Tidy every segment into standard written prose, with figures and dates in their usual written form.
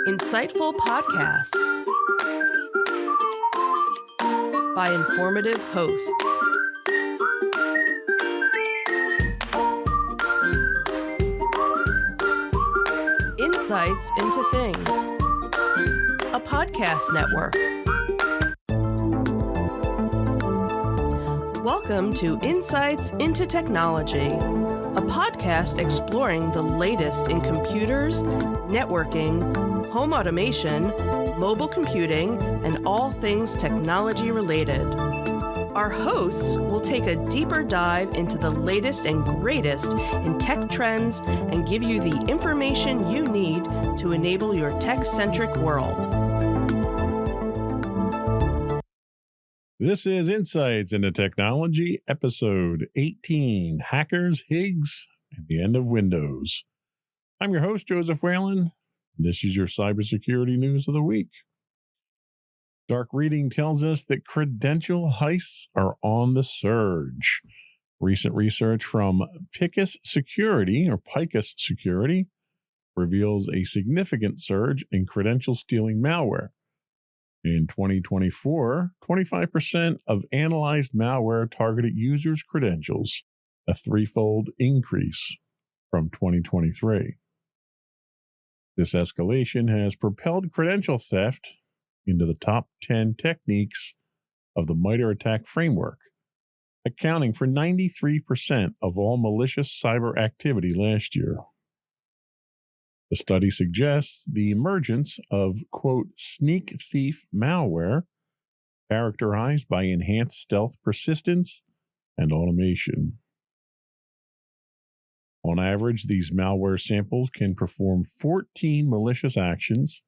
Insightful podcasts by informative hosts. Insights into Things, a podcast network. Welcome to Insights into Technology, a podcast exploring the latest in computers, networking, home automation, mobile computing, and all things technology related. Our hosts will take a deeper dive into the latest and greatest in tech trends and give you the information you need to enable your tech-centric world. This is Insights into Technology, episode 18, Hackers, Higgs, and the End of Windows. I'm your host, Joseph Whalen. This is your cybersecurity news of the week. Dark reading tells us that credential heists are on the surge. Recent research from Picus Security reveals a significant surge in credential stealing malware. In 2024, 25% of analyzed malware targeted users' credentials, a threefold increase from 2023. This escalation has propelled credential theft into the top 10 techniques of the MITRE ATT&CK framework, accounting for 93% of all malicious cyber activity last year. The study suggests the emergence of, quote, sneak thief malware characterized by enhanced stealth persistence and automation. On average, these malware samples can perform 14 malicious actions,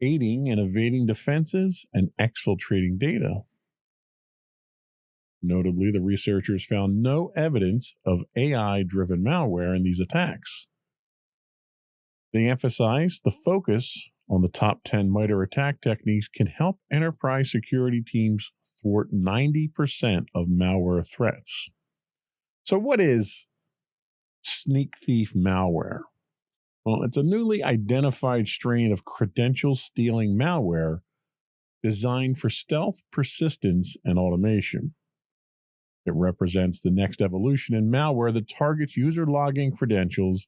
aiding and evading defenses and exfiltrating data. Notably, the researchers found no evidence of AI-driven malware in these attacks. They emphasize the focus on the top 10 MITRE ATT&CK techniques can help enterprise security teams thwart 90% of malware threats. So what is sneak thief malware? Well, it's a newly identified strain of credential stealing malware designed for stealth, persistence, and automation. It represents the next evolution in malware that targets user login credentials,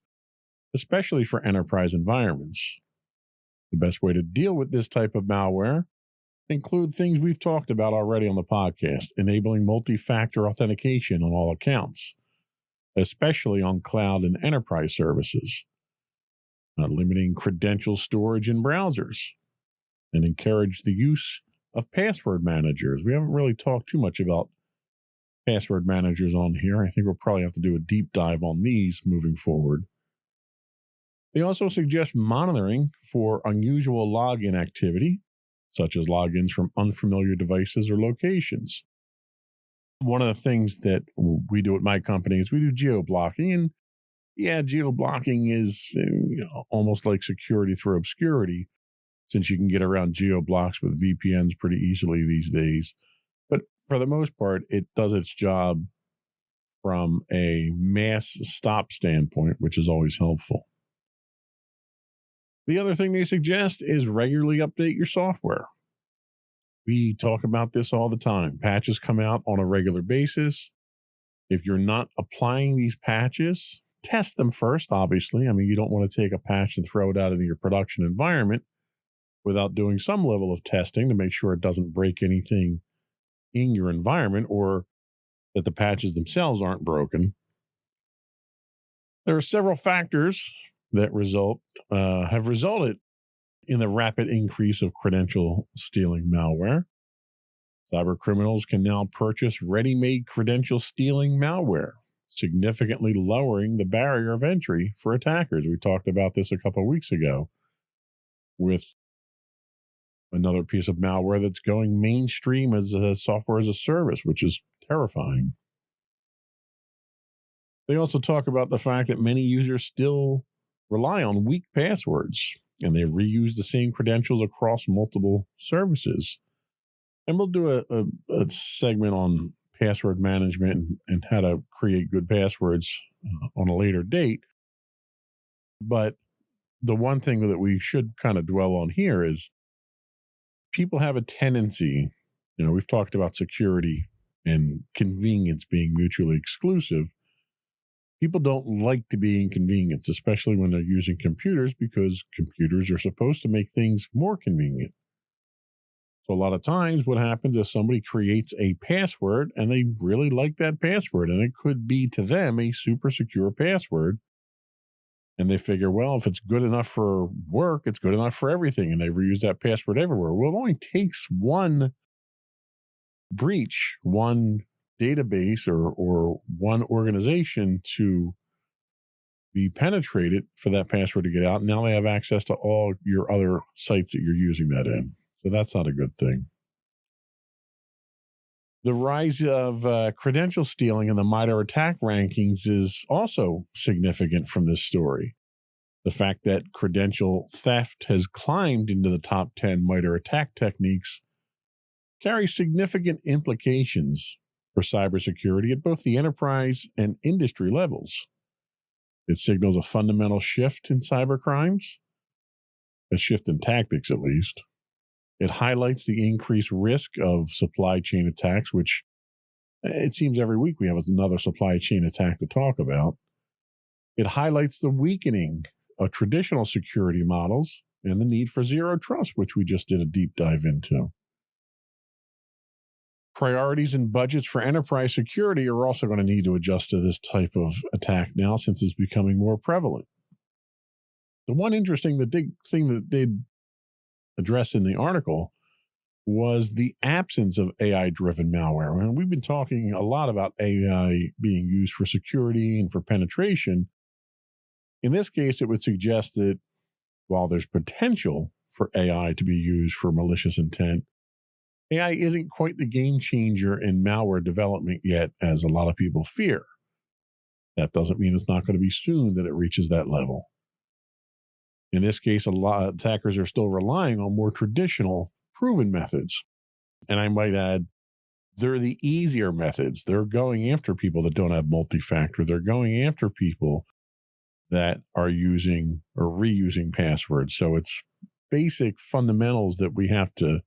especially for enterprise environments. The best way to deal with this type of malware include things we've talked about already on the podcast, enabling multi-factor authentication on all accounts, especially on cloud and enterprise services, limiting credential storage in browsers, and encourage the use of password managers. We haven't really talked too much about password managers on here. I think we'll probably have to do a deep dive on these moving forward. They also suggest monitoring for unusual login activity, such as logins from unfamiliar devices or locations. One of the things that we do at my company is we do geo-blocking, and geo-blocking is almost like security through obscurity, since you can get around geo-blocks with VPNs pretty easily these days. But for the most part, it does its job from a mass stop standpoint, which is always helpful. The other thing they suggest is regularly update your software. We talk about this all the time. Patches come out on a regular basis. If you're not applying these patches, test them first, obviously. I mean, you don't want to take a patch and throw it out into your production environment without doing some level of testing to make sure it doesn't break anything in your environment or that the patches themselves aren't broken. There are several factors that have resulted in the rapid increase of credential stealing malware. Cyber criminals can now purchase ready-made credential stealing malware, significantly lowering the barrier of entry for attackers. We talked about this a couple of weeks ago with another piece of malware that's going mainstream as a software as a service, which is terrifying. They also talk about the fact that many users still rely on weak passwords, and they reuse the same credentials across multiple services. And we'll do a segment on password management and how to create good passwords on a later date. But the one thing that we should kind of dwell on here is people have a tendency, we've talked about security and convenience being mutually exclusive. People don't like to be inconvenienced, especially when they're using computers, because computers are supposed to make things more convenient. So a lot of times what happens is somebody creates a password and they really like that password, and it could be to them a super secure password. And they figure, well, if it's good enough for work, it's good enough for everything. And they reuse that password everywhere. Well, it only takes one breach, one database or one organization to be penetrated for that password to get out. Now they have access to all your other sites that you're using that in. So that's not a good thing. The rise of credential stealing in the MITRE ATT&CK rankings is also significant from this story. The fact that credential theft has climbed into the top 10 MITRE ATT&CK techniques carries significant implications for cybersecurity at both the enterprise and industry levels. It signals a fundamental shift in cybercrimes, a shift in tactics at least. It highlights the increased risk of supply chain attacks, which it seems every week we have another supply chain attack to talk about. It highlights the weakening of traditional security models and the need for zero trust, which we just did a deep dive into. Priorities and budgets for enterprise security are also going to need to adjust to this type of attack now, since it's becoming more prevalent. The one interesting thing that they address in the article was the absence of AI-driven malware. And we've been talking a lot about AI being used for security and for penetration. In this case, it would suggest that while there's potential for AI to be used for malicious intent, AI isn't quite the game changer in malware development yet, as a lot of people fear. That doesn't mean it's not going to be soon that it reaches that level. In this case, a lot of attackers are still relying on more traditional, proven methods. And I might add, they're the easier methods. They're going after people that don't have multi-factor. They're going after people that are using or reusing passwords. So it's basic fundamentals that we have to,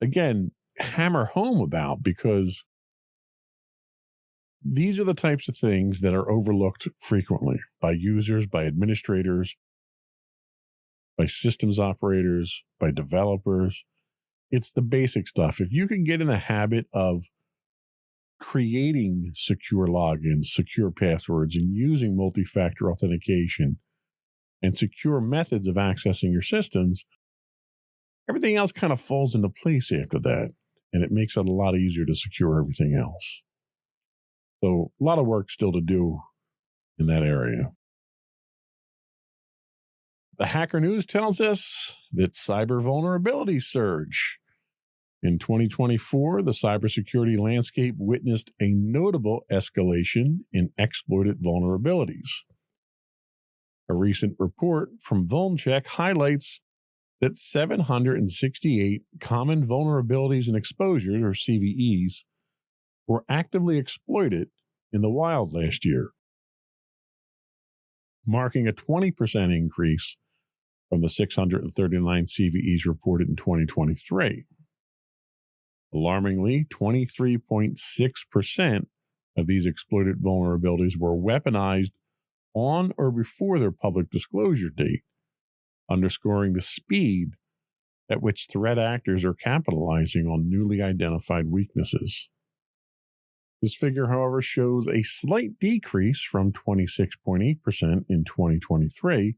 again, hammer home about, because these are the types of things that are overlooked frequently by users, by administrators, by systems operators, by developers. It's the basic stuff. If you can get in the habit of creating secure logins, secure passwords, and using multi-factor authentication and secure methods of accessing your systems, everything else kind of falls into place after that, and it makes it a lot easier to secure everything else. So a lot of work still to do in that area. The Hacker News tells us that cyber vulnerabilities surge. In 2024, the cybersecurity landscape witnessed a notable escalation in exploited vulnerabilities. A recent report from VulnCheck highlights that 768 common vulnerabilities and exposures, or CVEs, were actively exploited in the wild last year, marking a 20% increase from the 639 CVEs reported in 2023. Alarmingly, 23.6% of these exploited vulnerabilities were weaponized on or before their public disclosure date, underscoring the speed at which threat actors are capitalizing on newly identified weaknesses. This figure, however, shows a slight decrease from 26.8% in 2023,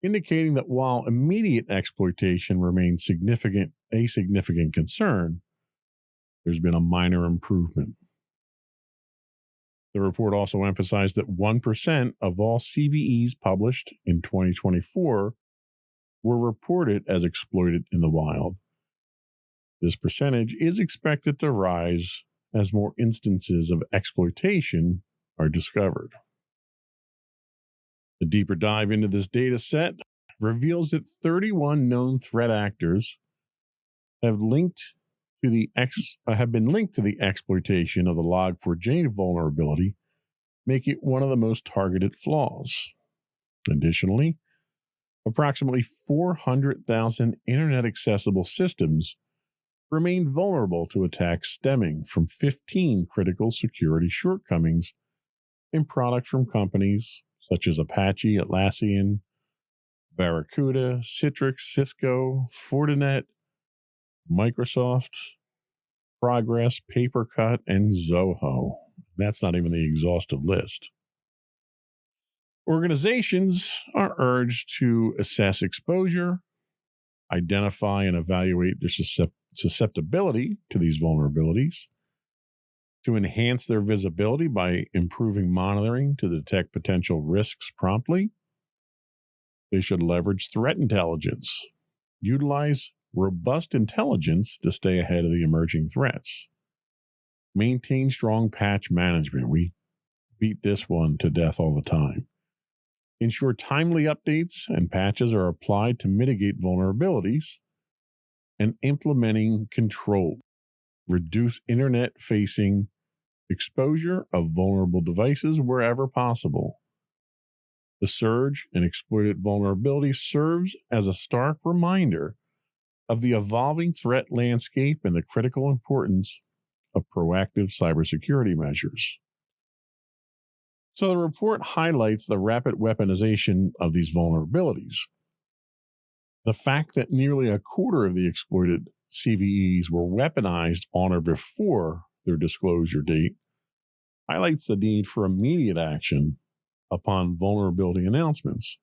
indicating that while immediate exploitation remains a significant concern, there's been a minor improvement. The report also emphasized that 1% of all CVEs published in 2024 were reported as exploited in the wild. This percentage is expected to rise as more instances of exploitation are discovered. A deeper dive into this data set reveals that 31 known threat actors have been linked to the exploitation of the Log4j vulnerability, making it one of the most targeted flaws. Additionally, Approximately 400,000 internet-accessible systems remain vulnerable to attacks stemming from 15 critical security shortcomings in products from companies such as Apache, Atlassian, Barracuda, Citrix, Cisco, Fortinet, Microsoft, Progress, Papercut, and Zoho. That's not even the exhaustive list. Organizations are urged to assess exposure, identify and evaluate their susceptibility to these vulnerabilities, to enhance their visibility by improving monitoring to detect potential risks promptly. They should leverage threat intelligence, utilize robust intelligence to stay ahead of the emerging threats, maintain strong patch management. We beat this one to death all the time. Ensure timely updates and patches are applied to mitigate vulnerabilities, and implementing control. Reduce internet-facing exposure of vulnerable devices wherever possible. The surge in exploited vulnerability serves as a stark reminder of the evolving threat landscape and the critical importance of proactive cybersecurity measures. So the report highlights the rapid weaponization of these vulnerabilities. The fact that nearly a quarter of the exploited CVEs were weaponized on or before their disclosure date highlights the need for immediate action upon vulnerability announcements.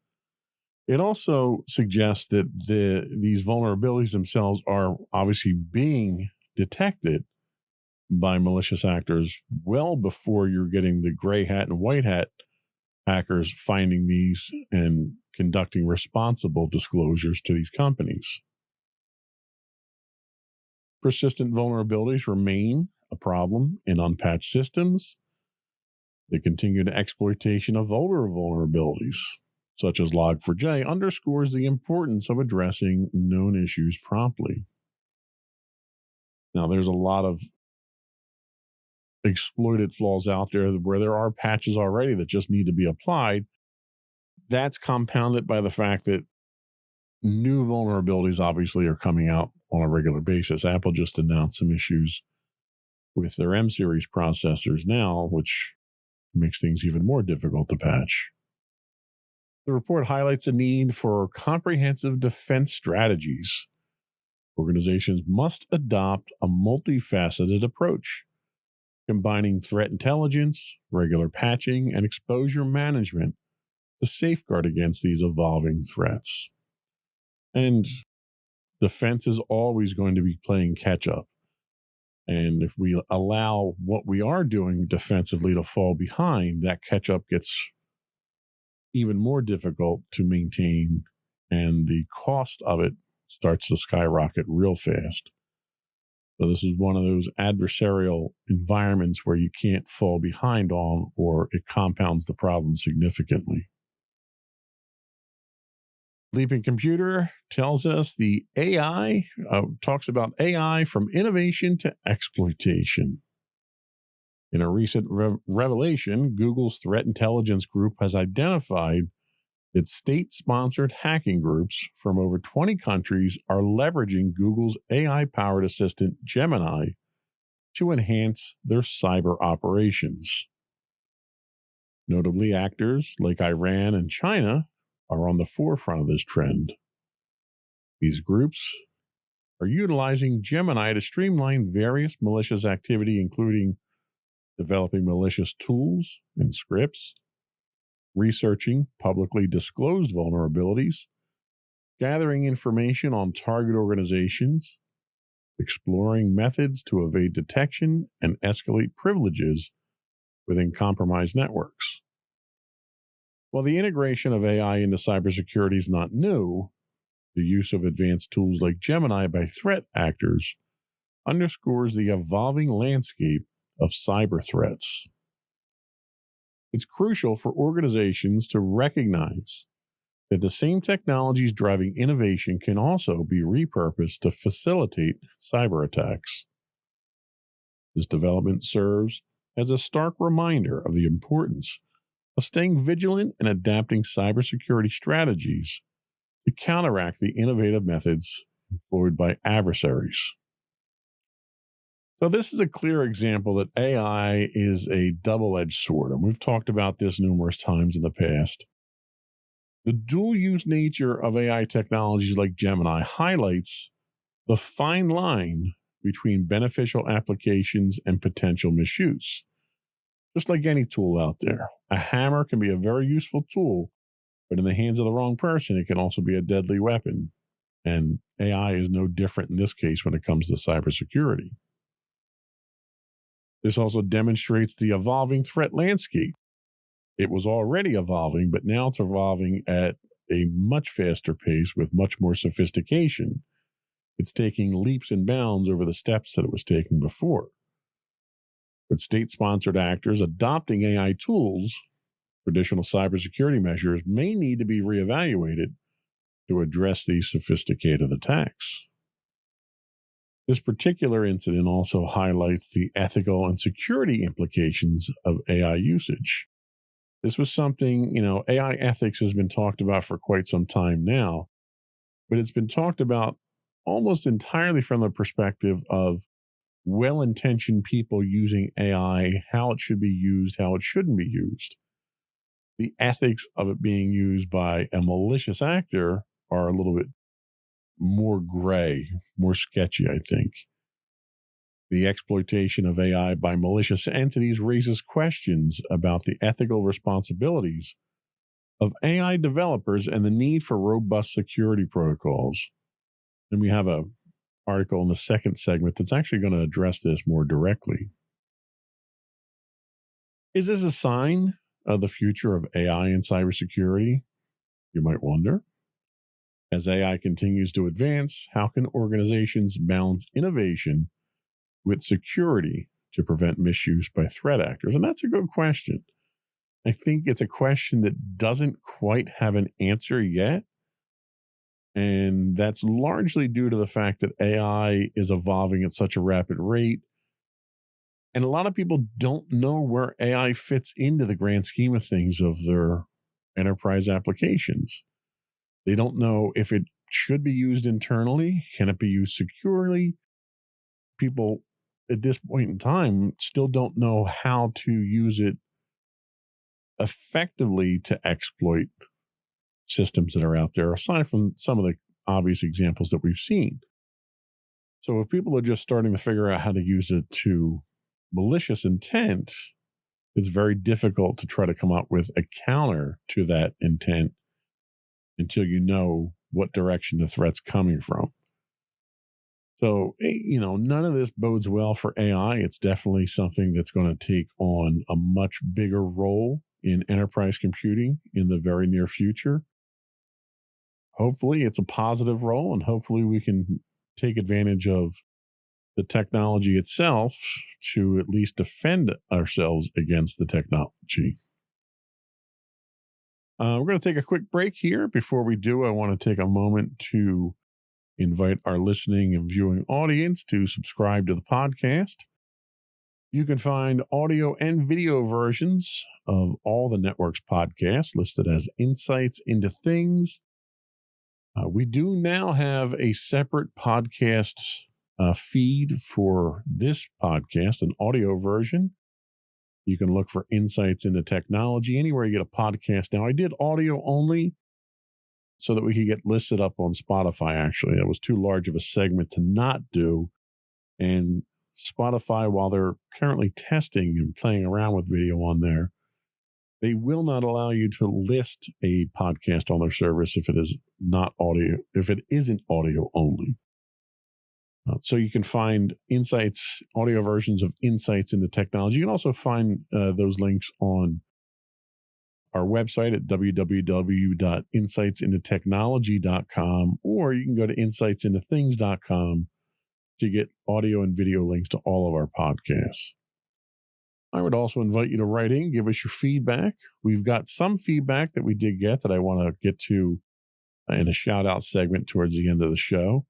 It also suggests that these vulnerabilities themselves are obviously being detected by malicious actors well before you're getting the gray hat and white hat hackers finding these and conducting responsible disclosures to these companies. Persistent vulnerabilities remain a problem in unpatched systems. The continued exploitation of older vulnerabilities, such as Log4j, underscores the importance of addressing known issues promptly. Now, there's a lot of exploited flaws out there where there are patches already that just need to be applied. That's compounded by the fact that new vulnerabilities obviously are coming out on a regular basis. Apple just announced some issues with their M series processors now, which makes things even more difficult to patch. The report highlights a need for comprehensive defense strategies. Organizations must adopt a multifaceted approach, combining threat intelligence, regular patching, and exposure management to safeguard against these evolving threats. And defense is always going to be playing catch up. And if we allow what we are doing defensively to fall behind, that catch up gets even more difficult to maintain, and the cost of it starts to skyrocket real fast. So this is one of those adversarial environments where you can't fall behind on, or it compounds the problem significantly. Leaping Computer tells us the AI, talks about AI from innovation to exploitation. In a recent revelation, Google's threat intelligence group has identified that state-sponsored hacking groups from over 20 countries are leveraging Google's AI-powered assistant Gemini to enhance their cyber operations. Notably, actors like Iran and China are on the forefront of this trend. These groups are utilizing Gemini to streamline various malicious activity, including developing malicious tools and scripts, researching publicly disclosed vulnerabilities, gathering information on target organizations, exploring methods to evade detection and escalate privileges within compromised networks. While the integration of AI into cybersecurity is not new, the use of advanced tools like Gemini by threat actors underscores the evolving landscape of cyber threats. It's crucial for organizations to recognize that the same technologies driving innovation can also be repurposed to facilitate cyber attacks. This development serves as a stark reminder of the importance of staying vigilant and adapting cybersecurity strategies to counteract the innovative methods employed by adversaries. So this is a clear example that AI is a double-edged sword, and we've talked about this numerous times in the past. The dual-use nature of AI technologies like Gemini highlights the fine line between beneficial applications and potential misuse. Just like any tool out there, a hammer can be a very useful tool, but in the hands of the wrong person, it can also be a deadly weapon. And AI is no different in this case when it comes to cybersecurity. This also demonstrates the evolving threat landscape. It was already evolving, but now it's evolving at a much faster pace with much more sophistication. It's taking leaps and bounds over the steps that it was taking before. With state-sponsored actors adopting AI tools, traditional cybersecurity measures may need to be reevaluated to address these sophisticated attacks. This particular incident also highlights the ethical and security implications of AI usage. This was something, AI ethics has been talked about for quite some time now, but it's been talked about almost entirely from the perspective of well-intentioned people using AI, how it should be used, how it shouldn't be used. The ethics of it being used by a malicious actor are a little bit more gray, more sketchy, I think. The exploitation of AI by malicious entities raises questions about the ethical responsibilities of AI developers and the need for robust security protocols. And we have an article in the second segment that's actually going to address this more directly. Is this a sign of the future of AI and cybersecurity? You might wonder. As AI continues to advance, how can organizations balance innovation with security to prevent misuse by threat actors? And that's a good question. I think it's a question that doesn't quite have an answer yet. And that's largely due to the fact that AI is evolving at such a rapid rate. And a lot of people don't know where AI fits into the grand scheme of things of their enterprise applications. They don't know if it should be used internally. Can it be used securely? People at this point in time still don't know how to use it effectively to exploit systems that are out there, aside from some of the obvious examples that we've seen. So if people are just starting to figure out how to use it to malicious intent, it's very difficult to try to come up with a counter to that intent until you know what direction the threat's coming from. So, none of this bodes well for AI. It's definitely something that's going to take on a much bigger role in enterprise computing in the very near future. Hopefully, it's a positive role, and hopefully we can take advantage of the technology itself to at least defend ourselves against the technology. We're going to take a quick break here. Before we do, I want to take a moment to invite our listening and viewing audience to subscribe to the podcast. You can find audio and video versions of all the network's podcasts listed as Insights into Things. We do now have a separate podcast feed for this podcast, an audio version. You can look for Insights into Technology anywhere you get a podcast. Now, I did audio only so that we could get listed up on Spotify, actually. It was too large of a segment to not do. And Spotify, while they're currently testing and playing around with video on there, they will not allow you to list a podcast on their service if it is not audio, if it isn't audio only. So you can find audio versions of Insights into Technology. You can also find those links on our website at www.insightsintotechnology.com, or you can go to insightsintothings.com to get audio and video links to all of our podcasts. I would also invite you to write in, give us your feedback. We've got some feedback that we did get that I want to get to in a shout out segment towards the end of the show.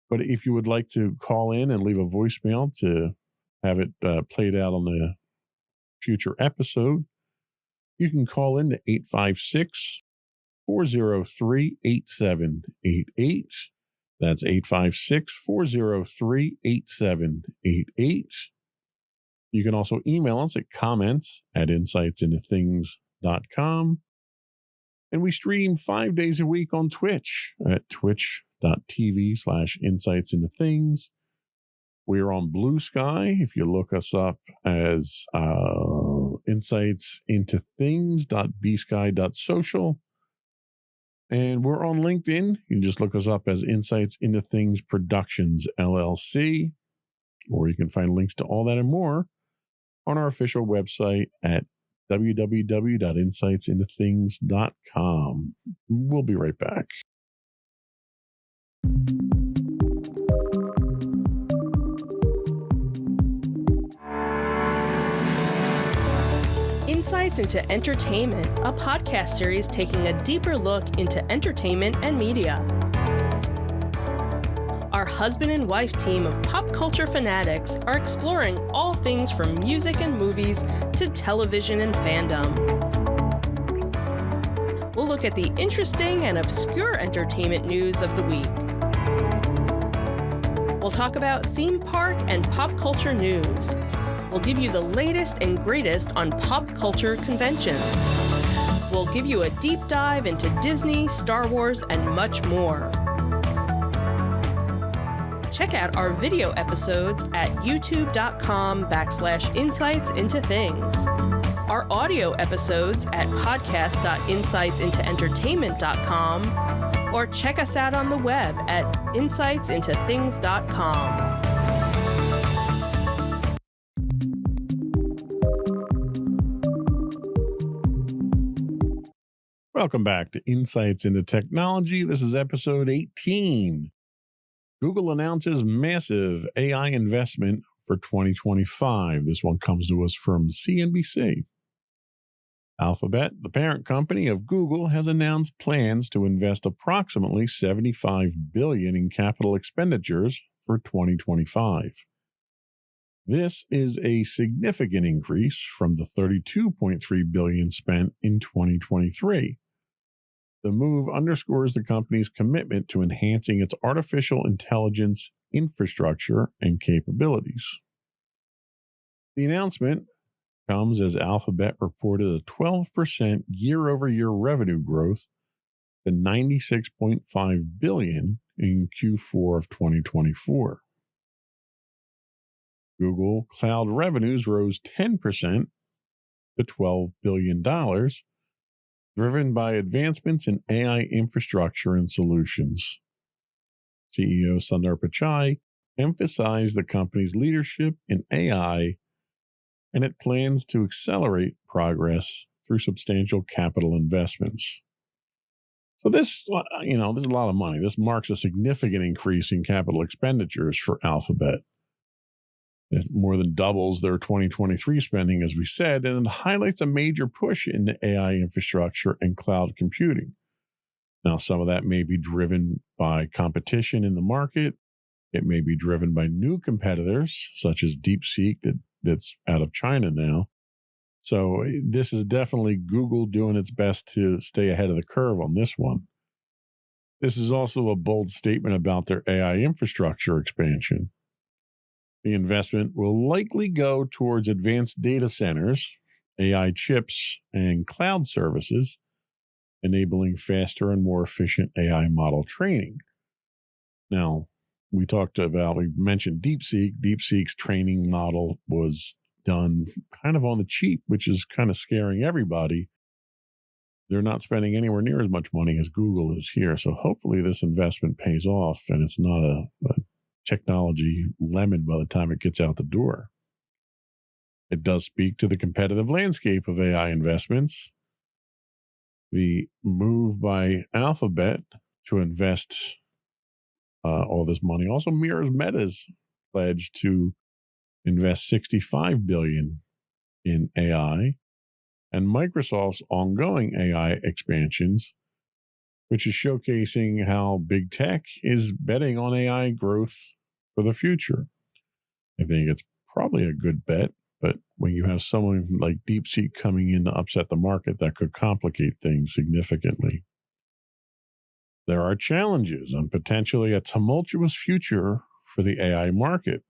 But if you would like to call in and leave a voicemail to have it played out on the future episode, you can call in to 856-403-8788. That's 856-403-8788. You can also email us at comments@insightsintothings.com. And we stream 5 days a week on Twitch at twitch.tv/insightsintothings. We're on Blue Sky. If you look us up as insightsintothings.bsky.social. And we're on LinkedIn. You can just look us up as Insights Into Things Productions, LLC. Or you can find links to all that and more on our official website at www.insightsintothings.com. We'll be right back. Insights into Entertainment, a podcast series taking a deeper look into entertainment and media. Our husband and wife team of pop culture fanatics are exploring all things from music and movies to television and fandom. We'll look at the interesting and obscure entertainment news of the week. We'll talk about theme park and pop culture news. We'll give you the latest and greatest on pop culture conventions. We'll give you a deep dive into Disney, Star Wars, and much more. Check out our video episodes at youtube.com/insightsintothings. Our audio episodes at podcast.insightsintoentertainment.com, or check us out on the web at insightsintothings.com. Welcome back to Insights into Technology. This is episode 18. Google announces massive AI investment for 2025. This one comes to us from CNBC. Alphabet, the parent company of Google, has announced plans to invest approximately $75 billion in capital expenditures for 2025. This is a significant increase from the $32.3 billion spent in 2023. The move underscores the company's commitment to enhancing its artificial intelligence infrastructure and capabilities. The announcement comes as Alphabet reported a 12% year-over-year revenue growth to $96.5 billion in Q4 of 2024. Google Cloud revenues rose 10% to $12 billion, driven by advancements in AI infrastructure and solutions. CEO Sundar Pichai emphasized the company's leadership in AI, and it plans to accelerate progress through substantial capital investments. So this is a lot of money. This marks a significant increase in capital expenditures for Alphabet. It more than doubles their 2023 spending, as we said, and it highlights a major push into AI infrastructure and cloud computing. Now, some of that may be driven by competition in the market. It may be driven by new competitors, such as DeepSeek, that's out of China now. So this is definitely Google doing its best to stay ahead of the curve on this one. This is also a bold statement about their AI infrastructure expansion. The investment will likely go towards advanced data centers, AI chips, and cloud services, enabling faster and more efficient AI model training. Now, we mentioned DeepSeek. DeepSeek's training model was done kind of on the cheap, which is kind of scaring everybody. They're not spending anywhere near as much money as Google is here. So hopefully this investment pays off and it's not a technology lemon by the time it gets out the door. It does speak to the competitive landscape of AI investments. The move by Alphabet to invest all this money also mirrors Meta's pledge to invest $65 billion in AI and Microsoft's ongoing AI expansions, which is showcasing how big tech is betting on AI growth for the future. I think it's probably a good bet, but when you have someone like DeepSeek coming in to upset the market, that could complicate things significantly. There are challenges and potentially a tumultuous future for the AI market.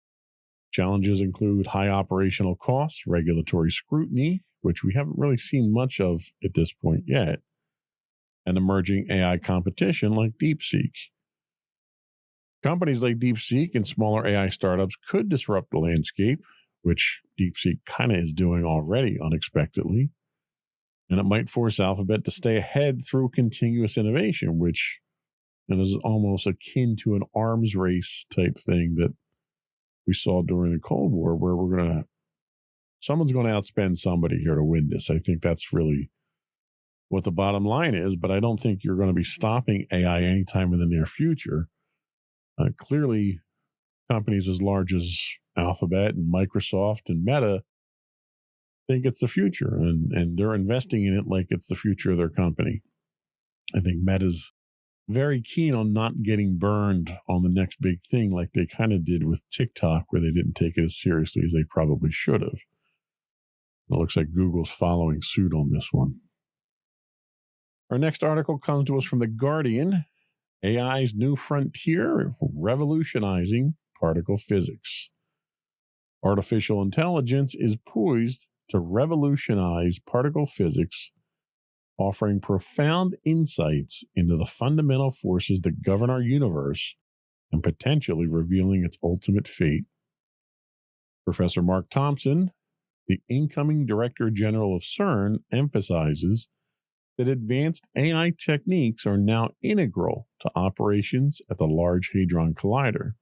Challenges include high operational costs, regulatory scrutiny, which we haven't really seen much of at this point yet, and emerging AI competition like DeepSeek. Companies like DeepSeek and smaller AI startups could disrupt the landscape, which DeepSeek kind of is doing already unexpectedly. And it might force Alphabet to stay ahead through continuous innovation, which is almost akin to an arms race type thing that we saw during the Cold War, where someone's going to outspend somebody here to win this. I think that's really what the bottom line is, but I don't think you're going to be stopping AI anytime in the near future. Clearly, companies as large as Alphabet and Microsoft and Meta think it's the future, and they're investing in it like it's the future of their company. I think Meta's very keen on not getting burned on the next big thing like they kind of did with TikTok, where they didn't take it as seriously as they probably should have. It looks like Google's following suit on this one. Our next article comes to us from The Guardian. AI's new frontier, revolutionizing particle physics. Artificial intelligence is poised to revolutionize particle physics, offering profound insights into the fundamental forces that govern our universe and potentially revealing its ultimate fate. Professor Mark Thompson, the incoming Director General of CERN, emphasizes that advanced AI techniques are now integral to operations at the Large Hadron Collider.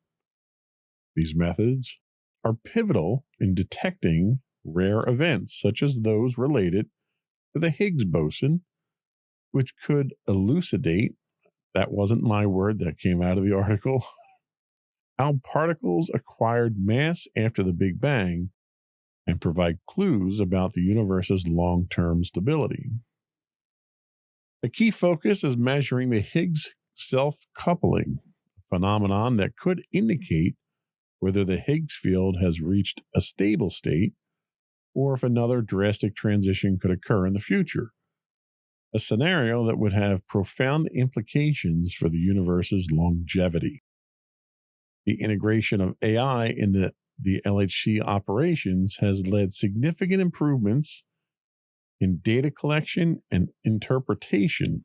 These methods are pivotal in detecting rare events, such as those related to the Higgs boson, which could elucidate, that wasn't my word, that came out of the article, how particles acquired mass after the Big Bang and provide clues about the universe's long-term stability. A key focus is measuring the Higgs self-coupling, a phenomenon that could indicate whether the Higgs field has reached a stable state or if another drastic transition could occur in the future, a scenario that would have profound implications for the universe's longevity. The integration of AI into the LHC operations has led significant improvements in data collection and interpretation,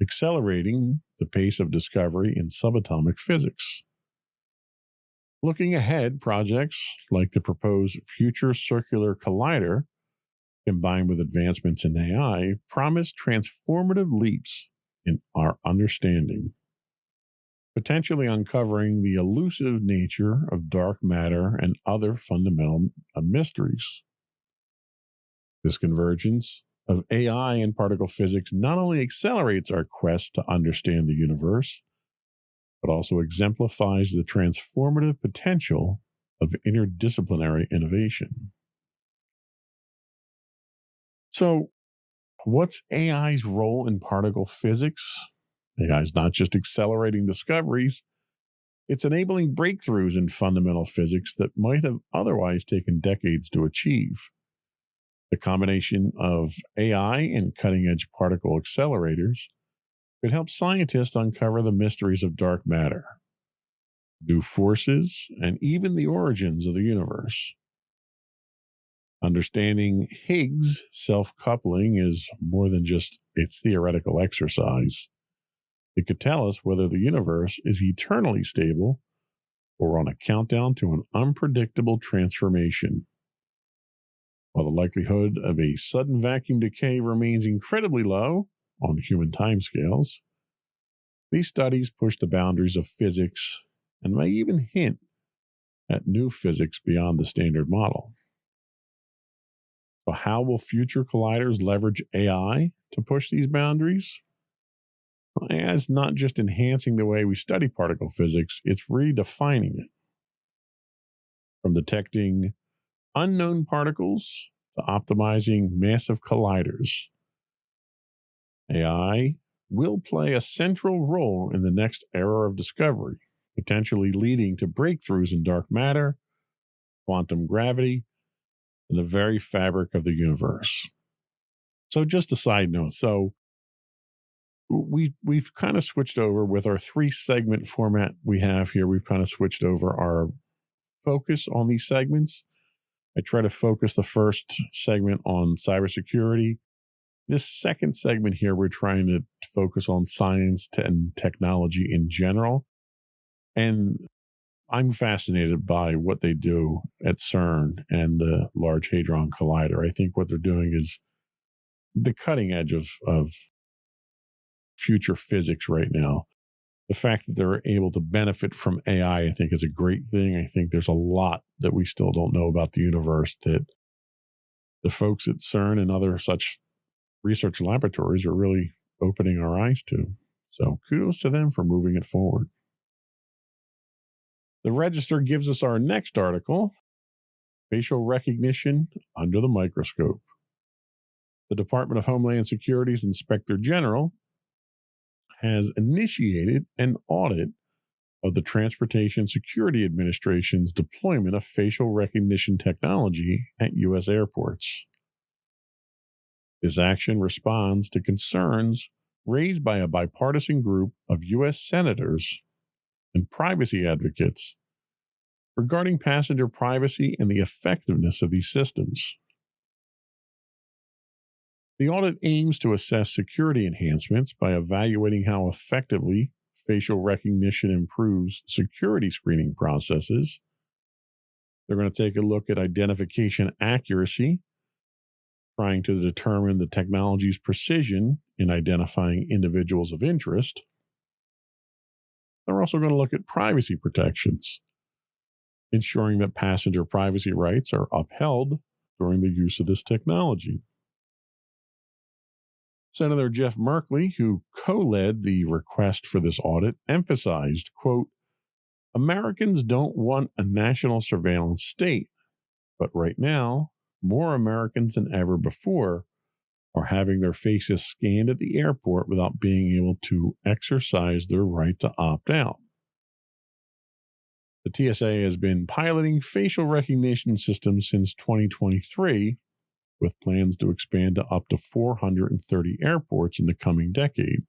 accelerating the pace of discovery in subatomic physics. Looking ahead, projects like the proposed Future Circular Collider, combined with advancements in AI, promise transformative leaps in our understanding, potentially uncovering the elusive nature of dark matter and other fundamental mysteries. This convergence of AI and particle physics not only accelerates our quest to understand the universe, but also exemplifies the transformative potential of interdisciplinary innovation. So, what's AI's role in particle physics? AI is not just accelerating discoveries, it's enabling breakthroughs in fundamental physics that might have otherwise taken decades to achieve. The combination of AI and cutting-edge particle accelerators could help scientists uncover the mysteries of dark matter, new forces, and even the origins of the universe. Understanding Higgs self-coupling is more than just a theoretical exercise. It could tell us whether the universe is eternally stable or on a countdown to an unpredictable transformation. While the likelihood of a sudden vacuum decay remains incredibly low on human timescales, these studies push the boundaries of physics and may even hint at new physics beyond the standard model. So how will future colliders leverage AI to push these boundaries? Well, AI is not just enhancing the way we study particle physics, it's redefining it. From detecting unknown particles to optimizing massive colliders, AI will play a central role in the next era of discovery, potentially leading to breakthroughs in dark matter, quantum gravity, and the very fabric of the universe. So just a side note. So we've kind of switched over with our 3-segment format we have here. We've kind of switched over our focus on these segments. I try to focus the first segment on cybersecurity. This second segment here, we're trying to focus on science and technology in general. And I'm fascinated by what they do at CERN and the Large Hadron Collider. I think what they're doing is the cutting edge of future physics right now. The fact that they're able to benefit from AI, I think, is a great thing. I think there's a lot that we still don't know about the universe that the folks at CERN and other such research laboratories are really opening our eyes to. So kudos to them for moving it forward. The Register gives us our next article, Facial Recognition Under the Microscope. The Department of Homeland Security's Inspector General has initiated an audit of the Transportation Security Administration's deployment of facial recognition technology at U.S. airports. This action responds to concerns raised by a bipartisan group of U.S. senators and privacy advocates regarding passenger privacy and the effectiveness of these systems. The audit aims to assess security enhancements by evaluating how effectively facial recognition improves security screening processes. They're going to take a look at identification accuracy, trying to determine the technology's precision in identifying individuals of interest. They're also going to look at privacy protections, ensuring that passenger privacy rights are upheld during the use of this technology. Senator Jeff Merkley, who co-led the request for this audit, emphasized, quote, Americans don't want a national surveillance state, but right now, more Americans than ever before are having their faces scanned at the airport without being able to exercise their right to opt out. The TSA has been piloting facial recognition systems since 2023, with plans to expand to up to 430 airports in the coming decade.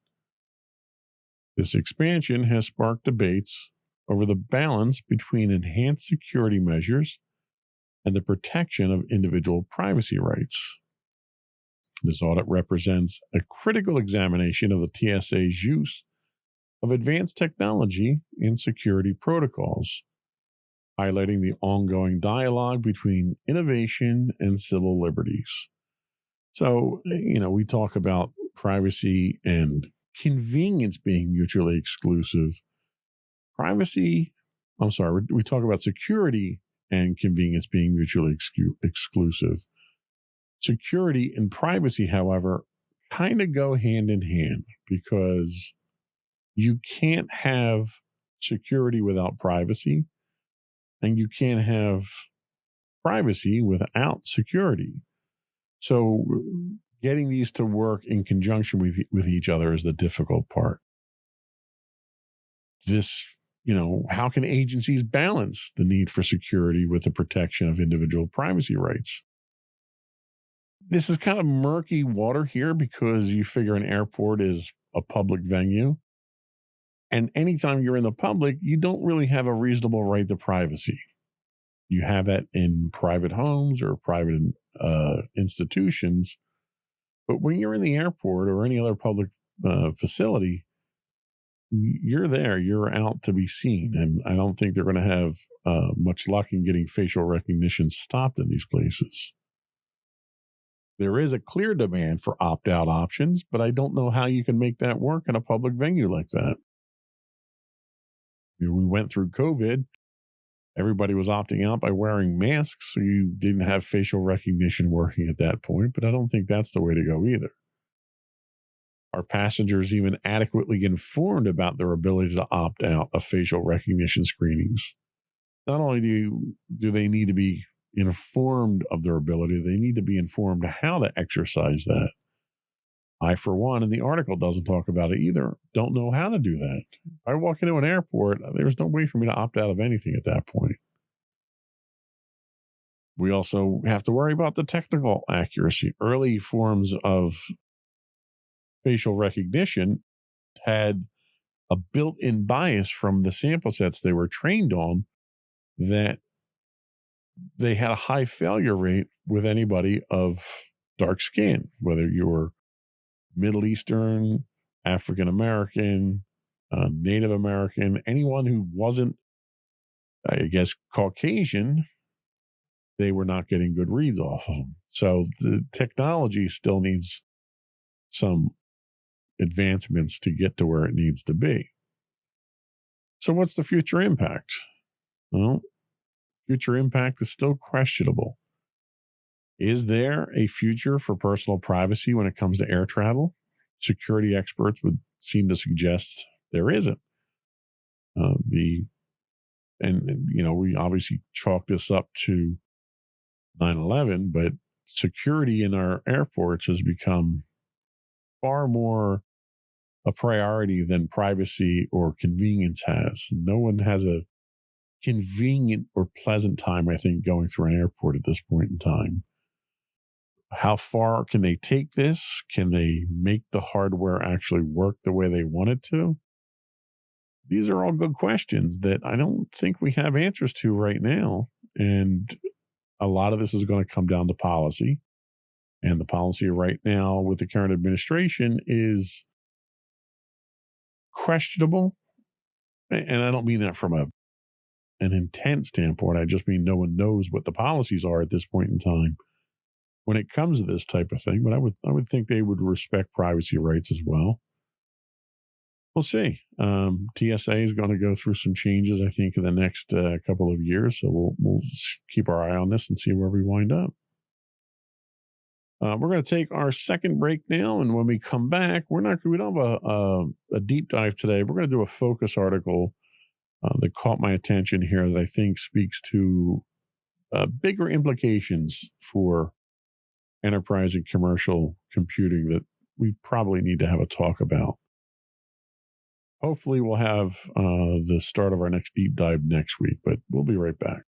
This expansion has sparked debates over the balance between enhanced security measures and the protection of individual privacy rights. This audit represents a critical examination of the TSA's use of advanced technology in security protocols, highlighting the ongoing dialogue between innovation and civil liberties. So, we talk about privacy and convenience being mutually exclusive. We talk about security and convenience being mutually exclusive. Security and privacy, however, kind of go hand in hand because you can't have security without privacy. And you can't have privacy without security. So getting these to work in conjunction with each other is the difficult part. How can agencies balance the need for security with the protection of individual privacy rights? This is kind of murky water here because you figure an airport is a public venue. And anytime you're in the public, you don't really have a reasonable right to privacy. You have that in private homes or private institutions. But when you're in the airport or any other public facility, you're there, you're out to be seen. And I don't think they're going to have much luck in getting facial recognition stopped in these places. There is a clear demand for opt-out options, but I don't know how you can make that work in a public venue like that. We went through COVID. Everybody was opting out by wearing masks, so you didn't have facial recognition working at that point, but I don't think that's the way to go either. Are passengers even adequately informed about their ability to opt out of facial recognition screenings? Not only do they need to be informed of their ability, they need to be informed how to exercise that. I, for one, and the article doesn't talk about it either, don't know how to do that. If I walk into an airport, there's no way for me to opt out of anything at that point. We also have to worry about the technical accuracy. Early forms of facial recognition had a built-in bias from the sample sets they were trained on that they had a high failure rate with anybody of dark skin, whether you're Middle Eastern, African American, Native American, anyone who wasn't, I guess, Caucasian, they were not getting good reads off of them. So the technology still needs some advancements to get to where it needs to be. So what's the future impact? Well, future impact is still questionable. Is there a future for personal privacy when it comes to air travel? Security experts would seem to suggest there isn't. We obviously chalk this up to 9/11, but security in our airports has become far more a priority than privacy or convenience has. No one has a convenient or pleasant time, I think, going through an airport at this point in time. How far can they take this? Can they make the hardware actually work the way they want it to? These are all good questions that I don't think we have answers to right now. And a lot of this is going to come down to policy. And the policy right now with the current administration is questionable. And I don't mean that from an intent standpoint. I just mean no one knows what the policies are at this point in time when it comes to this type of thing. But I would think they would respect privacy rights as well. We'll see. TSA is going to go through some changes, I think, in the next couple of years. So we'll keep our eye on this and see where we wind up. We're going to take our second break now, and when we come back, we don't have a deep dive today. We're going to do a focus article that caught my attention here that I think speaks to bigger implications for enterprise and commercial computing that we probably need to have a talk about. Hopefully, we'll have the start of our next deep dive next week, but we'll be right back.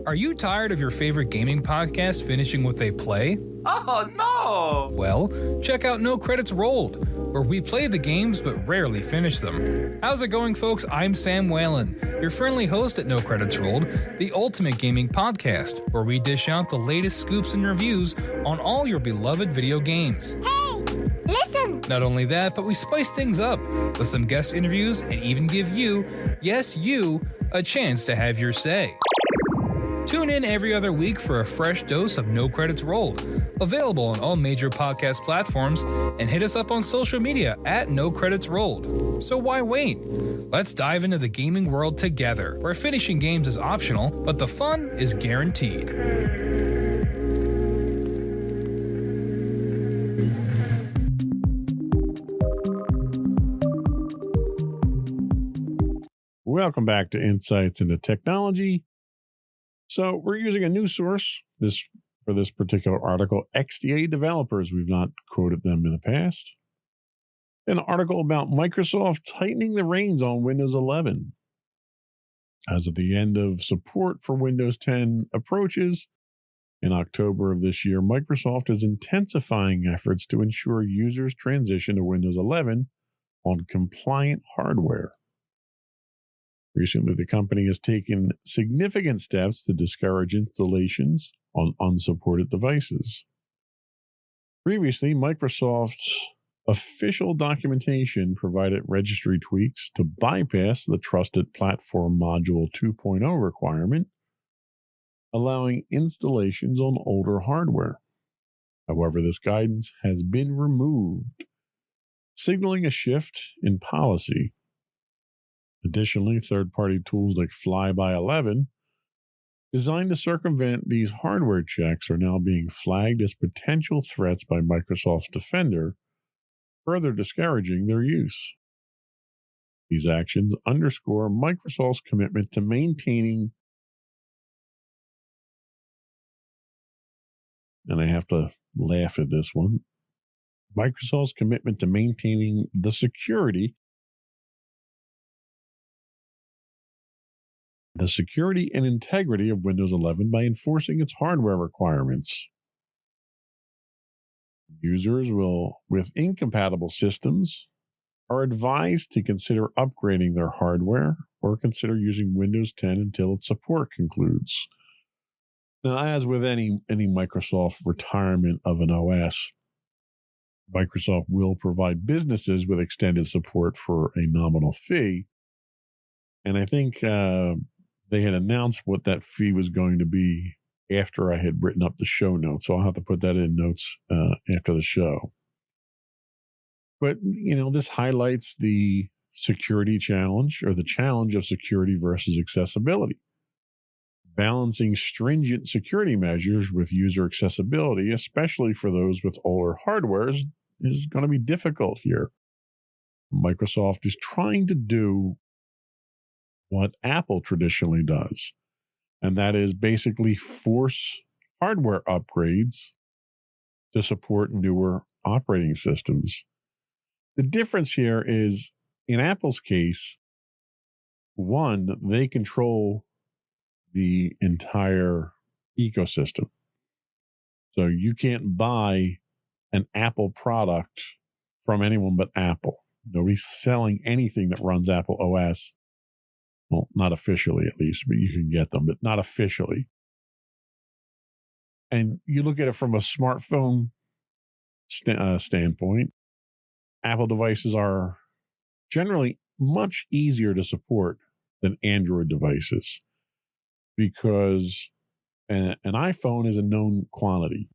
Are you tired of your favorite gaming podcast finishing with a play? Oh, no! Well, check out No Credits Rolled, where we play the games but rarely finish them. How's it going, folks? I'm Sam Whalen, your friendly host at No Credits Rolled, the ultimate gaming podcast, where we dish out the latest scoops and reviews on all your beloved video games. Hey, listen! Not only that, but we spice things up with some guest interviews and even give you, yes, you, a chance to have your say. Tune in every other week for a fresh dose of No Credits Rolled, available on all major podcast platforms, and hit us up on social media at No Credits Rolled. So why wait? Let's dive into the gaming world together, where finishing games is optional, but the fun is guaranteed. Welcome back to Insights into Technology. So we're using a news source for this particular article, XDA developers. We've not quoted them in the past. An article about Microsoft tightening the reins on Windows 11. As of the end of support for Windows 10 approaches in October of this year, Microsoft is intensifying efforts to ensure users transition to Windows 11 on compliant hardware. Recently, the company has taken significant steps to discourage installations on unsupported devices. Previously, Microsoft's official documentation provided registry tweaks to bypass the Trusted Platform Module 2.0 requirement, allowing installations on older hardware. However, this guidance has been removed, signaling a shift in policy. Additionally, third-party tools like Fly-by-11, designed to circumvent these hardware checks, are now being flagged as potential threats by Microsoft's Defender, further discouraging their use. These actions underscore Microsoft's commitment to maintaining, and I have to laugh at this one, Microsoft's commitment to maintaining the security the security and integrity of Windows 11 by enforcing its hardware requirements. Users with incompatible systems are advised to consider upgrading their hardware or consider using Windows 10 until its support concludes. Now, as with any Microsoft retirement of an OS, Microsoft will provide businesses with extended support for a nominal fee. And I think they had announced what that fee was going to be after I had written up the show notes. So I'll have to put that in notes after the show. But, this highlights the security challenge, or the challenge of security versus accessibility. Balancing stringent security measures with user accessibility, especially for those with older hardwares, is going to be difficult here. Microsoft is trying to do what Apple traditionally does, and that is basically force hardware upgrades to support newer operating systems. The difference here is, in Apple's case, one, they control the entire ecosystem. So you can't buy an Apple product from anyone but Apple. Nobody's selling anything that runs Apple OS. Well, not officially at least, but you can get them, but not officially. And you look at it from a smartphone standpoint, Apple devices are generally much easier to support than Android devices, because an iPhone is a known quantity.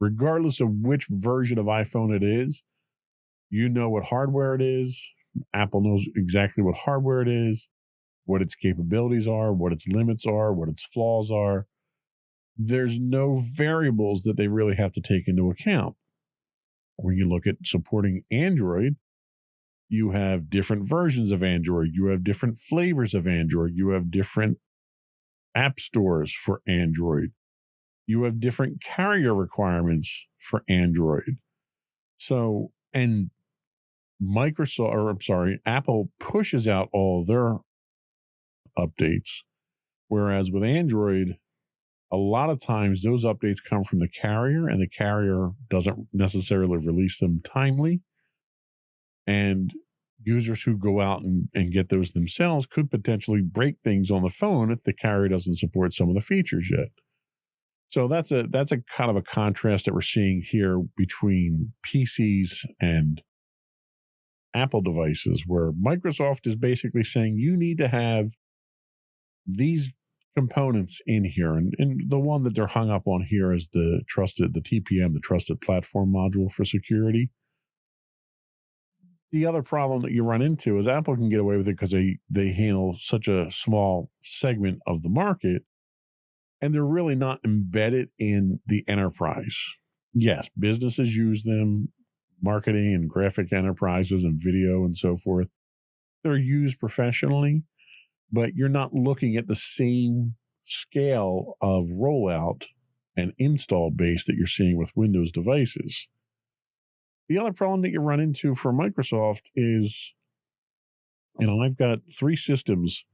Regardless of which version of iPhone it is, you know what hardware it is. Apple knows exactly what hardware it is, what its capabilities are, what its limits are, what its flaws are. There's no variables that they really have to take into account. When you look at supporting Android, you have different versions of Android. You have different flavors of Android. You have different app stores for Android. You have different carrier requirements for Android. So, and Apple pushes out all of their updates. Whereas with Android, a lot of times those updates come from the carrier, and the carrier doesn't necessarily release them timely. And users who go out and get those themselves could potentially break things on the phone if the carrier doesn't support some of the features yet. So that's a kind of a contrast that we're seeing here between PCs and Apple devices, where Microsoft is basically saying you need to have these components in here. And the one that they're hung up on here is the TPM, the Trusted Platform Module for security. The other problem that you run into is Apple can get away with it because they handle such a small segment of the market, and they're really not embedded in the enterprise. Yes, businesses use them, marketing and graphic enterprises and video and so forth. They're used professionally, but you're not looking at the same scale of rollout and install base that you're seeing with Windows devices. The other problem that you run into for Microsoft is, I've got 3 systems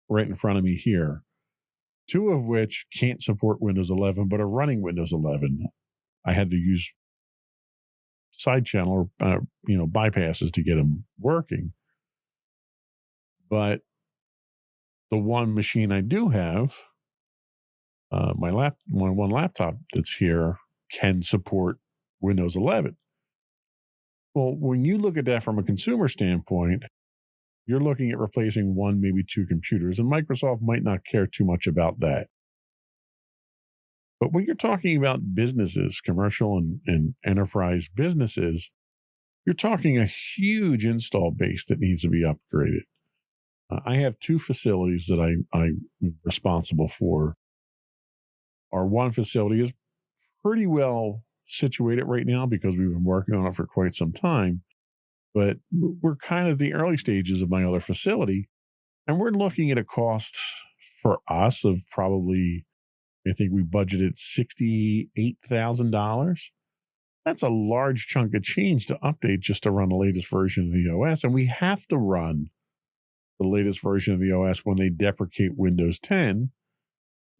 right in front of me here, 2 of which can't support Windows 11, but are running Windows 11. I had to use side channel or, bypasses to get them working. But the one machine I do have, my one laptop that's here, can support Windows 11. Well, when you look at that from a consumer standpoint, you're looking at replacing 1, maybe 2 computers, and Microsoft might not care too much about that. But when you're talking about businesses, commercial and enterprise businesses, you're talking a huge install base that needs to be upgraded. I have 2 facilities that I'm responsible for. Our one facility is pretty well situated right now because we've been working on it for quite some time. But we're kind of the early stages of my other facility, and we're looking at a cost for us of probably, I think we budgeted $68,000. That's a large chunk of change to update just to run the latest version of the OS, and we have to run the latest version of the OS when they deprecate Windows 10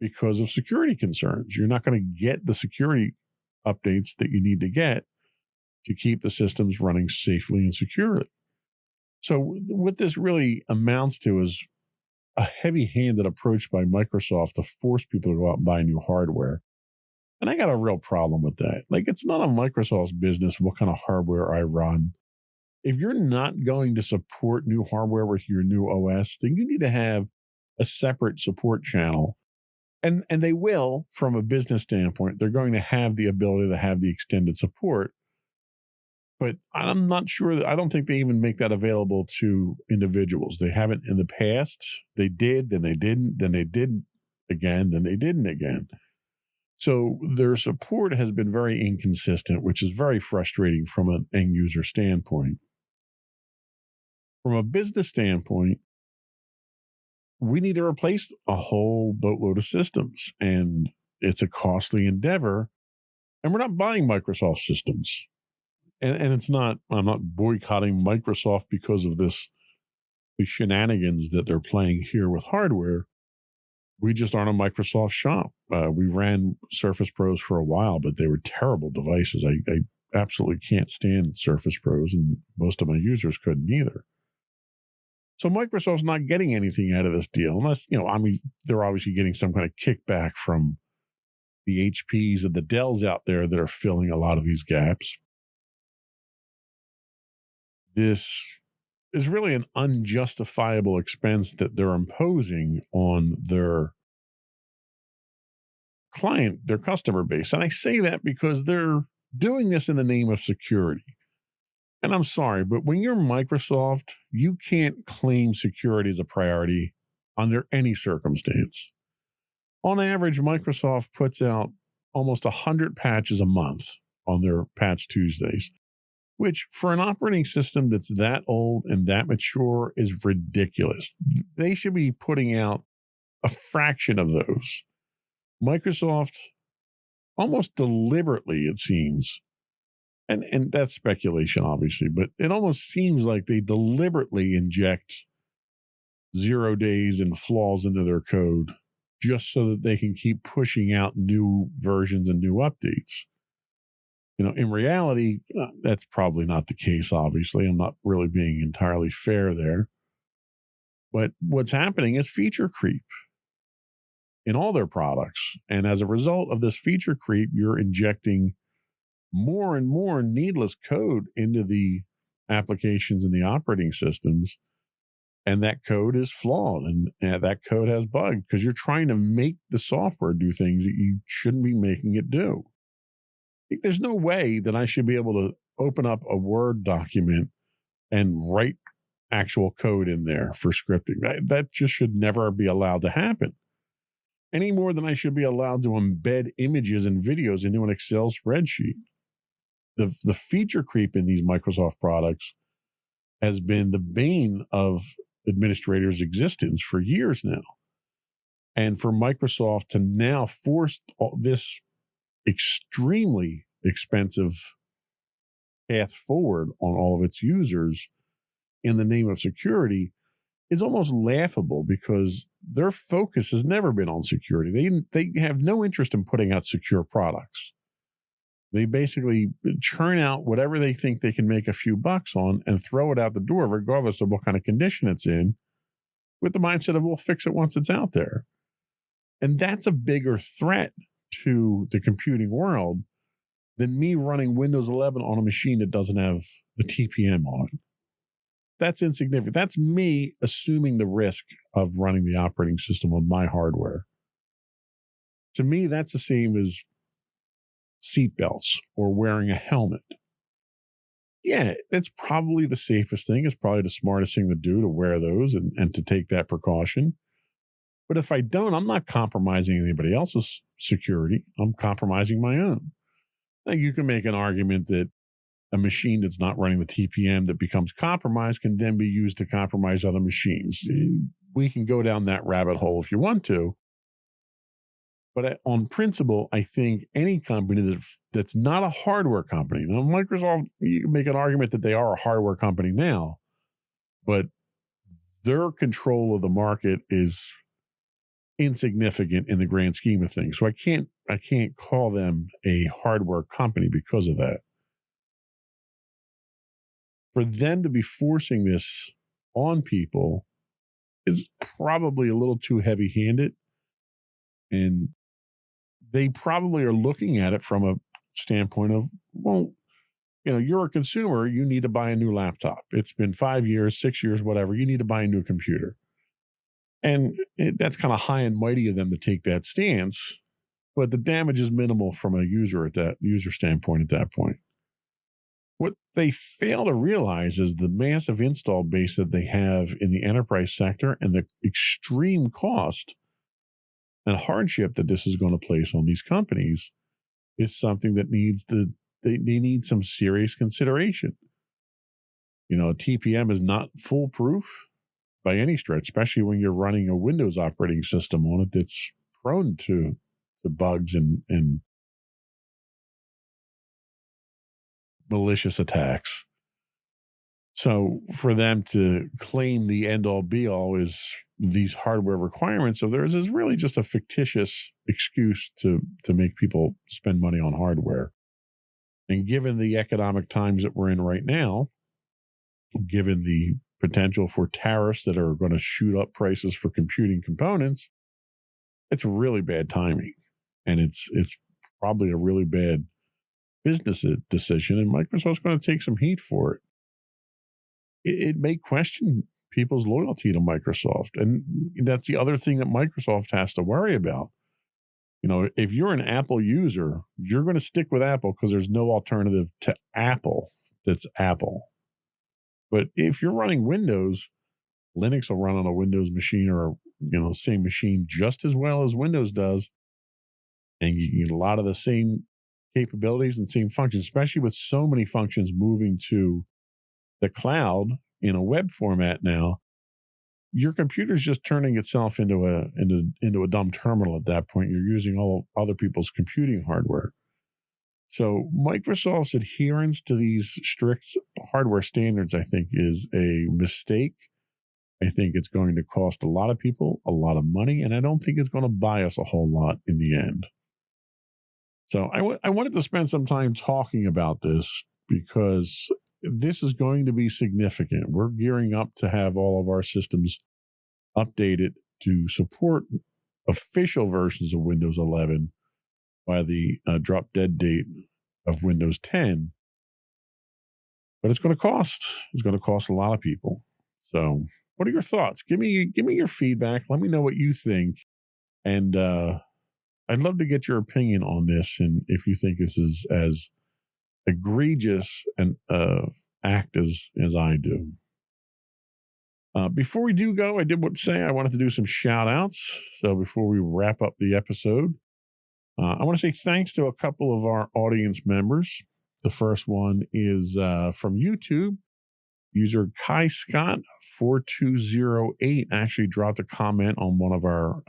because of security concerns. You're not going to get the security updates that you need to get to keep the systems running safely and securely. So what this really amounts to is a heavy-handed approach by Microsoft to force people to go out and buy new hardware. And I got a real problem with that. Like, it's none of Microsoft's business what kind of hardware I run. If you're not going to support new hardware with your new OS, then you need to have a separate support channel. And they will, from a business standpoint, they're going to have the ability to have the extended support. But I'm not sure, I don't think they even make that available to individuals. They haven't in the past. They did, then they didn't, then they didn't again, then they didn't again. So their support has been very inconsistent, which is very frustrating from an end user standpoint. From a business standpoint, we need to replace a whole boatload of systems, and it's a costly endeavor. And we're not buying Microsoft systems. And it's not, I'm not boycotting Microsoft because of the shenanigans that they're playing here with hardware. We just aren't a Microsoft shop. We ran Surface Pros for a while, but they were terrible devices. I absolutely can't stand Surface Pros, and most of my users couldn't either. So Microsoft's not getting anything out of this deal unless, they're obviously getting some kind of kickback from the HPs and the Dells out there that are filling a lot of these gaps. This is really an unjustifiable expense that they're imposing on their client, their customer base. And I say that because they're doing this in the name of security. And I'm sorry, but when you're Microsoft, you can't claim security as a priority under any circumstance. On average, Microsoft puts out almost 100 patches a month on their Patch Tuesdays, which for an operating system that's that old and that mature is ridiculous. They should be putting out a fraction of those. Microsoft, almost deliberately, it seems, and that's speculation, obviously, but it almost seems like they deliberately inject 0 days and flaws into their code just so that they can keep pushing out new versions and new updates. In reality, that's probably not the case, obviously. I'm not really being entirely fair there. But what's happening is feature creep in all their products. And as a result of this feature creep, you're injecting more and more needless code into the applications and the operating systems. And that code is flawed, and that code has bugs because you're trying to make the software do things that you shouldn't be making it do. There's no way that I should be able to open up a Word document and write actual code in there for scripting. That just should never be allowed to happen. Any more than I should be allowed to embed images and videos into an Excel spreadsheet. The feature creep in these Microsoft products has been the bane of administrators' existence for years now. And for Microsoft to now force this extremely expensive path forward on all of its users in the name of security is almost laughable because their focus has never been on security. They have no interest in putting out secure products. They basically churn out whatever they think they can make a few bucks on and throw it out the door, regardless of what kind of condition it's in, with the mindset of we'll fix it once it's out there. And that's a bigger threat to the computing world than me running Windows 11 on a machine that doesn't have a TPM on it. That's insignificant. That's me assuming the risk of running the operating system on my hardware. To me, that's the same as seatbelts or wearing a helmet. Yeah, it's probably the safest thing. It's probably the smartest thing to do to wear those and to take that precaution. But if I don't, I'm not compromising anybody else's security. I'm compromising my own. Now, you can make an argument that a machine that's not running the TPM that becomes compromised can then be used to compromise other machines. We can go down that rabbit hole if you want to. But on principle, I think any company that's not a hardware company, now Microsoft, you can make an argument that they are a hardware company now, but their control of the market is insignificant in the grand scheme of things. So I can't call them a hardware company because of that. For them to be forcing this on people is probably a little too heavy-handed. And they probably are looking at it from a standpoint of, well, you're a consumer, you need to buy a new laptop. It's been 5 years, 6 years, whatever. You need to buy a new computer. And that's kind of high and mighty of them to take that stance, but the damage is minimal from a user standpoint at that point. What they fail to realize is the massive install base that they have in the enterprise sector and the extreme cost and hardship that this is going to place on these companies is something that they need some serious consideration. A TPM is not foolproof by any stretch, especially when you're running a Windows operating system on it that's prone to bugs and malicious attacks. So for them to claim the end-all be-all is these hardware requirements of theirs is really just a fictitious excuse to make people spend money on hardware. And given the economic times that we're in right now, given the potential for tariffs that are going to shoot up prices for computing components, it's really bad timing. And it's probably a really bad business decision, and Microsoft's going to take some heat for it. It may question people's loyalty to Microsoft. And that's the other thing that Microsoft has to worry about. If you're an Apple user, you're going to stick with Apple because there's no alternative to Apple that's Apple. But if you're running Windows, Linux will run on a Windows machine or, same machine just as well as Windows does. And you get a lot of the same capabilities and same functions, especially with so many functions moving to the cloud in a web format now. Your computer's just turning itself into a dumb terminal at that point. You're using all other people's computing hardware. So Microsoft's adherence to these strict hardware standards, I think, is a mistake. I think it's going to cost a lot of people a lot of money, and I don't think it's going to buy us a whole lot in the end. So I wanted to spend some time talking about this because this is going to be significant. We're gearing up to have all of our systems updated to support official versions of Windows 11 by the drop dead date of Windows 10. But it's going to cost. It's going to cost a lot of people. So what are your thoughts? Give me your feedback. Let me know what you think. And I'd love to get your opinion on this, and if you think this is as egregious an act as I do. Before we do go, I did want to say I wanted to do some shout outs. So before we wrap up the episode, I want to say thanks to a couple of our audience members. The first one is from YouTube. User Kai Scott 4208 actually dropped a comment on one of our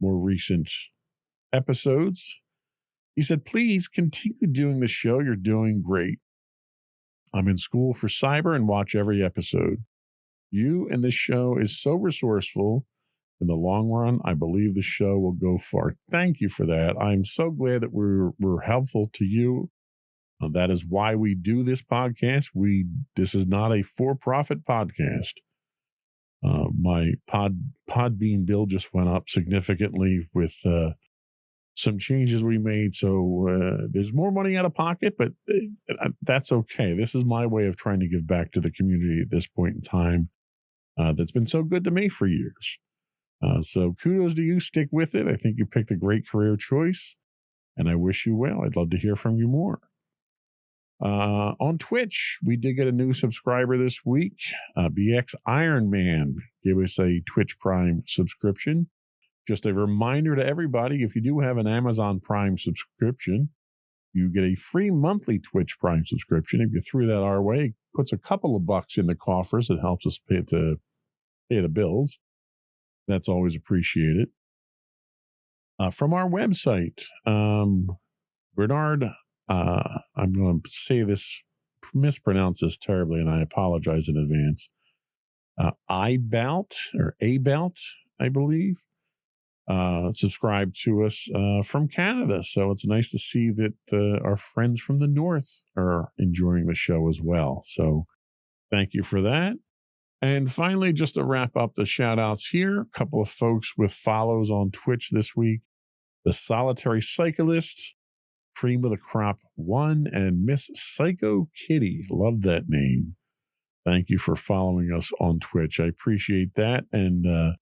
more recent episodes. He said, "Please continue doing the show. You're doing great. I'm in school for cyber and watch every episode. You and this show is so resourceful. In the long run, I believe the show will go far." Thank you for that. I'm so glad that we're helpful to you. That is why we do this podcast. This is not a for-profit podcast. My Podbean bill just went up significantly with some changes we made. So there's more money out of pocket, but that's okay. This is my way of trying to give back to the community at this point in time that's been so good to me for years. So kudos to you. Stick with it. I think you picked a great career choice, and I wish you well. I'd love to hear from you more. On Twitch, we did get a new subscriber this week. BX Iron Man gave us a Twitch Prime subscription. Just a reminder to everybody, if you do have an Amazon Prime subscription, you get a free monthly Twitch Prime subscription. If you threw that our way, it puts a couple of bucks in the coffers. It helps us pay the bills. That's always appreciated. From our website, Bernard, I'm going to say this, mispronounce this terribly, and I apologize in advance. iBout or About, I believe, subscribe to us from Canada. So it's nice to see that our friends from the North are enjoying the show as well. So thank you for that. And finally, just to wrap up the shout outs here, a couple of folks with follows on Twitch this week. The Solitary Cyclist, Cream of the Crop 1, and Miss Psycho Kitty. Love that name. Thank you for following us on Twitch. I appreciate that. And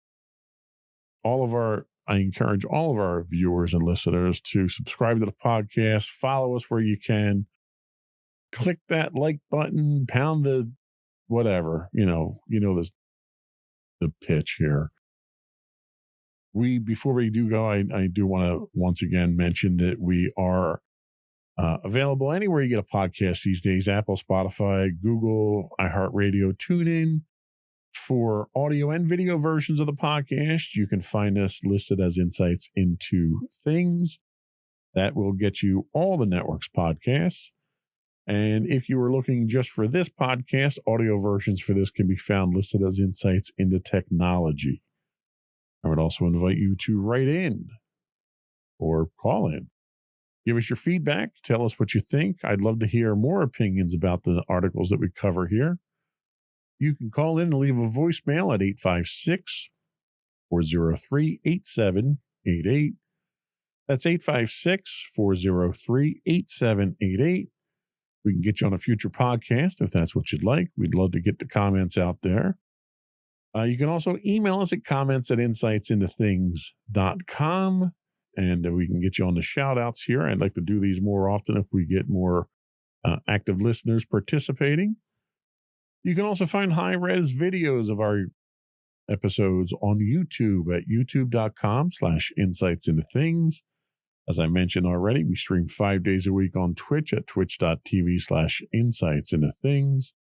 I encourage all of our viewers and listeners to subscribe to the podcast, follow us where you can, click that like button, pound the whatever, the pitch here. Before we do go, I do want to once again mention that we are available anywhere you get a podcast these days: Apple, Spotify, Google, iHeartRadio, TuneIn. For audio and video versions of the podcast, you can find us listed as Insights into Things. That will get you all the network's podcasts. And if you were looking just for this podcast, audio versions for this can be found listed as Insights into Technology. I would also invite you to write in or call in. Give us your feedback. Tell us what you think. I'd love to hear more opinions about the articles that we cover here. You can call in and leave a voicemail at 856-403-8788. That's 856-403-8788. We can get you on a future podcast if that's what you'd like. We'd love to get the comments out there. You can also email us at comments@insightsintothings.com, and we can get you on the shout outs here. I'd like to do these more often if we get more active listeners participating. You can also find high-res videos of our episodes on YouTube at youtube.com/insightsintothings. As I mentioned already, we stream 5 days a week on Twitch at twitch.tv/insightsintothings.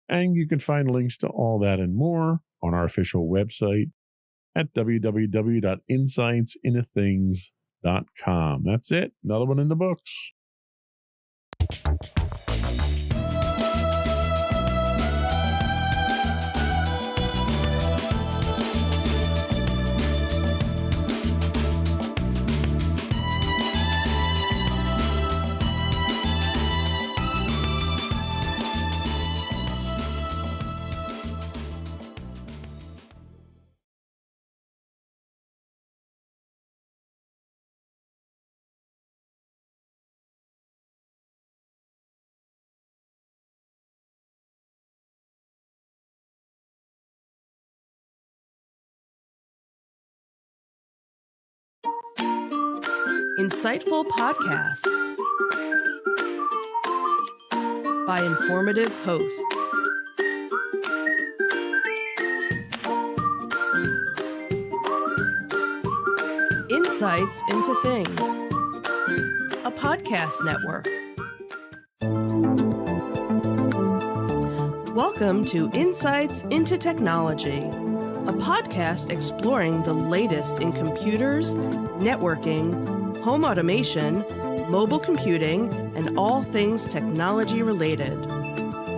And you can find links to all that and more on our official website at www.insightsintothings.com. That's it. Another one in the books. Insightful podcasts by informative hosts. Insights into Things, a podcast network. Welcome to Insights into Technology, a podcast exploring the latest in computers, networking, home automation, mobile computing, and all things technology related.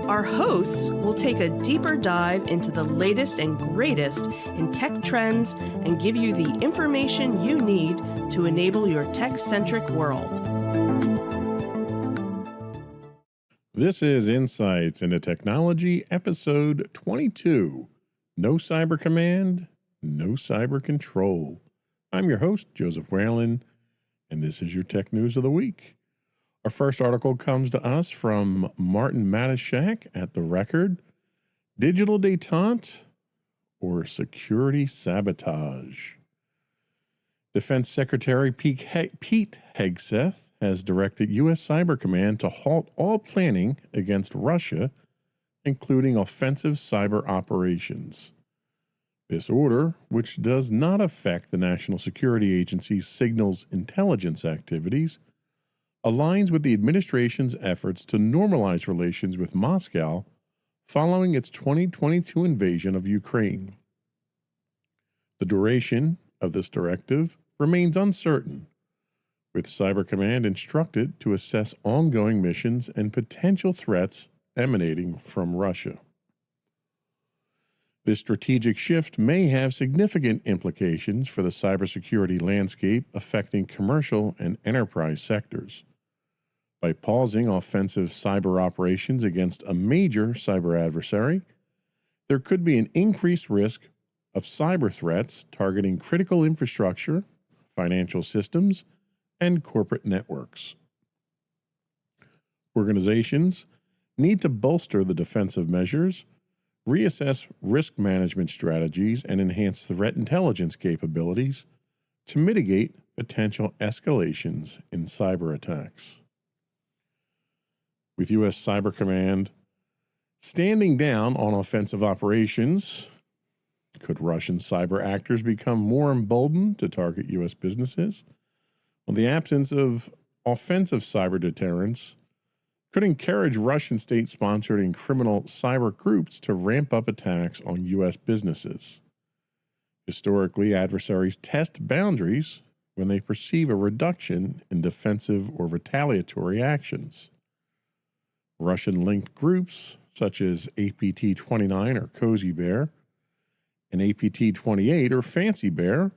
Our hosts will take a deeper dive into the latest and greatest in tech trends and give you the information you need to enable your tech-centric world. This is Insights into Technology, episode 22. No Cyber Command, no Cyber Control. I'm your host, Joseph Whalen, and this is your tech news of the week. Our first article comes to us from Martin Matuszak at The Record. Digital detente or security sabotage? Defense Secretary Pete Hegseth has directed U.S. Cyber Command to halt all planning against Russia, including offensive cyber operations. This order, which does not affect the National Security Agency's signals intelligence activities, aligns with the administration's efforts to normalize relations with Moscow following its 2022 invasion of Ukraine. The duration of this directive remains uncertain, with Cyber Command instructed to assess ongoing missions and potential threats emanating from Russia. This strategic shift may have significant implications for the cybersecurity landscape affecting commercial and enterprise sectors. By pausing offensive cyber operations against a major cyber adversary, there could be an increased risk of cyber threats targeting critical infrastructure, financial systems, and corporate networks. Organizations need to bolster the defensive measures, reassess risk management strategies, and enhance threat intelligence capabilities to mitigate potential escalations in cyber attacks. With U.S. Cyber Command standing down on offensive operations, could Russian cyber actors become more emboldened to target U.S. businesses? Well, the absence of offensive cyber deterrence could encourage Russian state-sponsored and criminal cyber groups to ramp up attacks on U.S. businesses. Historically, adversaries test boundaries when they perceive a reduction in defensive or retaliatory actions. Russian-linked groups such as APT-29 or Cozy Bear and APT-28 or Fancy Bear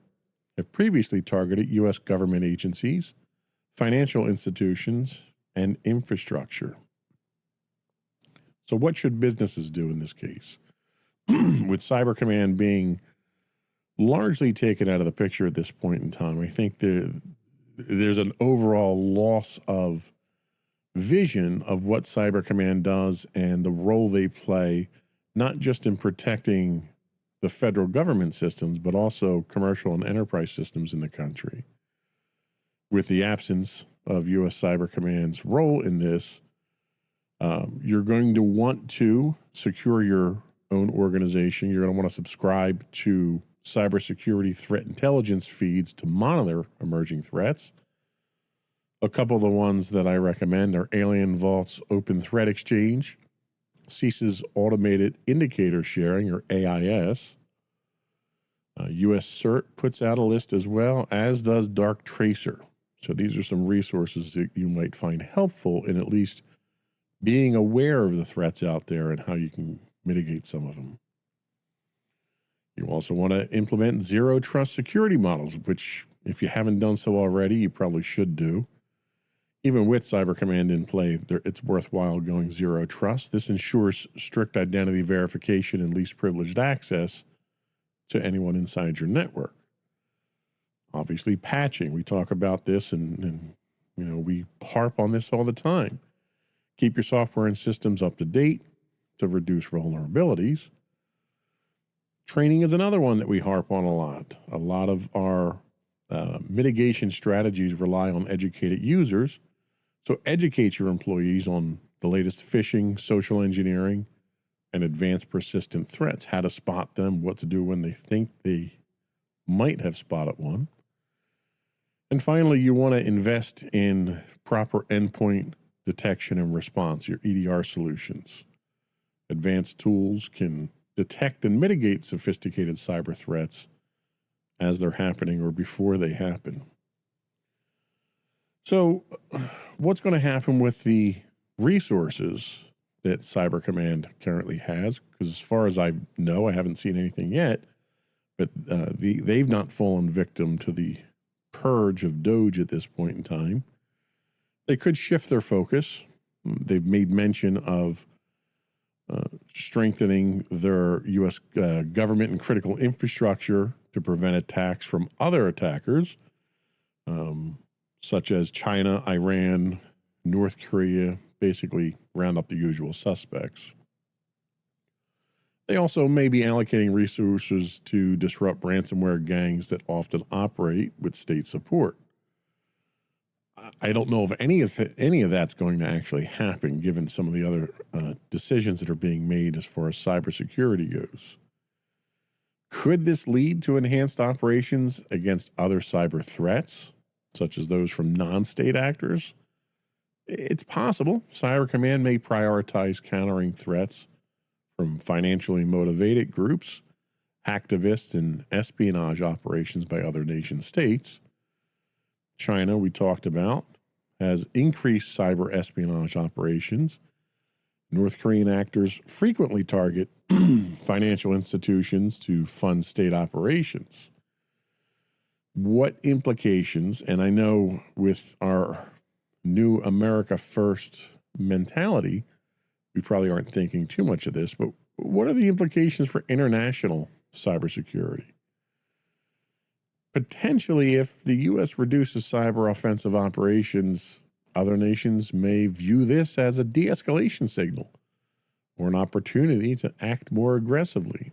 have previously targeted U.S. government agencies, financial institutions, and infrastructure. So what should businesses do in this case? With Cyber Command being largely taken out of the picture at this point in time, I think there's an overall loss of vision of what Cyber Command does and the role they play, not just in protecting the federal government systems, but also commercial and enterprise systems in the country. With the absence of U.S. Cyber Command's role in this, you're going to want to secure your own organization. You're going to want to subscribe to cybersecurity threat intelligence feeds to monitor emerging threats. A couple of the ones that I recommend are Alien Vault's Open Threat Exchange, CISA's Automated Indicator Sharing, or AIS. US CERT puts out a list as well, as does Dark Tracer. So these are some resources that you might find helpful in at least being aware of the threats out there and how you can mitigate some of them. You also want to implement zero trust security models, which if you haven't done so already, you probably should do. Even with Cyber Command in play, it's worthwhile going zero trust. This ensures strict identity verification and least privileged access to anyone inside your network. Obviously, patching. We talk about this and we harp on this all the time. Keep your software and systems up to date to reduce vulnerabilities. Training is another one that we harp on a lot. A lot of our mitigation strategies rely on educated users. So educate your employees on the latest phishing, social engineering, and advanced persistent threats, how to spot them, what to do when they think they might have spotted one. And finally, you want to invest in proper endpoint detection and response, your EDR solutions. Advanced tools can detect and mitigate sophisticated cyber threats as they're happening or before they happen. So what's going to happen with the resources that Cyber Command currently has? Because as far as I know, I haven't seen anything yet, but they've not fallen victim to the purge of Doge at this point in time. They could shift their focus. They've made mention of strengthening their U.S. Government and critical infrastructure to prevent attacks from other attackers, such as China, Iran, North Korea, basically round up the usual suspects. They also may be allocating resources to disrupt ransomware gangs that often operate with state support. I don't know if any of that's going to actually happen, given some of the other decisions that are being made as far as cybersecurity goes. Could this lead to enhanced operations against other cyber threats, such as those from non-state actors? It's possible. Cyber Command may prioritize countering threats from financially motivated groups, activists, and espionage operations by other nation states. China, we talked about, has increased cyber espionage operations. North Korean actors frequently target financial institutions to fund state operations. What implications, and I know with our new America First mentality, we probably aren't thinking too much of this, but what are the implications for international cybersecurity? Potentially, if the U.S. reduces cyber offensive operations, other nations may view this as a de-escalation signal or an opportunity to act more aggressively.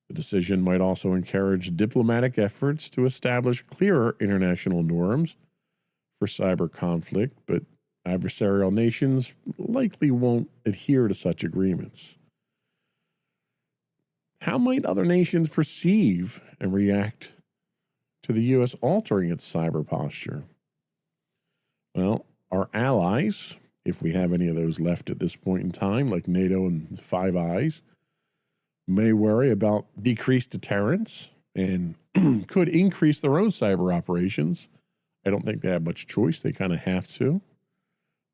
The decision might also encourage diplomatic efforts to establish clearer international norms for cyber conflict, but adversarial nations likely won't adhere to such agreements. How might other nations perceive and react to the U.S. altering its cyber posture? Well, our allies, if we have any of those left at this point in time, like NATO and Five Eyes, may worry about decreased deterrence and could increase their own cyber operations. I don't think they have much choice. They kind of have to.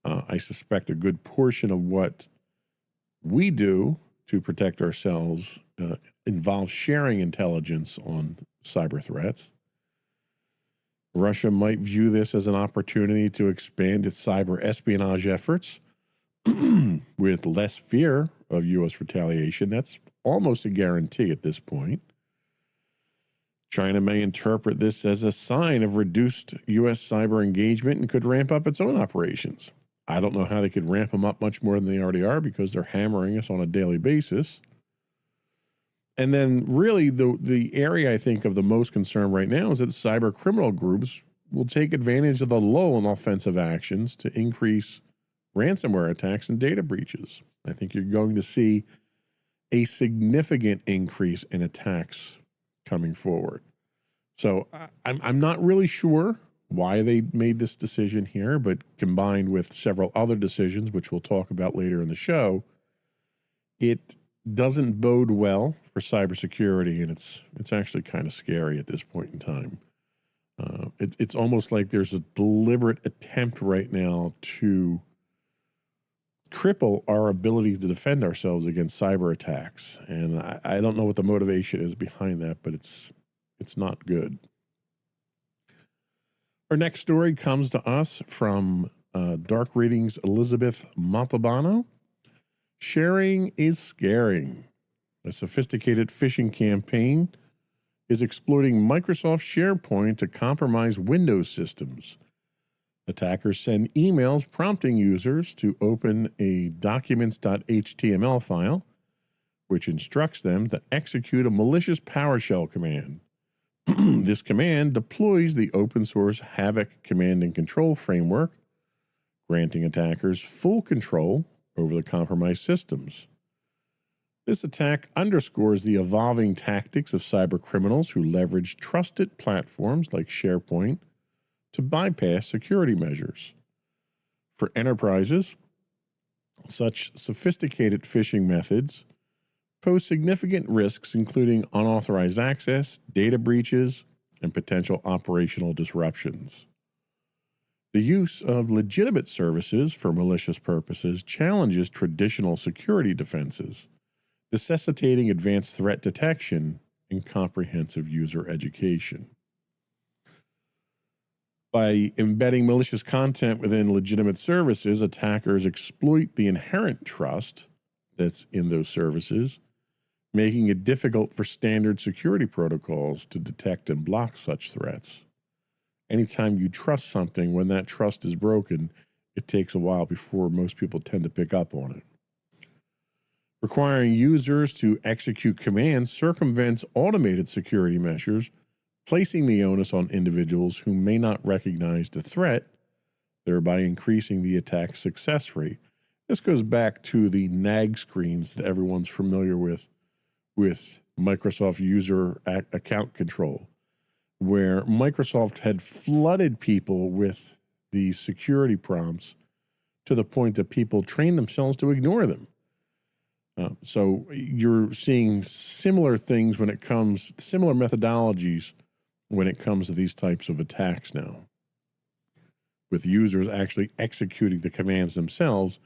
I suspect a good portion of what we do to protect ourselves involves sharing intelligence on cyber threats. Russia might view this as an opportunity to expand its cyber espionage efforts with less fear of U.S. retaliation. That's almost a guarantee at this point. China may interpret this as a sign of reduced U.S. cyber engagement and could ramp up its own operations. I don't know how they could ramp them up much more than they already are because they're hammering us on a daily basis. And then really the area I think of the most concern right now is that cyber criminal groups will take advantage of the lull in offensive actions to increase ransomware attacks and data breaches. I think you're going to see a significant increase in attacks coming forward. So I'm not really sure why they made this decision here, but combined with several other decisions, which we'll talk about later in the show, it doesn't bode well for cybersecurity, and it's actually kind of scary at this point in time. It's almost like there's a deliberate attempt right now to cripple our ability to defend ourselves against cyber attacks, and I don't know what the motivation is behind that, but it's not good. Our next story comes to us from Dark Readings' Elizabeth Montalbano. Sharing is scaring. A sophisticated phishing campaign is exploiting Microsoft SharePoint to compromise Windows systems. Attackers send emails prompting users to open a documents.html file, which instructs them to execute a malicious PowerShell command. This command deploys the open source Havok command and control framework, granting attackers full control over the compromised systems. This attack underscores the evolving tactics of cyber criminals who leverage trusted platforms like SharePoint to bypass security measures. For enterprises, such sophisticated phishing methods pose significant risks, including unauthorized access, data breaches, and potential operational disruptions. The use of legitimate services for malicious purposes challenges traditional security defenses, necessitating advanced threat detection and comprehensive user education. By embedding malicious content within legitimate services, attackers exploit the inherent trust that's in those services, making it difficult for standard security protocols to detect and block such threats. Anytime you trust something, when that trust is broken, it takes a while before most people tend to pick up on it. Requiring users to execute commands circumvents automated security measures, placing the onus on individuals who may not recognize the threat, thereby increasing the attack success rate. This goes back to the NAG screens that everyone's familiar with Microsoft User Account Control, where Microsoft had flooded people with these security prompts to the point that people trained themselves to ignore them. So you're seeing similar things similar methodologies when it comes to these types of attacks now, with users actually executing the commands themselves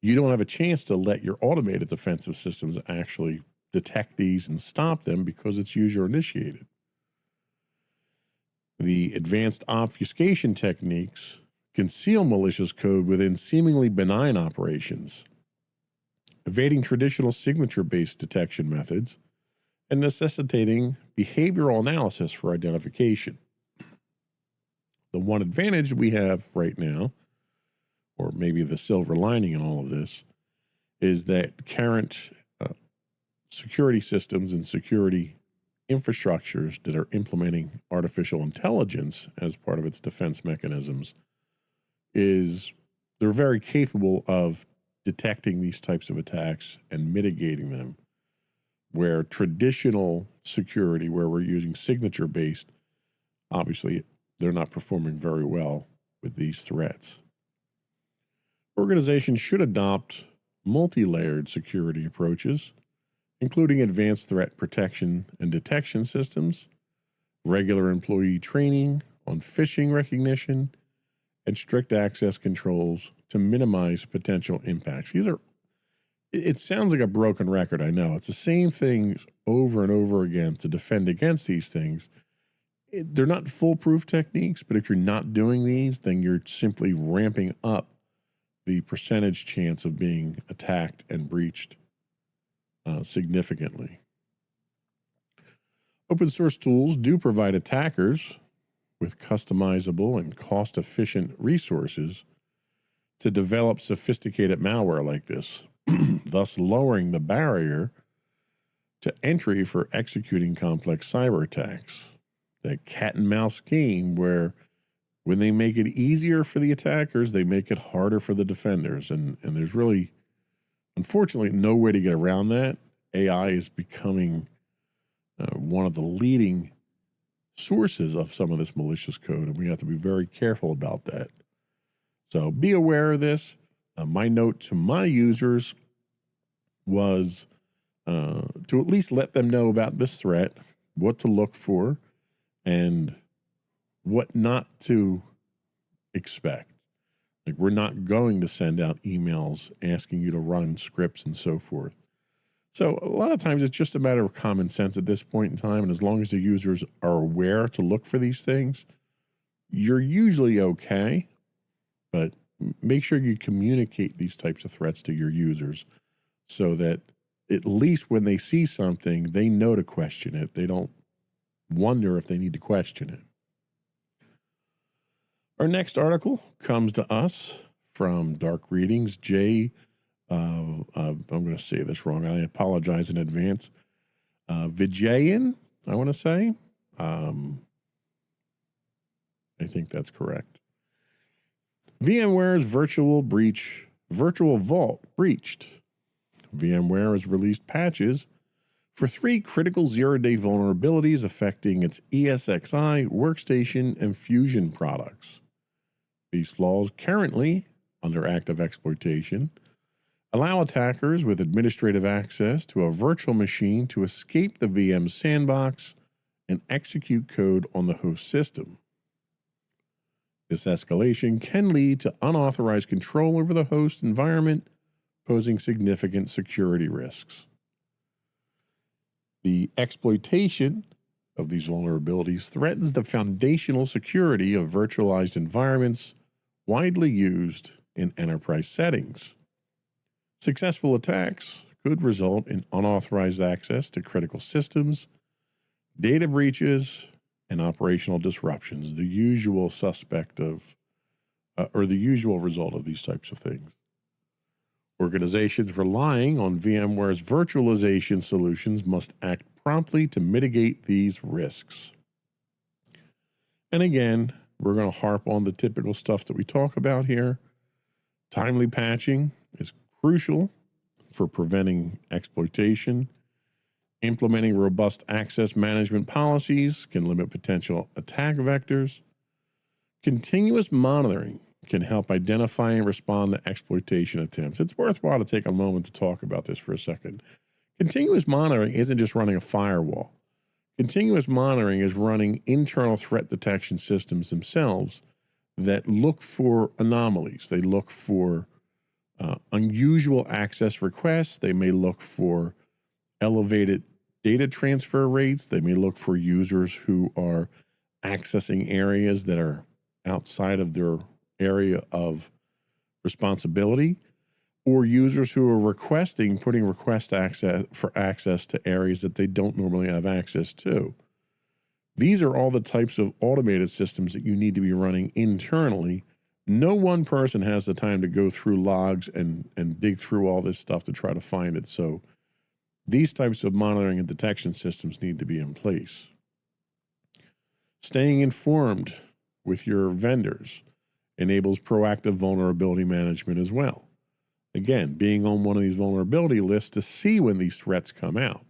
you don't have a chance to let your automated defensive systems actually detect these and stop them because it's user initiated. The advanced obfuscation techniques conceal malicious code within seemingly benign operations, evading traditional signature-based detection methods and necessitating behavioral analysis for identification. The one advantage we have right now, or maybe the silver lining in all of this, is that current security systems and security infrastructures that are implementing artificial intelligence as part of its defense mechanisms they're very capable of detecting these types of attacks and mitigating them, where traditional security, where we're using signature-based, obviously they're not performing very well with these threats. Organizations should adopt multi-layered security approaches, including advanced threat protection and detection systems, regular employee training on phishing recognition, and strict access controls to minimize potential impacts. It sounds like a broken record, I know. It's the same things over and over again to defend against these things. They're not foolproof techniques, but if you're not doing these, then you're simply ramping up the percentage chance of being attacked and breached significantly. Open source tools do provide attackers with customizable and cost-efficient resources to develop sophisticated malware like this, thus lowering the barrier to entry for executing complex cyber attacks. That cat and mouse game where when they make it easier for the attackers, they make it harder for the defenders. And there's really, unfortunately, no way to get around that. AI is becoming one of the leading sources of some of this malicious code, and we have to be very careful about that. So be aware of this. My note to my users was to at least let them know about this threat, what to look for, and what not to expect. Like, we're not going to send out emails asking you to run scripts and so forth. So a lot of times it's just a matter of common sense at this point in time. And as long as the users are aware to look for these things, you're usually okay. But make sure you communicate these types of threats to your users so that at least when they see something, they know to question it. They don't wonder if they need to question it. Our next article comes to us from Dark Readings. I'm going to say this wrong. I apologize in advance. Vijayan, I want to say. I think that's correct. VMware's Virtual Vault breached. VMware has released patches for 3 critical zero-day vulnerabilities affecting its ESXi, Workstation, and Fusion products. These flaws, currently under active exploitation, allow attackers with administrative access to a virtual machine to escape the VM sandbox and execute code on the host system. This escalation can lead to unauthorized control over the host environment, posing significant security risks. The exploitation of these vulnerabilities threatens the foundational security of virtualized environments widely used in enterprise settings. Successful attacks could result in unauthorized access to critical systems, data breaches, and operational disruptions, the usual suspect of, or the usual result of these types of things. Organizations relying on VMware's virtualization solutions must act promptly to mitigate these risks. And again, we're going to harp on the typical stuff that we talk about here. Timely patching is crucial for preventing exploitation. Implementing robust access management policies can limit potential attack vectors. Continuous monitoring can help identify and respond to exploitation attempts. It's worthwhile to take a moment to talk about this for a second. Continuous monitoring isn't just running a firewall. Continuous monitoring is running internal threat detection systems themselves that look for anomalies. They look for unusual access requests. They may look for elevated data transfer rates. They may look for users who are accessing areas that are outside of their area of responsibility, or users who are putting request access to areas that they don't normally have access to. These are all the types of automated systems that you need to be running internally. No one person has the time to go through logs and dig through all this stuff to try to find it. So these types of monitoring and detection systems need to be in place. Staying informed with your vendors enables proactive vulnerability management as well. Again, being on one of these vulnerability lists to see when these threats come out.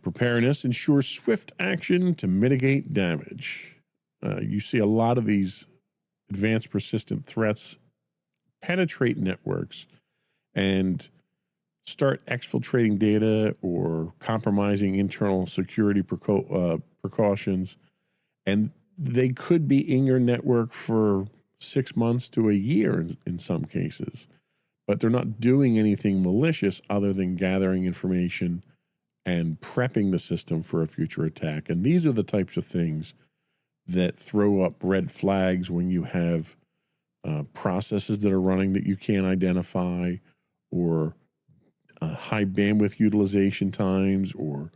Preparedness ensures swift action to mitigate damage. You see a lot of these advanced persistent threats penetrate networks and start exfiltrating data or compromising internal security precautions. And they could be in your network for 6 months to a year in some cases, but they're not doing anything malicious other than gathering information and prepping the system for a future attack. And these are the types of things that throw up red flags when you have processes that are running that you can't identify, or high bandwidth utilization times, or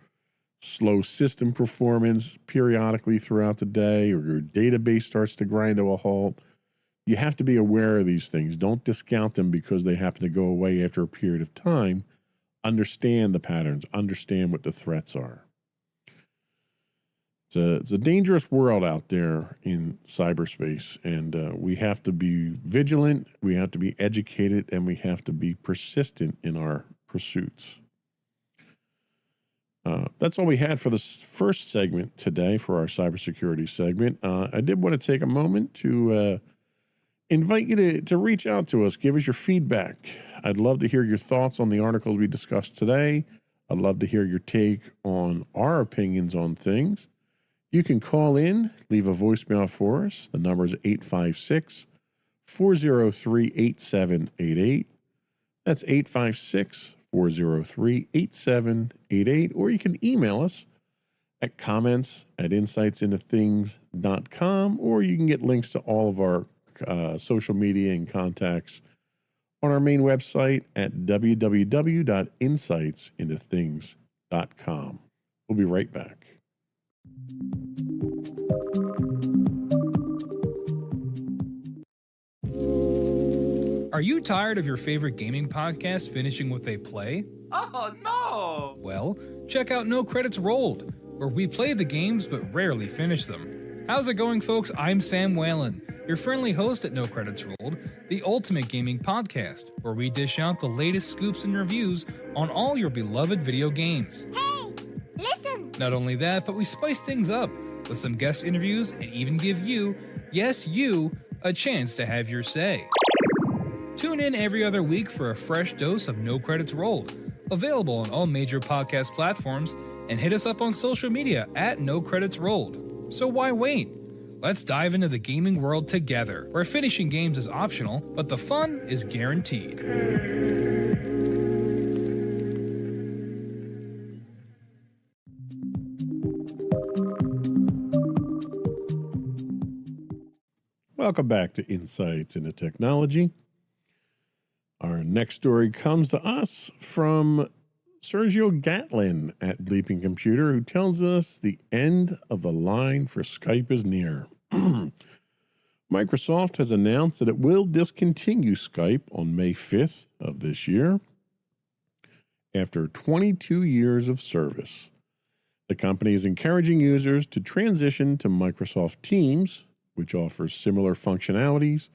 slow system performance periodically throughout the day, or your database starts to grind to a halt. You have to be aware of these things. Don't discount them because they happen to go away after a period of time. Understand the patterns, understand what the threats are. It's a dangerous world out there in cyberspace, and we have to be vigilant, we have to be educated, and we have to be persistent in our pursuits. That's all we had for this first segment today for our cybersecurity segment. I did want to take a moment to invite you to reach out to us, give us your feedback. I'd love to hear your thoughts on the articles we discussed today. I'd love to hear your take on our opinions on things. You can call in, leave a voicemail for us. The number is 856-403-8788. That's 856-403-8788. Or you can email us at comments@insightsintothings.com, or you can get links to all of our social media and contacts on our main website at www.insightsintothings.com. We'll be right back. Are you tired of your favorite gaming podcast finishing with a play? Oh no! Well, check out No Credits Rolled, where we play the games but rarely finish them. How's it going, folks? I'm Sam Whalen, your friendly host at No Credits Rolled, the ultimate gaming podcast, where we dish out the latest scoops and reviews on all your beloved video games. Hey, listen! Not only that, but we spice things up with some guest interviews and even give you, yes, you, a chance to have your say. Tune in every other week for a fresh dose of No Credits Rolled, available on all major podcast platforms, and hit us up on social media at No Credits Rolled. So why wait? Let's dive into the gaming world together, where finishing games is optional, but the fun is guaranteed. Welcome back to Insights into Technology. Our next story comes to us from Sergio Gatlin at Bleeping Computer, who tells us the end of the line for Skype is near. Microsoft has announced that it will discontinue Skype on May 5th of this year after 22 years of service. The company is encouraging users to transition to Microsoft Teams, which offers similar functionalities,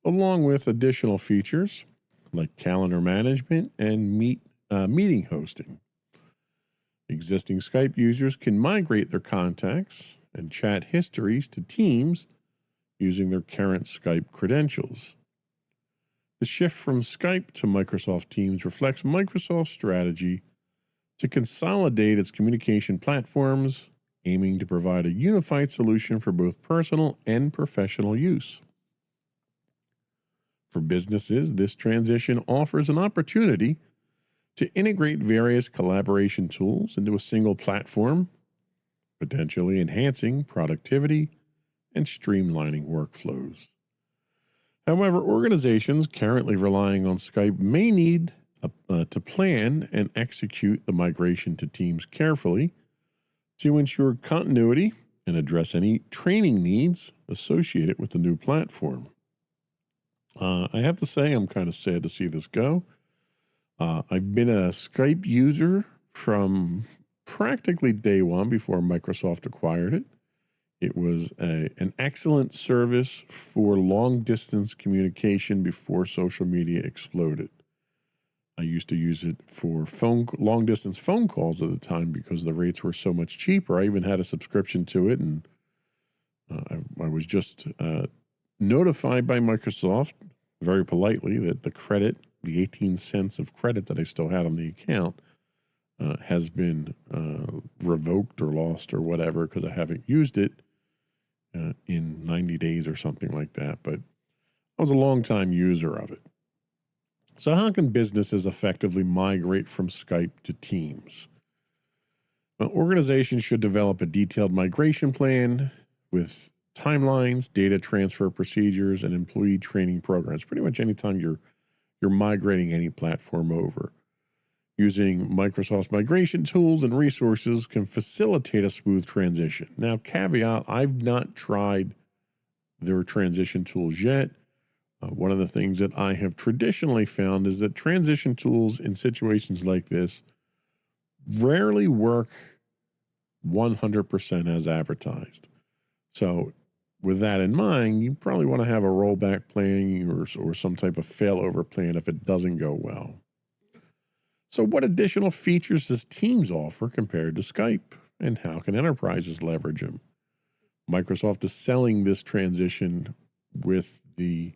along with additional features like calendar management and meeting hosting. Existing Skype users can migrate their contacts and chat histories to Teams using their current Skype credentials. The shift from Skype to Microsoft Teams reflects Microsoft's strategy to consolidate its communication platforms, aiming to provide a unified solution for both personal and professional use. For businesses, this transition offers an opportunity to integrate various collaboration tools into a single platform, potentially enhancing productivity and streamlining workflows. However, organizations currently relying on Skype may need to plan and execute the migration to Teams carefully to ensure continuity and address any training needs associated with the new platform. I have to say, I'm kind of sad to see this go. I've been a Skype user from practically day one before Microsoft acquired it. It was an excellent service for long distance communication before social media exploded. I used to use it for long distance phone calls at the time because the rates were so much cheaper. I even had a subscription to it, and I was just notified by Microsoft very politely that the 18 cents of credit that I still had on the account has been revoked or lost or whatever because I haven't used it in 90 days or something like that. But I was a long-time user of it. So how can businesses effectively migrate from Skype to Teams? Well, organizations should develop a detailed migration plan with timelines, data transfer procedures, and employee training programs. Pretty much anytime you're migrating any platform over. Using Microsoft's migration tools and resources can facilitate a smooth transition. Now, caveat, I've not tried their transition tools yet. One of the things that I have traditionally found is that transition tools in situations like this rarely work 100% as advertised. So with that in mind, you probably want to have a rollback plan or some type of failover plan if it doesn't go well. So what additional features does Teams offer compared to Skype, and how can enterprises leverage them? Microsoft is selling this transition with the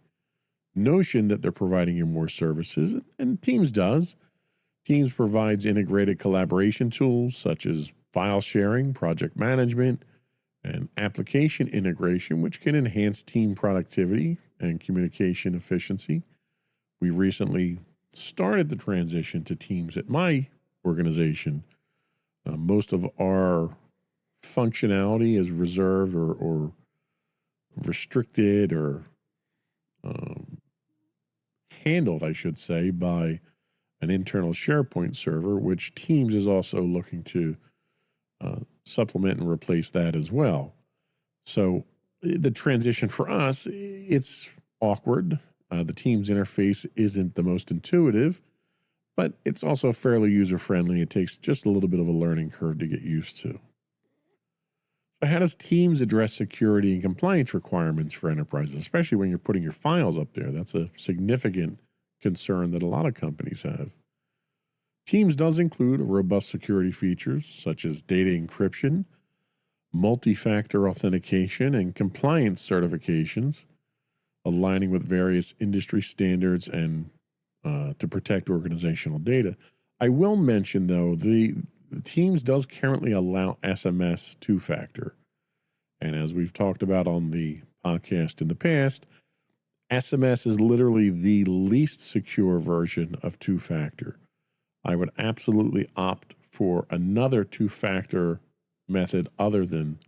notion that they're providing you more services, and Teams does. Teams provides integrated collaboration tools such as file sharing, project management, and application integration, which can enhance team productivity and communication efficiency. We recently started the transition to Teams at my organization. Most of our functionality is reserved or restricted or handled, I should say, by an internal SharePoint server, which Teams is also looking to supplement and replace that as well. So the transition for us, it's awkward. The Teams interface isn't the most intuitive, but it's also fairly user-friendly. It takes just a little bit of a learning curve to get used to. So how does Teams address security and compliance requirements for enterprises, especially when you're putting your files up there? That's a significant concern that a lot of companies have. Teams does include robust security features such as data encryption, multi-factor authentication, and compliance certifications, aligning with various industry standards and to protect organizational data. I will mention, though, the Teams does currently allow SMS two-factor. And as we've talked about on the podcast in the past, SMS is literally the least secure version of two-factor. I would absolutely opt for another two-factor method other than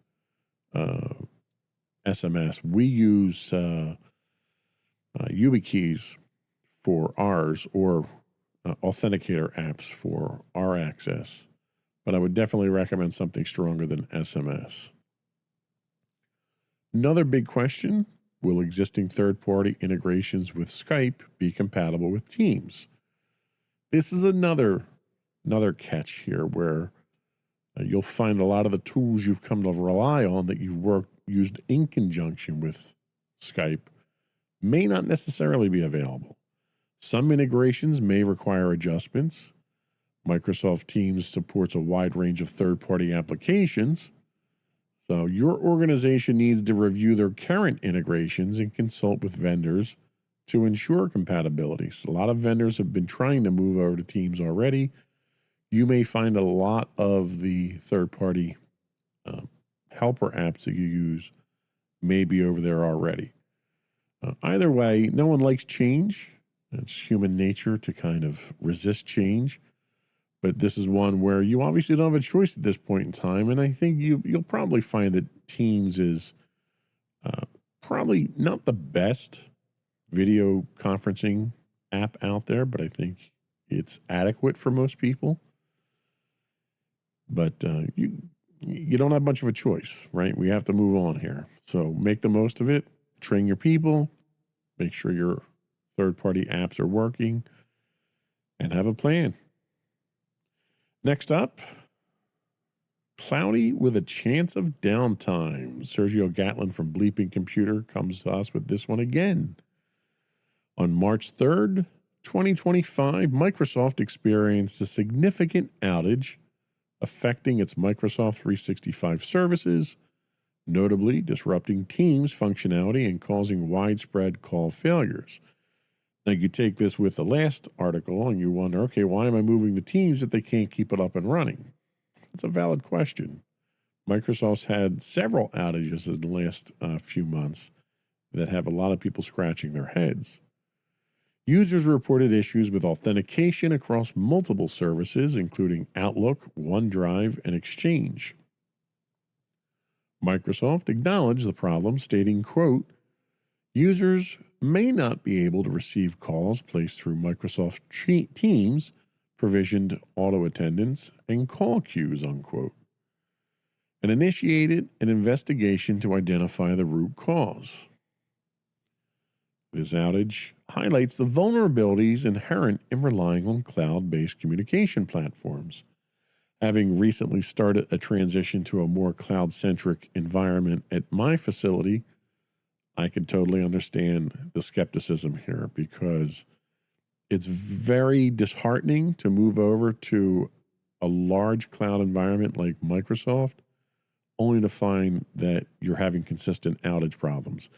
SMS. We use YubiKeys for ours or authenticator apps for our access. But I would definitely recommend something stronger than SMS. Another big question, will existing third-party integrations with Skype be compatible with Teams? This is another catch here where you'll find a lot of the tools you've come to rely on that you've used in conjunction with Skype may not necessarily be available. Some integrations may require adjustments. Microsoft Teams supports a wide range of third-party applications, so your organization needs to review their current integrations and consult with vendors to ensure compatibility. So a lot of vendors have been trying to move over to Teams already. You may find a lot of the third-party helper apps that you use may be over there already. Either way, no one likes change. It's human nature to kind of resist change. But this is one where you obviously don't have a choice at this point in time. And I think you'll probably find that Teams is probably not the best video conferencing app out there, but I think it's adequate for most people. But you don't have much of a choice, right? We have to move on here. So make the most of it. Train your people. Make sure your third-party apps are working. And have a plan. Next up, cloudy with a chance of downtime. Sergio Gatlin from Bleeping Computer comes to us with this one again. On March 3rd, 2025, Microsoft experienced a significant outage affecting its Microsoft 365 services, notably disrupting Teams functionality and causing widespread call failures. Now, you take this with the last article and you wonder, okay, why am I moving to Teams if they can't keep it up and running? It's a valid question. Microsoft's had several outages in the last few months that have a lot of people scratching their heads. Users reported issues with authentication across multiple services, including Outlook, OneDrive, and Exchange. Microsoft acknowledged the problem, stating, quote, users may not be able to receive calls placed through Microsoft Teams, provisioned auto attendance, and call queues, unquote, and initiated an investigation to identify the root cause. This outage highlights the vulnerabilities inherent in relying on cloud-based communication platforms. Having recently started a transition to a more cloud-centric environment at my facility, I can totally understand the skepticism here because it's very disheartening to move over to a large cloud environment like Microsoft, only to find that you're having consistent outage problems.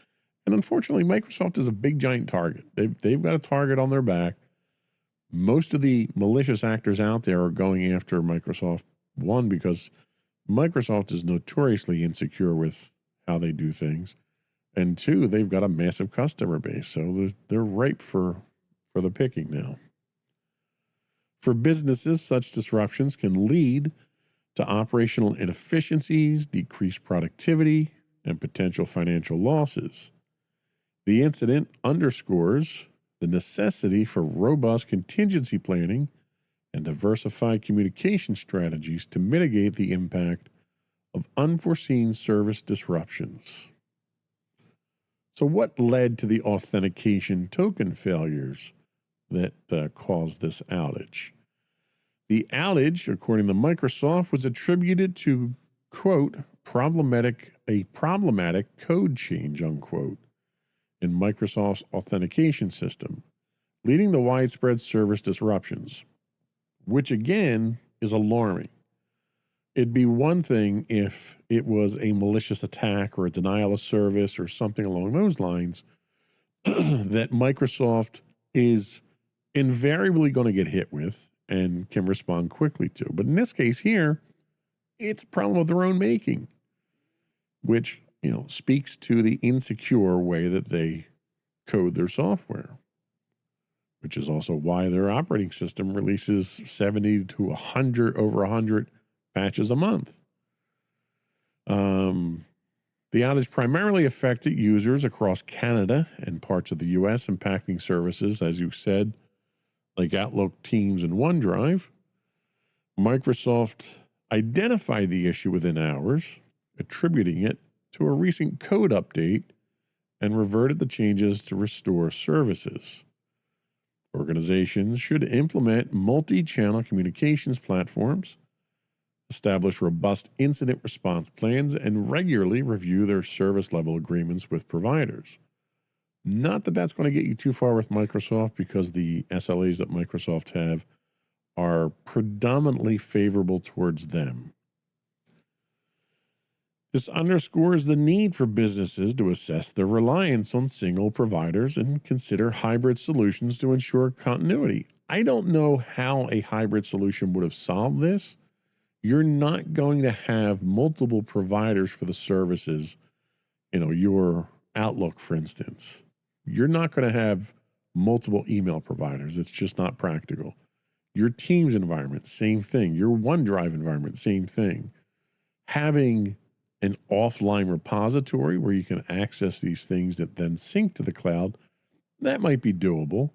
And unfortunately, Microsoft is a big giant target. They've got a target on their back. Most of the malicious actors out there are going after Microsoft, one, because Microsoft is notoriously insecure with how they do things. And two, they've got a massive customer base. So they're ripe for the picking now. For businesses, such disruptions can lead to operational inefficiencies, decreased productivity, and potential financial losses. The incident underscores the necessity for robust contingency planning and diversified communication strategies to mitigate the impact of unforeseen service disruptions. So what led to the authentication token failures that caused this outage? The outage, according to Microsoft, was attributed to, quote, a problematic code change, unquote, in Microsoft's authentication system, leading to widespread service disruptions, which again is alarming. It'd be one thing if it was a malicious attack or a denial of service or something along those lines that Microsoft is invariably going to get hit with and can respond quickly to. But in this case here, it's a problem of their own making, which, speaks to the insecure way that they code their software, which is also why their operating system releases 70 to 100, over 100 patches a month. The outage primarily affected users across Canada and parts of the U.S., impacting services, as you said, like Outlook, Teams, and OneDrive. Microsoft identified the issue within hours, attributing it to a recent code update, and reverted the changes to restore services. Organizations should implement multi-channel communications platforms, establish robust incident response plans, and regularly review their service level agreements with providers. Not that that's going to get you too far with Microsoft, because the SLAs that Microsoft have are predominantly favorable towards them. This underscores the need for businesses to assess their reliance on single providers and consider hybrid solutions to ensure continuity. I don't know how a hybrid solution would have solved this. You're not going to have multiple providers for the services, your Outlook, for instance. You're not going to have multiple email providers. It's just not practical. Your Teams environment, same thing. Your OneDrive environment, same thing. Having an offline repository where you can access these things that then sync to the cloud, that might be doable.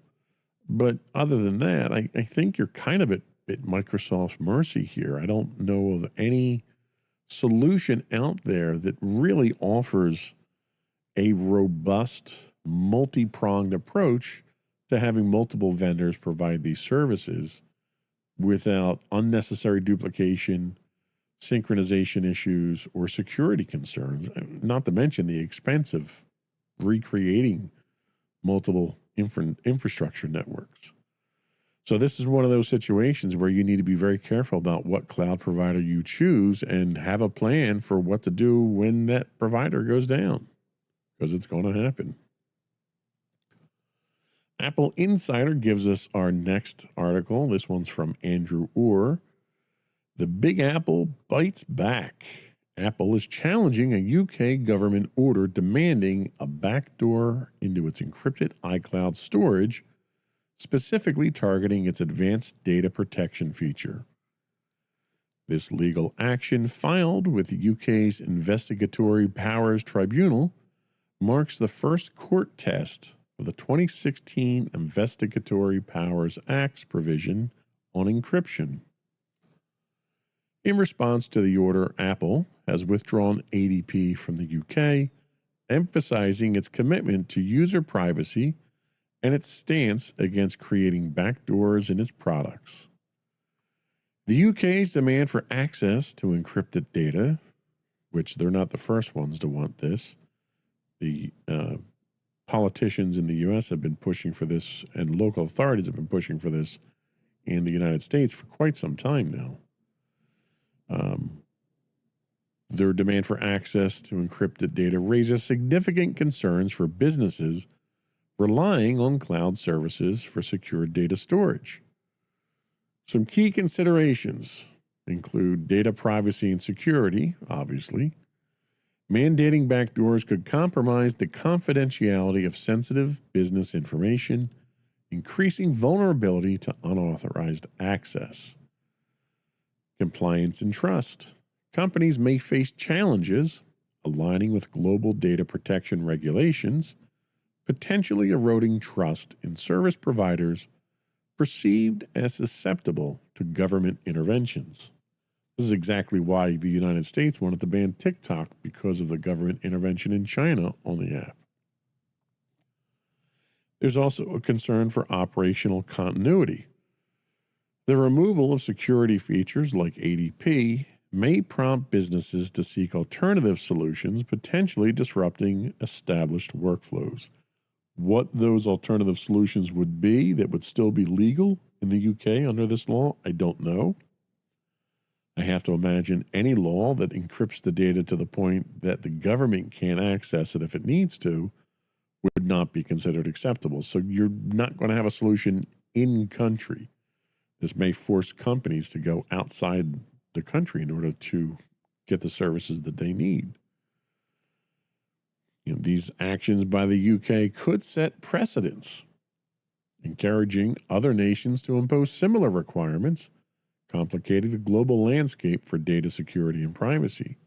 But other than that, I think you're kind of at Microsoft's mercy here. I don't know of any solution out there that really offers a robust, multi-pronged approach to having multiple vendors provide these services without unnecessary duplication, synchronization issues, or security concerns, not to mention the expense of recreating multiple infrastructure networks. So this is one of those situations where you need to be very careful about what cloud provider you choose and have a plan for what to do when that provider goes down, because it's going to happen. Apple Insider gives us our next article. This one's from Andrew Orr. The Big Apple bites back. Apple is challenging a UK government order demanding a backdoor into its encrypted iCloud storage, specifically targeting its advanced data protection feature. This legal action, filed with the UK's Investigatory Powers Tribunal, marks the first court test of the 2016 Investigatory Powers Act's provision on encryption. In response to the order, Apple has withdrawn ADP from the UK, emphasizing its commitment to user privacy and its stance against creating backdoors in its products. The UK's demand for access to encrypted data, which they're not the first ones to want this. The politicians in the US have been pushing for this, and local authorities have been pushing for this in the United States for quite some time now. Their demand for access to encrypted data raises significant concerns for businesses relying on cloud services for secure data storage. Some key considerations include data privacy and security, obviously. Mandating backdoors could compromise the confidentiality of sensitive business information, increasing vulnerability to unauthorized access. Compliance and trust. Companies may face challenges aligning with global data protection regulations, potentially eroding trust in service providers perceived as susceptible to government interventions. This is exactly why the United States wanted to ban TikTok, because of the government intervention in China on the app. There's also a concern for operational continuity. The removal of security features like ADP may prompt businesses to seek alternative solutions, potentially disrupting established workflows. What those alternative solutions would be that would still be legal in the UK under this law, I don't know. I have to imagine any law that encrypts the data to the point that the government can't access it if it needs to would not be considered acceptable. So you're not going to have a solution in country. This may force companies to go outside the country in order to get the services that they need. These actions by the UK could set precedents, encouraging other nations to impose similar requirements, complicating the global landscape for data security and privacy.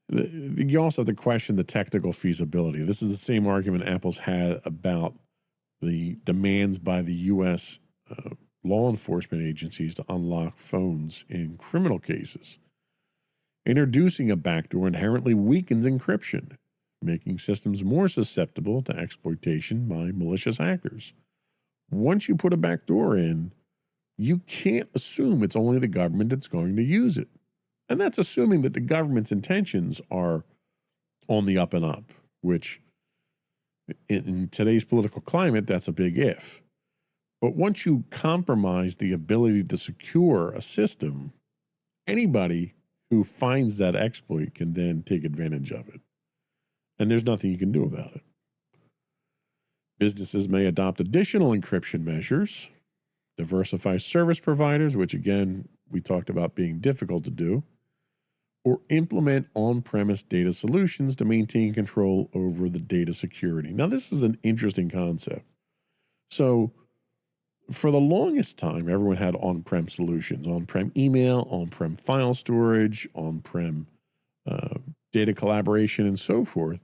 You also have to question the technical feasibility. This is the same argument Apple's had about the demands by the U.S. Law enforcement agencies to unlock phones in criminal cases. Introducing a backdoor inherently weakens encryption, making systems more susceptible to exploitation by malicious actors. Once you put a backdoor in, you can't assume it's only the government that's going to use it. And that's assuming that the government's intentions are on the up and up, which in today's political climate, that's a big if. But once you compromise the ability to secure a system, anybody who finds that exploit can then take advantage of it. And there's nothing you can do about it. Businesses may adopt additional encryption measures, diversify service providers, which again, we talked about being difficult to do, or implement on-premise data solutions to maintain control over the data security. Now, this is an interesting concept. So for the longest time, everyone had on-prem solutions, on-prem email, on-prem file storage, on-prem data collaboration, and so forth.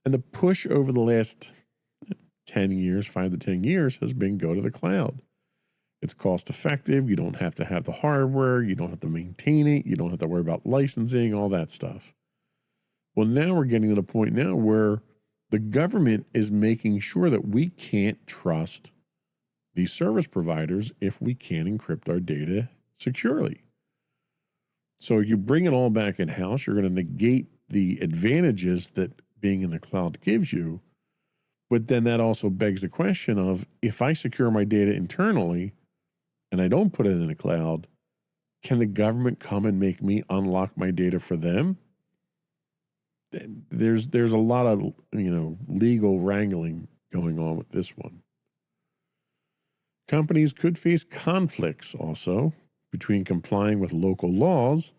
And the push over the last 10 years, 5 to 10 years, has been go to the cloud. It's cost effective. You don't have to have the hardware. You don't have to maintain it. You don't have to worry about licensing, all that stuff. Well, now we're getting to the point now where the government is making sure that we can't trust these service providers if we can't encrypt our data securely. So you bring it all back in-house, you're going to negate the advantages that being in the cloud gives you. But then that also begs the question of, if I secure my data internally and I don't put it in the cloud, can the government come and make me unlock my data for them? There's a lot of, legal wrangling going on with this one. Companies could face conflicts also between complying with local laws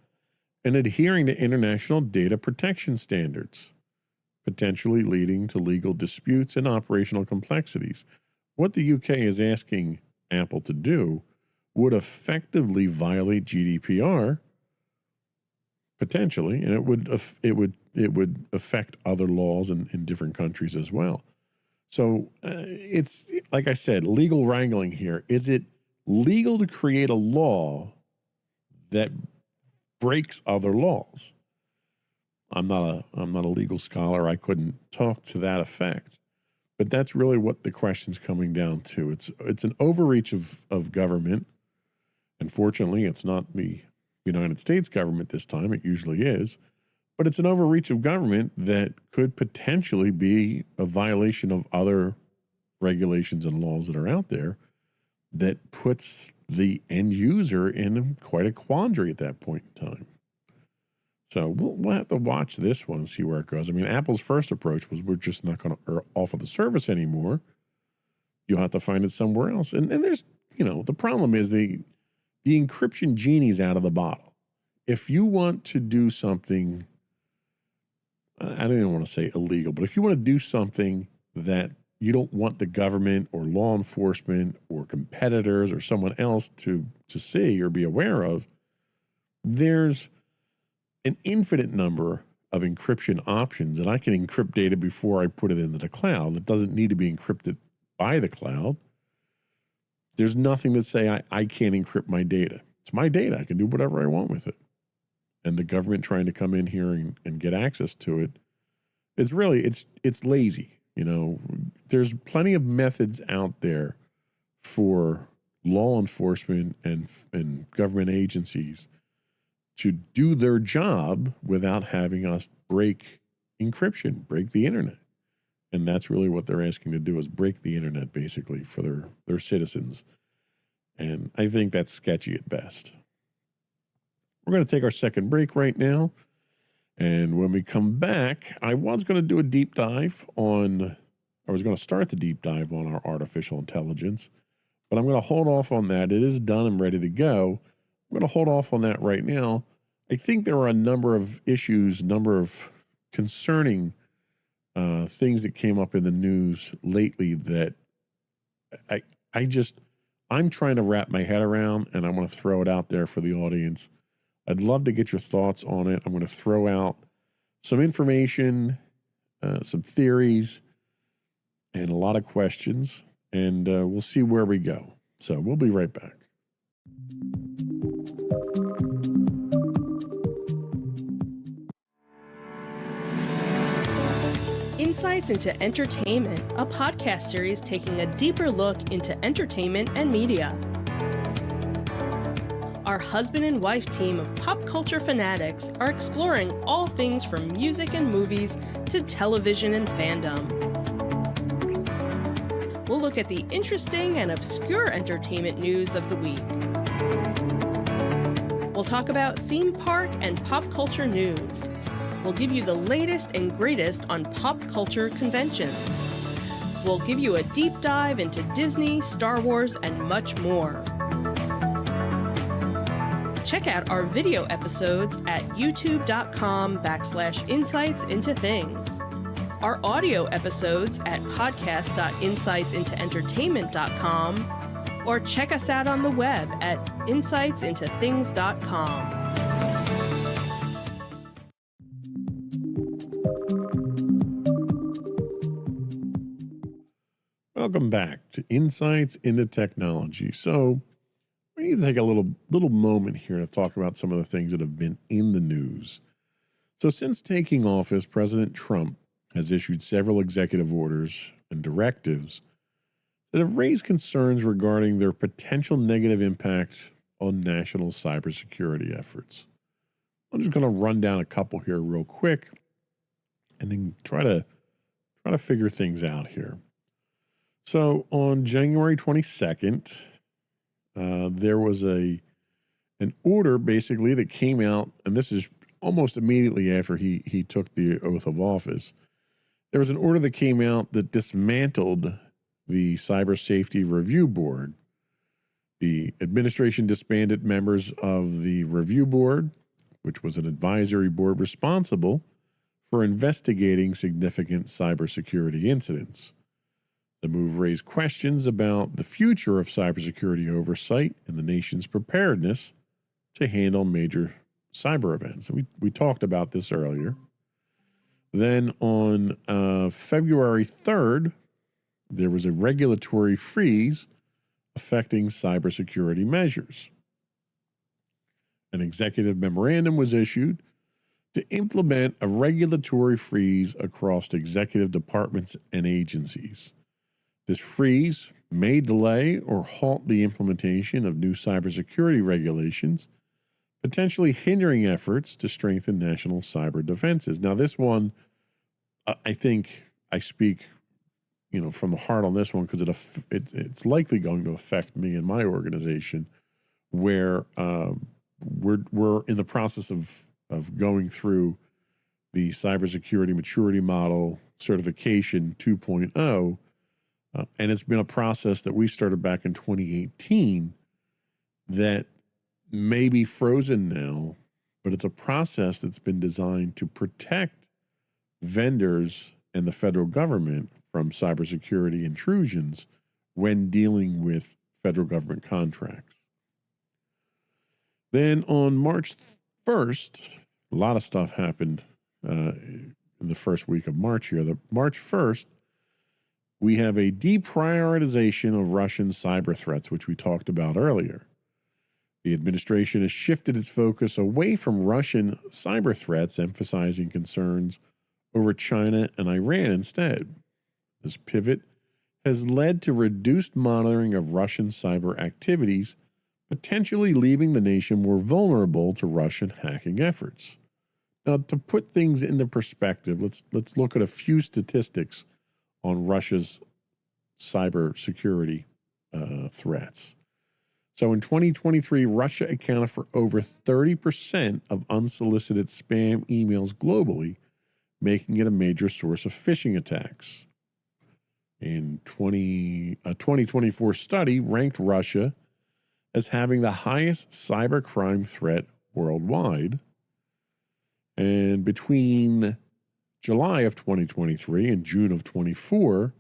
and adhering to international data protection standards, potentially leading to legal disputes and operational complexities. What the UK is asking Apple to do would effectively violate GDPR, potentially, and it would affect other laws in different countries as well. So it's, like I said, legal wrangling here. Is it legal to create a law that breaks other laws? I'm not a legal scholar. I couldn't talk to that effect, but that's really what the question's coming down to. It's an overreach of government. Unfortunately, it's not the United States government this time. It usually is, but it's an overreach of government that could potentially be a violation of other regulations and laws that are out there that puts the end user in quite a quandary at that point in time. So we'll have to watch this one and see where it goes. I mean, Apple's first approach was, we're just not going to offer the service anymore. You'll have to find it somewhere else. And there's, the problem is the encryption genie's out of the bottle. If you want to do something, I don't even want to say illegal, but if you want to do something that you don't want the government or law enforcement or competitors or someone else to see or be aware of, there's an infinite number of encryption options, and I can encrypt data before I put it into the cloud. It doesn't need to be encrypted by the cloud. There's nothing that say I can't encrypt my data. It's my data. I can do whatever I want with it. And the government trying to come in here and get access to it, it's really, it's lazy. There's plenty of methods out there for law enforcement and government agencies to do their job without having us break encryption, break the internet. And that's really what they're asking to do, is break the internet basically for their citizens. And I think that's sketchy at best. We're going to take our second break right now. And when we come back, I was going to do a deep dive on, I was going to start the deep dive on our artificial intelligence, but I'm going to hold off on that. It is done and ready to go. I'm going to hold off on that right now. I think there are a number of issues, number of concerning things that came up in the news lately that I'm trying to wrap my head around, and I want to throw it out there for the audience. I'd love to get your thoughts on it. I'm going to throw out some information, some theories, and a lot of questions, and we'll see where we go. So we'll be right back. Insights into Entertainment, a podcast series taking a deeper look into entertainment and media. Our husband and wife team of pop culture fanatics are exploring all things from music and movies to television and fandom. We'll look at the interesting and obscure entertainment news of the week. We'll talk about theme park and pop culture news. We'll give you the latest and greatest on pop culture conventions. We'll give you a deep dive into Disney, Star Wars, and much more. Check out our video episodes at youtube.com/insightsintothings. Our audio episodes at podcast.insightsintoentertainment.com, or check us out on the web at insightsintothings.com. Welcome back to Insights into Technology. So we need to take a little moment here to talk about some of the things that have been in the news. So since taking office, President Trump has issued several executive orders and directives that have raised concerns regarding their potential negative impact on national cybersecurity efforts. I'm just going to run down a couple here real quick and then try to figure things out here. So on January 22nd, there was an order basically that came out, and this is almost immediately after he took the oath of office. There was an order that came out that dismantled the Cyber Safety Review Board. The administration disbanded members of the review board, which was an advisory board responsible for investigating significant cybersecurity incidents. The move raised questions about the future of cybersecurity oversight and the nation's preparedness to handle major cyber events. And we talked about this earlier. Then on February 3rd, there was a regulatory freeze affecting cybersecurity measures. An executive memorandum was issued to implement a regulatory freeze across executive departments and agencies. This freeze may delay or halt the implementation of new cybersecurity regulations, potentially hindering efforts to strengthen national cyber defenses. Now, this one, I think I speak, from the heart on this one because it's likely going to affect me and my organization, where we're in the process of going through the Cybersecurity Maturity Model Certification 2.0. And it's been a process that we started back in 2018 that may be frozen now, but it's a process that's been designed to protect vendors and the federal government from cybersecurity intrusions when dealing with federal government contracts. Then on March 1st, a lot of stuff happened in the first week of March here. March 1st, we have a deprioritization of Russian cyber threats, which we talked about earlier. The administration has shifted its focus away from Russian cyber threats, emphasizing concerns over China and Iran instead. This pivot has led to reduced monitoring of Russian cyber activities, potentially leaving the nation more vulnerable to Russian hacking efforts. Now, to put things into perspective, let's look at a few statistics on Russia's cybersecurity threats. So in 2023, Russia accounted for over 30% of unsolicited spam emails globally, making it a major source of phishing attacks. A 2024 study ranked Russia as having the highest cybercrime threat worldwide. And between July of 2023 and June of 24,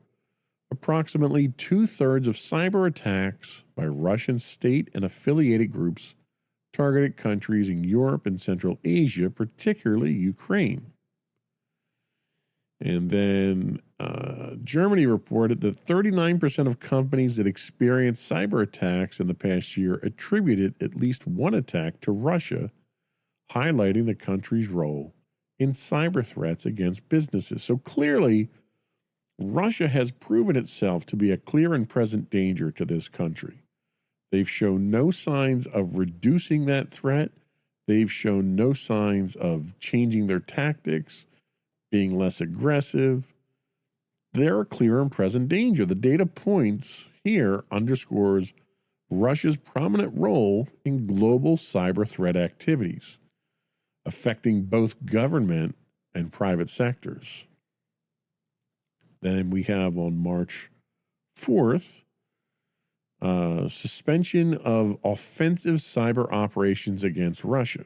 approximately 2/3 of cyber attacks by Russian state and affiliated groups targeted countries in Europe and Central Asia, particularly Ukraine. And then Germany reported that 39% of companies that experienced cyber attacks in the past year attributed at least one attack to Russia, highlighting the country's role in cyber threats against businesses. So clearly, Russia has proven itself to be a clear and present danger to this country. They've shown no signs of reducing that threat. They've shown no signs of changing their tactics, being less aggressive. They're a clear and present danger. The data points here underscores Russia's prominent role in global cyber threat activities, affecting both government and private sectors. Then we have on March 4th, suspension of offensive cyber operations against Russia.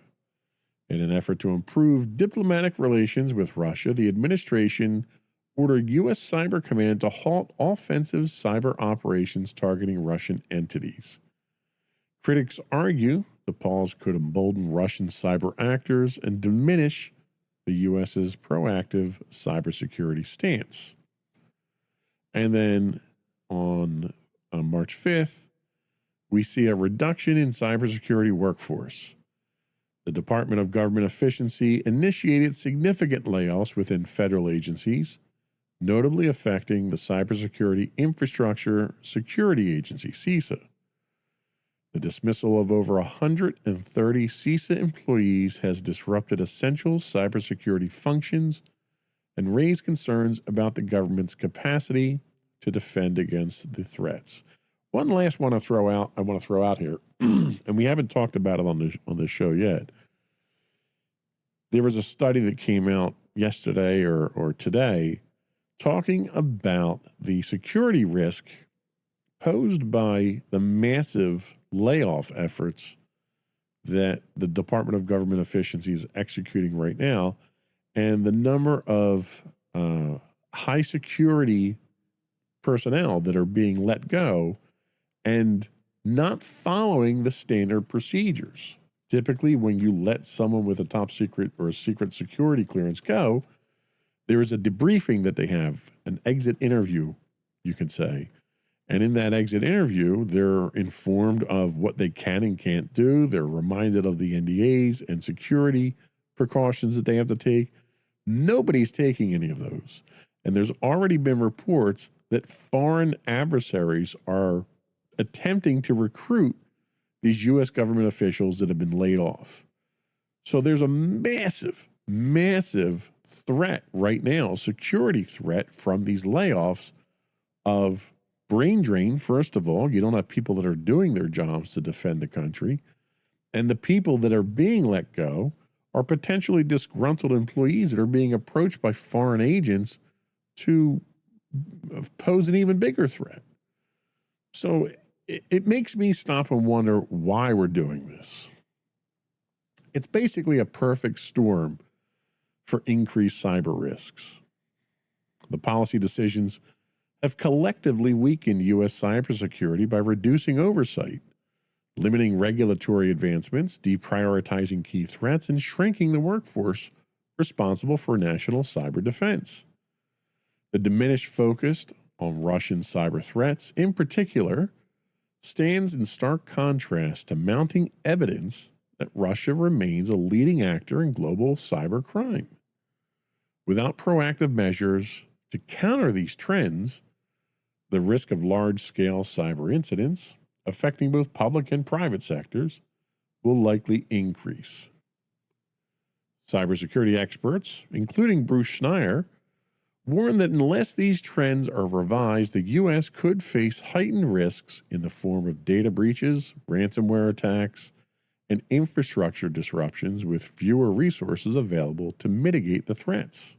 In an effort to improve diplomatic relations with Russia, the administration ordered U.S. Cyber Command to halt offensive cyber operations targeting Russian entities. Critics argue the pause could embolden Russian cyber actors and diminish the U.S.'s proactive cybersecurity stance. And then on March 5th, we see a reduction in cybersecurity workforce. The Department of Government Efficiency initiated significant layoffs within federal agencies, notably affecting the Cybersecurity Infrastructure Security Agency, CISA. The dismissal of over 130 CISA employees has disrupted essential cybersecurity functions and raised concerns about the government's capacity to defend against the threats. One last one I want to throw out here, and we haven't talked about it on the show yet. There was a study that came out yesterday or today talking about the security risk posed by the massive layoff efforts that the Department of Government Efficiency is executing right now, and the number of high security personnel that are being let go and not following the standard procedures. Typically, when you let someone with a top secret or a secret security clearance go, there is a debriefing that they have, an exit interview, you can say. And in that exit interview, they're informed of what they can and can't do. They're reminded of the NDAs and security precautions that they have to take. Nobody's taking any of those. And there's already been reports that foreign adversaries are attempting to recruit these U.S. government officials that have been laid off. So there's a massive, massive threat right now, security threat from these layoffs of brain drain. First of all, you don't have people that are doing their jobs to defend the country. And the people that are being let go are potentially disgruntled employees that are being approached by foreign agents to pose an even bigger threat. So it makes me stop and wonder why we're doing this. It's basically a perfect storm for increased cyber risks. The policy decisions have collectively weakened U.S. cybersecurity by reducing oversight, limiting regulatory advancements, deprioritizing key threats, and shrinking the workforce responsible for national cyber defense. The diminished focus on Russian cyber threats, in particular, stands in stark contrast to mounting evidence that Russia remains a leading actor in global cyber crime. Without proactive measures to counter these trends, the risk of large-scale cyber incidents affecting both public and private sectors will likely increase. Cybersecurity experts, including Bruce Schneier, warn that unless these trends are revised, the U.S. could face heightened risks in the form of data breaches, ransomware attacks, and infrastructure disruptions with fewer resources available to mitigate the threats.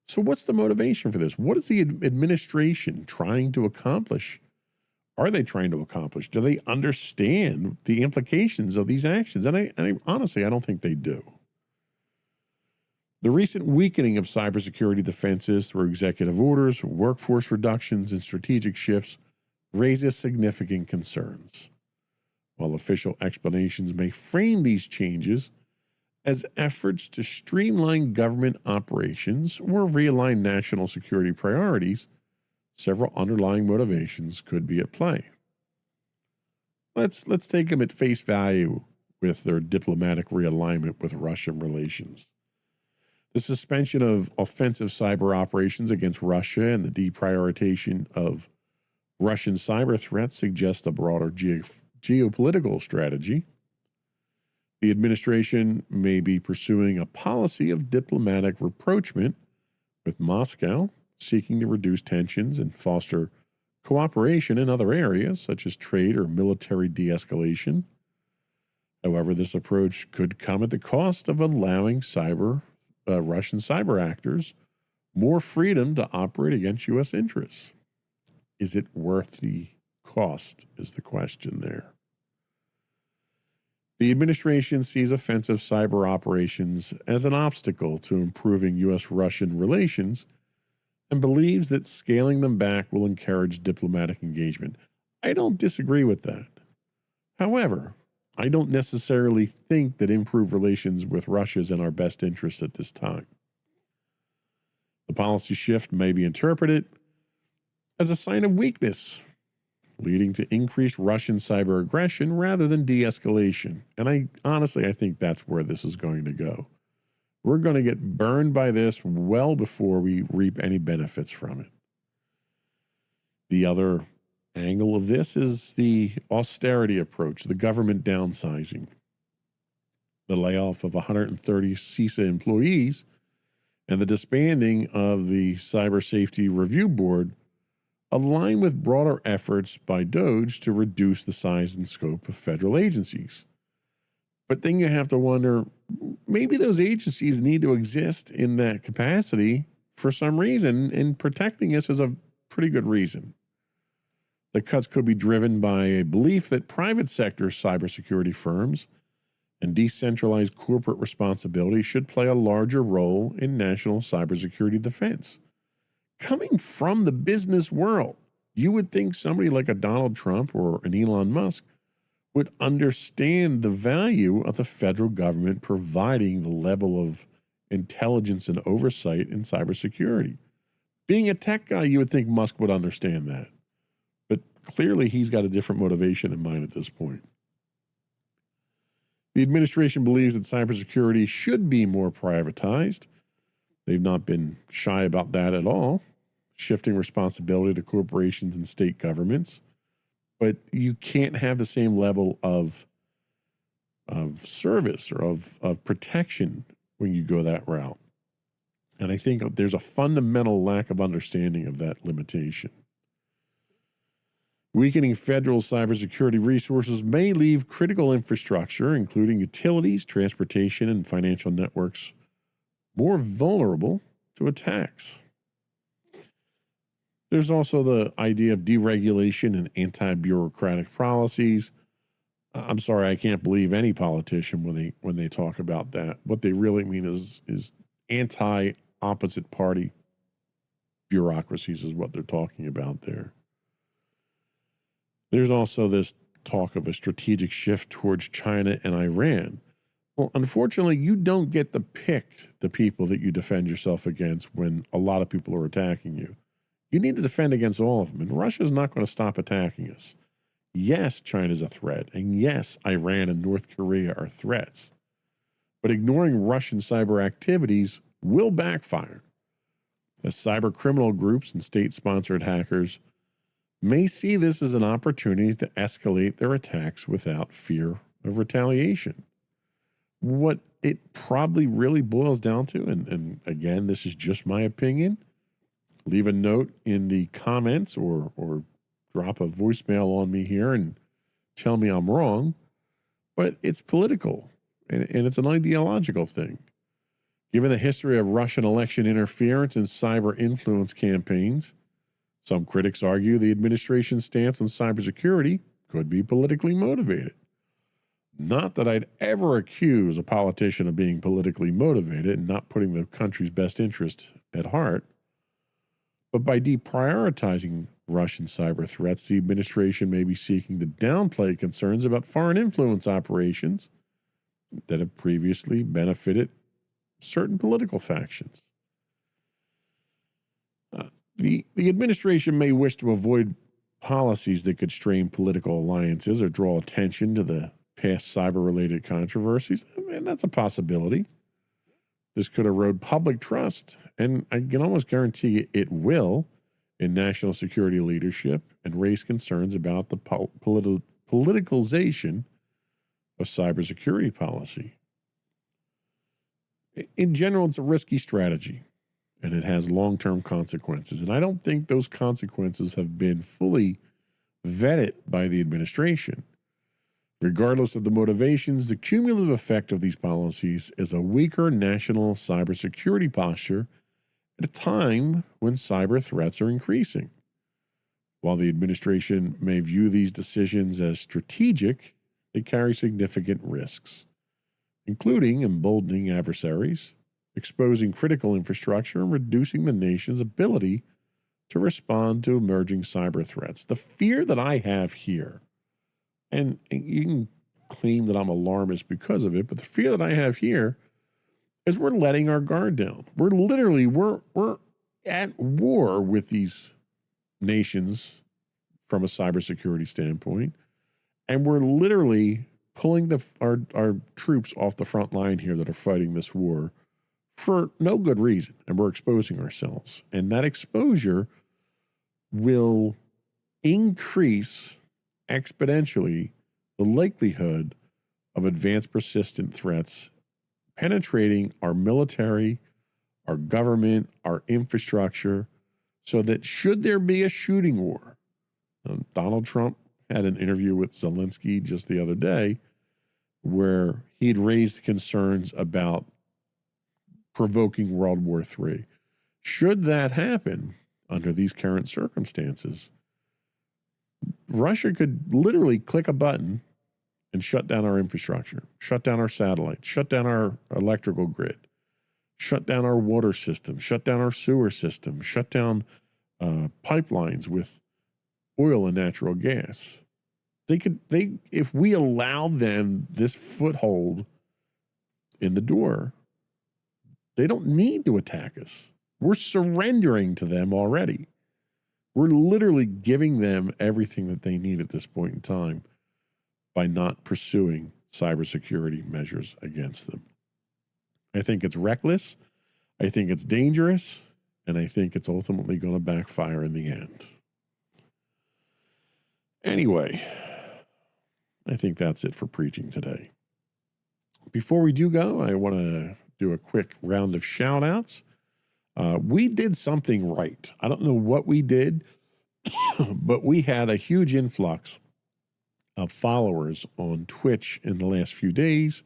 So what's the motivation for this? What is the administration trying to accomplish? Are they trying to accomplish? Do they understand the implications of these actions? And I honestly, I don't think they do. The recent weakening of cybersecurity defenses through executive orders, workforce reductions, and strategic shifts raises significant concerns. While official explanations may frame these changes as efforts to streamline government operations or realign national security priorities, several underlying motivations could be at play. Let's take them at face value with their diplomatic realignment with Russian relations. The suspension of offensive cyber operations against Russia and the deprioritization of Russian cyber threats suggest a broader geopolitical strategy. The administration may be pursuing a policy of diplomatic rapprochement with Moscow, seeking to reduce tensions and foster cooperation in other areas, such as trade or military de-escalation. However, this approach could come at the cost of allowing Russian cyber actors more freedom to operate against U.S. interests. Is it worth the cost is the question there. The administration sees offensive cyber operations as an obstacle to improving U.S.-Russian relations and believes that scaling them back will encourage diplomatic engagement. I don't disagree with that. However, I don't necessarily think that improved relations with Russia is in our best interest at this time. The policy shift may be interpreted as a sign of weakness, leading to increased Russian cyber aggression rather than de-escalation. And I think that's where this is going to go. We're going to get burned by this well before we reap any benefits from it. The other angle of this is the austerity approach, the government downsizing. The layoff of 130 CISA employees and the disbanding of the Cyber Safety Review Board align with broader efforts by DOJ to reduce the size and scope of federal agencies. But then you have to wonder, maybe those agencies need to exist in that capacity for some reason, and protecting us is a pretty good reason. The cuts could be driven by a belief that private sector cybersecurity firms and decentralized corporate responsibility should play a larger role in national cybersecurity defense. Coming from the business world, you would think somebody like a Donald Trump or an Elon Musk would understand the value of the federal government providing the level of intelligence and oversight in cybersecurity. Being a tech guy, you would think Musk would understand that. But clearly, he's got a different motivation in mind at this point. The administration believes that cybersecurity should be more privatized. They've not been shy about that at all, shifting responsibility to corporations and state governments. But you can't have the same level of service or of protection when you go that route. And I think there's a fundamental lack of understanding of that limitation. Weakening federal cybersecurity resources may leave critical infrastructure, including utilities, transportation, and financial networks, more vulnerable to attacks. There's also the idea of deregulation and anti-bureaucratic policies. I'm sorry, I can't believe any politician when they talk about that. What they really mean is anti-opposite party bureaucracies is what they're talking about there. There's also this talk of a strategic shift towards China and Iran. Well, unfortunately, you don't get to pick the people that you defend yourself against when a lot of people are attacking you. You need to defend against all of them, and Russia is not going to stop attacking us. Yes, China's a threat, and yes, Iran and North Korea are threats. But ignoring Russian cyber activities will backfire, as cyber criminal groups and state-sponsored hackers may see this as an opportunity to escalate their attacks without fear of retaliation. What it probably really boils down to, and again, this is just my opinion, leave a note in the comments or drop a voicemail on me here and tell me I'm wrong, but it's political and it's an ideological thing. Given the history of Russian election interference and cyber influence campaigns, some critics argue the administration's stance on cybersecurity could be politically motivated. Not that I'd ever accuse a politician of being politically motivated and not putting the country's best interest at heart, but by deprioritizing Russian cyber threats, the administration may be seeking to downplay concerns about foreign influence operations that have previously benefited certain political factions. The administration may wish to avoid policies that could strain political alliances or draw attention to the past cyber-related controversies, and that's a possibility. This could erode public trust, and I can almost guarantee it will, in national security leadership, and raise concerns about the politicalization of cybersecurity policy. In general, it's a risky strategy, and it has long-term consequences, and I don't think those consequences have been fully vetted by the administration. Regardless of the motivations, the cumulative effect of these policies is a weaker national cybersecurity posture at a time when cyber threats are increasing. While the administration may view these decisions as strategic, they carry significant risks, including emboldening adversaries, exposing critical infrastructure, and reducing the nation's ability to respond to emerging cyber threats. The fear that I have here, and you can claim that I'm alarmist because of it, but the fear that I have here is we're letting our guard down. We're at war with these nations from a cybersecurity standpoint, and we're literally pulling our troops off the front line here that are fighting this war for no good reason, and we're exposing ourselves. And that exposure will increase exponentially the likelihood of advanced persistent threats penetrating our military, our government, our infrastructure, so that should there be a shooting war, Donald Trump had an interview with Zelensky just the other day where he'd raised concerns about provoking World War III. Should that happen under these current circumstances, Russia could literally click a button and shut down our infrastructure, shut down our satellites, shut down our electrical grid, shut down our water system, shut down our sewer system, shut down pipelines with oil and natural gas. If we allow them this foothold in the door, they don't need to attack us. We're surrendering to them already. We're literally giving them everything that they need at this point in time by not pursuing cybersecurity measures against them. I think it's reckless. I think it's dangerous. And I think it's ultimately going to backfire in the end. Anyway, I think that's it for preaching today. Before we do go, I want to do a quick round of shout outs. We did something right. I don't know what we did, but we had a huge influx of followers on Twitch in the last few days.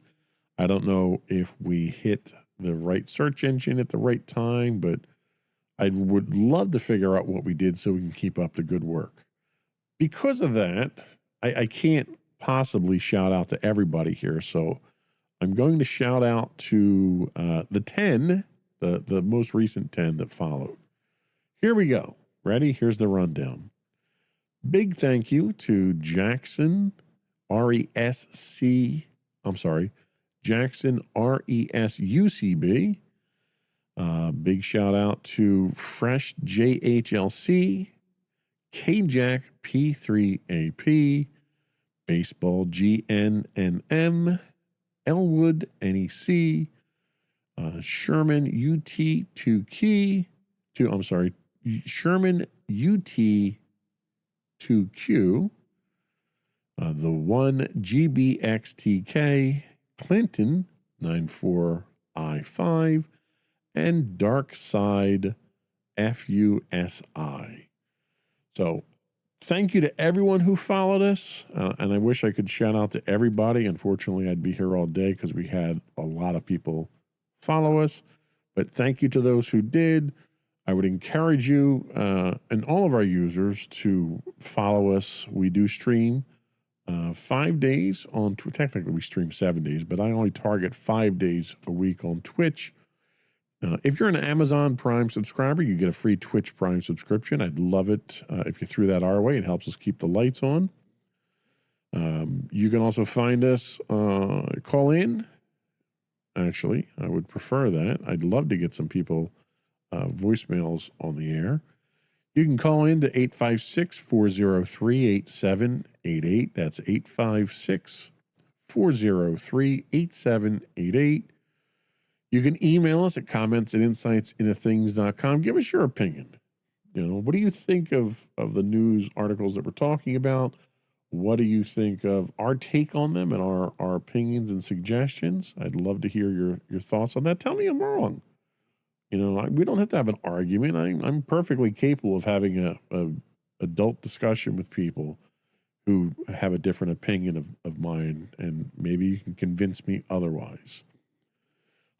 I don't know if we hit the right search engine at the right time, but I would love to figure out what we did so we can keep up the good work. Because of that, I can't possibly shout out to everybody here. So I'm going to shout out to the 10, the most recent 10 that followed. Here we go. Ready? Here's the rundown. Big thank you to Jackson, Jackson RESUCB. Big shout out to Fresh JHLC, KJack P3AP, Baseball GNNM, Elwood NEC, Sherman UT2Q, Sherman UT2Q, the 1 GBXTK, Clinton 94I5, and Darkside FUSI. So thank you to everyone who followed us. And I wish I could shout out to everybody. Unfortunately, I'd be here all day because we had a lot of people follow us. But thank you to those who did. I would encourage you and all of our users to follow us. We do stream 5 days on Twitch. Technically, we stream 7 days, but I only target 5 days a week on Twitch. If you're an Amazon Prime subscriber, you get a free Twitch Prime subscription. I'd love it if you threw that our way. It helps us keep the lights on. You can also find us, call in. Actually, I would prefer that. I'd love to get some people voicemails on the air. You can call in to 856-403-8788. That's 856-403-8788. You can email us at comments@insightsintothings.com. Give us your opinion. What do you think of the news articles that we're talking about? What do you think of our take on them and our opinions and suggestions? I'd love to hear your thoughts on that. Tell me I'm wrong. We don't have to have an argument. I'm perfectly capable of having a adult discussion with people who have a different opinion of mine, and maybe you can convince me otherwise.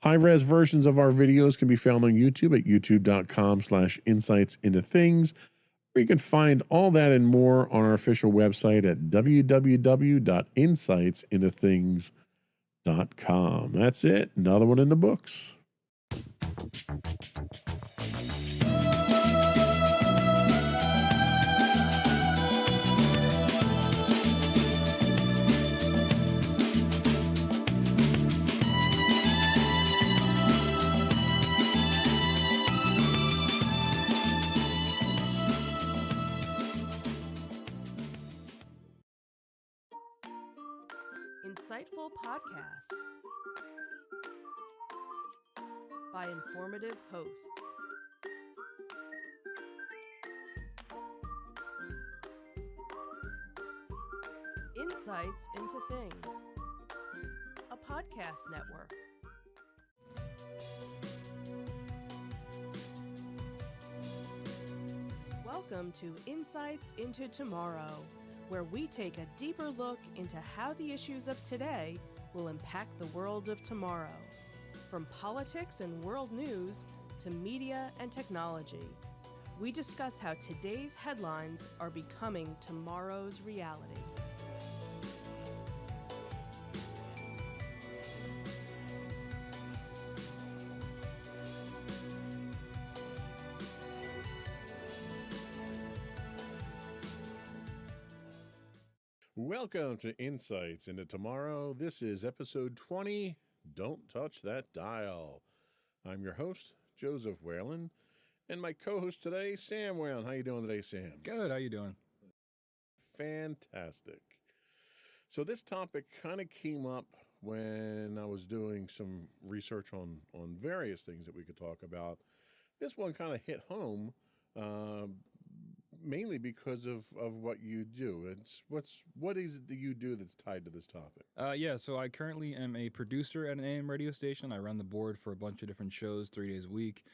High-res versions of our videos can be found on YouTube at youtube.com/insightsintothings. You can find all that and more on our official website at www.insightsintothings.com. That's it. Another one in the books. Insightful podcasts by informative hosts. Insights into Things, a podcast network. Welcome to Insights into Tomorrow, where we take a deeper look into how the issues of today will impact the world of tomorrow. From politics and world news to media and technology, we discuss how today's headlines are becoming tomorrow's reality. Welcome to Insights into Tomorrow. This is episode 20, Don't Touch That Dial. I'm your host, Joseph Whalen, and my co-host today, Sam Whalen. How you doing today, Sam? Good. How you doing? Fantastic. So this topic kind of came up when I was doing some research on various things that we could talk about. This one kind of hit home, mainly because of what you do. What is it that you do that's tied to this topic? So I currently am a producer at an AM radio station. I run the board for a bunch of different shows 3 days a week.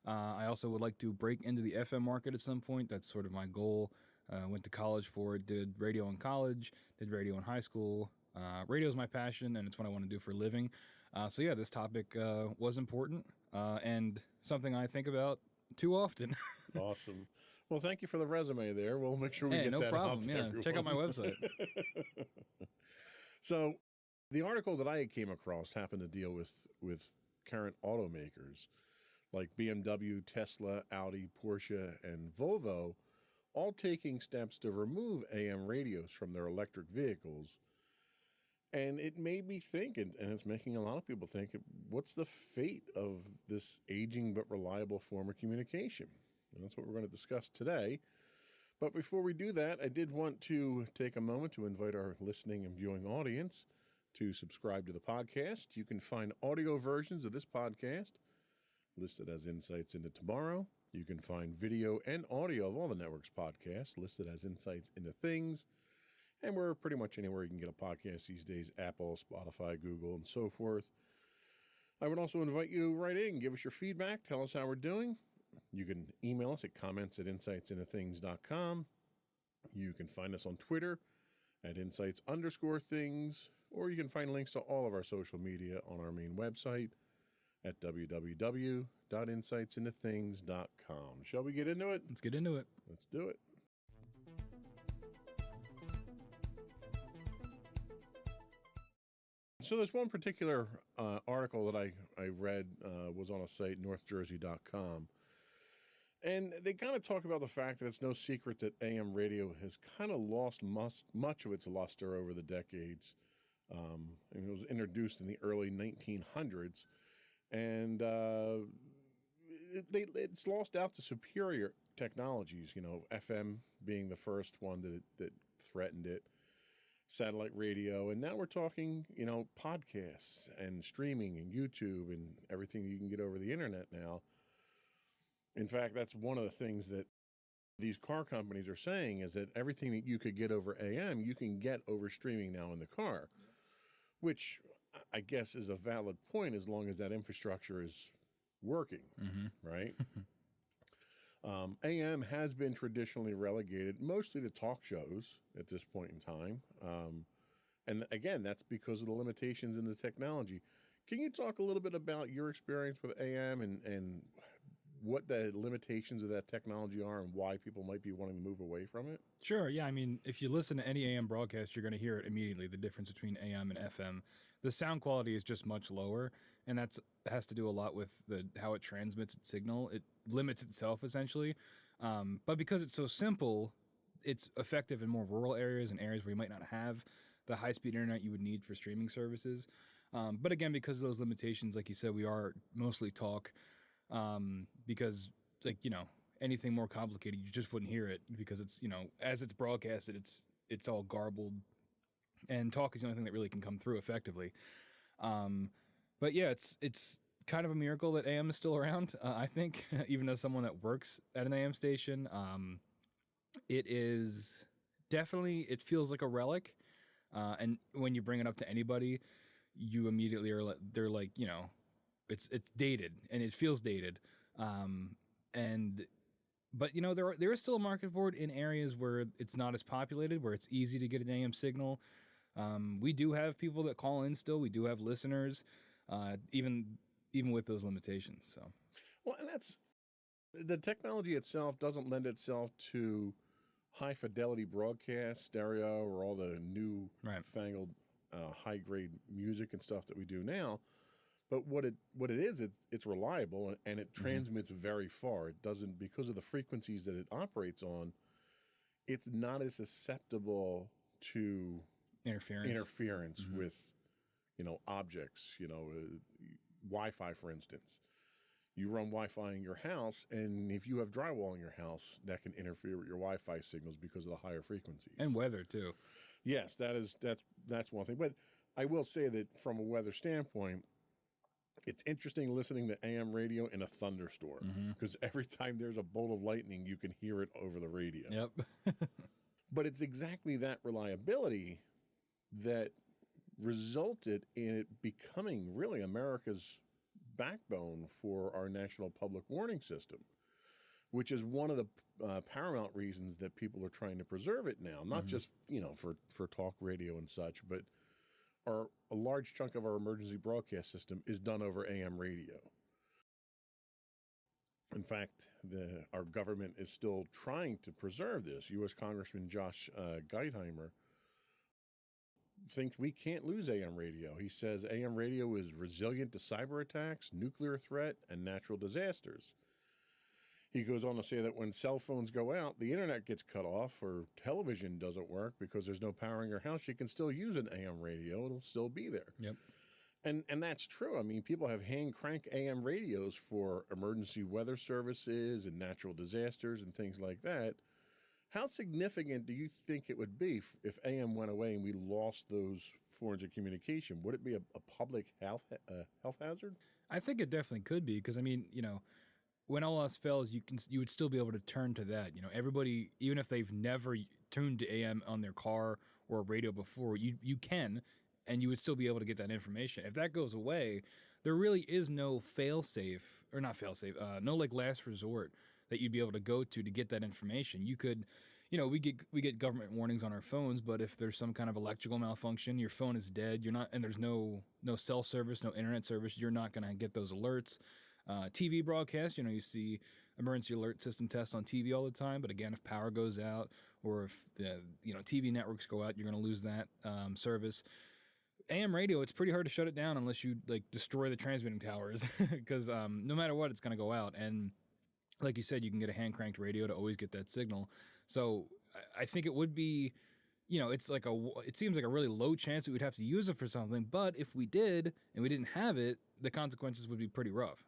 I also would like to break into the FM market at some point. That's sort of my goal. Went to college for it, did radio in college, did radio in high school. Radio is my passion, and it's what I want to do for a living. This topic was important and something I think about too often. Awesome. Well, thank you for the resume there. We'll make sure we get no that problem. out to Yeah, everyone. check out my website. So, the article that I came across happened to deal with current automakers like BMW, Tesla, Audi, Porsche, and Volvo, all taking steps to remove AM radios from their electric vehicles. And it made me think, and it's making a lot of people think, what's the fate of this aging but reliable form of communication? And that's what we're going to discuss today. But before we do that, I did want to take a moment to invite our listening and viewing audience to subscribe to the podcast. You can find audio versions of this podcast listed as Insights into Tomorrow. You can find video and audio of all the network's podcasts listed as Insights into Things. And we're pretty much anywhere you can get a podcast these days: Apple, Spotify, Google, and so forth. I would also invite you to write in, give us your feedback, tell us how we're doing. You can email us at comments@insightsintothings.com. You can find us on Twitter at insights_things, or you can find links to all of our social media on our main website at www.insightsintothings.com. Shall we get into it? Let's get into it. Let's do it. So there's one particular article that I read was on a site, northjersey.com. And they kind of talk about the fact that it's no secret that AM radio has kind of lost much of its luster over the decades. It was introduced in the early 1900s, and it's lost out to superior technologies, FM being the first one that threatened it, satellite radio, and now we're talking, podcasts and streaming and YouTube and everything you can get over the internet now. In fact, that's one of the things that these car companies are saying, is that everything that you could get over AM, you can get over streaming now in the car, which I guess is a valid point as long as that infrastructure is working, right? AM has been traditionally relegated mostly to talk shows at this point in time. And again, that's because of the limitations in the technology. Can you talk a little bit about your experience with AM and what the limitations of that technology are and why people might be wanting to move away from it? Sure. Yeah. I mean, if you listen to any AM broadcast, you're going to hear it immediately. The difference between AM and FM, the sound quality is just much lower, and that has to do a lot with how it transmits its signal. It limits itself essentially, but because it's so simple, it's effective in more rural areas and areas where you might not have the high-speed internet you would need for streaming services. But again, because of those limitations, like you said, we are mostly talk. Because anything more complicated, you just wouldn't hear it because it's, as it's broadcasted, it's all garbled, and talk is the only thing that really can come through effectively. But yeah, it's kind of a miracle that AM is still around. I think even as someone that works at an AM station, it is definitely, it feels like a relic. And when you bring it up to anybody, you immediately they're like, it's dated and it feels dated. But there is still a market for it in areas where it's not as populated, where it's easy to get an AM signal. We do have people that call in still. We do have listeners, even with those limitations. So, well, and that's the technology itself doesn't lend itself to high fidelity broadcast, stereo, or all the new fangled high grade music and stuff that we do now. But what it is, it's reliable and it transmits very far. It doesn't, because of the frequencies that it operates on, it's not as susceptible to interference with, objects, Wi-Fi, for instance. You run Wi-Fi in your house, and if you have drywall in your house, that can interfere with your Wi-Fi signals because of the higher frequencies. And weather, too. Yes, that's one thing. But I will say that from a weather standpoint, it's interesting listening to AM radio in a thunderstorm because every time there's a bolt of lightning, you can hear it over the radio. Yep. But it's exactly that reliability that resulted in it becoming really America's backbone for our national public warning system, which is one of the paramount reasons that people are trying to preserve it now, not just, for talk radio and such, but a large chunk of our emergency broadcast system is done over AM radio. In fact, our government is still trying to preserve this. U.S. Congressman Josh Geitheimer thinks we can't lose AM radio. He says AM radio is resilient to cyber attacks, nuclear threat, and natural disasters. He goes on to say that when cell phones go out, the internet gets cut off or television doesn't work because there's no power in your house, you can still use an AM radio. It'll still be there. Yep. And that's true. I mean, people have hand crank AM radios for emergency weather services and natural disasters and things like that. How significant do you think it would be if AM went away and we lost those forms of communication? Would it be a public health hazard? I think it definitely could be because, I mean, when all else fails, you would still be able to turn to that. Everybody, even if they've never tuned to AM on their car or radio before, you can, and you would still be able to get that information. If that goes away, there really is no no like last resort that you'd be able to go to get that information. You could, we get government warnings on our phones, but if there's some kind of electrical malfunction, your phone is dead. And there's no cell service, no internet service. You're not going to get those alerts. TV broadcast, you see emergency alert system tests on TV all the time. But again, if power goes out or if the TV networks go out, you're going to lose that service. AM radio, it's pretty hard to shut it down unless you destroy the transmitting towers because no matter what, it's going to go out. And like you said, you can get a hand cranked radio to always get that signal. So I think it would be, it seems like a really low chance that we'd have to use it for something. But if we did and we didn't have it, the consequences would be pretty rough.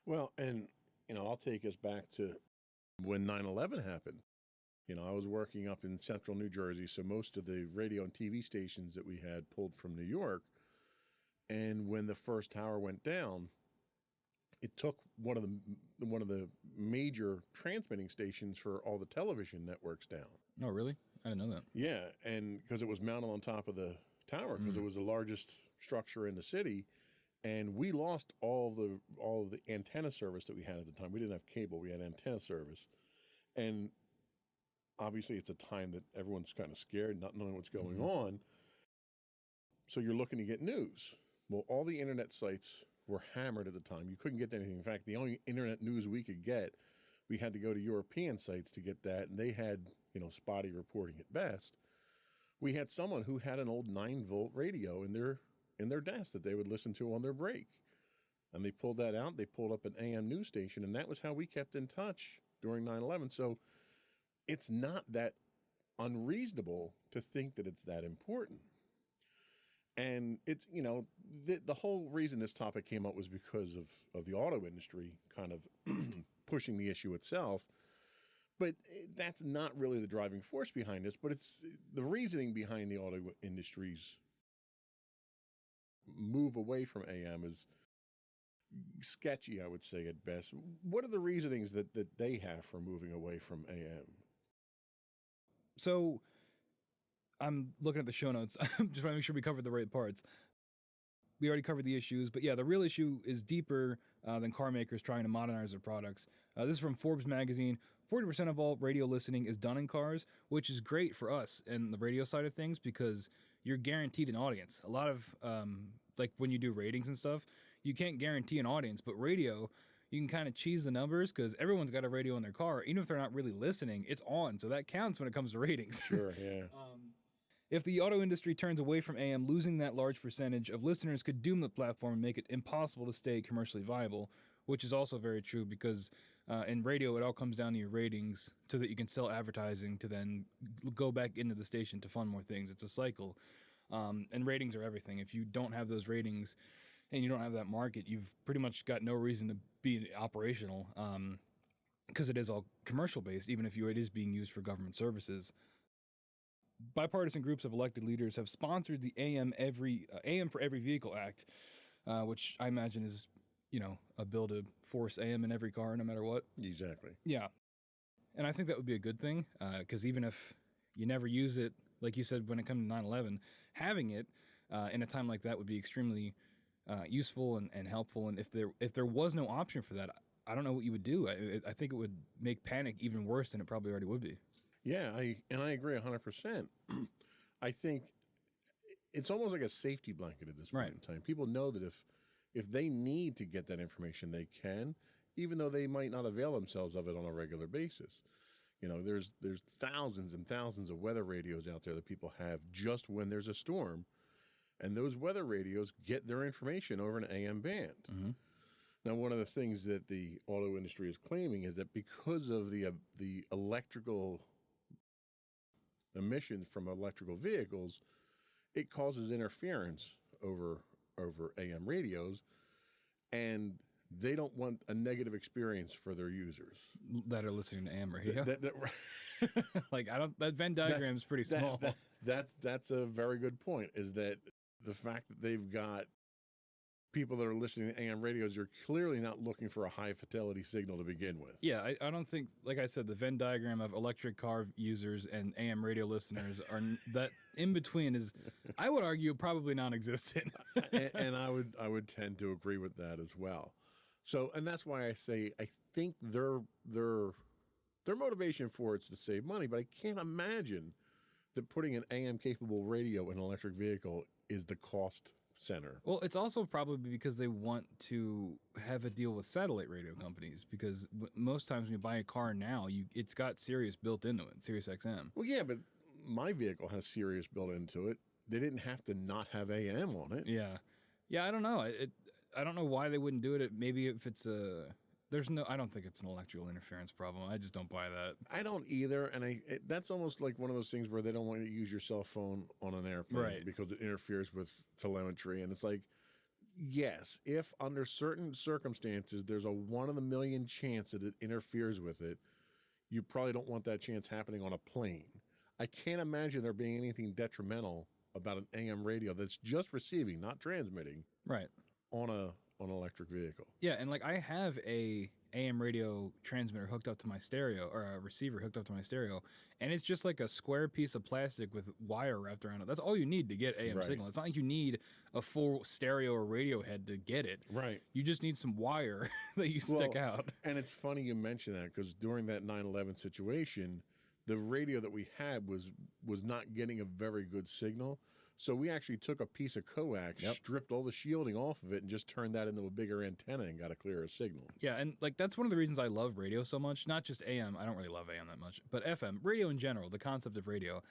Well, and, I'll take us back to when 9/11 happened. I was working up in central New Jersey, so most of the radio and TV stations that we had pulled from New York. And when the first tower went down, it took one of the major transmitting stations for all the television networks down. Oh, really? I didn't know that. Yeah, and because it was mounted on top of the tower, because it was the largest structure in the city. And we lost all of the antenna service that we had at the time. We didn't have cable; we had antenna service, and obviously, it's a time that everyone's kind of scared, not knowing what's going on. So you're looking to get news. Well, all the internet sites were hammered at the time. You couldn't get anything. In fact, the only internet news we could get, we had to go to European sites to get that, and they had, spotty reporting at best. We had someone who had an old 9-volt radio in their desk that they would listen to on their break. And they pulled that out. They pulled up an AM news station, and that was how we kept in touch during 9/11. So it's not that unreasonable to think that it's that important. And it's, the whole reason this topic came up was because of the auto industry kind of pushing the issue itself. But that's not really the driving force behind this, but it's the reasoning behind the auto industry's move away from AM is sketchy, I would say, at best. What are the reasonings that they have for moving away from AM? So I'm looking at the show notes. I'm just trying to make sure we covered the right parts. We already covered the issues, but yeah, the real issue is deeper than car makers trying to modernize their products. This is from Forbes magazine. 40% of all radio listening is done in cars, which is great for us and the radio side of things because you're guaranteed an audience. A lot of, like when you do ratings and stuff, you can't guarantee an audience, but radio, you can kind of cheese the numbers because everyone's got a radio in their car. Even if they're not really listening, it's on. So that counts when it comes to ratings. Sure, yeah. If the auto industry turns away from AM, losing that large percentage of listeners could doom the platform and make it impossible to stay commercially viable, which is also very true because in radio, it all comes down to your ratings so that you can sell advertising to then go back into the station to fund more things. It's a cycle. And ratings are everything. If you don't have those ratings and you don't have that market, you've pretty much got no reason to be operational because it is all commercial based, even if it is being used for government services. Bipartisan groups of elected leaders have sponsored the AM for Every Vehicle Act, which I imagine is, a bill to force AM in every car, no matter what. Exactly. Yeah. And I think that would be a good thing, because even if you never use it, like you said, when it comes to 9/11, having it in a time like that would be extremely useful and helpful. And if there was no option for that, I don't know what you would do. I think it would make panic even worse than it probably already would be. Yeah, I agree 100%. I think it's almost like a safety blanket at this point in time. People know that if they need to get that information, they can, even though they might not avail themselves of it on a regular basis. There's thousands and thousands of weather radios out there that people have just when there's a storm, and those weather radios get their information over an AM band. Mm-hmm. Now, one of the things that the auto industry is claiming is that because of the electrical emissions from electrical vehicles, it causes interference over AM radios, and they don't want a negative experience for their users that are listening to AM radio. Like that Venn diagram is pretty small. That's a very good point. Is that the fact that they've got people that are listening to AM radios are clearly not looking for a high fidelity signal to begin with. Yeah, I don't think, like I said, the Venn diagram of electric car users and AM radio listeners are that in between is, I would argue, probably non-existent. and I would tend to agree with that as well. So, and that's why I say I think their motivation for it's to save money, but I can't imagine that putting an AM capable radio in an electric vehicle is the cost center. Well, it's also probably because they want to have a deal with satellite radio companies, because most times when you buy a car now, it's got Sirius built into it, Sirius XM. Well, yeah, but my vehicle has Sirius built into it. They didn't have to not have AM on it. Yeah, I don't know. I don't know why they wouldn't do it. Maybe if it's I don't think it's an electrical interference problem. I just don't buy that. I don't either, and that's almost like one of those things where they don't want you to use your cell phone on an airplane because it interferes with telemetry. And it's like, yes, if under certain circumstances there's a 1 in a million chance that it interferes with it, you probably don't want that chance happening on a plane. I can't imagine there being anything detrimental about an AM radio that's just receiving, not transmitting, on an electric vehicle. Yeah, and like I have a AM radio transmitter hooked up to my stereo, or a receiver hooked up to my stereo, and it's just like a square piece of plastic with wire wrapped around it. That's all you need to get AM signal. It's not like you need a full stereo or radio head to get it. Right. You just need some wire that you stick out. And it's funny you mention that, because during that 9/11 situation, the radio that we had was not getting a very good signal, So we actually took a piece of coax, stripped all the shielding off of it, and just turned that into a bigger antenna and got a clearer signal. Yeah, and like that's one of the reasons I love radio so much. Not just AM. I don't really love AM that much, but FM, radio in general. The concept of radio,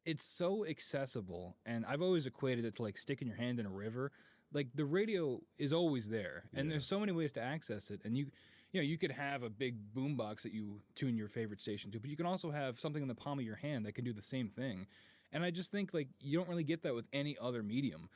it's so accessible, and I've always equated it to like sticking your hand in a river. Like the radio is always there, and there's so many ways to access it. And you could have a big boombox that you tune your favorite station to, but you can also have something in the palm of your hand that can do the same thing. And I just think like you don't really get that with any other medium.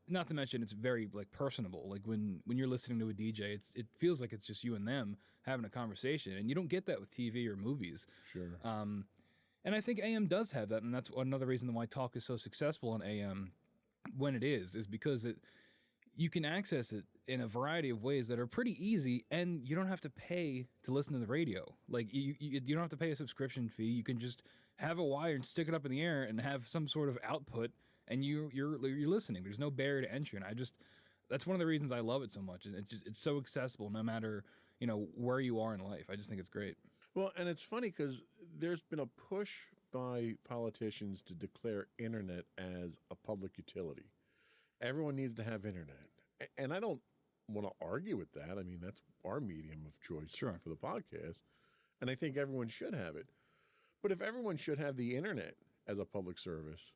Not to mention it's very like personable. Like when you're listening to a DJ, it feels like it's just you and them having a conversation, and you don't get that with TV or movies. Sure. And I think AM does have that, and that's another reason why talk is so successful on AM when it is because you can access it in a variety of ways that are pretty easy, and you don't have to pay to listen to the radio. Like you don't have to pay a subscription fee. You can just have a wire and stick it up in the air and have some sort of output, and you're listening. There's no barrier to entry, and that's one of the reasons I love it so much. And it's so accessible no matter where you are in life. I just think it's great. Well, and it's funny because there's been a push by politicians to declare internet as a public utility. Everyone needs to have internet. And I don't want to argue with that. I mean, that's our medium of choice for the podcast. And I think everyone should have it. But if everyone should have the internet as a public service,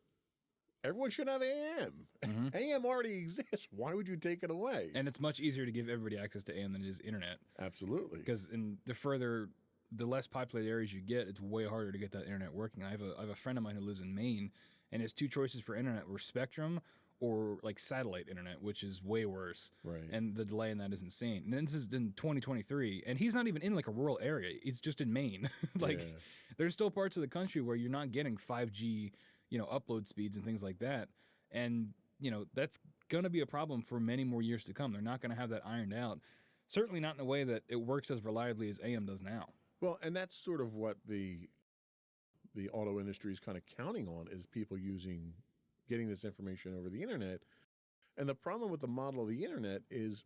everyone should have AM. Mm-hmm. AM already exists. Why would you take it away? And it's much easier to give everybody access to AM than it is internet. Absolutely. Because the less populated areas you get, it's way harder to get that internet working. I have a friend of mine who lives in Maine, and his two choices for internet were Spectrum or like satellite internet, which is way worse. Right. And the delay in that is insane. And this is in 2023, and he's not even in like a rural area. He's just in Maine. There's still parts of the country where you're not getting 5G, upload speeds and things like that. And, that's going to be a problem for many more years to come. They're not going to have that ironed out. Certainly not in a way that it works as reliably as AM does now. Well, and that's sort of what the auto industry is kind of counting on, is people getting this information over the internet. And the problem with the model of the internet is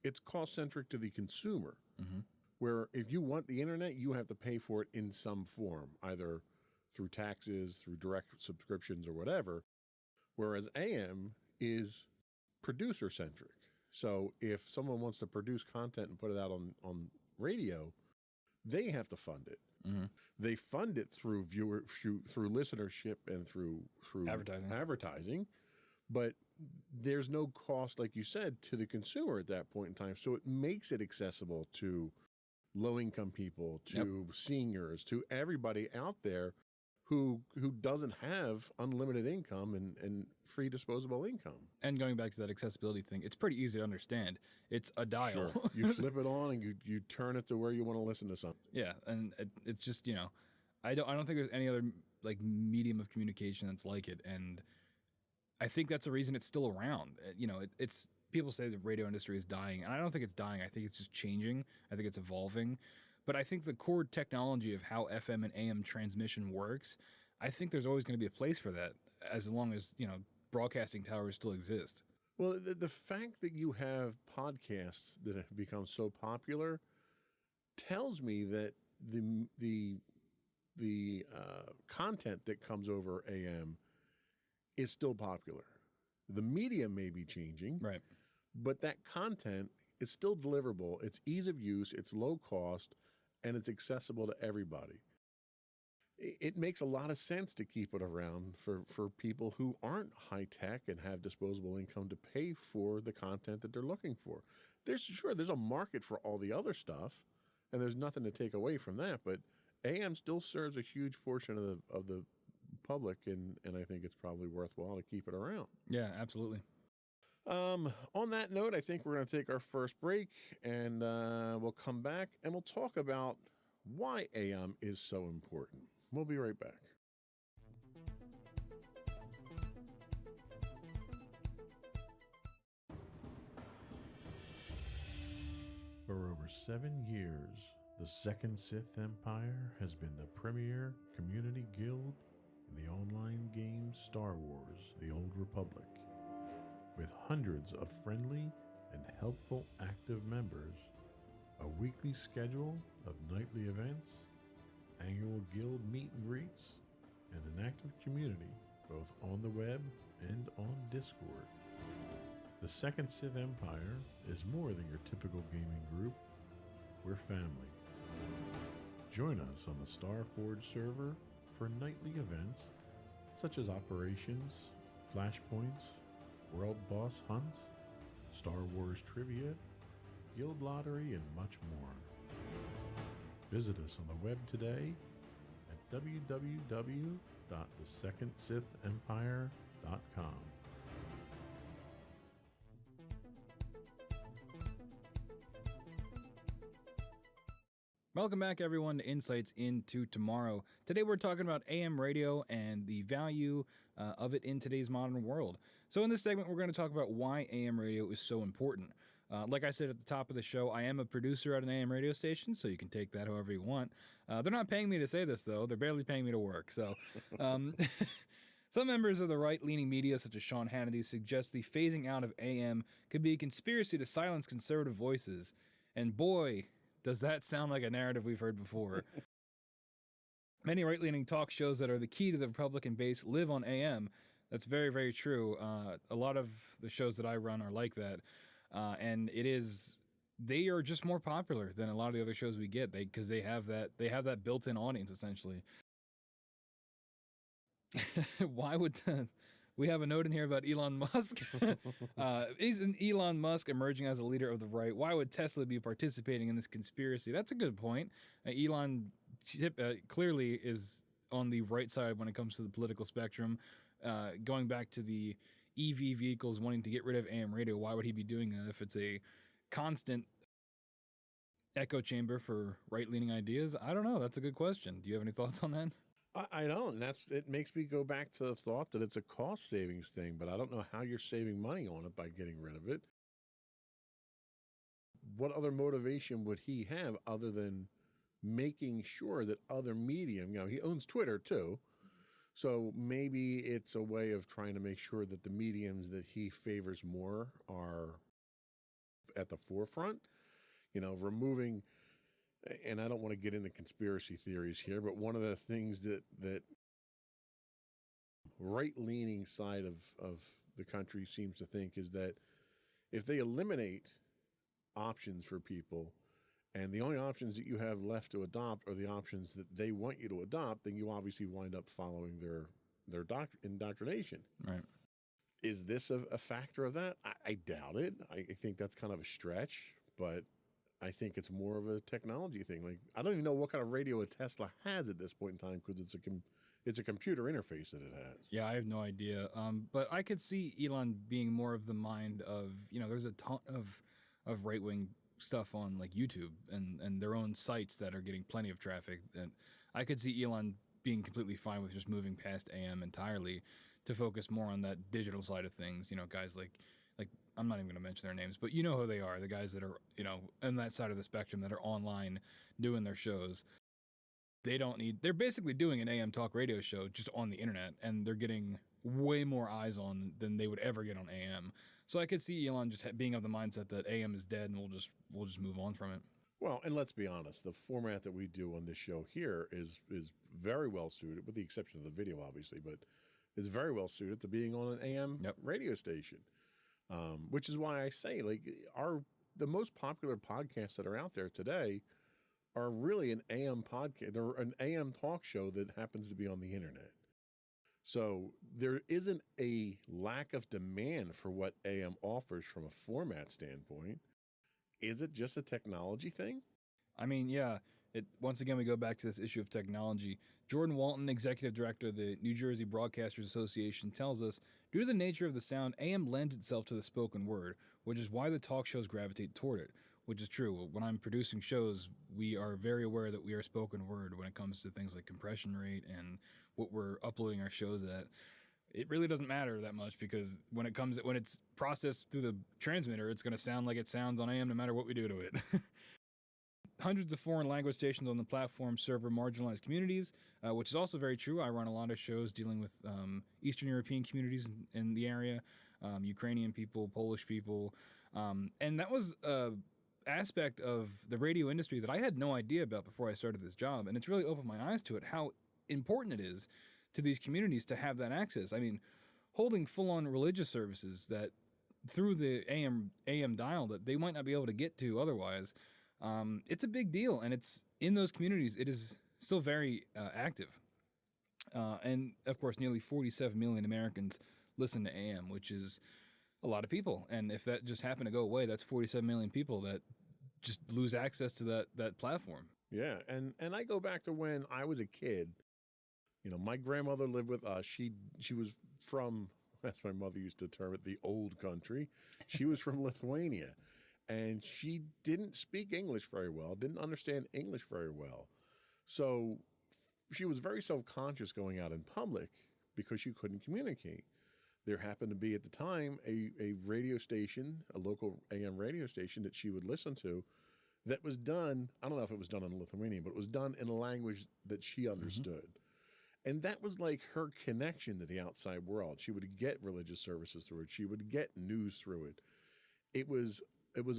it's cost-centric to the consumer, where if you want the internet, you have to pay for it in some form, either through taxes, through direct subscriptions, or whatever, whereas AM is producer-centric. So if someone wants to produce content and put it out on radio, they have to fund it. Mm-hmm. They fund it through through listenership and through advertising, but there's no cost, like you said, to the consumer at that point in time. So it makes it accessible to low-income people, to seniors, to everybody out there who doesn't have unlimited income and free disposable income. And going back to that accessibility thing, it's pretty easy to understand. It's a dial. Sure. You flip it on and you turn it to where you want to listen to something. Yeah, and it's just, I don't think there's any other like medium of communication that's like it, and I think that's the reason it's still around. It's people say the radio industry is dying, and I don't think it's dying. I think it's just changing. I think it's evolving. But I think the core technology of how FM and AM transmission works, I think there's always going to be a place for that as long as, broadcasting towers still exist. Well, the fact that you have podcasts that have become so popular tells me that the content that comes over AM is still popular. The media may be changing, right? But that content is still deliverable. It's ease of use, it's low cost, and it's accessible to everybody. It makes a lot of sense to keep it around for people who aren't high tech and have disposable income to pay for the content that they're looking for. There's a market for all the other stuff, and there's nothing to take away from that. But AM still serves a huge portion of the public, and I think it's probably worthwhile to keep it around. Yeah, absolutely. On that note, I think we're going to take our first break, and we'll come back and we'll talk about why AM is so important. We'll be right back. For over 7 years, the Second Sith Empire has been the premier community guild in the online game Star Wars: The Old Republic. With hundreds of friendly and helpful active members, a weekly schedule of nightly events, annual guild meet and greets, and an active community, both on the web and on Discord. The Second Sith Empire is more than your typical gaming group. We're family. Join us on the Starforge server for nightly events such as operations, flashpoints, world boss hunts, Star Wars trivia, guild lottery, and much more. Visit us on the web today at www.thesecondsithempire.com. Welcome back, everyone, to Insights into Tomorrow. Today we're talking about AM radio and the value of it in today's modern world. So in this segment, we're going to talk about why AM radio is so important. Like I said at the top of the show, I am a producer at an AM radio station, so you can take that however you want. They're not paying me to say this, though. They're barely paying me to work. So some members of the right-leaning media, such as Sean Hannity, suggest the phasing out of AM could be a conspiracy to silence conservative voices. And boy, does that sound like a narrative we've heard before. Many right-leaning talk shows that are the key to the Republican base live on AM. That's very, very true. A lot of the shows that I run are like that. And they are just more popular than a lot of the other shows we get because they have that built-in audience, essentially. Why would we have a note in here about Elon Musk? Isn't Elon Musk emerging as a leader of the right? Why would Tesla be participating in this conspiracy? That's a good point. Elon clearly is on the right side when it comes to the political spectrum. Going back to the EV vehicles wanting to get rid of AM radio, why would he be doing that if it's a constant echo chamber for right-leaning ideas? I don't know. That's a good question. Do you have any thoughts on that? I don't. It makes me go back to the thought that it's a cost savings thing, but I don't know how you're saving money on it by getting rid of it. What other motivation would he have other than making sure that other medium, he owns Twitter too. So maybe it's a way of trying to make sure that the mediums that he favors more are at the forefront, removing. And I don't want to get into conspiracy theories here, but one of the things that right-leaning side of the country seems to think is that if they eliminate options for people and the only options that you have left to adopt are the options that they want you to adopt, then you obviously wind up following their indoctrination. Right. Is this a factor of that? I doubt it. I think that's kind of a stretch, but I think it's more of a technology thing. Like, I don't even know what kind of radio a Tesla has at this point in time because it's a computer interface that it has. Yeah, I have no idea. But I could see Elon being more of the mind of, there's a ton of right-wing stuff on like YouTube and their own sites that are getting plenty of traffic. And I could see Elon being completely fine with just moving past AM entirely to focus more on that digital side of things. Guys like I'm not even going to mention their names, but you know who they are, the guys that are, on that side of the spectrum that are online doing their shows. They're basically doing an AM talk radio show just on the internet, and they're getting way more eyes on than they would ever get on AM. So I could see Elon just being of the mindset that AM is dead and we'll just move on from it. Well, and let's be honest, the format that we do on this show here is very well suited, with the exception of the video, obviously, but it's very well suited to being on an AM radio station. Which is why I say, the most popular podcasts that are out there today are really an AM podcast. They're an AM talk show that happens to be on the internet. So there isn't a lack of demand for what AM offers from a format standpoint. Is it just a technology thing? I mean, yeah. Once again, we go back to this issue of technology. Jordan Walton, executive director of the New Jersey Broadcasters Association, tells us, due to the nature of the sound, AM lends itself to the spoken word, which is why the talk shows gravitate toward it, which is true. When I'm producing shows, we are very aware that we are spoken word when it comes to things like compression rate and what we're uploading our shows at. It really doesn't matter that much because when it's processed through the transmitter, it's going to sound like it sounds on AM no matter what we do to it. Hundreds of foreign language stations on the platform serve marginalized communities, which is also very true. I run a lot of shows dealing with Eastern European communities in the area, Ukrainian people, Polish people, and that was an aspect of the radio industry that I had no idea about before I started this job, and it's really opened my eyes to it, how important it is to these communities to have that access. I mean, holding full-on religious services that through the AM dial that they might not be able to get to otherwise, it's a big deal, and it's in those communities. It is still very active, and of course, nearly 47 million Americans listen to AM, which is a lot of people. And if that just happened to go away, that's 47 million people that just lose access to that platform. Yeah, and I go back to when I was a kid. You know, my grandmother lived with us. She was from, as my mother used to term it, the old country. She was from Lithuania, and she didn't speak English very well, didn't understand English very well. So she was very self-conscious going out in public because she couldn't communicate. There happened to be at the time a radio station, a local AM radio station that she would listen to that was done, I don't know if it was done in Lithuanian, but it was done in a language that she understood. And that was like her connection to the outside world. She would get religious services through it. She would get news through it. It was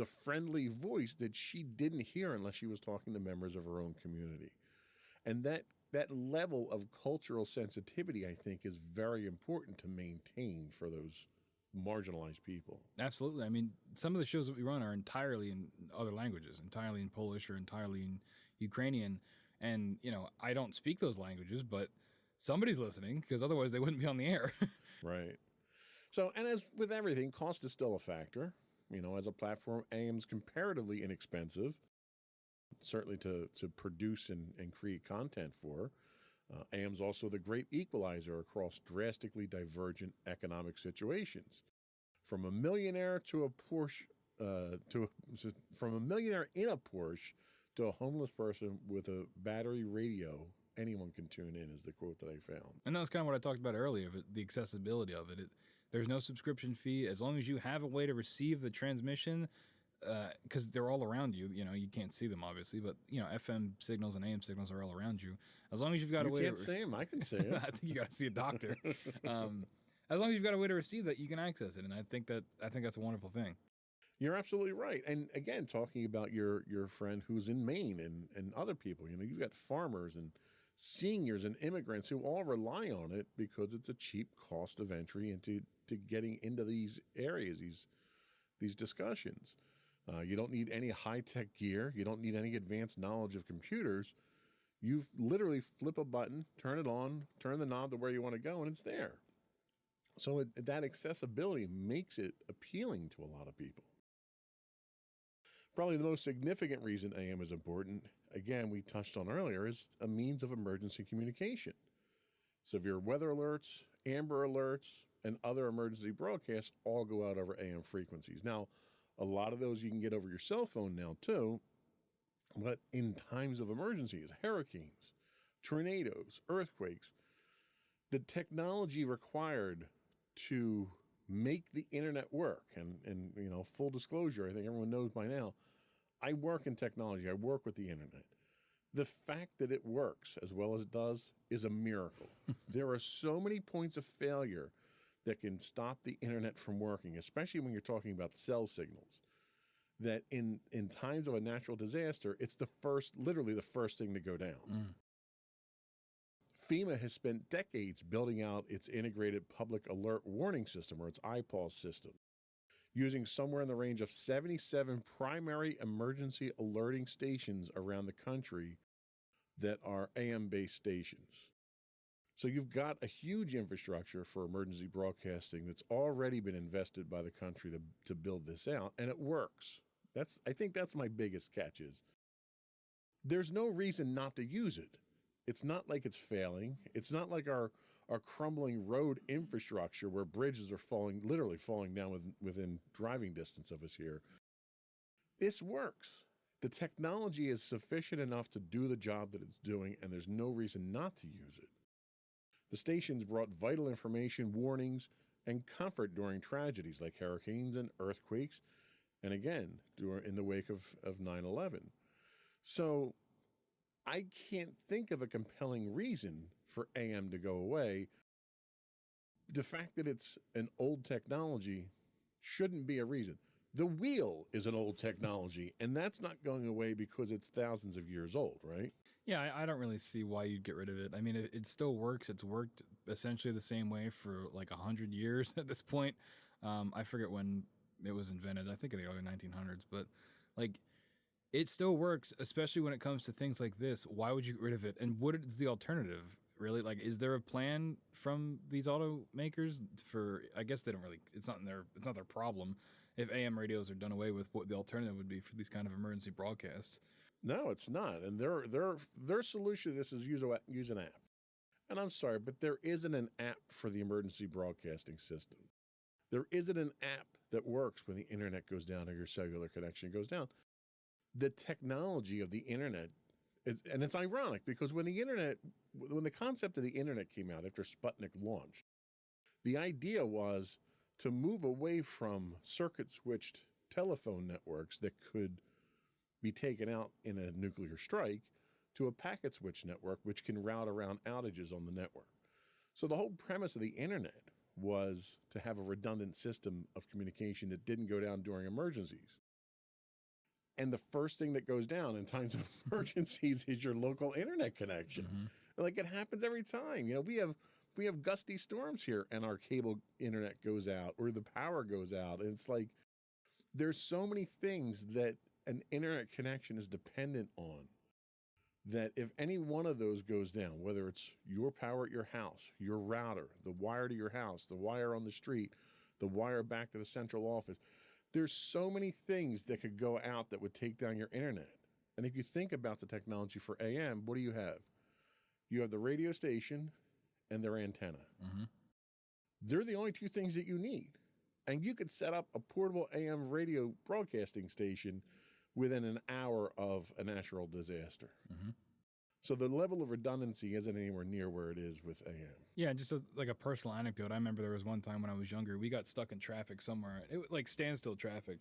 a friendly voice that she didn't hear unless she was talking to members of her own community. And that level of cultural sensitivity, I think, is very important to maintain for those marginalized people. Absolutely. I mean, some of the shows that we run are entirely in other languages, entirely in Polish or entirely in Ukrainian. And, you know, I don't speak those languages, but somebody's listening because otherwise they wouldn't be on the air. Right. So, and as with everything, cost is still a factor. You know, as a platform, AM's comparatively inexpensive, certainly to produce and create content for. AM's also the great equalizer across drastically divergent economic situations. From a millionaire to a Porsche, from a millionaire in a Porsche to a homeless person with a battery radio, anyone can tune in, is the quote that I found. And that's kind of what I talked about earlier, the accessibility of it. There's no subscription fee. As long as you have a way to receive the transmission, because they're all around you. You know, you can't see them, obviously, but, you know, FM signals and AM signals are all around you. As long as you've got a way You can't see them. I can see them. I think you got to see a doctor. As long as you've got a way to receive that, you can access it. And I think that's a wonderful thing. You're absolutely right. And again, talking about your friend who's in Maine and other people, you know, you've got farmers and seniors and immigrants who all rely on it because it's a cheap cost of entry into getting into these areas, these discussions. You don't need any high-tech gear. You don't need any advanced knowledge of computers. You literally flip a button, turn it on, turn the knob to where you want to go, and it's there. So that accessibility makes it appealing to a lot of people. Probably the most significant reason AM is important, again, we touched on earlier, is a means of emergency communication. Severe weather alerts, Amber alerts, and other emergency broadcasts all go out over AM frequencies. Now, a lot of those you can get over your cell phone now, too. But in times of emergencies, hurricanes, tornadoes, earthquakes, the technology required to make the internet work, and you know, full disclosure, I think everyone knows by now, I work in technology. I work with the internet. The fact that it works as well as it does is a miracle. There are so many points of failure that can stop the internet from working, especially when you're talking about cell signals, that in times of a natural disaster, it's literally the first thing to go down. FEMA has spent decades building out its integrated public alert warning system, or its IPAWS system, using somewhere in the range of 77 primary emergency alerting stations around the country that are AM-based stations. So you've got a huge infrastructure for emergency broadcasting that's already been invested by the country to build this out, and it works. I think that's my biggest catch is there's no reason not to use it. It's not like it's failing. It's not like our crumbling road infrastructure where bridges are literally falling down within driving distance of us here. This works. The technology is sufficient enough to do the job that it's doing, and there's no reason not to use it. The stations brought vital information, warnings, and comfort during tragedies like hurricanes and earthquakes, and again, in the wake of 9/11. So I can't think of a compelling reason for AM to go away. The fact that it's an old technology shouldn't be a reason. The wheel is an old technology, and that's not going away because it's thousands of years old, right? Yeah, I don't really see why you'd get rid of it. I mean, it still works. It's worked essentially the same way for like 100 years at this point. I forget when it was invented. I think in the early 1900s, but like it still works, especially when it comes to things like this. Why would you get rid of it? And what is the alternative? Really, like, is there a plan from these automakers for? I guess they don't really. It's not their problem if AM radios are done away with. What the alternative would be for these kind of emergency broadcasts? No, it's not. And their solution to this is use an app. And I'm sorry, but there isn't an app for the emergency broadcasting system. There isn't an app that works when the internet goes down or your cellular connection goes down. The technology of the internet, and it's ironic because when the concept of the internet came out after Sputnik launched, the idea was to move away from circuit switched telephone networks that could be taken out in a nuclear strike to a packet switch network, which can route around outages on the network. So the whole premise of the internet was to have a redundant system of communication that didn't go down during emergencies. And the first thing that goes down in times of emergencies is your local internet connection. Mm-hmm. Like it happens every time. You know, we have gusty storms here and our cable internet goes out or the power goes out. And it's like there's so many things that an internet connection is dependent on that if any one of those goes down, whether it's your power at your house, your router, the wire to your house, the wire on the street, the wire back to the central office, there's so many things that could go out that would take down your internet. And if you think about the technology for AM, what do you have? You have the radio station and their antenna. Mm-hmm. They're the only two things that you need. And you could set up a portable AM radio broadcasting station within an hour of a natural disaster. Mm-hmm. So the level of redundancy isn't anywhere near where it is with AM. Yeah, just like a personal anecdote. I remember there was one time when I was younger, we got stuck in traffic somewhere. It was like standstill traffic.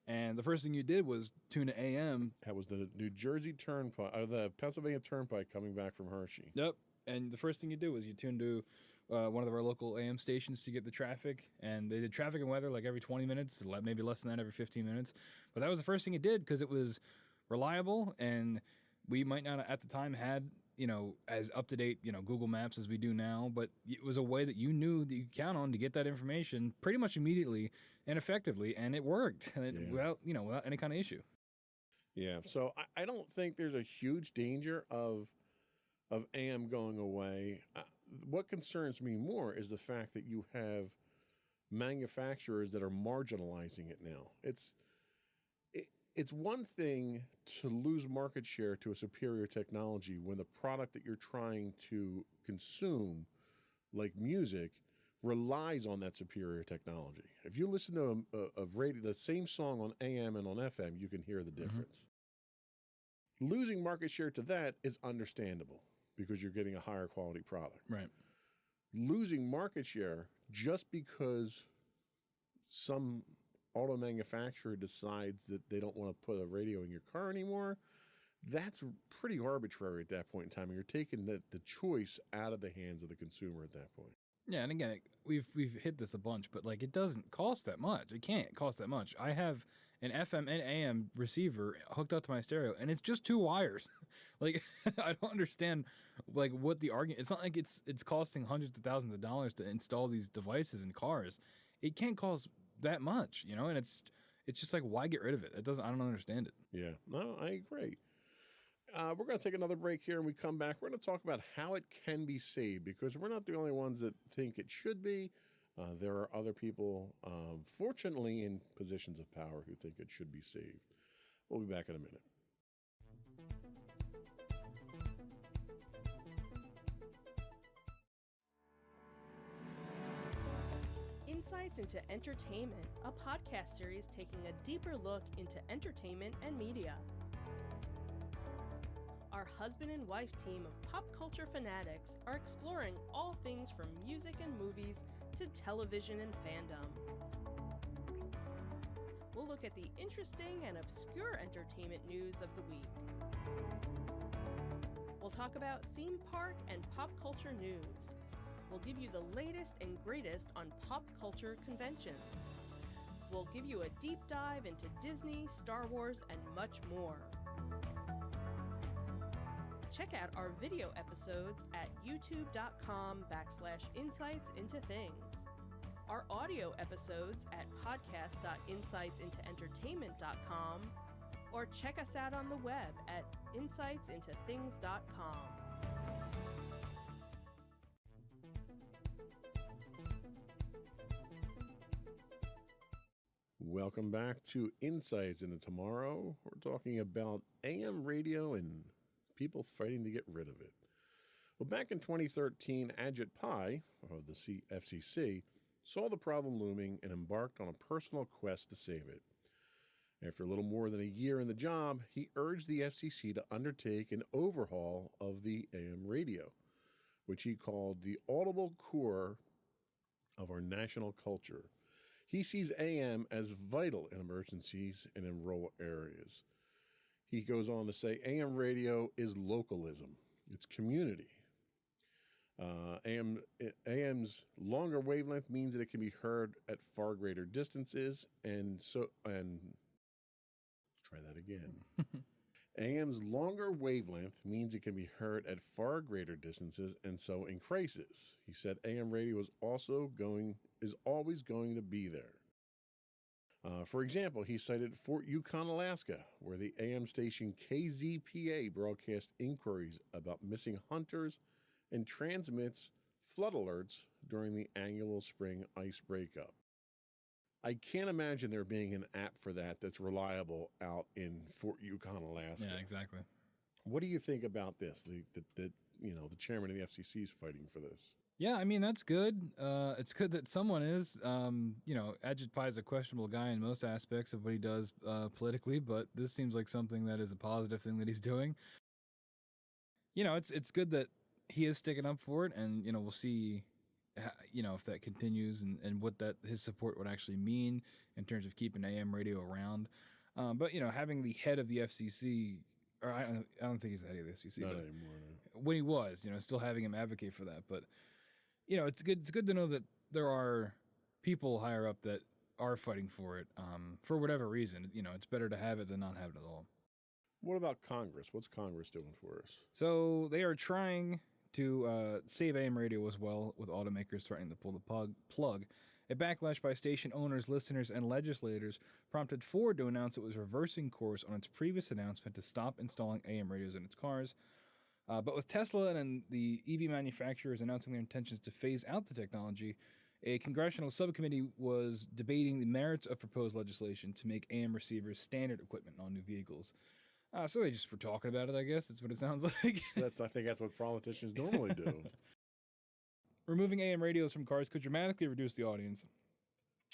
And the first thing you did was tune to AM. That was the New Jersey Turnpike, or the Pennsylvania Turnpike coming back from Hershey. Yep. And the first thing you do was you tune to one of our local AM stations to get the traffic. And they did traffic and weather like every 20 minutes, maybe less than that, every 15 minutes. But that was the first thing it did because it was reliable, and we might not at the time had, as up-to-date, Google Maps as we do now, but it was a way that you knew that you could count on to get that information pretty much immediately and effectively, and it worked without any kind of issue. Yeah, so I don't think there's a huge danger of AM going away. What concerns me more is the fact that you have manufacturers that are marginalizing it now. It's one thing to lose market share to a superior technology when the product that you're trying to consume, like music, relies on that superior technology. If you listen to a radio, the same song on AM and on FM, you can hear the difference. Mm-hmm. Losing market share to that is understandable because you're getting a higher quality product. Right. Losing market share just because some auto manufacturer decides that they don't want to put a radio in your car anymore, that's pretty arbitrary at that point in time. You're taking the choice out of the hands of the consumer at that point. Yeah, and again, we've hit this a bunch, but like it doesn't cost that much. It can't cost that much. I have an FM and AM receiver hooked up to my stereo, and it's just 2 wires. Like I don't understand like what the argument. It's not like it's costing hundreds of thousands of dollars to install these devices in cars. It can't cost that much, and it's just like, why get rid of it? I don't understand it. Yeah, no, I agree. We're going to take another break here, and we come back. We're going to talk about how it can be saved, because we're not the only ones that think it should be. There are other people, fortunately, in positions of power who think it should be saved. We'll be back in a minute. Insights into Entertainment, a podcast series taking a deeper look into entertainment and media. Our husband and wife team of pop culture fanatics are exploring all things from music and movies to television and fandom. We'll look at the interesting and obscure entertainment news of the week. We'll talk about theme park and pop culture news. We'll give you the latest and greatest on pop culture conventions. We'll give you a deep dive into Disney, Star Wars, and much more. Check out our video episodes at youtube.com/insightsintothings. Our audio episodes at podcast.insightsintoentertainment.com, or check us out on the web at insightsintothings.com. Welcome back to Insights into Tomorrow. We're talking about AM radio and people fighting to get rid of it. Well, back in 2013, Ajit Pai of the FCC saw the problem looming and embarked on a personal quest to save it. After a little more than a year in the job, he urged the FCC to undertake an overhaul of the AM radio, which he called the audible core of our national culture. He sees AM as vital in emergencies and in rural areas. He goes on to say AM radio is localism. It's community. AM's longer wavelength means that it can be heard at far greater distances, let's try that again. AM's longer wavelength means it can be heard at far greater distances and so increases. He said AM radio is always going to be there. For example, he cited Fort Yukon, Alaska, where the AM station KZPA broadcasts inquiries about missing hunters and transmits flood alerts during the annual spring ice breakup. I can't imagine there being an app for that that's reliable out in Fort Yukon, Alaska. Yeah, exactly. What do you think about this? The chairman of the FCC is fighting for this. Yeah, I mean, that's good. It's good that someone is. Ajit Pai is a questionable guy in most aspects of what he does politically, but this seems like something that is a positive thing that he's doing. It's good that he is sticking up for it, and, we'll see, if that continues and what his support would actually mean in terms of keeping AM radio around. But having the head of the FCC, or I don't think he's the head of the FCC. Not anymore, no. When he was, still having him advocate for that. But, it's good to know that there are people higher up that are fighting for it for whatever reason. It's better to have it than not have it at all. What about Congress? What's Congress doing for us? So they are trying to save AM radio as well, with automakers threatening to pull the plug. A backlash by station owners, listeners, and legislators prompted Ford to announce it was reversing course on its previous announcement to stop installing AM radios in its cars. But with Tesla and the EV manufacturers announcing their intentions to phase out the technology, a congressional subcommittee was debating the merits of proposed legislation to make AM receivers standard equipment on new vehicles. So they just were talking about it, I guess. That's what it sounds like. I think that's what politicians normally do. Removing AM radios from cars could dramatically reduce the audience,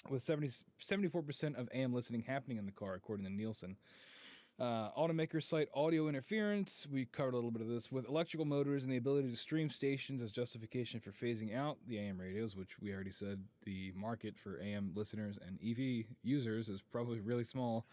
with 74% of AM listening happening in the car, according to Nielsen. Automakers cite audio interference. We covered a little bit of this with electrical motors and the ability to stream stations as justification for phasing out the AM radios, which we already said the market for AM listeners and EV users is probably really small.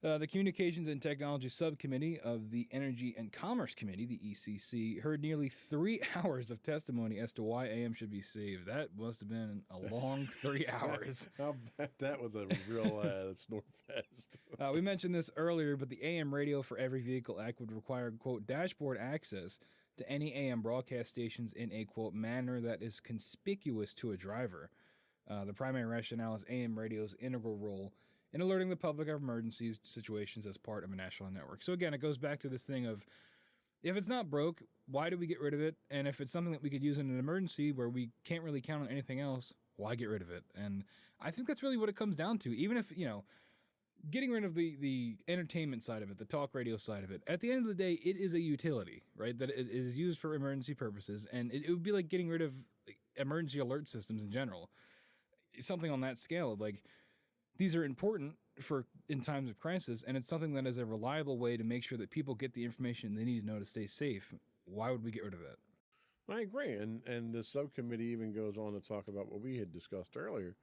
The Communications and Technology Subcommittee of the Energy and Commerce Committee, the ECC, heard nearly 3 hours of testimony as to why AM should be saved. That must have been a long 3 hours. I'll bet that was a real snore fest. We mentioned this earlier, but the AM Radio for Every Vehicle Act would require, quote, dashboard access to any AM broadcast stations in a, quote, manner that is conspicuous to a driver. The primary rationale is AM radio's integral role in alerting the public of emergency situations as part of a national network. So again, it goes back to this thing of, if it's not broke, why do we get rid of it? And if it's something that we could use in an emergency where we can't really count on anything else, why get rid of it? And I think that's really what it comes down to. Even if, getting rid of the entertainment side of it, the talk radio side of it, at the end of the day, it is a utility, right? That it is used for emergency purposes. And it would be like getting rid of emergency alert systems in general. Something on that scale of these are important for in times of crisis, and it's something that is a reliable way to make sure that people get the information they need to know to stay safe. Why would we get rid of that? I agree. And the subcommittee even goes on to talk about what we had discussed earlier,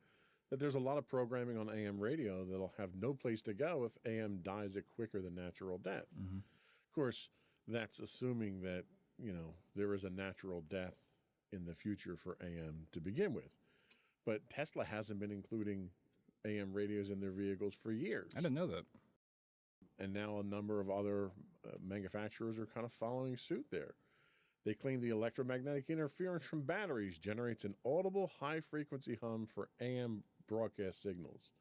that there's a lot of programming on AM radio that'll have no place to go if AM dies a quicker than natural death. Mm-hmm. Of course, that's assuming that, there is a natural death in the future for AM to begin with. But Tesla hasn't been including AM radios in their vehicles for years. I didn't know that. And now a number of other manufacturers are kind of following suit there. They claim the electromagnetic interference from batteries generates an audible high-frequency hum for AM broadcast signals.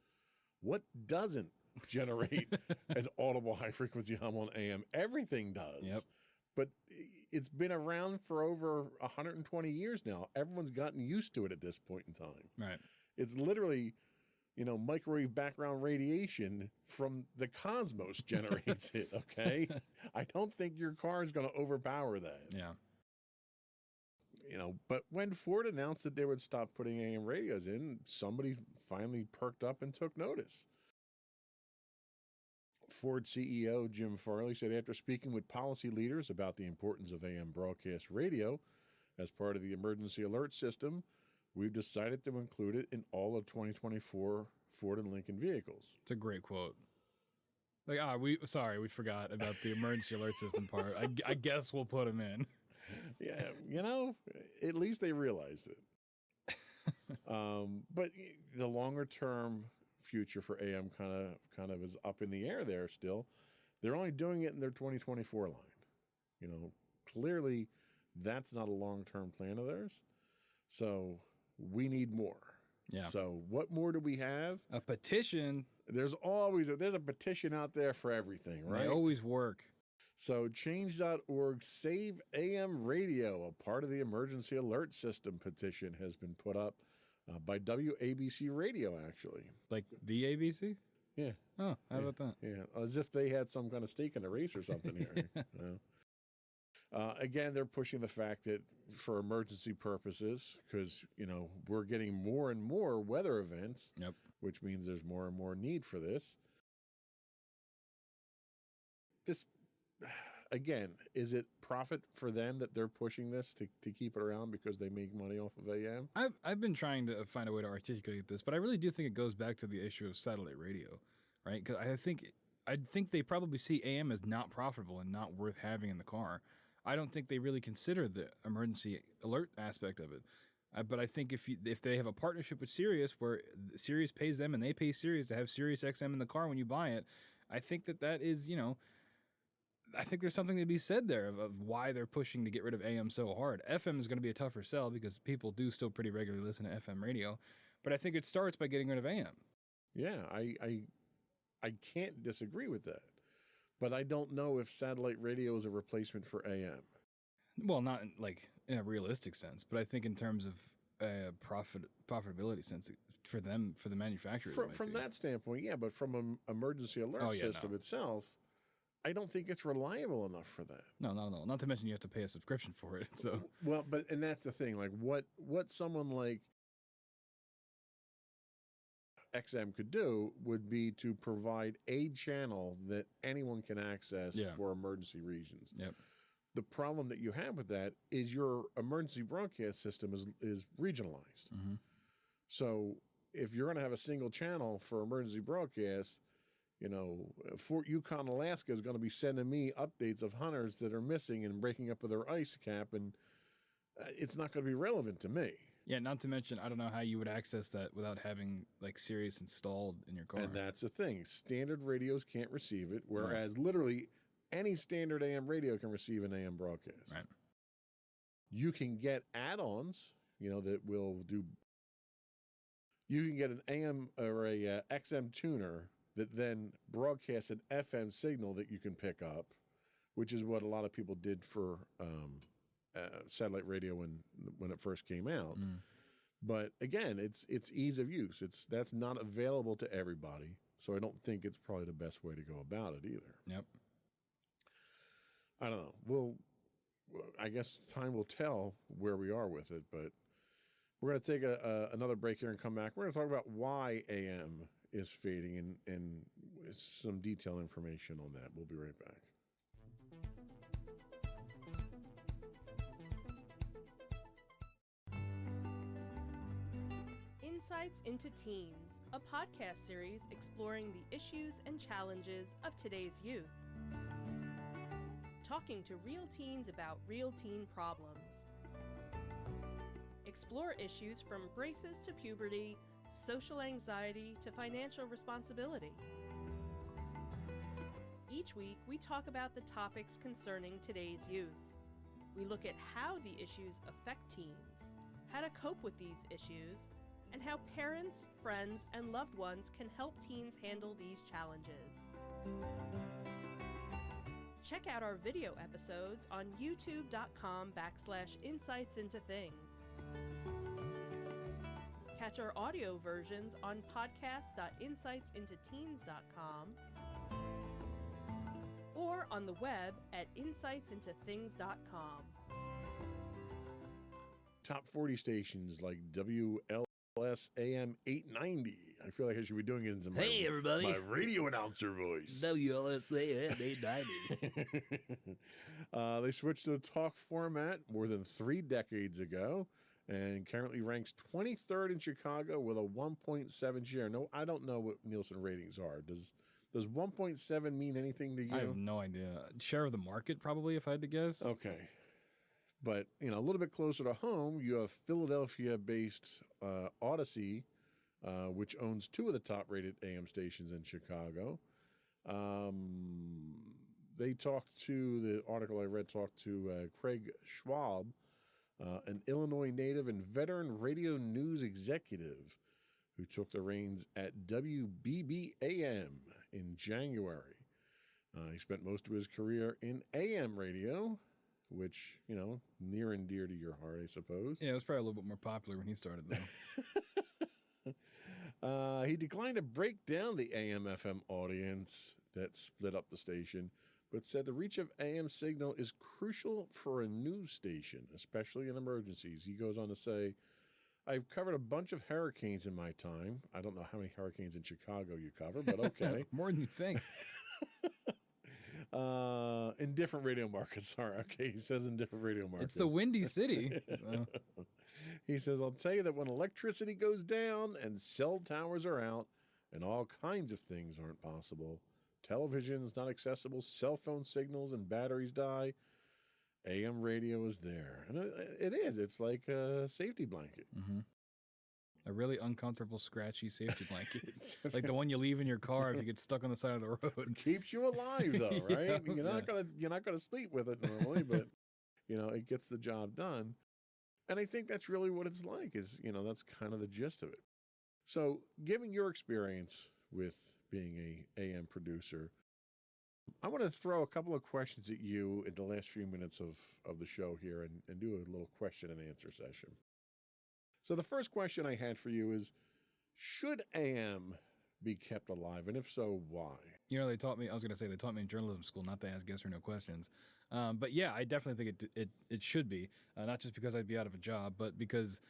What doesn't generate an audible high-frequency hum on AM? Everything does. Yep. But it's been around for over 120 years now. Everyone's gotten used to it at this point in time. Right. It's literally, microwave background radiation from the cosmos generates it, okay? I don't think your car is going to overpower that. Yeah. But when Ford announced that they would stop putting AM radios in, somebody finally perked up and took notice. Ford CEO Jim Farley said after speaking with policy leaders about the importance of AM broadcast radio as part of the emergency alert system, we've decided to include it in all of 2024 Ford and Lincoln vehicles. It's a great quote. We forgot about the emergency alert system part. I guess we'll put them in. Yeah, at least they realized it. But the longer term future for AM kind of is up in the air there still. They're only doing it in their 2024 line. Clearly that's not a long-term plan of theirs. So we need more. Yeah. So what more do we have? A petition. There's a petition out there for everything, right? They always work. So change.org Save AM Radio, a part of the emergency alert system petition, has been put up by WABC Radio, actually. Like the ABC? Yeah. Oh, how about that? Yeah, as if they had some kind of stake in the race or something here. Again, they're pushing the fact that for emergency purposes, because, we're getting more and more weather events, Yep. which means there's more and more need for this. Again, is it profit for them that they're pushing this to keep it around because they make money off of AM? I've been trying to find a way to articulate this, but I really do think it goes back to the issue of satellite radio, right? Because I think they probably see AM as not profitable and not worth having in the car. I don't think they really consider the emergency alert aspect of it. But I think if they have a partnership with Sirius where Sirius pays them and they pay Sirius to have Sirius XM in the car when you buy it, I think that is, I think there's something to be said there of why they're pushing to get rid of AM so hard. FM is going to be a tougher sell because people do still pretty regularly listen to FM radio. But I think it starts by getting rid of AM. Yeah, I can't disagree with that. But I don't know if satellite radio is a replacement for AM. Well, not in a realistic sense, but I think in terms of profitability sense for them, for the manufacturers. From that standpoint, yeah, but from an emergency alert system itself, I don't think it's reliable enough for that. No. Not to mention you have to pay a subscription for it. So and that's the thing. Like what someone like XM could do would be to provide a channel that anyone can access for emergency reasons. Yep. The problem that you have with that is your emergency broadcast system is regionalized. Mm-hmm. So if you're going to have a single channel for emergency broadcast, Fort Yukon, Alaska is going to be sending me updates of hunters that are missing and breaking up with their ice cap, and it's not going to be relevant to me. Yeah, not to mention, I don't know how you would access that without having Sirius installed in your car. And that's the thing. Standard radios can't receive it, whereas literally any standard AM radio can receive an AM broadcast. Right. You can get add-ons, that will do. You can get an AM or a XM tuner that then broadcasts an FM signal that you can pick up, which is what a lot of people did for satellite radio when it first came out. Mm. But again, it's ease of use. That's not available to everybody, so I don't think it's probably the best way to go about it either. Yep. I don't know. I guess time will tell where we are with it, but we're going to take another break here and come back. We're going to talk about why AM is fading and some detailed information on that. We'll be right back. Insights into Teens, a podcast series exploring the issues and challenges of today's youth. Talking to real teens about real teen problems. Explore issues from braces to puberty, social anxiety to financial responsibility. Each week, we talk about the topics concerning today's youth. We look at how the issues affect teens, how to cope with these issues, and how parents, friends, and loved ones can help teens handle these challenges. Check out our video episodes on youtube.com/insights into things. Catch our audio versions on podcast.insightsintoteens.com or on the web at insightsintothings.com. Top 40 stations like WLS AM 890. I feel like I should be doing it in Hey, everybody. my radio announcer voice. WLSA 890. They switched to a talk format more than 3 decades ago and currently ranks 23rd in Chicago with a 1.7 share. No, I don't know what Nielsen ratings are. Does 1.7 mean anything to you? I have no idea. Share of the market, probably, if I had to guess. Okay. But, a little bit closer to home, you have Philadelphia-based Odyssey, which owns 2 of the top-rated AM stations in Chicago. The article I read talked to Craig Schwab, an Illinois native and veteran radio news executive who took the reins at WBBAM in January. He spent most of his career in AM radio, which, near and dear to your heart, I suppose. Yeah, it was probably a little bit more popular when he started, though. He declined to break down the AM/FM audience that split up the station, but said the reach of AM signal is crucial for a news station, especially in emergencies. He goes on to say, I've covered a bunch of hurricanes in my time. I don't know how many hurricanes in Chicago you cover, but okay. More than you think. In different radio markets. Sorry, okay. He says in different radio markets. It's the Windy City. So. He says, I'll tell you that when electricity goes down and cell towers are out and all kinds of things aren't possible, television's not accessible, cell phone signals and batteries die, AM radio is there. And it is. It's like a safety blanket. Mm-hmm. A really uncomfortable, scratchy safety blanket. Like the one you leave in your car if you get stuck on the side of the road. Keeps you alive, though, right? Yeah, You're not gonna sleep with it normally, but it gets the job done. And I think that's really what it's like. That's kind of the gist of it. So, given your experience with being a AM producer, I want to throw a couple of questions at you in the last few minutes of the show here and do a little question and answer session. So the first question I had for you is, should AM be kept alive? And if so, why? They taught me in journalism school not to ask yes or no questions. But yeah, I definitely think it should be, not just because I'd be out of a job, but because,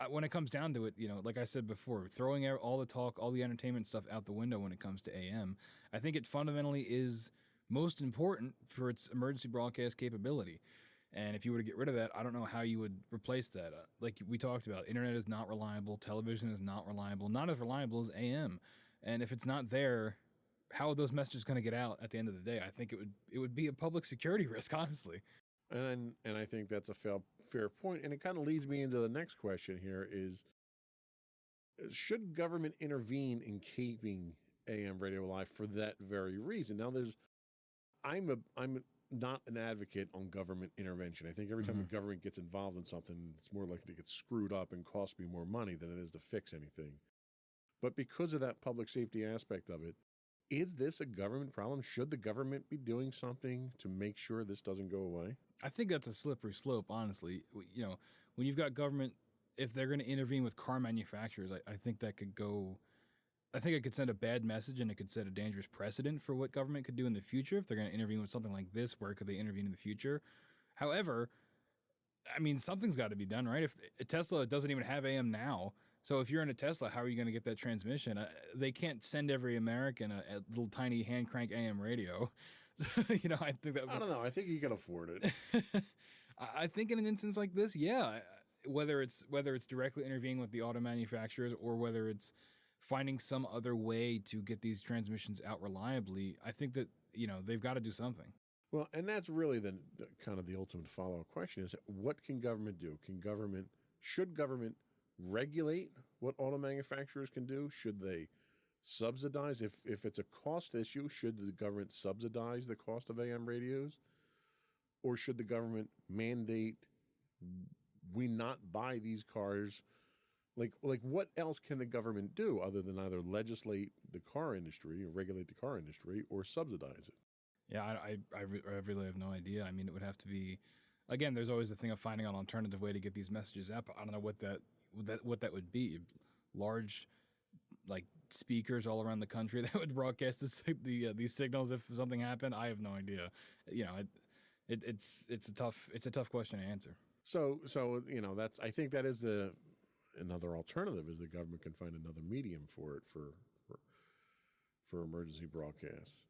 when it comes down to it, like I said before, throwing out all the talk, all the entertainment stuff out the window when it comes to AM, I think it fundamentally is most important for its emergency broadcast capability. And if you were to get rid of that, I don't know how you would replace that. Like we talked about, internet is not reliable, television is not reliable, not as reliable as AM. And if it's not there, how are those messages going to get out at the end of the day? I think it would be a public security risk, honestly. And I think that's a fair point. And it kind of leads me into the next question here is, should government intervene in keeping AM radio alive for that very reason? Now, I'm not an advocate on government intervention. I think every time the government gets involved in something, it's more likely to get screwed up and cost me more money than it is to fix anything. But because of that public safety aspect of it, is this a government problem? Should the government be doing something to make sure this doesn't go away? I think that's a slippery slope, honestly. When you've got government, if they're going to intervene with car manufacturers, I think that could go... I think it could send a bad message, and it could set a dangerous precedent for what government could do in the future. If they're going to intervene with something like this, where could they intervene in the future? However, something's got to be done, right? If Tesla doesn't even have AM now, so if you're in a Tesla, how are you going to get that transmission? They can't send every American a little tiny hand crank AM radio. I think that. I don't know. I think you can afford it. I think in an instance like this, yeah. Whether it's directly intervening with the auto manufacturers or whether it's finding some other way to get these transmissions out reliably, I think that, they've got to do something. Well, and that's really the kind of the ultimate follow-up question is, what can government do? Should government regulate what auto manufacturers can do? Should they subsidize? If it's a cost issue, should the government subsidize the cost of AM radios? Or should the government mandate we not buy these cars? Like what else can the government do other than either legislate the car industry or regulate the car industry or subsidize it? Yeah, I really have no idea. I mean, it would have to be, again, there's always the thing of finding an alternative way to get these messages out. I don't know what that would be. Large, like, speakers all around the country that would broadcast these signals if something happened. I have no idea. You know, it's a tough question to answer. So I think that is another alternative is the government can find another medium for it for emergency broadcasts.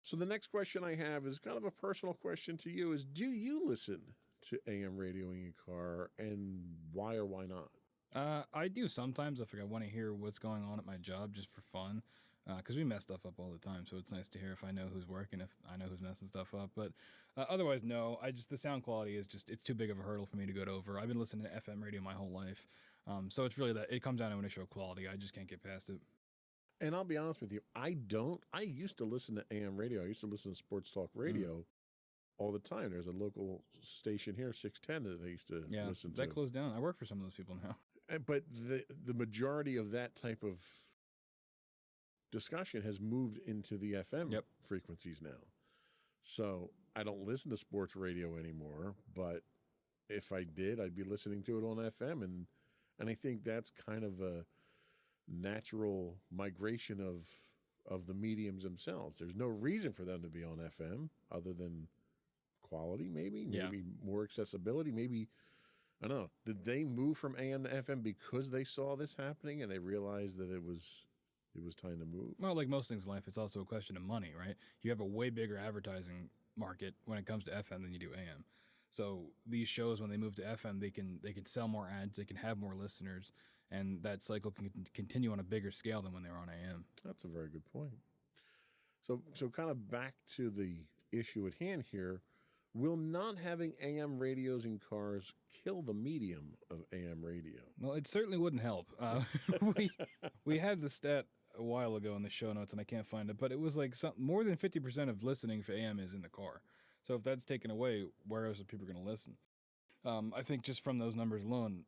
So the next question I have is kind of a personal question to you: is do you listen to AM radio in your car, and why or why not? I do sometimes if I want to hear what's going on at my job just for fun, because we mess stuff up all the time. So it's nice to hear if I know who's working, if I know who's messing stuff up. But otherwise, no. The sound quality is it's too big of a hurdle for me to get over. I've been listening to FM radio my whole life, so it's really that it comes down to an issue of quality. I just can't get past it. And I'll be honest with you, I used to listen to AM radio. I used to listen to Sports Talk Radio all the time. There's a local station here, 610, that I used to listen to. That closed down. I work for some of those people now. But the majority of that type of discussion has moved into the FM frequencies now. So I don't listen to sports radio anymore, but if I did, I'd be listening to it on FM. And I think that's kind of a natural migration of the mediums themselves. There's no reason for them to be on FM other than quality, maybe more accessibility, maybe. I don't know. Did they move from AM to FM because they saw this happening and they realized that it was time to move? Well, like most things in life, it's also a question of money, right? You have a way bigger advertising market when it comes to FM than you do AM. So these shows, when they move to FM, they can sell more ads, they can have more listeners, and that cycle can continue on a bigger scale than when they were on AM. That's a very good point. So kind of back to the issue at hand here. Will not having AM radios in cars kill the medium of AM radio? Well, it certainly wouldn't help. We had the stat a while ago in the show notes, and I can't find it, but it was like more than 50% of listening for AM is in the car. So if that's taken away, where else are people going to listen? I think just from those numbers alone,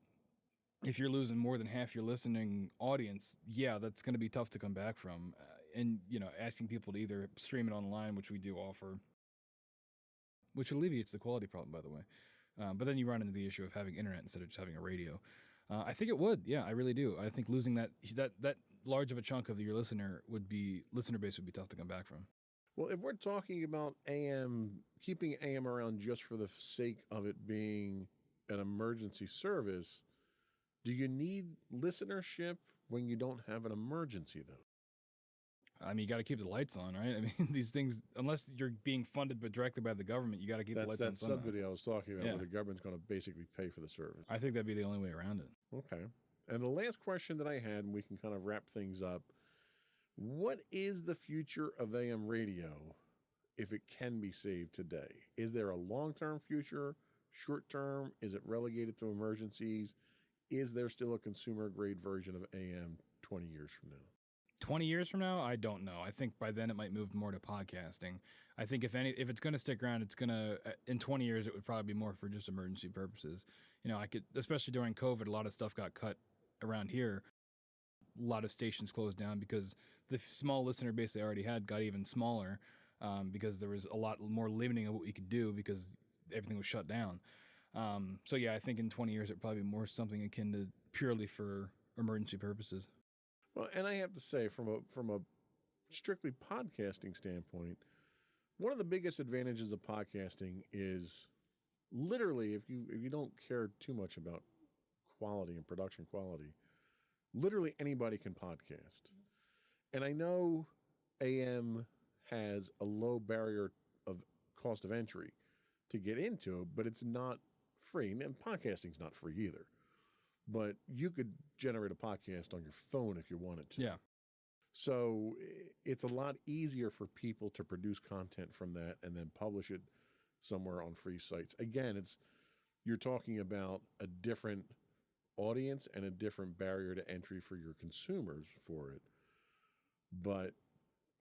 if you're losing more than half your listening audience, that's going to be tough to come back from. And, asking people to either stream it online, which we do offer, which alleviates the quality problem, by the way. But then you run into the issue of having internet instead of just having a radio. I think it would. Yeah, I really do. I think losing that large of a chunk of your listener base would be tough to come back from. Well, if we're talking about AM, keeping AM around just for the sake of it being an emergency service, do you need listenership when you don't have an emergency, though? I mean, you got to keep the lights on, right? I mean, these things, unless you're being funded directly by the government, you got to keep the lights on. That's that subsidy I was talking about, where the government's going to basically pay for the service. I think that'd be the only way around it. Okay. And the last question that I had, and we can kind of wrap things up, what is the future of AM radio if it can be saved today? Is there a long-term future, short-term? Is it relegated to emergencies? Is there still a consumer-grade version of AM 20 years from now? 20 years from now, I don't know. I think by then it might move more to podcasting. I think if it's going to stick around, it's going to, in 20 years, it would probably be more for just emergency purposes. Especially during COVID, a lot of stuff got cut around here. A lot of stations closed down because the small listener base they already had got even smaller because there was a lot more limiting of what we could do because everything was shut down. I think in 20 years, it'd probably be more something akin to purely for emergency purposes. Well, and I have to say, from a strictly podcasting standpoint, one of the biggest advantages of podcasting is literally, if you don't care too much about quality and production quality, literally anybody can podcast. And I know AM has a low barrier of cost of entry to get into, but it's not free. And podcasting's not free either. But you could generate a podcast on your phone if you wanted to. Yeah. So it's a lot easier for people to produce content from that and then publish it somewhere on free sites. Again, you're talking about a different audience and a different barrier to entry for your consumers for it. But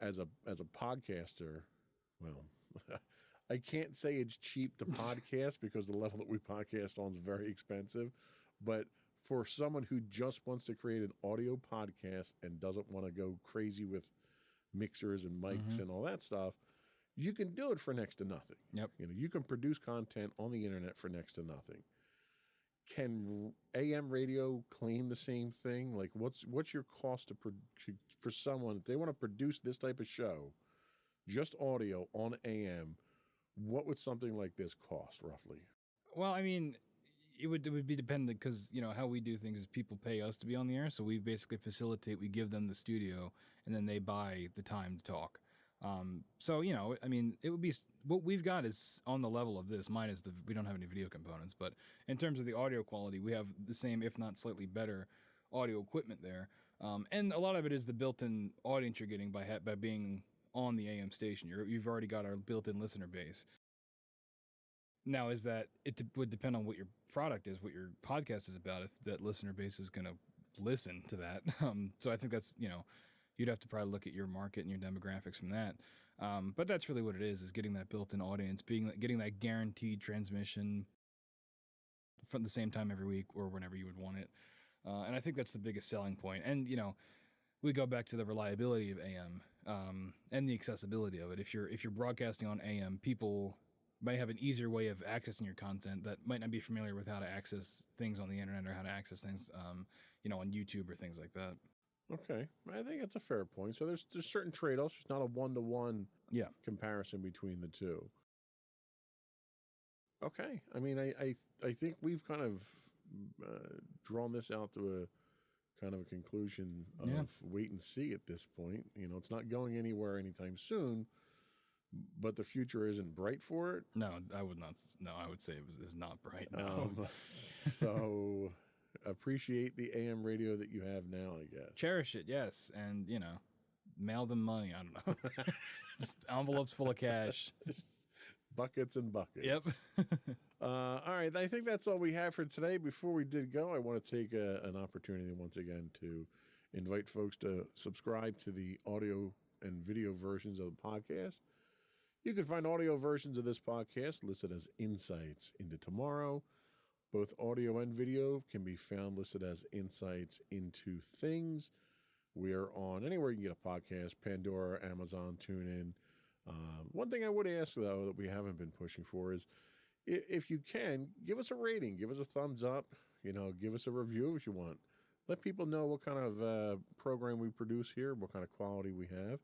as a podcaster, well, I can't say it's cheap to podcast because the level that we podcast on is very expensive. But for someone who just wants to create an audio podcast and doesn't want to go crazy with mixers and mics and all that stuff, you can do it for next to nothing. Yep. You can produce content on the internet for next to nothing. Can AM radio claim the same thing? Like, what's your cost for someone if they want to produce this type of show, just audio on AM? What would something like this cost roughly? Well, I mean, it would be dependent because, how we do things is people pay us to be on the air. So we basically facilitate, we give them the studio and then they buy the time to talk. So, I mean, it would be what we've got is on the level of this. Mine is we don't have any video components, but in terms of the audio quality, we have the same, if not slightly better audio equipment there. And a lot of it is the built-in audience you're getting by being on the AM station. You've already got our built-in listener base. Now, is that it would depend on what your product is, what your podcast is about, if that listener base is going to listen to that. So I think that's, you'd have to probably look at your market and your demographics from that. But that's really what it is getting that built-in audience, getting that guaranteed transmission from the same time every week or whenever you would want it. And I think that's the biggest selling point. And, we go back to the reliability of AM and the accessibility of it. If you're broadcasting on AM, people might have an easier way of accessing your content that might not be familiar with how to access things on the internet or how to access things, on YouTube or things like that. Okay, I think that's a fair point. So there's certain trade-offs. There's not a one-to-one comparison between the two. Okay, I mean, I think we've kind of drawn this out to a kind of a conclusion of wait and see at this point. It's not going anywhere anytime soon, but the future isn't bright for it. No, I would not. No, I would say it's not bright. No. So appreciate the AM radio that you have now, I guess. Cherish it, yes, and mail them money. I don't know, just envelopes full of cash. Buckets and buckets. Yep. All right. I think that's all we have for today. Before we did go, I want to take an opportunity once again to invite folks to subscribe to the audio and video versions of the podcast. You can find audio versions of this podcast listed as Insights into Tomorrow. Both audio and video can be found listed as Insights into Things. We are on anywhere you can get a podcast, Pandora, Amazon, TuneIn. One thing I would ask, though, that we haven't been pushing for is if you can, give us a rating, give us a thumbs up, give us a review if you want. Let people know what kind of program we produce here, what kind of quality we have.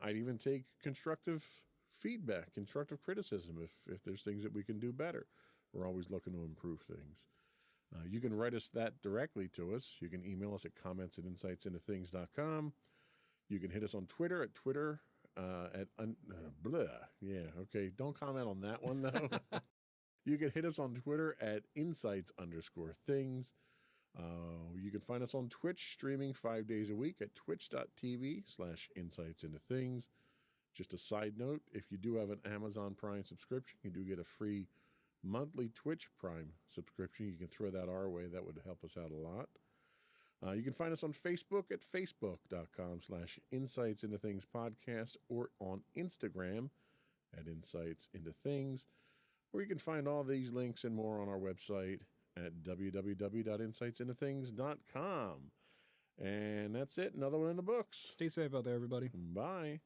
I'd even take constructive feedback, constructive criticism if there's things that we can do better. We're always looking to improve things. You can write us that directly to us. You can email us at comments@insightsintothings.com. You can hit us on Twitter at Twitter. Okay. Don't comment on that one, though. You can hit us on Twitter at insights_things. You can find us on Twitch, streaming 5 days a week at twitch.tv/insightsintothings. Just a side note, if you do have an Amazon Prime subscription, you do get a free monthly Twitch Prime subscription. You can throw that our way. That would help us out a lot. You can find us on Facebook at facebook.com/insightsintothingspodcast or on Instagram at insightsintothings, or you can find all these links and more on our website at www.insightsintothings.com. And that's it. Another one in the books. Stay safe out there, everybody. Bye.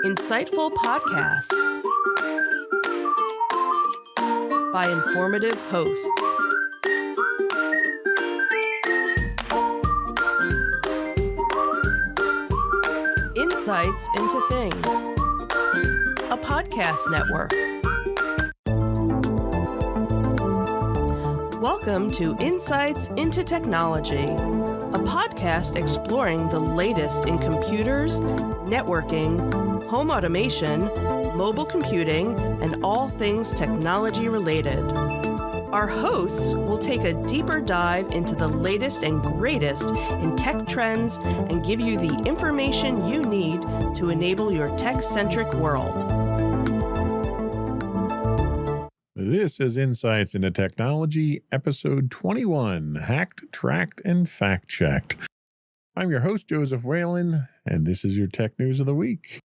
Insightful podcasts by informative hosts. Insights into Things. a podcast network. Welcome to Insights into Technology, a podcast exploring the latest in computers, networking, home automation, mobile computing, and all things technology related. Our hosts will take a deeper dive into the latest and greatest in tech trends and give you the information you need to enable your tech-centric world. This is Insights into Technology, episode 21, Hacked, Tracked, and Fact-Checked. I'm your host, Joseph Whalen, and this is your Tech News of the Week.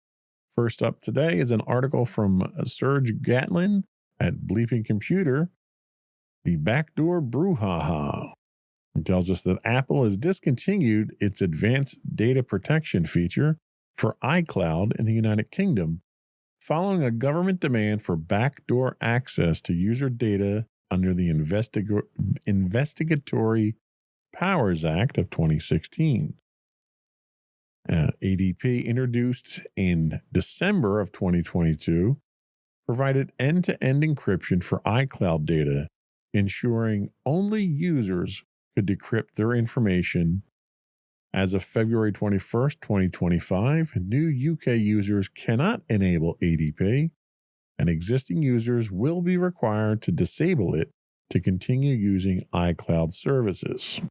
First up today is an article from Serge Gatlin at Bleeping Computer, The Backdoor Brouhaha. It tells us that Apple has discontinued its advanced data protection feature for iCloud in the United Kingdom, following a government demand for backdoor access to user data under the Investigatory Powers Act of 2016. ADP, introduced in December of 2022, provided end-to-end encryption for iCloud data, ensuring only users could decrypt their information. As of February 21st, 2025, new UK users cannot enable ADP, and existing users will be required to disable it to continue using iCloud services.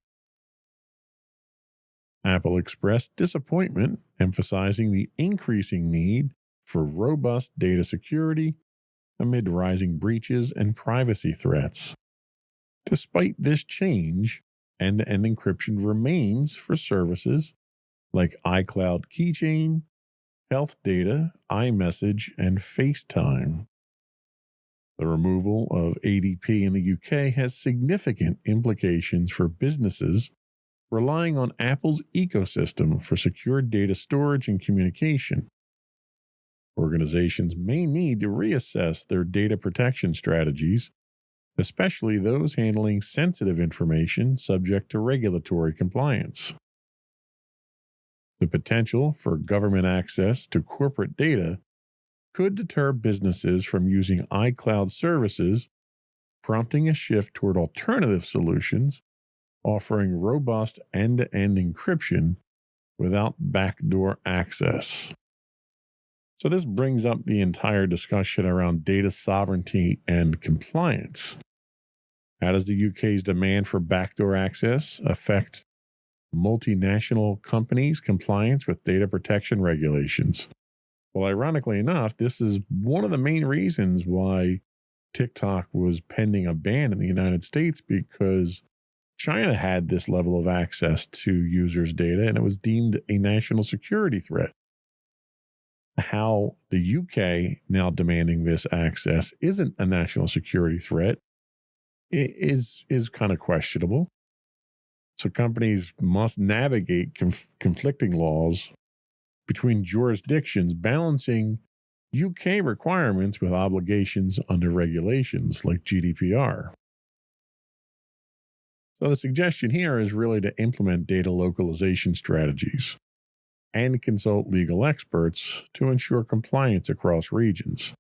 Apple expressed disappointment, emphasizing the increasing need for robust data security amid rising breaches and privacy threats. Despite this change, end-to-end encryption remains for services like iCloud Keychain, Health Data, iMessage, and FaceTime. The removal of ADP in the UK has significant implications for businesses relying on Apple's ecosystem for secure data storage and communication. Organizations may need to reassess their data protection strategies, especially those handling sensitive information subject to regulatory compliance. The potential for government access to corporate data could deter businesses from using iCloud services, prompting a shift toward alternative solutions offering robust end-to-end encryption without backdoor access. So this brings up the entire discussion around data sovereignty and compliance. How does the UK's demand for backdoor access affect multinational companies' compliance with data protection regulations? Well, ironically enough, this is one of the main reasons why TikTok was pending a ban in the United States, because China had this level of access to users' data and it was deemed a national security threat. How the UK now demanding this access isn't a national security threat is kind of questionable. So companies must navigate conflicting laws between jurisdictions, balancing UK requirements with obligations under regulations like GDPR. So the suggestion here is really to implement data localization strategies and consult legal experts to ensure compliance across regions.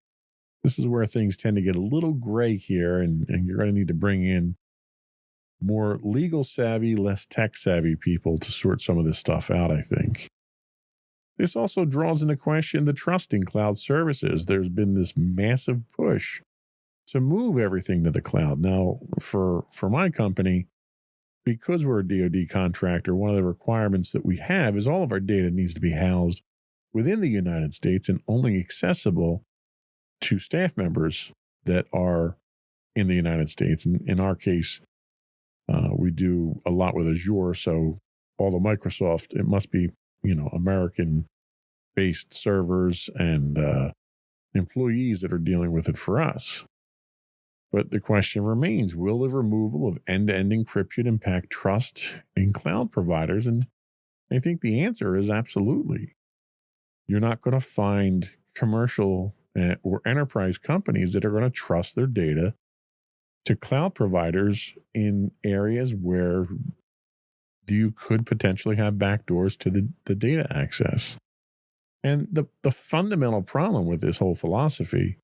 This is where things tend to get a little gray here, and you're going to need to bring in more legal savvy, less tech savvy people to sort some of this stuff out, I think. This also draws into question the trust in cloud services. There's been this massive push to move everything to the cloud. Now, for my company, because we're a DoD contractor, one of the requirements that we have is all of our data needs to be housed within the United States and only accessible to staff members that are in the United States. And in our case, we do a lot with Azure, so all the Microsoft, it must be, American-based servers and employees that are dealing with it for us. But the question remains, will the removal of end-to-end encryption impact trust in cloud providers? And I think the answer is absolutely. You're not going to find commercial or enterprise companies that are going to trust their data to cloud providers in areas where you could potentially have backdoors to the data access. And the fundamental problem with this whole philosophy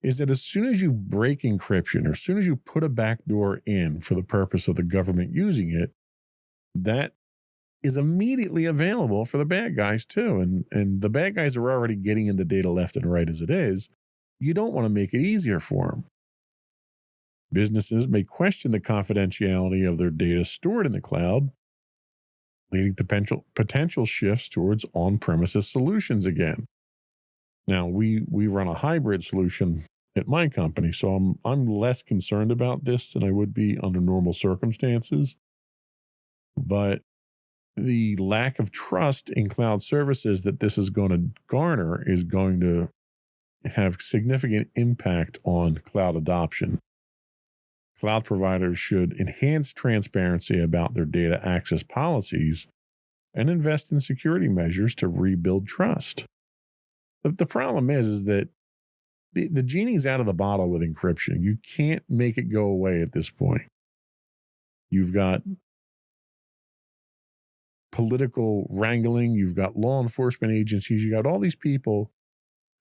is that as soon as you break encryption, or as soon as you put a backdoor in for the purpose of the government using it, that is immediately available for the bad guys too. And the bad guys are already getting in the data left and right as it is. You don't want to make it easier for them. Businesses may question the confidentiality of their data stored in the cloud, leading to potential shifts towards on-premises solutions again. Now, we run a hybrid solution at my company, so I'm less concerned about this than I would be under normal circumstances. But the lack of trust in cloud services that this is going to garner is going to have significant impact on cloud adoption. Cloud providers should enhance transparency about their data access policies and invest in security measures to rebuild trust. The problem is that the genie's out of the bottle with encryption. You can't make it go away at this point. You've got political wrangling, you've got law enforcement agencies, you got all these people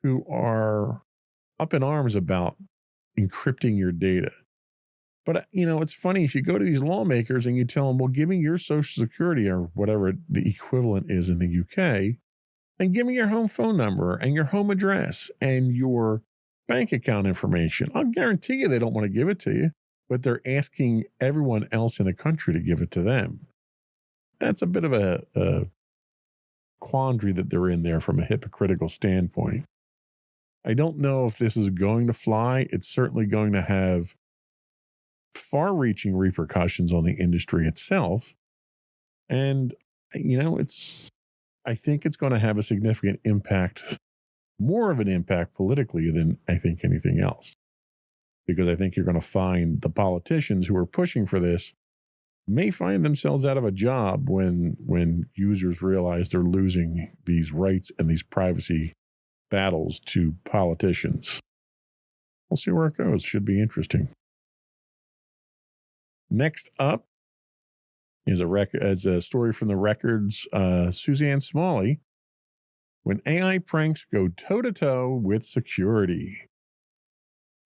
who are up in arms about encrypting your data. But, it's funny, if you go to these lawmakers and you tell them, well, give me your social security or whatever the equivalent is in the UK, and give me your home phone number and your home address and your bank account information. I'll guarantee you they don't want to give it to you, but they're asking everyone else in the country to give it to them. That's a bit of a quandary that they're in there from a hypocritical standpoint. I don't know if this is going to fly. It's certainly going to have far-reaching repercussions on the industry itself. And, I think it's going to have a significant impact, more of an impact politically than I think anything else. Because I think you're going to find the politicians who are pushing for this may find themselves out of a job when users realize they're losing these rights and these privacy battles to politicians. We'll see where it goes. Should be interesting. Next up is a story from the Records, Suzanne Smalley, when AI pranks go toe-to-toe with security.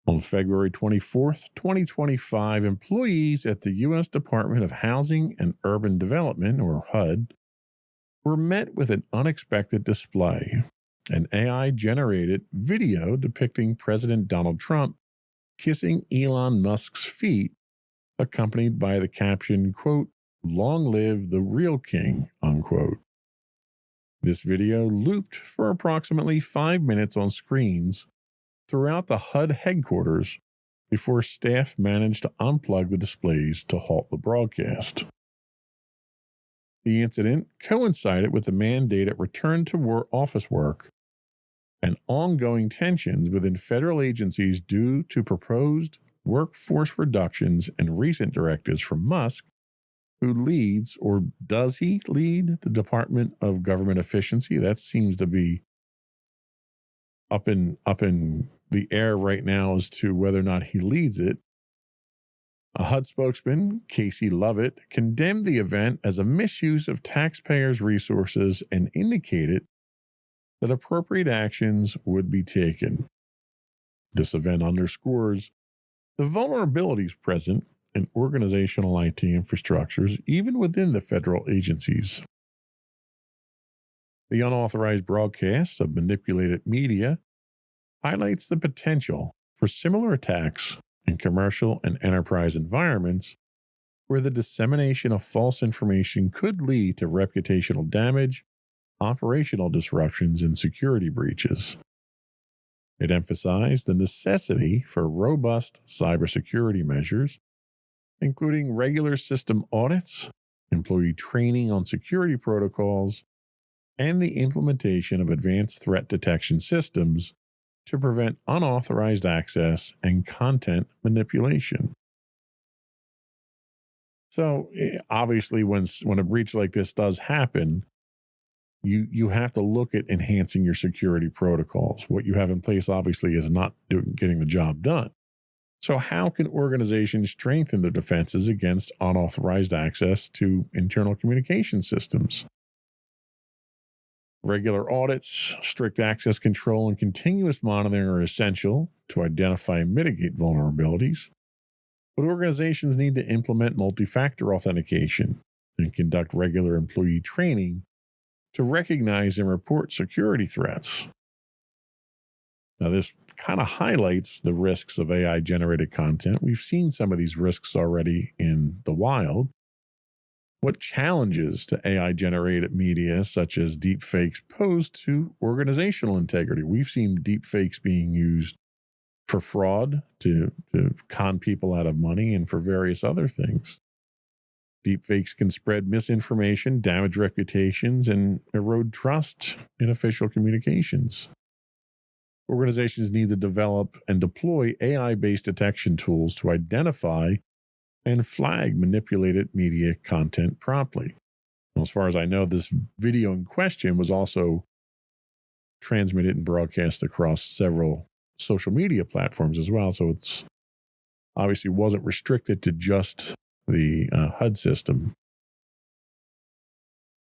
On February 24th, 2025, employees at the U.S. Department of Housing and Urban Development, or HUD, were met with an unexpected display. An AI-generated video depicting President Donald Trump kissing Elon Musk's feet, accompanied by the caption, quote, "Long live the real king," unquote. This video looped for approximately 5 minutes on screens throughout the HUD headquarters before staff managed to unplug the displays to halt the broadcast. The incident coincided with the mandated return to office work and ongoing tensions within federal agencies due to proposed workforce reductions and recent directives from Musk, who leads, or does he lead, the Department of Government Efficiency? That seems to be up in the air right now as to whether or not he leads it. A HUD spokesman, Casey Lovett, condemned the event as a misuse of taxpayers' resources and indicated that appropriate actions would be taken. This event underscores the vulnerabilities present in organizational IT infrastructures, even within the federal agencies. The unauthorized broadcast of manipulated media highlights the potential for similar attacks in commercial and enterprise environments where the dissemination of false information could lead to reputational damage, operational disruptions, and security breaches. It emphasized the necessity for robust cybersecurity measures, including regular system audits, employee training on security protocols, and the implementation of advanced threat detection systems to prevent unauthorized access and content manipulation. So obviously, when a breach like this does happen, you have to look at enhancing your security protocols. What you have in place, obviously, is not getting the job done. So how can organizations strengthen their defenses against unauthorized access to internal communication systems? Regular audits, strict access control, and continuous monitoring are essential to identify and mitigate vulnerabilities. But organizations need to implement multi-factor authentication and conduct regular employee training to recognize and report security threats. Now, this kind of highlights the risks of AI-generated content. We've seen some of these risks already in the wild. What challenges to AI-generated media, such as deepfakes, pose to organizational integrity? We've seen deepfakes being used for fraud, to con people out of money, and for various other things. Deepfakes can spread misinformation, damage reputations, and erode trust in official communications. Organizations need to develop and deploy AI-based detection tools to identify and flag manipulated media content promptly. As far as I know, this video in question was also transmitted and broadcast across several social media platforms as well. So it's obviously wasn't restricted to just the HUD system.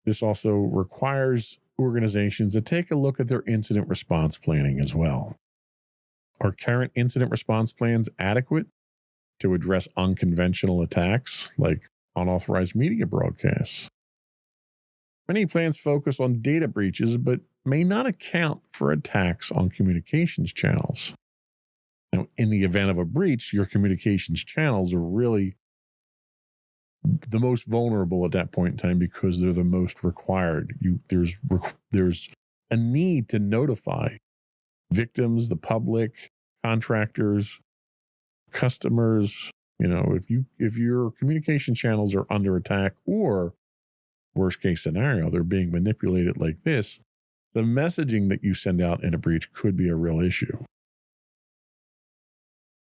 This also requires organizations to take a look at their incident response planning as well. Are current incident response plans adequate to address unconventional attacks like unauthorized media broadcasts? Many plans focus on data breaches, but may not account for attacks on communications channels. Now, in the event of a breach, your communications channels are really the most vulnerable at that point in time because they're the most required. There's a need to notify victims, the public, contractors, customers. If your communication channels are under attack, or worst case scenario, they're being manipulated like this, the messaging that you send out in a breach could be a real issue.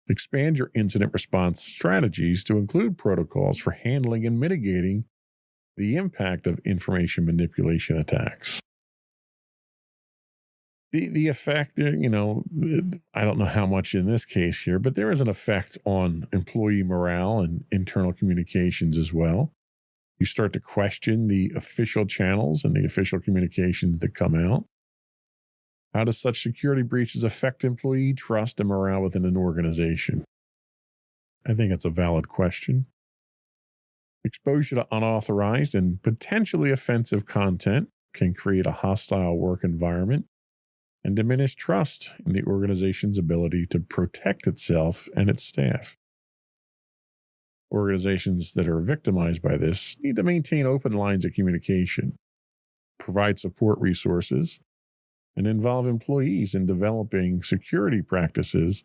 Expand your incident response strategies to include protocols for handling and mitigating the impact of information manipulation attacks. The effect, I don't know how much in this case here, but there is an effect on employee morale and internal communications as well. You start to question the official channels and the official communications that come out. How does such security breaches affect employee trust and morale within an organization? I think it's a valid question. Exposure to unauthorized and potentially offensive content can create a hostile work environment and diminish trust in the organization's ability to protect itself and its staff. Organizations that are victimized by this need to maintain open lines of communication, provide support resources, and involve employees in developing security practices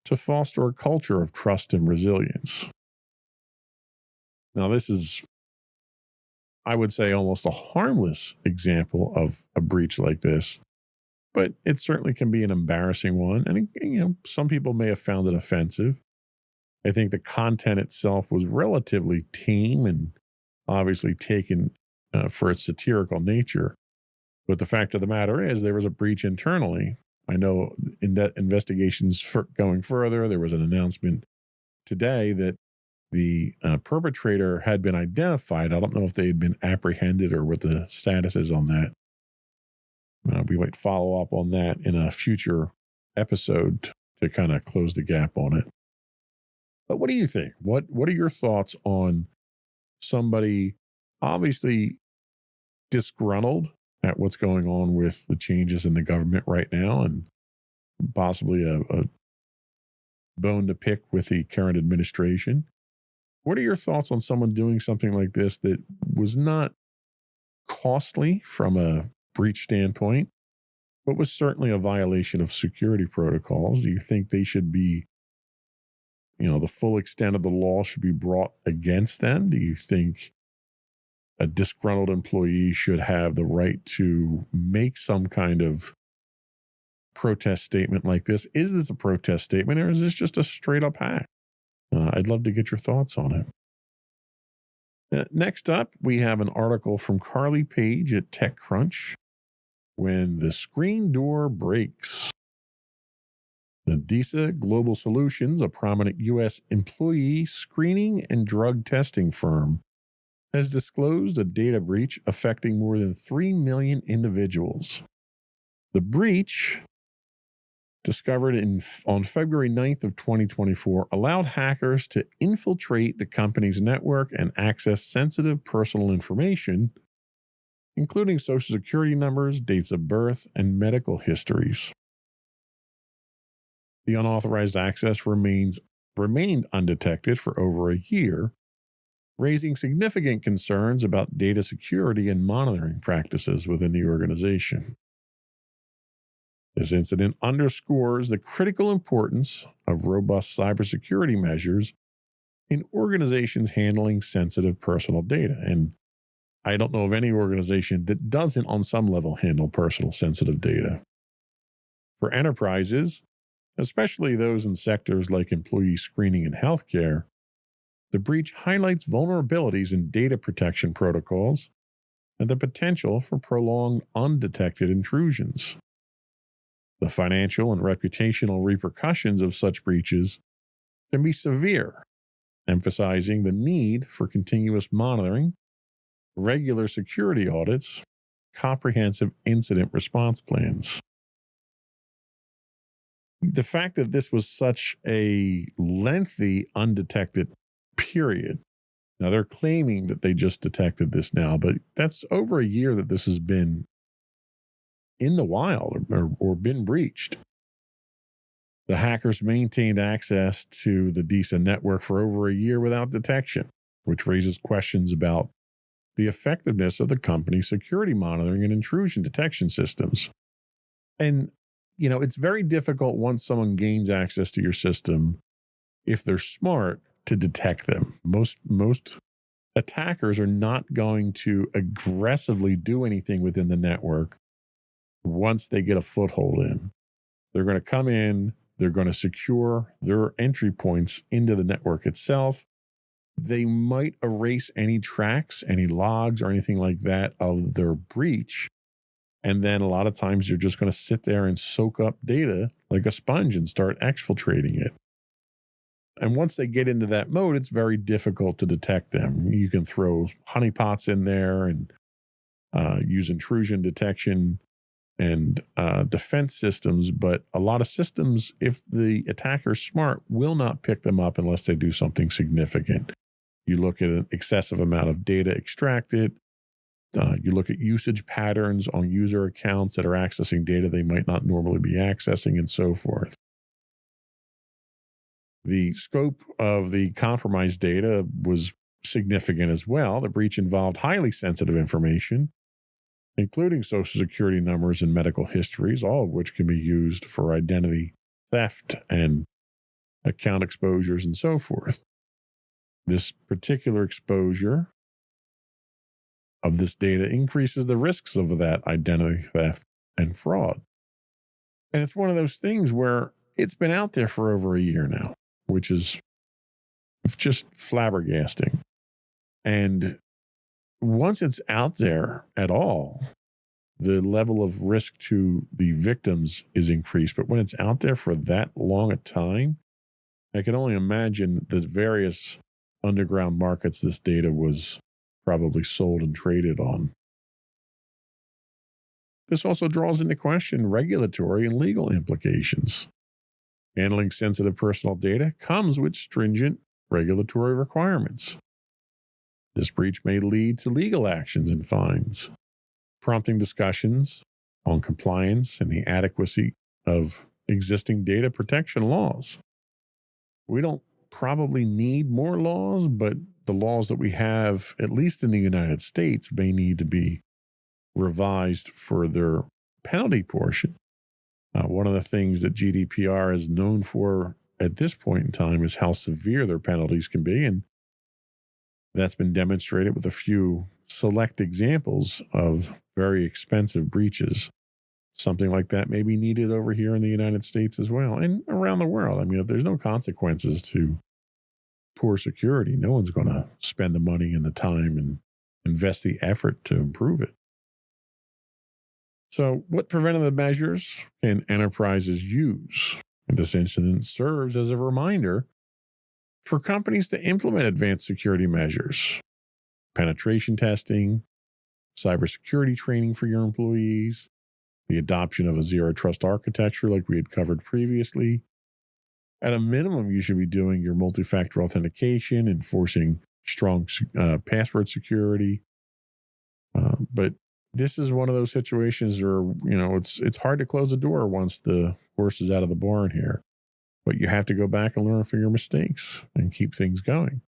to foster a culture of trust and resilience. Now, this is, I would say, almost a harmless example of a breach like this, but it certainly can be an embarrassing one. And, some people may have found it offensive. I think the content itself was relatively tame and obviously taken for its satirical nature. But the fact of the matter is there was a breach internally. I know in that investigations going further, there was an announcement today that the perpetrator had been identified. I don't know if they had been apprehended or what the status is on that. We might follow up on that in a future episode to kind of close the gap on it. But what do you think? What are your thoughts on somebody obviously disgruntled at what's going on with the changes in the government right now, and possibly a bone to pick with the current administration? What are your thoughts on someone doing something like this that was not costly from a breach standpoint, but was certainly a violation of security protocols? Do you think they should be, the full extent of the law should be brought against them? Do you think a disgruntled employee should have the right to make some kind of protest statement like this? Is this a protest statement, or is this just a straight up hack? I'd love to get your thoughts on it. Next up, we have an article from Carly Page at TechCrunch. When the screen door breaks. Nadisa Global Solutions, a prominent U.S. employee screening and drug testing firm, has disclosed a data breach affecting more than 3 million individuals. The breach, discovered on February 9th of 2024, allowed hackers to infiltrate the company's network and access sensitive personal information, including social security numbers, dates of birth, and medical histories. The unauthorized access remained undetected for over a year, raising significant concerns about data security and monitoring practices within the organization. This incident underscores the critical importance of robust cybersecurity measures in organizations handling sensitive personal data. And I don't know of any organization that doesn't, on some level, handle personal sensitive data. For enterprises, especially those in sectors like employee screening and healthcare, the breach highlights vulnerabilities in data protection protocols and the potential for prolonged undetected intrusions. The financial and reputational repercussions of such breaches can be severe, emphasizing the need for continuous monitoring, regular security audits, comprehensive incident response plans. The fact that this was such a lengthy undetected period. Now, they're claiming that they just detected this now, but that's over a year that this has been in the wild or been breached. The hackers maintained access to the DISA network for over a year without detection, which raises questions about the effectiveness of the company's security monitoring and intrusion detection systems. And, it's very difficult once someone gains access to your system, if they're smart, to detect them. Most attackers are not going to aggressively do anything within the network once they get a foothold in. They're going to come in, they're going to secure their entry points into the network itself. They might erase any tracks, any logs, or anything like that of their breach. And then a lot of times you're just going to sit there and soak up data like a sponge and start exfiltrating it. And once they get into that mode, it's very difficult to detect them. You can throw honeypots in there and use intrusion detection and defense systems, but a lot of systems, if the attacker's smart, will not pick them up unless they do something significant. You look at an excessive amount of data extracted. You look at usage patterns on user accounts that are accessing data they might not normally be accessing, and so forth. The scope of the compromised data was significant as well. The breach involved highly sensitive information, including social security numbers and medical histories, all of which can be used for identity theft and account exposures and so forth. This particular exposure of this data increases the risks of that identity theft and fraud. And it's one of those things where it's been out there for over a year now, which is just flabbergasting. And once it's out there at all, the level of risk to the victims is increased. But when it's out there for that long a time, I can only imagine the various underground markets this data was probably sold and traded on. This also draws into question regulatory and legal implications. Handling sensitive personal data comes with stringent regulatory requirements. This breach may lead to legal actions and fines, prompting discussions on compliance and the adequacy of existing data protection laws. We don't probably need more laws, but the laws that we have, at least in the United States, may need to be revised for their penalty portion. One of the things that GDPR is known for at this point in time is how severe their penalties can be, and that's been demonstrated with a few select examples of very expensive breaches. Something like that may be needed over here in the United States as well, and around the world. I mean, if there's no consequences to poor security, no one's going to spend the money and the time and invest the effort to improve it. So what preventative measures can enterprises use? And this incident serves as a reminder for companies to implement advanced security measures. penetration testing, cybersecurity training for your employees, the adoption of a zero trust architecture like we had covered previously. At a minimum, you should be doing your multi-factor authentication, enforcing strong password security. But this is one of those situations where, it's hard to close the door once the horse is out of the barn here. But you have to go back and learn from your mistakes and keep things going.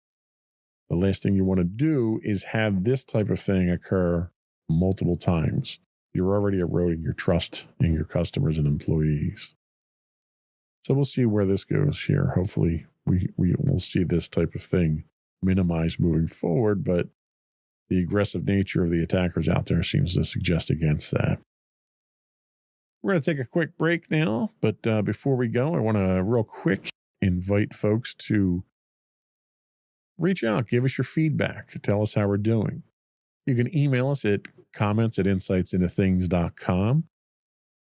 The last thing you want to do is have this type of thing occur multiple times. You're already eroding your trust in your customers and employees. So we'll see where this goes here. Hopefully we will see this type of thing minimized moving forward, but the aggressive nature of the attackers out there seems to suggest against that. We're going to take a quick break now, but before we go, I want to real quick invite folks to reach out, give us your feedback, tell us how we're doing. You can email us at comments@insightsintothings.com.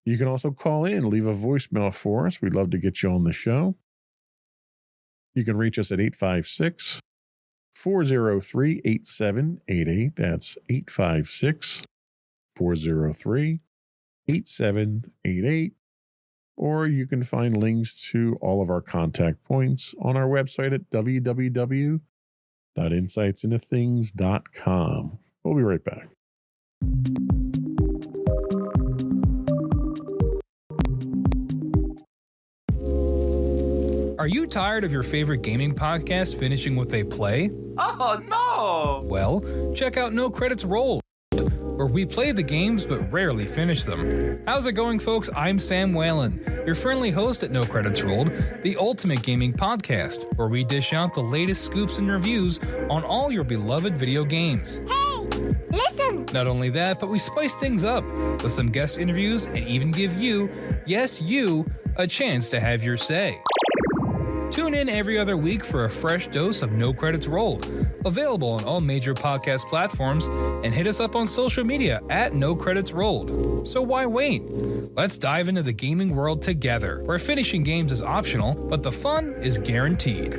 You can also call in, leave a voicemail for us. We'd love to get you on the show. You can reach us at 856-403-8788. That's 856-403-8788. Or you can find links to all of our contact points on our website at www.insightsintothings.com. We'll be right back. Are you tired of your favorite gaming podcast finishing with a play? Oh, no! Well, check out No Credits Rolled, where we play the games but rarely finish them. How's it going, folks? I'm Sam Whalen, your friendly host at No Credits Rolled, the ultimate gaming podcast, where we dish out the latest scoops and reviews on all your beloved video games. Hey, listen. Not only that, but we spice things up with some guest interviews and even give you, yes, you, a chance to have your say. Tune in every other week for a fresh dose of No Credits Rolled, available on all major podcast platforms, and hit us up on social media at No Credits Rolled. So why wait? Let's dive into the gaming world together, where finishing games is optional, but the fun is guaranteed.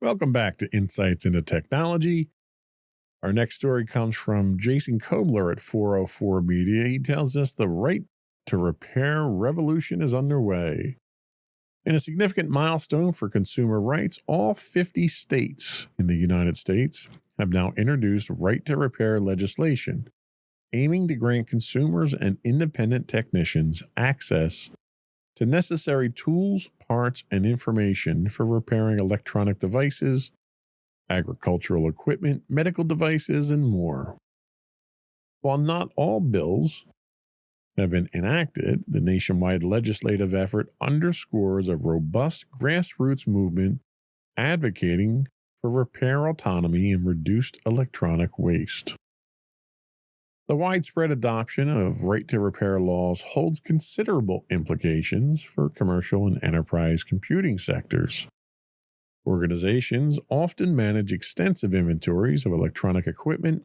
Welcome back to Insights into Technology. Our next story comes from Jason Kobler at 404 Media. He tells us the right to repair revolution is underway. In a significant milestone for consumer rights, all 50 states in the United States have now introduced right to repair legislation, aiming to grant consumers and independent technicians access to necessary tools, parts, and information for repairing electronic devices, agricultural equipment, medical devices, and more. While not all bills have been enacted, the nationwide legislative effort underscores a robust grassroots movement advocating for repair autonomy and reduced electronic waste. The widespread adoption of right to repair laws holds considerable implications for commercial and enterprise computing sectors. Organizations often manage extensive inventories of electronic equipment,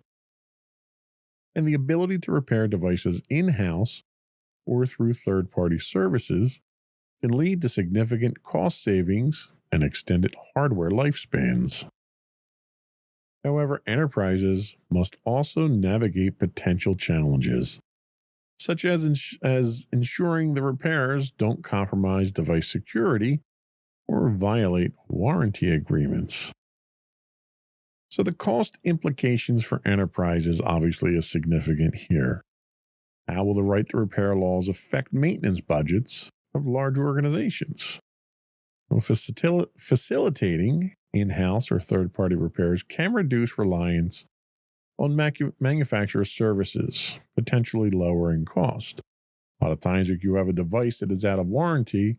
and the ability to repair devices in-house or through third-party services can lead to significant cost savings and extended hardware lifespans. However, enterprises must also navigate potential challenges, such as ensuring the repairs don't compromise device security or violate warranty agreements. So the cost implications for enterprises obviously is significant here. How will the right to repair laws affect maintenance budgets of large organizations? Well, facilitating in-house or third-party repairs can reduce reliance on manufacturer services, potentially lowering cost. A lot of times if you have a device that is out of warranty,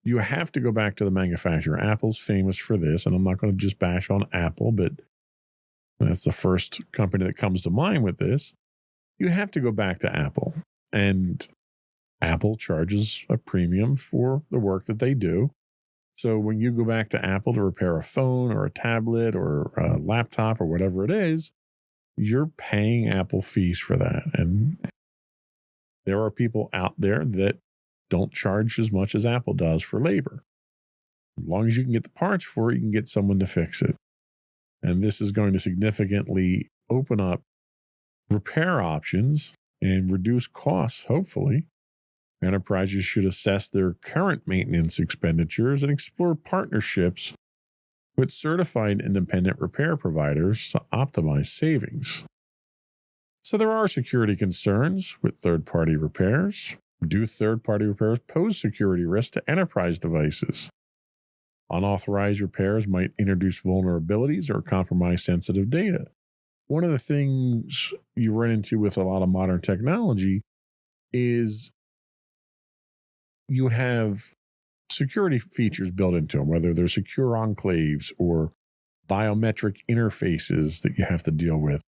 you have to go back to the manufacturer. Apple's famous for this, and I'm not going to just bash on Apple, but that's the first company that comes to mind with this. You have to go back to Apple, and Apple charges a premium for the work that they do. So when you go back to Apple to repair a phone or a tablet or a laptop or whatever it is, you're paying Apple fees for that. And there are people out there that don't charge as much as Apple does for labor. As long as you can get the parts for it, you can get someone to fix it. And this is going to significantly open up repair options and reduce costs, hopefully. Enterprises should assess their current maintenance expenditures and explore partnerships with certified independent repair providers to optimize savings. So there are security concerns with third-party repairs. Do third-party repairs pose security risks to enterprise devices? Unauthorized repairs might introduce vulnerabilities or compromise sensitive data. One of the things you run into with a lot of modern technology is you have security features built into them, whether they're secure enclaves or biometric interfaces that you have to deal with.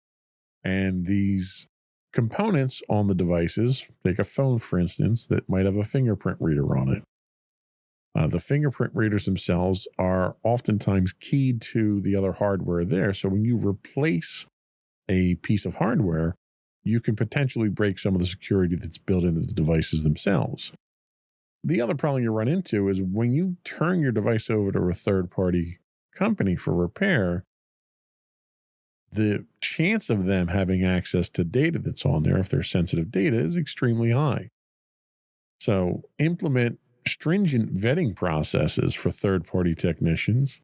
And these components on the devices, take a phone, for instance, that might have a fingerprint reader on it. The fingerprint readers themselves are oftentimes keyed to the other hardware there. So when you replace a piece of hardware, you can potentially break some of the security that's built into the devices themselves. The other problem you run into is when you turn your device over to a third-party company for repair, the chance of them having access to data that's on there, if they're sensitive data, is extremely high. So implement stringent vetting processes for third-party technicians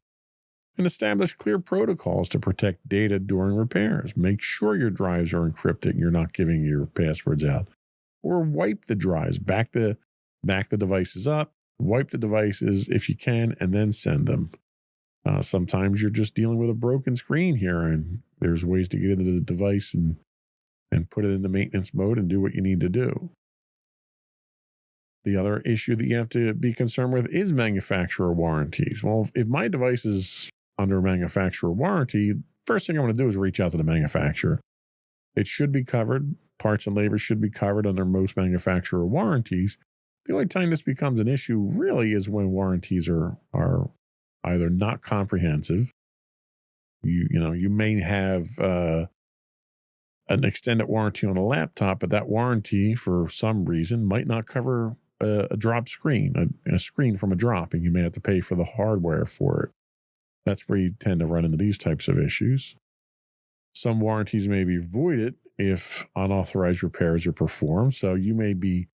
and establish clear protocols to protect data during repairs. Make sure your drives are encrypted and you're not giving your passwords out. Or wipe the drives, back the devices up, wipe the devices if you can, and then send them. Sometimes you're just dealing with a broken screen here, and there's ways to get into the device and put it into maintenance mode and do what you need to do. The other issue that you have to be concerned with is manufacturer warranties. Well, if my device is under manufacturer warranty, first thing I want to do is reach out to the manufacturer. It should be covered. Parts and labor should be covered under most manufacturer warranties. The only time this becomes an issue really is when warranties are either not comprehensive. You may have an extended warranty on a laptop, but that warranty for some reason might not cover a drop screen, a screen from a drop, and you may have to pay for the hardware for it. That's where you tend to run into these types of issues. Some warranties may be voided if unauthorized repairs are performed, so you may be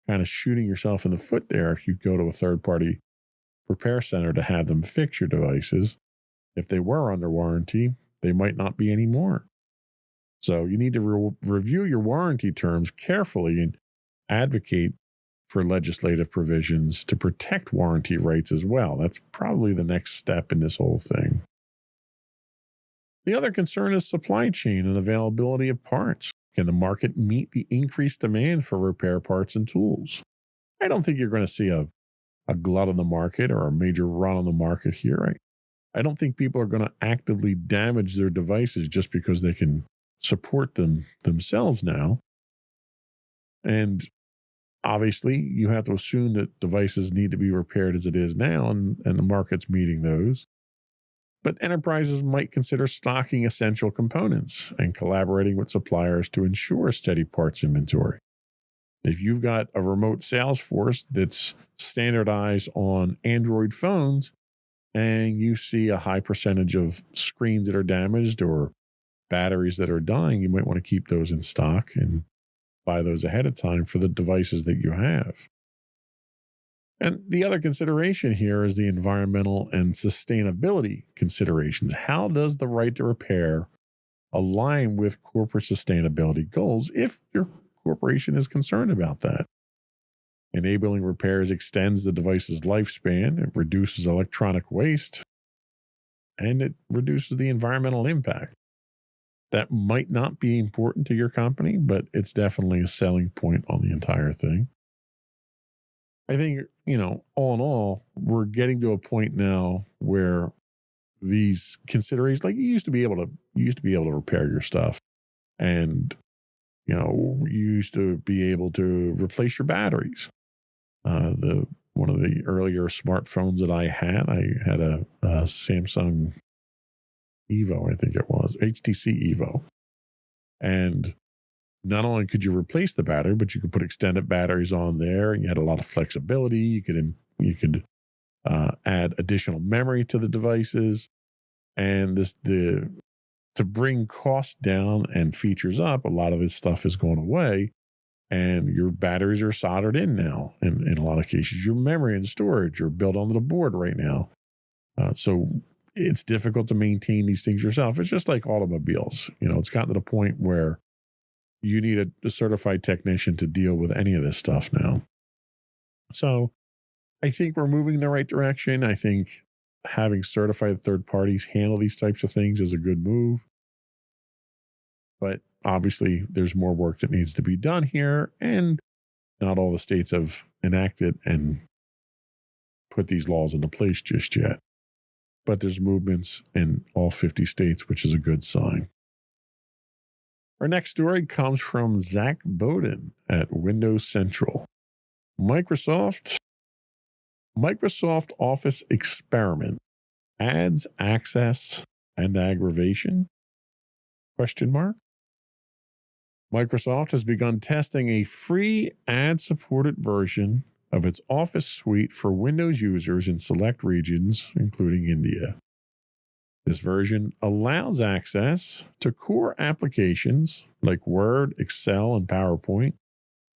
kind of shooting yourself in the foot there if you go to a third-party repair center to have them fix your devices. If they were under warranty, they might not be anymore. So you need to review your warranty terms carefully and advocate for legislative provisions to protect warranty rights as well. That's probably the next step in this whole thing. The other concern is supply chain and availability of parts. Can the market meet the increased demand for repair parts and tools? I don't think you're going to see a glut on the market or a major run on the market here. I don't think people are going to actively damage their devices just because they can support them themselves now. And obviously, you have to assume that devices need to be repaired as it is now, and the market's meeting those. But enterprises might consider stocking essential components and collaborating with suppliers to ensure a steady parts inventory. If you've got a remote sales force that's standardized on Android phones and you see a high percentage of screens that are damaged or batteries that are dying, you might want to keep those in stock and buy those ahead of time for the devices that you have. And the other consideration here is the environmental and sustainability considerations. How does the right to repair align with corporate sustainability goals if your corporation is concerned about that? Enabling repairs extends the device's lifespan, it reduces electronic waste, and it reduces the environmental impact. That might not be important to your company, but it's definitely a selling point on the entire thing. I think, all in all, we're getting to a point now where these considerations, like you used to be able to repair your stuff, and you used to be able to replace your batteries. One of the earlier smartphones that I had a Samsung Evo, I think it was HTC Evo, and not only could you replace the battery, but you could put extended batteries on there. You had a lot of flexibility. You could add additional memory to the devices, and to bring costs down and features up. A lot of this stuff is going away, and your batteries are soldered in now. In a lot of cases, your memory and storage are built onto the board right now. So it's difficult to maintain these things yourself. It's just like automobiles. It's gotten to the point where you need a certified technician to deal with any of this stuff now. So I think we're moving in the right direction. I think having certified third parties handle these types of things is a good move. But obviously, there's more work that needs to be done here, and not all the states have enacted and put these laws into place just yet. But there's movements in all 50 states, which is a good sign. Our next story comes from Zach Bowden at Windows Central. Microsoft Office experiment adds access and aggravation? ? Microsoft has begun testing a free ad-supported version of its Office suite for Windows users in select regions, including India. This version allows access to core applications like Word, Excel, and PowerPoint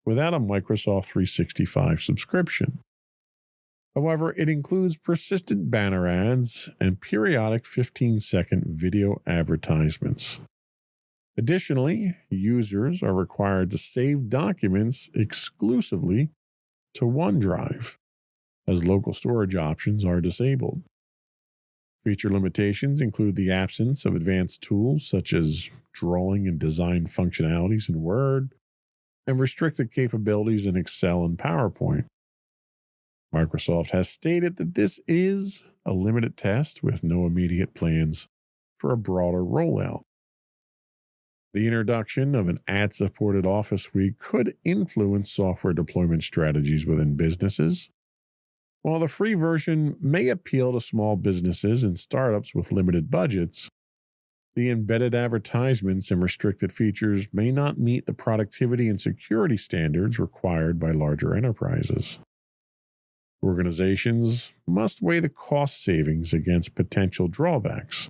without a Microsoft 365 subscription. However, it includes persistent banner ads and periodic 15-second video advertisements. Additionally, users are required to save documents exclusively to OneDrive, as local storage options are disabled. Feature limitations include the absence of advanced tools such as drawing and design functionalities in Word, and restricted capabilities in Excel and PowerPoint. Microsoft has stated that this is a limited test with no immediate plans for a broader rollout. The introduction of an ad-supported Office suite could influence software deployment strategies within businesses. While the free version may appeal to small businesses and startups with limited budgets, the embedded advertisements and restricted features may not meet the productivity and security standards required by larger enterprises. Organizations must weigh the cost savings against potential drawbacks,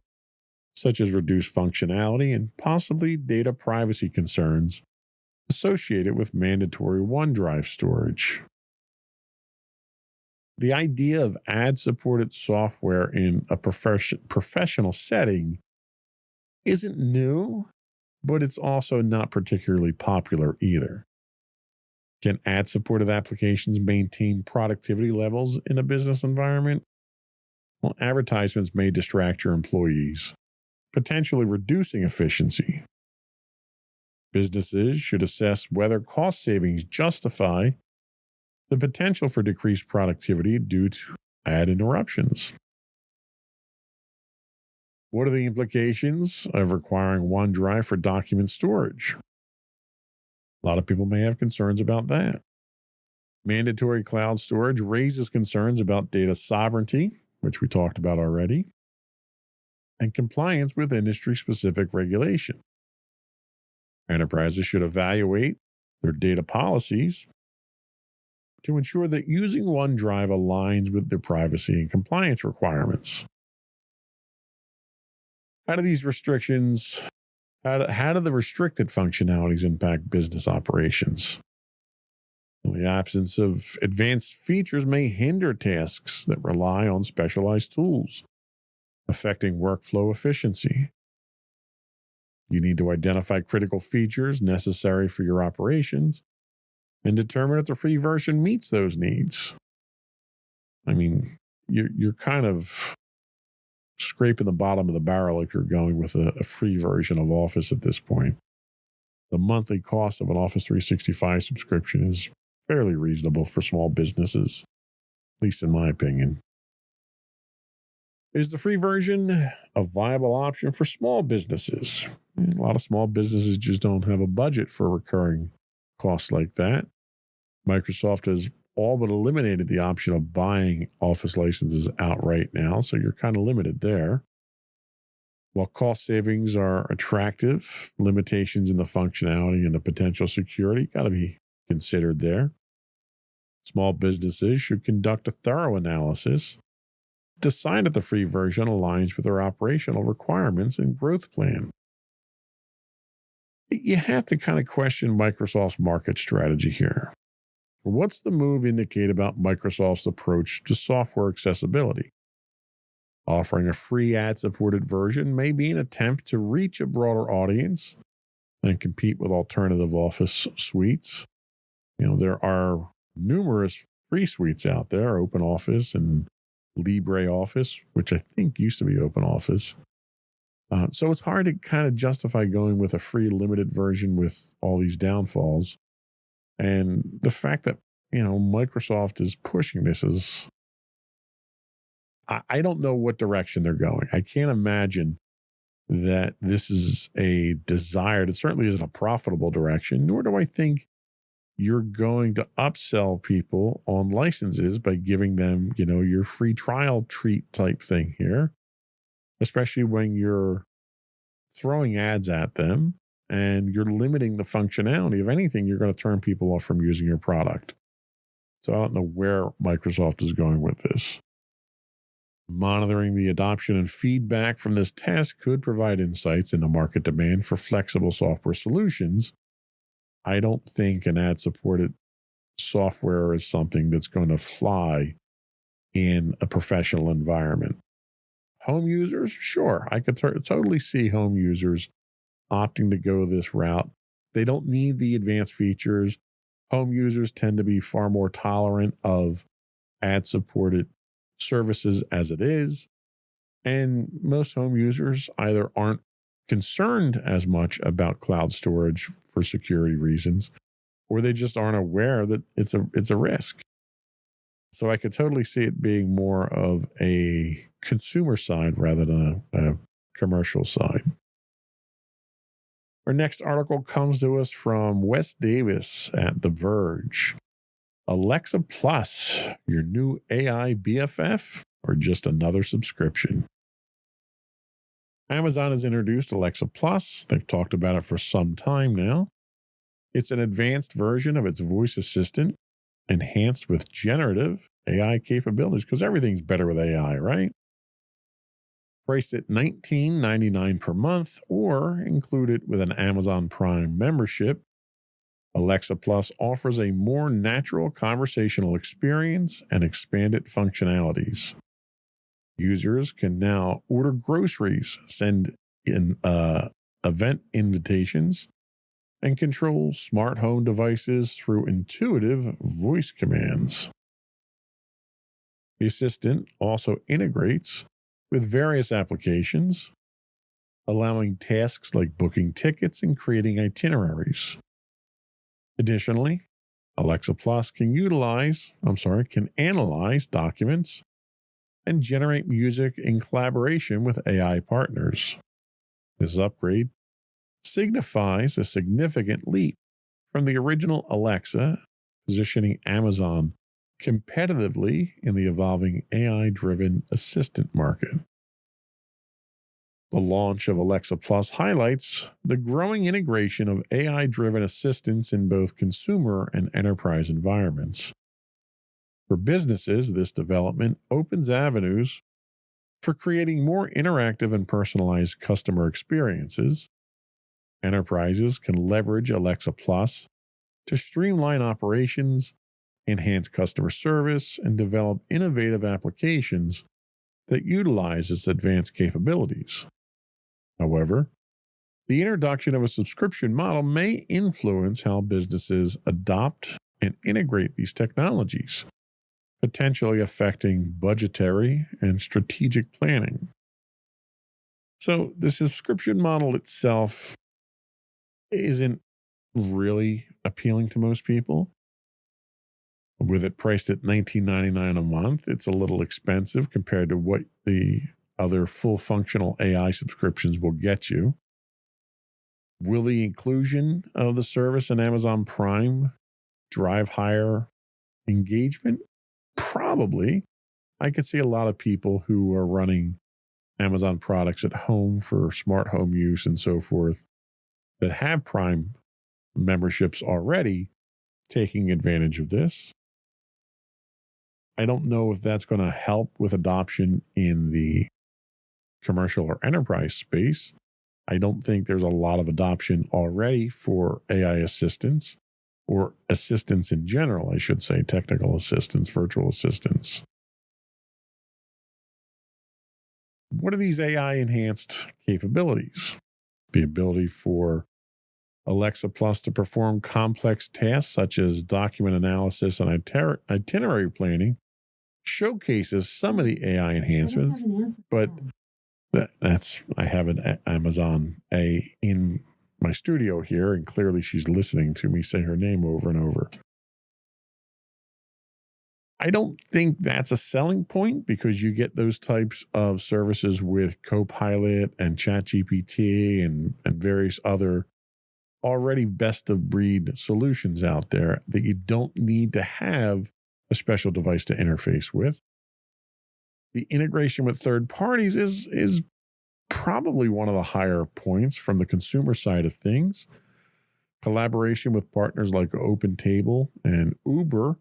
such as reduced functionality and possibly data privacy concerns associated with mandatory OneDrive storage. The idea of ad-supported software in a professional setting isn't new, but it's also not particularly popular either. Can ad-supported applications maintain productivity levels in a business environment? Well, advertisements may distract your employees, potentially reducing efficiency. Businesses should assess whether cost savings justify the potential for decreased productivity due to ad interruptions. What are the implications of requiring OneDrive for document storage? A lot of people may have concerns about that. Mandatory cloud storage raises concerns about data sovereignty, which we talked about already, and compliance with industry-specific regulation. Enterprises should evaluate their data policies to ensure that using OneDrive aligns with their privacy and compliance requirements. How do these restrictions, how do the restricted functionalities impact business operations? Well, the absence of advanced features may hinder tasks that rely on specialized tools, affecting workflow efficiency. You need to identify critical features necessary for your operations and determine if the free version meets those needs. I mean, you're kind of scraping the bottom of the barrel if you're going with a free version of Office at this point. The monthly cost of an Office 365 subscription is fairly reasonable for small businesses, at least in my opinion. Is the free version a viable option for small businesses? A lot of small businesses just don't have a budget for recurring costs like that. Microsoft has all but eliminated the option of buying Office licenses outright now, so you're kind of limited there. While cost savings are attractive, limitations in the functionality and the potential security got to be considered there. Small businesses should conduct a thorough analysis, decide if the free version aligns with their operational requirements and growth plan. You have to kind of question Microsoft's market strategy here. What's the move indicate about Microsoft's approach to software accessibility? Offering a free ad-supported version may be an attempt to reach a broader audience and compete with alternative Office suites. There are numerous free suites out there, OpenOffice and LibreOffice, which I think used to be OpenOffice. So it's hard to kind of justify going with a free limited version with all these downfalls. And the fact that, Microsoft is pushing this is, I don't know what direction they're going. I can't imagine that this is a desired, it certainly isn't a profitable direction, nor do I think you're going to upsell people on licenses by giving them, your free trial treat type thing here, especially when you're throwing ads at them and you're limiting the functionality of anything. You're going to turn people off from using your product. So I don't know where Microsoft is going with this. Monitoring the adoption and feedback from this test could provide insights into market demand for flexible software solutions. I don't think an ad-supported software is something that's going to fly in a professional environment. Home users, sure, I could totally see home users opting to go this route. They don't need the advanced features. Home users tend to be far more tolerant of ad-supported services as it is. And most home users either aren't concerned as much about cloud storage for security reasons, or they just aren't aware that it's a risk. So I could totally see it being more of a consumer side rather than a commercial side. Our next article comes to us from Wes Davis at The Verge. Alexa Plus, your new AI BFF, or just another subscription? Amazon has introduced Alexa Plus. They've talked about it for some time now. It's an advanced version of its voice assistant, enhanced with generative AI capabilities, because everything's better with AI, right? Priced at $19.99 per month or included with an Amazon Prime membership, Alexa Plus offers a more natural conversational experience and expanded functionalities. Users can now order groceries, send in event invitations, and control smart home devices through intuitive voice commands. The assistant also integrates with various applications, allowing tasks like booking tickets and creating itineraries. Additionally, Alexa Plus can analyze documents and generate music in collaboration with AI partners. This upgrade signifies a significant leap from the original Alexa, positioning Amazon competitively in the evolving AI-driven assistant market. The launch of Alexa Plus highlights the growing integration of AI-driven assistants in both consumer and enterprise environments. For businesses, this development opens avenues for creating more interactive and personalized customer experiences. Enterprises can leverage Alexa Plus to streamline operations, enhance customer service, and develop innovative applications that utilize its advanced capabilities. However, the introduction of a subscription model may influence how businesses adopt and integrate these technologies, potentially affecting budgetary and strategic planning. So the subscription model itself isn't really appealing to most people. With it priced at $19.99 a month, it's a little expensive compared to what the other full functional AI subscriptions will get you. Will the inclusion of the service in Amazon Prime drive higher engagement? Probably. I could see a lot of people who are running Amazon products at home for smart home use and so forth that have Prime memberships already taking advantage of this. I don't know if that's going to help with adoption in the commercial or enterprise space. I don't think there's a lot of adoption already for AI assistants or assistants in general, I should say, technical assistants, virtual assistants. What are these AI enhanced capabilities? The ability for Alexa Plus to perform complex tasks such as document analysis and itinerary planning showcases some of the AI enhancements, but I have an Amazon A in my studio here, and clearly she's listening to me say her name over and over. I don't think that's a selling point because you get those types of services with Copilot and ChatGPT and various other already best of breed solutions out there that you don't need to have a special device to interface with. The integration with third parties is probably one of the higher points from the consumer side of things. Collaboration with partners like OpenTable and Uber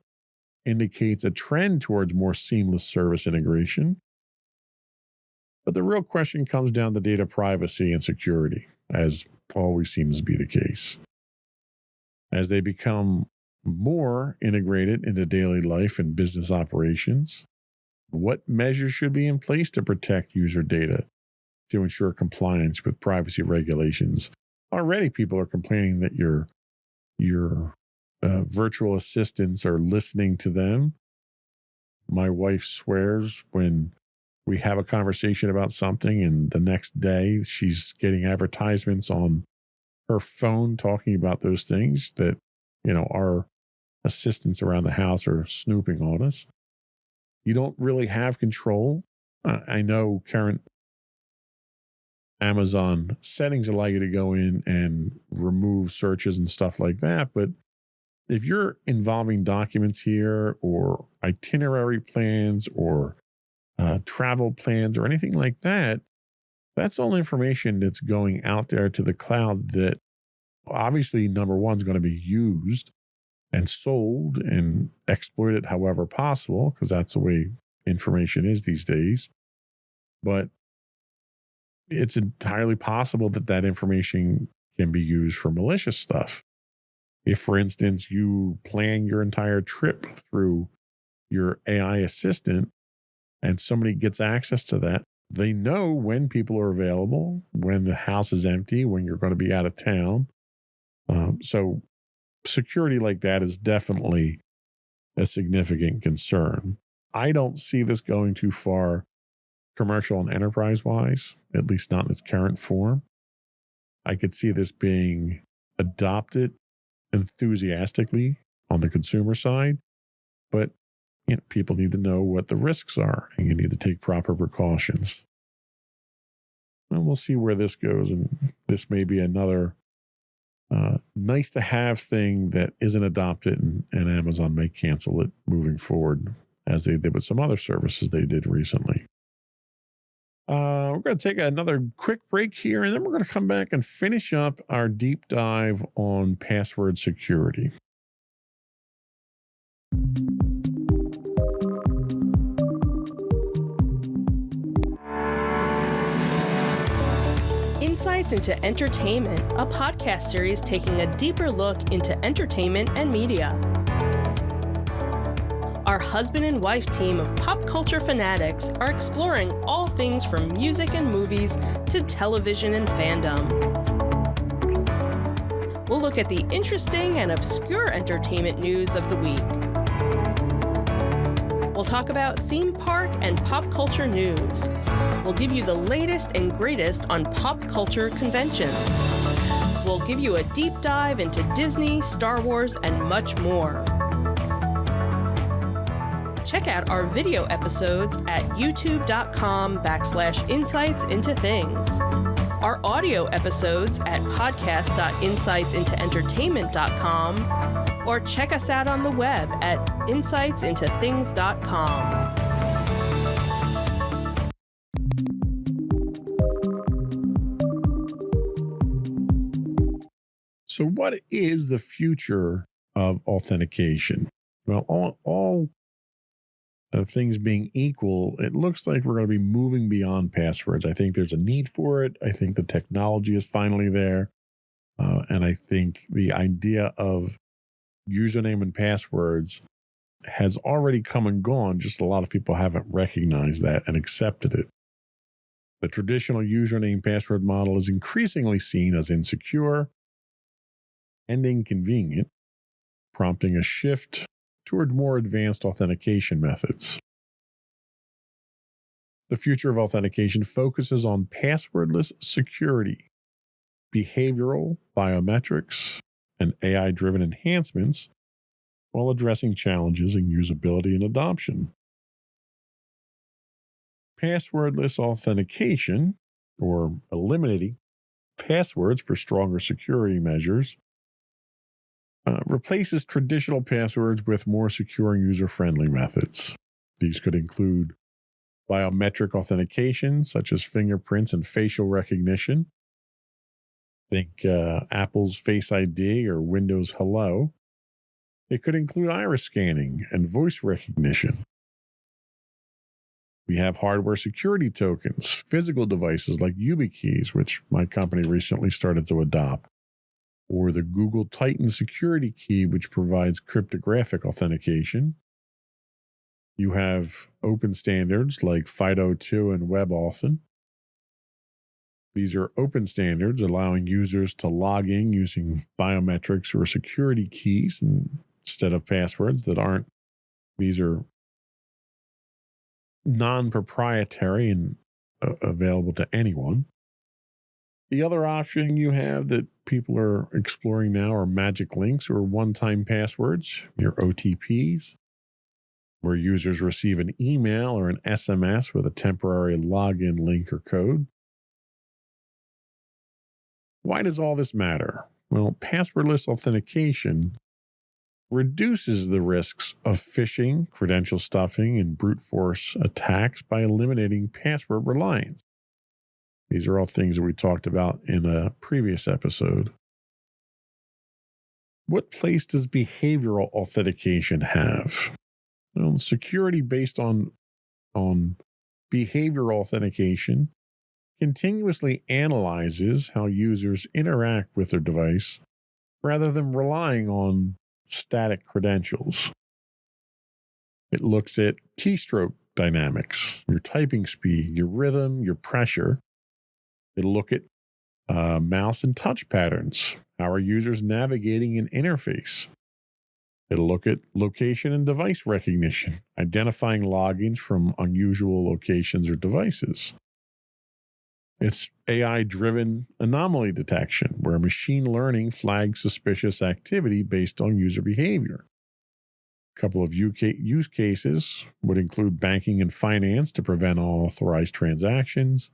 indicates a trend towards more seamless service integration. But the real question comes down to data privacy and security, as always seems to be the case. As they become more integrated into daily life and business operations, what measures should be in place to protect user data to ensure compliance with privacy regulations? Already people are complaining that your virtual assistants are listening to them. My wife swears when we have a conversation about something and the next day she's getting advertisements on her phone talking about those things that, our assistants around the house are snooping on us. You don't really have control. I know current Amazon settings allow you to go in and remove searches and stuff like that, but if you're involving documents here or itinerary plans or travel plans or anything like that, that's all information that's going out there to the cloud that obviously, number one, is going to be used and sold and exploited however possible, because that's the way information is these days. But it's entirely possible that that information can be used for malicious stuff. If, for instance, you plan your entire trip through your AI assistant and somebody gets access to that, they know when people are available, when the house is empty, when you're going to be out of town. So security like that is definitely a significant concern. I don't see this going too far commercial and enterprise-wise, at least not in its current form. I could see this being adopted enthusiastically on the consumer side, but people need to know what the risks are, and you need to take proper precautions. And we'll see where this goes, and this may be another nice to have thing that isn't adopted, and Amazon may cancel it moving forward, as they did with some other services they did recently. We're going to take another quick break here, and then we're going to come back and finish up our deep dive on password security. Insights into Entertainment, a podcast series taking a deeper look into entertainment and media. Our husband and wife team of pop culture fanatics are exploring all things from music and movies to television and fandom. We'll look at the interesting and obscure entertainment news of the week. We'll talk about theme park and pop culture news. We'll give you the latest and greatest on pop culture conventions. We'll give you a deep dive into Disney, Star Wars, and much more. Check out our video episodes at youtube.com/insightsintothings. Our audio episodes at podcast.insightsintoentertainment.com, or check us out on the web at insightsintothings.com. So what is the future of authentication? Well, all things being equal, it looks like we're going to be moving beyond passwords. I think there's a need for it. I think the technology is finally there. And I think the idea of username and passwords has already come and gone. Just a lot of people haven't recognized that and accepted it. The traditional username password model is increasingly seen as insecure and inconvenient, prompting a shift toward more advanced authentication methods. The future of authentication focuses on passwordless security, behavioral biometrics, and AI-driven enhancements while addressing challenges in usability and adoption. Passwordless authentication, or eliminating passwords for stronger security measures, replaces traditional passwords with more secure and user-friendly methods. These could include biometric authentication, such as fingerprints and facial recognition. Think Apple's Face ID or Windows Hello. It could include iris scanning and voice recognition. We have hardware security tokens, physical devices like YubiKeys, which my company recently started to adopt, or the Google Titan security key, which provides cryptographic authentication. You have open standards like FIDO2 and WebAuthn. These are open standards allowing users to log in using biometrics or security keys instead of passwords that aren't. These are non-proprietary and available to anyone. The other option you have that people are exploring now are magic links or one-time passwords, your OTPs, where users receive an email or an SMS with a temporary login link or code. Why does all this matter? Well, passwordless authentication reduces the risks of phishing, credential stuffing, and brute force attacks by eliminating password reliance. These are all things that we talked about in a previous episode. What place does behavioral authentication have? Well, security based on behavioral authentication continuously analyzes how users interact with their device rather than relying on static credentials. It looks at keystroke dynamics, your typing speed, your rhythm, your pressure. It'll look at mouse and touch patterns. How are users navigating an interface? It'll look at location and device recognition, identifying logins from unusual locations or devices. It's AI-driven anomaly detection, where machine learning flags suspicious activity based on user behavior. A couple of use cases would include banking and finance to prevent unauthorized transactions,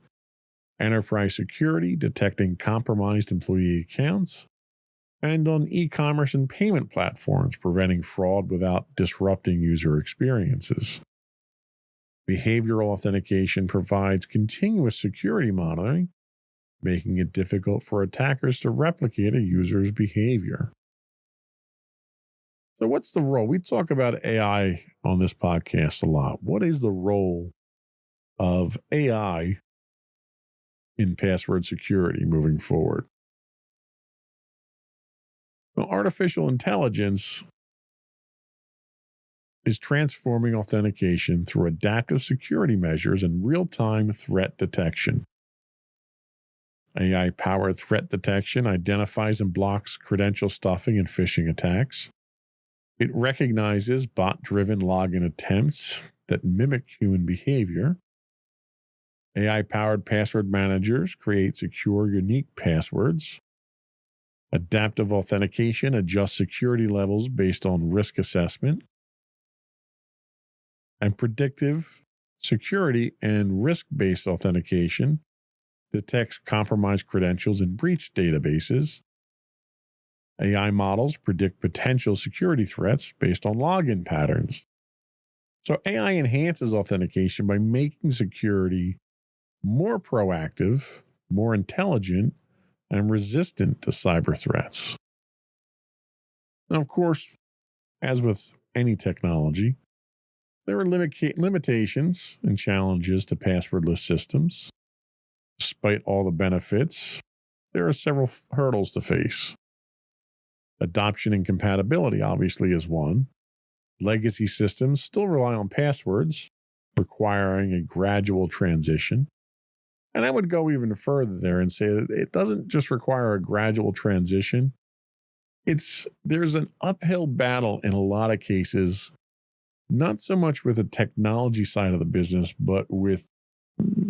enterprise security, detecting compromised employee accounts, and on e-commerce and payment platforms, preventing fraud without disrupting user experiences. Behavioral authentication provides continuous security monitoring, making it difficult for attackers to replicate a user's behavior. So what's the role? We talk about AI on this podcast a lot. What is the role of AI in password security moving forward? Well, artificial intelligence is transforming authentication through adaptive security measures and real-time threat detection. AI-powered threat detection identifies and blocks credential stuffing and phishing attacks. It recognizes bot-driven login attempts that mimic human behavior. AI-powered password managers create secure, unique passwords. Adaptive authentication adjusts security levels based on risk assessment. And predictive security and risk-based authentication detects compromised credentials in breach databases. AI models predict potential security threats based on login patterns. So AI enhances authentication by making security more proactive, more intelligent, and resistant to cyber threats. Now, of course, as with any technology, there are limitations and challenges to passwordless systems. Despite all the benefits, there are several hurdles to face. Adoption and compatibility obviously is one. Legacy systems still rely on passwords, requiring a gradual transition. And I would go even further there and say that it doesn't just require a gradual transition. There's an uphill battle in a lot of cases, not so much with the technology side of the business, but with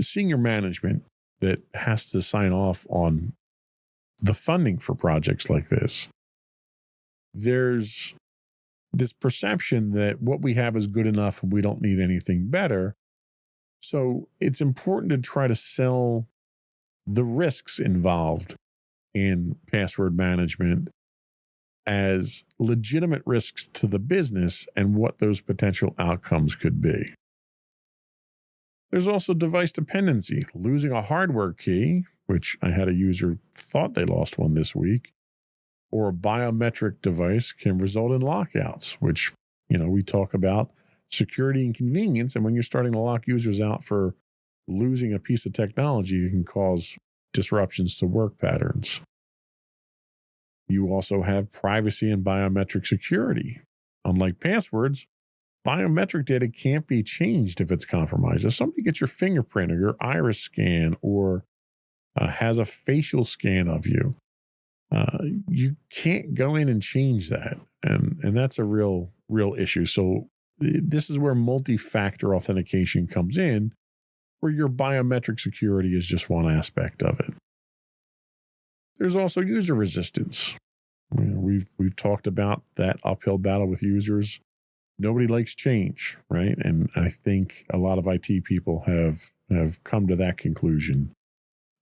senior management that has to sign off on the funding for projects like this. There's this perception that what we have is good enough and we don't need anything better. So it's important to try to sell the risks involved in password management as legitimate risks to the business and what those potential outcomes could be. There's also device dependency. Losing a hardware key, which I had a user thought they lost one this week, or a biometric device can result in lockouts, which, we talk about security and convenience. And when you're starting to lock users out for losing a piece of technology, it can cause disruptions to work patterns. You also have privacy and biometric security. Unlike passwords, biometric data can't be changed if it's compromised. If somebody gets your fingerprint or your iris scan or has a facial scan of you, you can't go in and change that. And that's a real issue. So this is where multi-factor authentication comes in, where your biometric security is just one aspect of it. There's also user resistance. We've talked about that uphill battle with users. Nobody likes change, right? And I think a lot of IT people have come to that conclusion.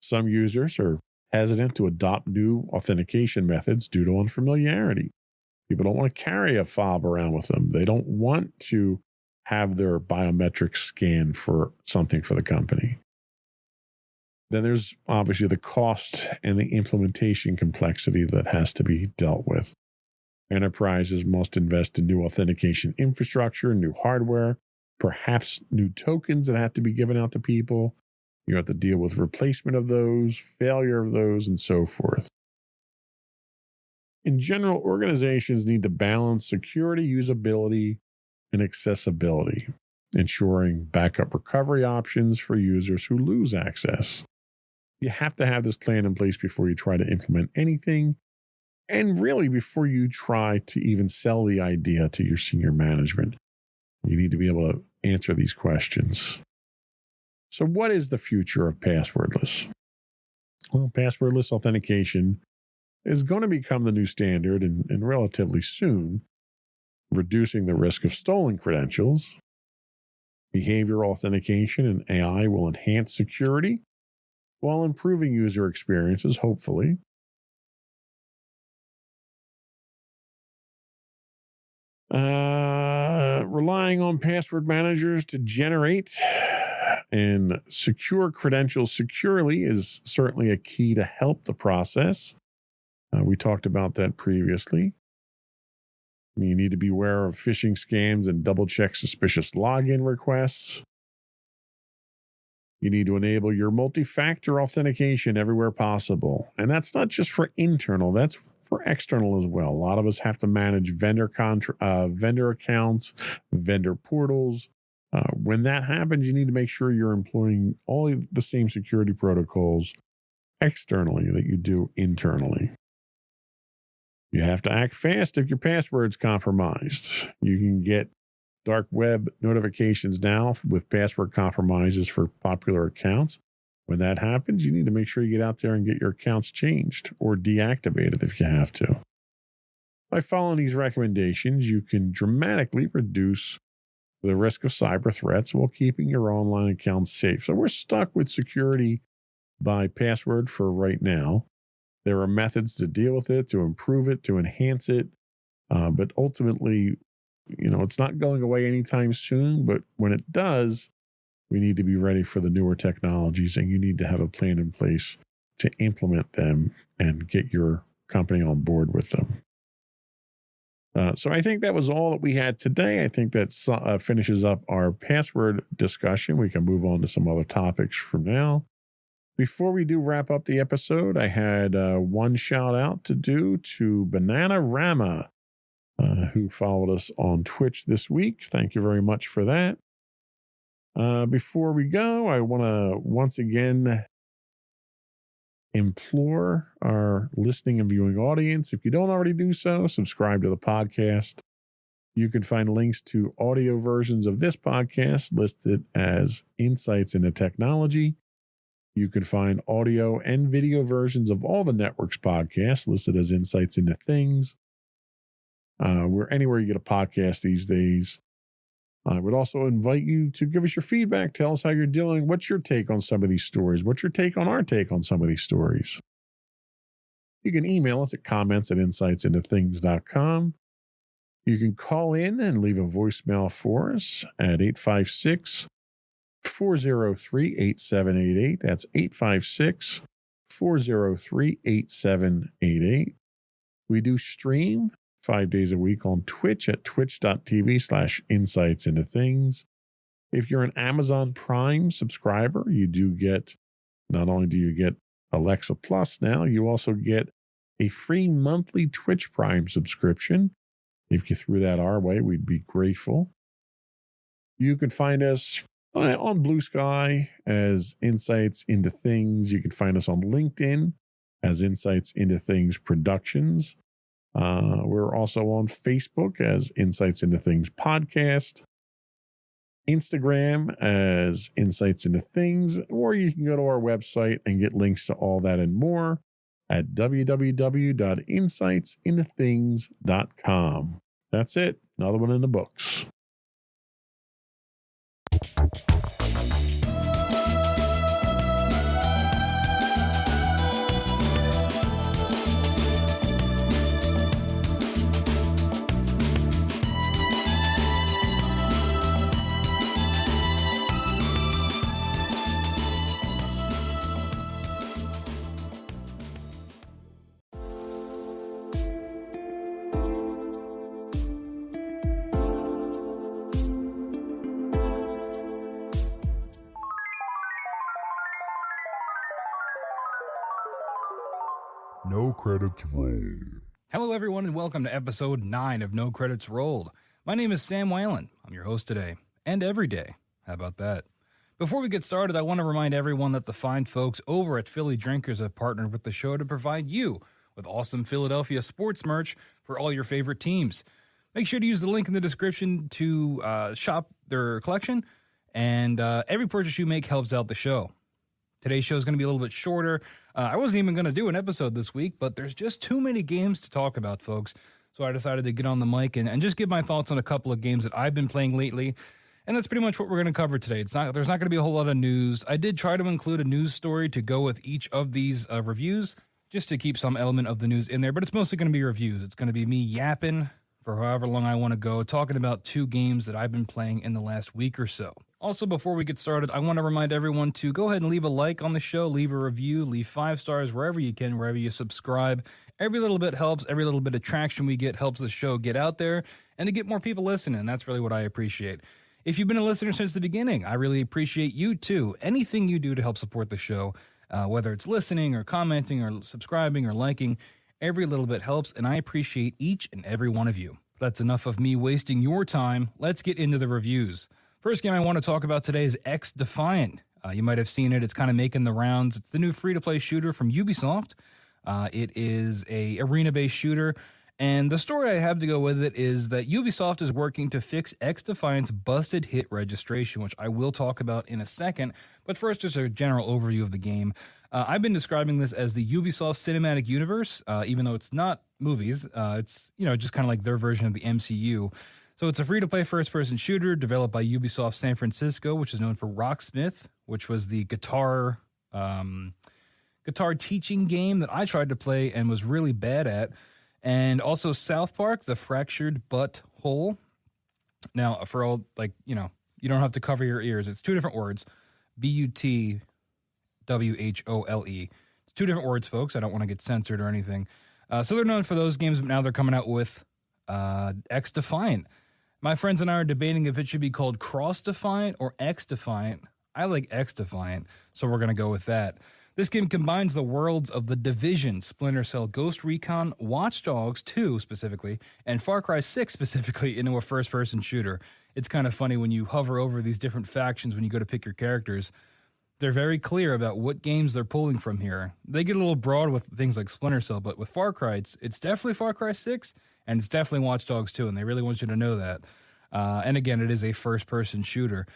Some users are hesitant to adopt new authentication methods due to unfamiliarity. People don't want to carry a fob around with them. They don't want to have their biometrics scanned for something for the company. Then there's obviously the cost and the implementation complexity that has to be dealt with. Enterprises must invest in new authentication infrastructure, new hardware, perhaps new tokens that have to be given out to people. You have to deal with replacement of those, failure of those, and so forth. In general, organizations need to balance security, usability, and accessibility, ensuring backup recovery options for users who lose access. You have to have this plan in place before you try to implement anything, and really before you try to even sell the idea to your senior management. You need to be able to answer these questions. So what is the future of passwordless? Well, passwordless authentication is going to become the new standard and relatively soon, reducing the risk of stolen credentials. Behavioral authentication and AI will enhance security while improving user experiences, hopefully. Relying on password managers to generate and secure credentials securely is certainly a key to help the process. We talked about that previously. You need to be aware of phishing scams and double-check suspicious login requests. You need to enable your multi-factor authentication everywhere possible. And that's not just for internal, that's for external as well. A lot of us have to manage vendor accounts, vendor portals. When that happens, you need to make sure you're employing all the same security protocols externally that you do internally. You have to act fast if your password's compromised. You can get dark web notifications now with password compromises for popular accounts. When that happens, you need to make sure you get out there and get your accounts changed or deactivated if you have to. By following these recommendations, you can dramatically reduce the risk of cyber threats while keeping your online accounts safe. So we're stuck with security by password for right now. There are methods to deal with it, to improve it, to enhance it. But ultimately, it's not going away anytime soon. But when it does, we need to be ready for the newer technologies, and you need to have a plan in place to implement them and get your company on board with them. So I think that was all that we had today. I think that finishes up our password discussion. We can move on to some other topics from now. Before we do wrap up the episode, I had one shout out to do to Banana Rama, who followed us on Twitch this week. Thank you very much for that. Before we go, I want to once again implore our listening and viewing audience, if you don't already do so, subscribe to the podcast. You can find links to audio versions of this podcast listed as Insights into Technology. You can find audio and video versions of all the network's podcasts listed as Insights into Things. We're anywhere you get a podcast these days. I would also invite you to give us your feedback. Tell us how you're doing. What's your take on some of these stories? What's your take on our take on some of these stories? You can email us at comments@insightsintothings.com. You can call in and leave a voicemail for us at 856-403-8788. That's 856-403-8788. We do stream 5 days a week on Twitch at twitch.tv/insightsintothings. If you're an Amazon Prime subscriber, you do get, not only do you get Alexa Plus now, you also get a free monthly Twitch Prime subscription. If you threw that our way, we'd be grateful. You can find us on Blue Sky as Insights into Things. You can find us on LinkedIn as Insights into Things Productions. We're also on Facebook as Insights into Things Podcast, Instagram as Insights into Things, or you can go to our website and get links to all that and more at www.insightsintothings.com. That's it. Another one in the books. No credits rolled. Hello, everyone, and welcome to episode 9 of No Credits Rolled. My name is Sam Whalen. I'm your host today, and every day. How about that? Before we get started, I want to remind everyone that the fine folks over at Philly Drinkers have partnered with the show to provide you with awesome Philadelphia sports merch for all your favorite teams. Make sure to use the link in the description to shop their collection, and every purchase you make helps out the show. Today's show is going to be a little bit shorter. I wasn't even going to do an episode this week, but there's just too many games to talk about, folks. So I decided to get on the mic and just give my thoughts on a couple of games that I've been playing lately. And that's pretty much what we're going to cover today. There's not going to be a whole lot of news. I did try to include a news story to go with each of these reviews, just to keep some element of the news in there. But it's mostly going to be reviews. It's going to be me yapping for however long I want to go, talking about 2 games that I've been playing in the last week or so. Also, before we get started, I want to remind everyone to go ahead and leave a like on the show, leave a review, leave 5 stars wherever you can, wherever you subscribe. Every little bit helps. Every little bit of traction we get helps the show get out there and to get more people listening. That's really what I appreciate. If you've been a listener since the beginning, I really appreciate you too. Anything you do to help support the show, whether it's listening or commenting or subscribing or liking, every little bit helps, and I appreciate each and every one of you. That's enough of me wasting your time. Let's get into the reviews. First game I want to talk about today is XDefiant. You might have seen it. It's kind of making the rounds. It's the new free-to-play shooter from Ubisoft. It is a arena-based shooter, and the story I have to go with it is that Ubisoft is working to fix XDefiant's busted hit registration, which I will talk about in a second. But first, just a general overview of the game. I've been describing this as the Ubisoft Cinematic Universe, even though it's not movies. It's just kind of like their version of the MCU. So it's a free-to-play first-person shooter developed by Ubisoft San Francisco, which is known for Rocksmith, which was the guitar teaching game that I tried to play and was really bad at, and also South Park: The Fractured But Whole. Now, for all you don't have to cover your ears. It's 2 different words: BUTWHOLE. It's 2 different words, folks. I don't want to get censored or anything. So they're known for those games, but now they're coming out with X Defiant. My friends and I are debating if it should be called Cross Defiant or X Defiant. I like X Defiant, so we're going to go with that. This game combines the worlds of The Division, Splinter Cell, Ghost Recon, Watch Dogs 2 specifically, and Far Cry 6 specifically into a first-person shooter. It's kind of funny when you hover over these different factions when you go to pick your characters. They're very clear about what games they're pulling from here. They get a little broad with things like Splinter Cell, but with Far Cry, it's definitely Far Cry 6, and it's definitely Watch Dogs 2, and they really want you to know that. And again, it is a first-person shooter.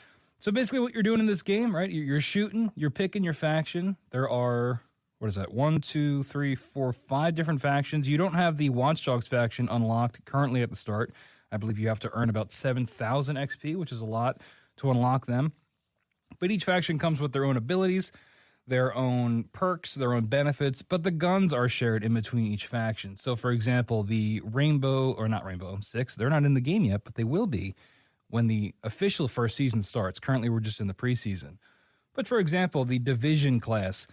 So basically what you're doing in this game, right, you're shooting, you're picking your faction. There are, 5 different factions. You don't have the Watch Dogs faction unlocked currently at the start. I believe you have to earn about 7,000 XP, which is a lot to unlock them. But each faction comes with their own abilities, their own perks, their own benefits, but the guns are shared in between each faction. So, for example, the Rainbow Six, they're not in the game yet, but they will be when the official first season starts. Currently, we're just in the preseason. But, for example, the Division class,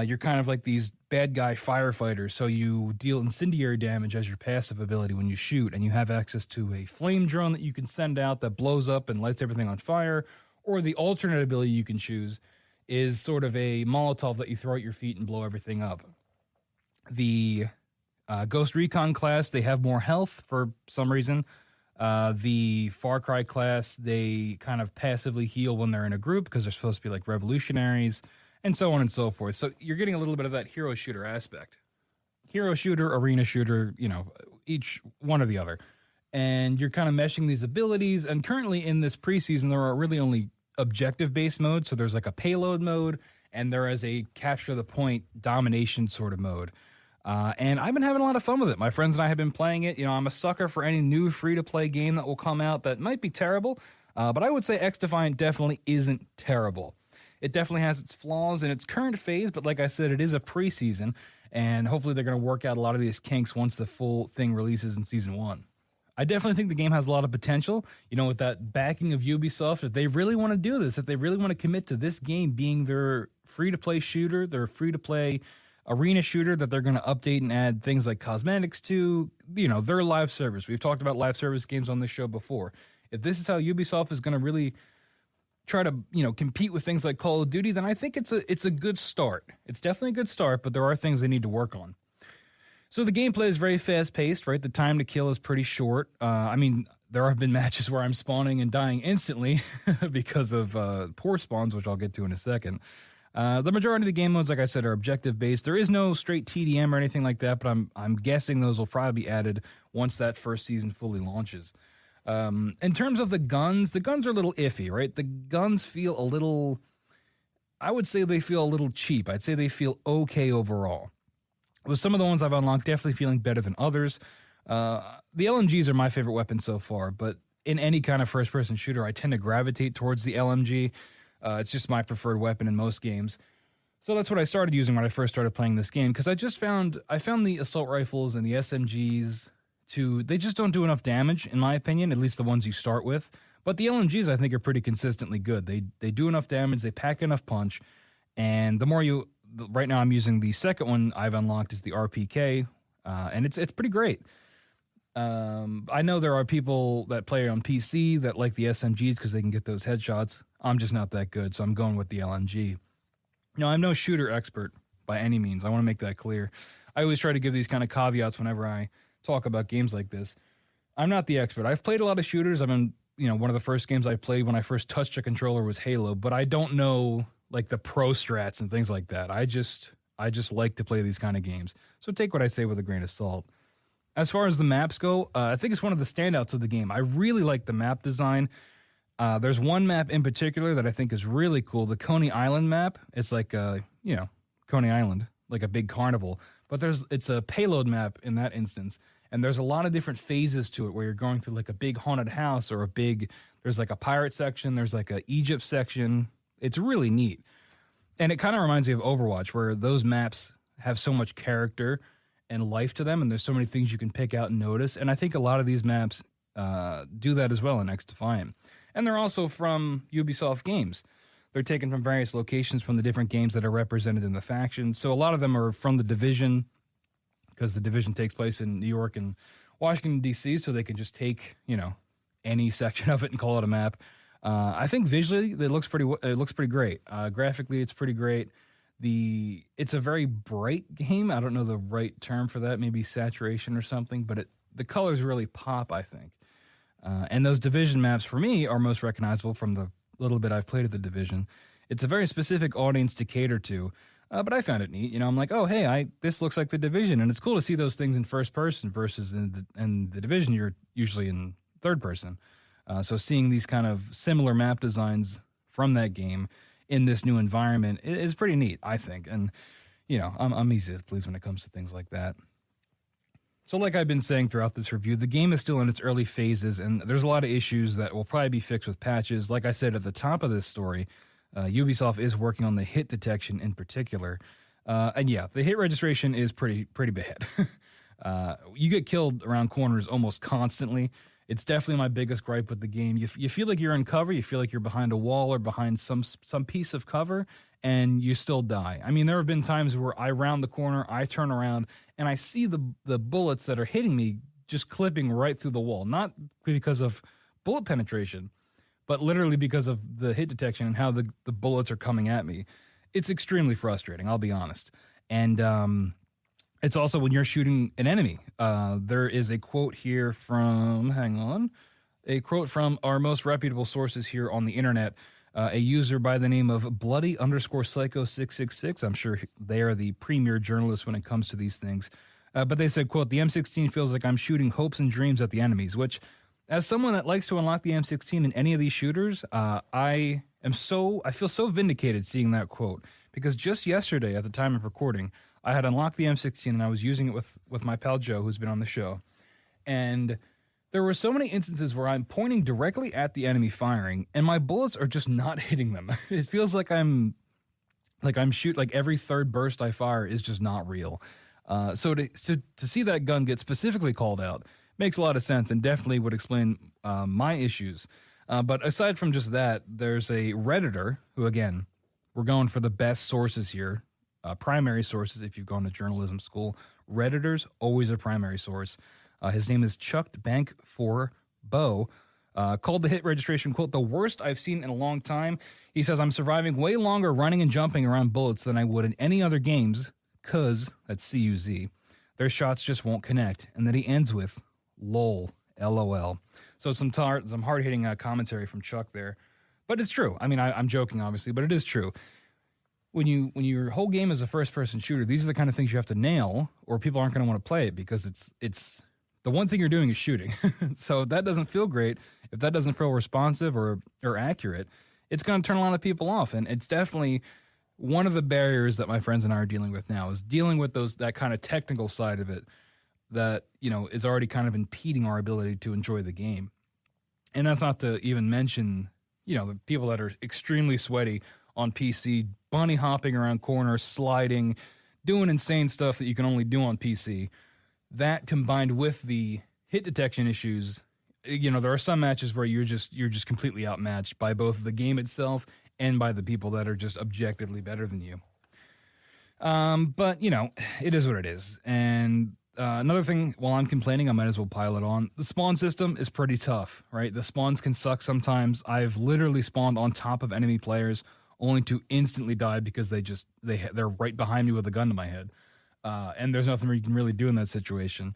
you're kind of like these bad guy firefighters, so you deal incendiary damage as your passive ability when you shoot, and you have access to a flame drone that you can send out that blows up and lights everything on fire. Or the alternate ability you can choose is sort of a Molotov that you throw at your feet and blow everything up. The Ghost Recon class, they have more health for some reason. The Far Cry class, they kind of passively heal when they're in a group because they're supposed to be like revolutionaries, and so on and so forth. So you're getting a little bit of that hero shooter aspect. Hero shooter, arena shooter, each one or the other. And you're kind of meshing these abilities. And currently in this preseason, there are really only objective-based modes. So there's like a payload mode, and there is a capture-the-point domination sort of mode. And I've been having a lot of fun with it. My friends and I have been playing it. I'm a sucker for any new free-to-play game that will come out that might be terrible. But I would say X Defiant definitely isn't terrible. It definitely has its flaws in its current phase, but like I said, it is a preseason, and hopefully they're going to work out a lot of these kinks once the full thing releases in Season 1. I definitely think the game has a lot of potential, with that backing of Ubisoft. If they really want to do this, if they really want to commit to this game being their free-to-play shooter, their free-to-play arena shooter that they're going to update and add things like cosmetics to, their live service. We've talked about live service games on this show before. If this is how Ubisoft is going to really try to, compete with things like Call of Duty, then I think it's a good start. It's definitely a good start, but there are things they need to work on. So the gameplay is very fast-paced, right? The time to kill is pretty short. There have been matches where I'm spawning and dying instantly because of poor spawns, which I'll get to in a second. The majority of the game modes, like I said, are objective-based. There is no straight TDM or anything like that, but I'm guessing those will probably be added once that first season fully launches. In terms of the guns are a little iffy, right? The guns feel a little, I would say they feel a little cheap. I'd say they feel okay overall. With some of the ones I've unlocked definitely feeling better than others. The LMGs are my favorite weapon so far, but in any kind of first-person shooter, I tend to gravitate towards the LMG. It's just my preferred weapon in most games. So that's what I started using when I first started playing this game, because I found the assault rifles and the SMGs they just don't do enough damage, in my opinion, at least the ones you start with. But the LMGs, I think, are pretty consistently good. They do enough damage, they pack enough punch, and the more right now I'm using the second one I've unlocked is the RPK, and it's pretty great. I know there are people that play on PC that like the SMGs because they can get those headshots. I'm just not that good, so I'm going with the LMG. I'm no shooter expert by any means. I want to make that clear. I always try to give these kind of caveats whenever I talk about games like this. I'm not the expert. I've played a lot of shooters. I've been, one of the first games I played when I first touched a controller was Halo, but I don't know like the pro strats and things like that. I just like to play these kind of games. So take what I say with a grain of salt. As far as the maps go, I think it's one of the standouts of the game. I really like the map design. There's one map in particular that I think is really cool, the Coney Island map. It's like, Coney Island, like a big carnival. But it's a payload map in that instance. And there's a lot of different phases to it where you're going through like a big haunted house or there's like a pirate section, there's like a Egypt section. It's really neat. And it kind of reminds me of Overwatch, where those maps have so much character and life to them, and there's so many things you can pick out and notice. And I think a lot of these maps do that as well in X Defiant. And they're also from Ubisoft games. They're taken from various locations from the different games that are represented in the factions. So a lot of them are from The Division, because The Division takes place in New York and Washington, D.C., so they can just take, any section of it and call it a map. I think visually it looks pretty great. Graphically, it's pretty great. It's a very bright game. I don't know the right term for that, maybe saturation or something, but the colors really pop, I think. And those Division maps, for me, are most recognizable from the little bit I've played of the Division. It's a very specific audience to cater to, but I found it neat. I'm like, oh, hey, this looks like the Division, and it's cool to see those things in first person versus in the Division, you're usually in third person. So seeing these kind of similar map designs from that game in this new environment is pretty neat, I think. And, I'm easy to please when it comes to things like that. So like I've been saying throughout this review, the game is still in its early phases, and there's a lot of issues that will probably be fixed with patches. Like I said at the top of this story, Ubisoft is working on the hit detection in particular. And yeah, the hit registration is pretty bad. You get killed around corners almost constantly. It's definitely my biggest gripe with the game. You feel like you're in cover, you feel like you're behind a wall or behind some piece of cover, and you still die. I mean, there have been times where I round the corner, I turn around, and I see the bullets that are hitting me just clipping right through the wall. Not because of bullet penetration, but literally because of the hit detection and how the bullets are coming at me. It's extremely frustrating, I'll be honest. And it's also when you're shooting an enemy. There is a quote here from, a quote from our most reputable sources here on the internet, a user by the name of bloody_psycho666. I'm sure they are the premier journalists when it comes to these things. But they said, quote, the M16 feels like I'm shooting hopes and dreams at the enemies, which, as someone that likes to unlock the M16 in any of these shooters, I feel so vindicated seeing that quote, because just yesterday at the time of recording, I had unlocked the M16 and I was using it with my pal Joe, who's been on the show. And there were so many instances where I'm pointing directly at the enemy firing and my bullets are just not hitting them. It feels like I'm every third burst I fire is just not real. So to see that gun get specifically called out makes a lot of sense and definitely would explain my issues. But aside from just that, there's a Redditor who, again, we're going for the best sources here. Primary sources, if you've gone to journalism school. Redditor's always a primary source. His name is Chucked Bank for Bo. Called the hit registration, quote, the worst I've seen in a long time. He says, I'm surviving way longer running and jumping around bullets than I would in any other games, cause, that's C-U-Z, their shots just won't connect. And then he ends with, lol, LOL. So some hard-hitting commentary from Chuck there. But it's true. I mean, I'm joking, obviously, but it is true. When your whole game is a first-person shooter, these are the kind of things you have to nail, or people aren't going to want to play it because it's the one thing you're doing is shooting. So if that doesn't feel great, if that doesn't feel responsive or accurate, it's going to turn a lot of people off. And it's definitely one of the barriers that my friends and I are dealing with now, is dealing with that kind of technical side of it that, is already kind of impeding our ability to enjoy the game. And that's not to even mention, the people that are extremely sweaty on PC, bunny hopping around corners, sliding, doing insane stuff that you can only do on PC. That combined with the hit detection issues, there are some matches where you're just completely outmatched by both the game itself and by the people that are just objectively better than you. But it is what it is. And another thing, while I'm complaining, I might as well pile it on. The spawn system is pretty tough, right? The spawns can suck sometimes. I've literally spawned on top of enemy players only to instantly die because they're right behind me with a gun to my head. And there's nothing you can really do in that situation.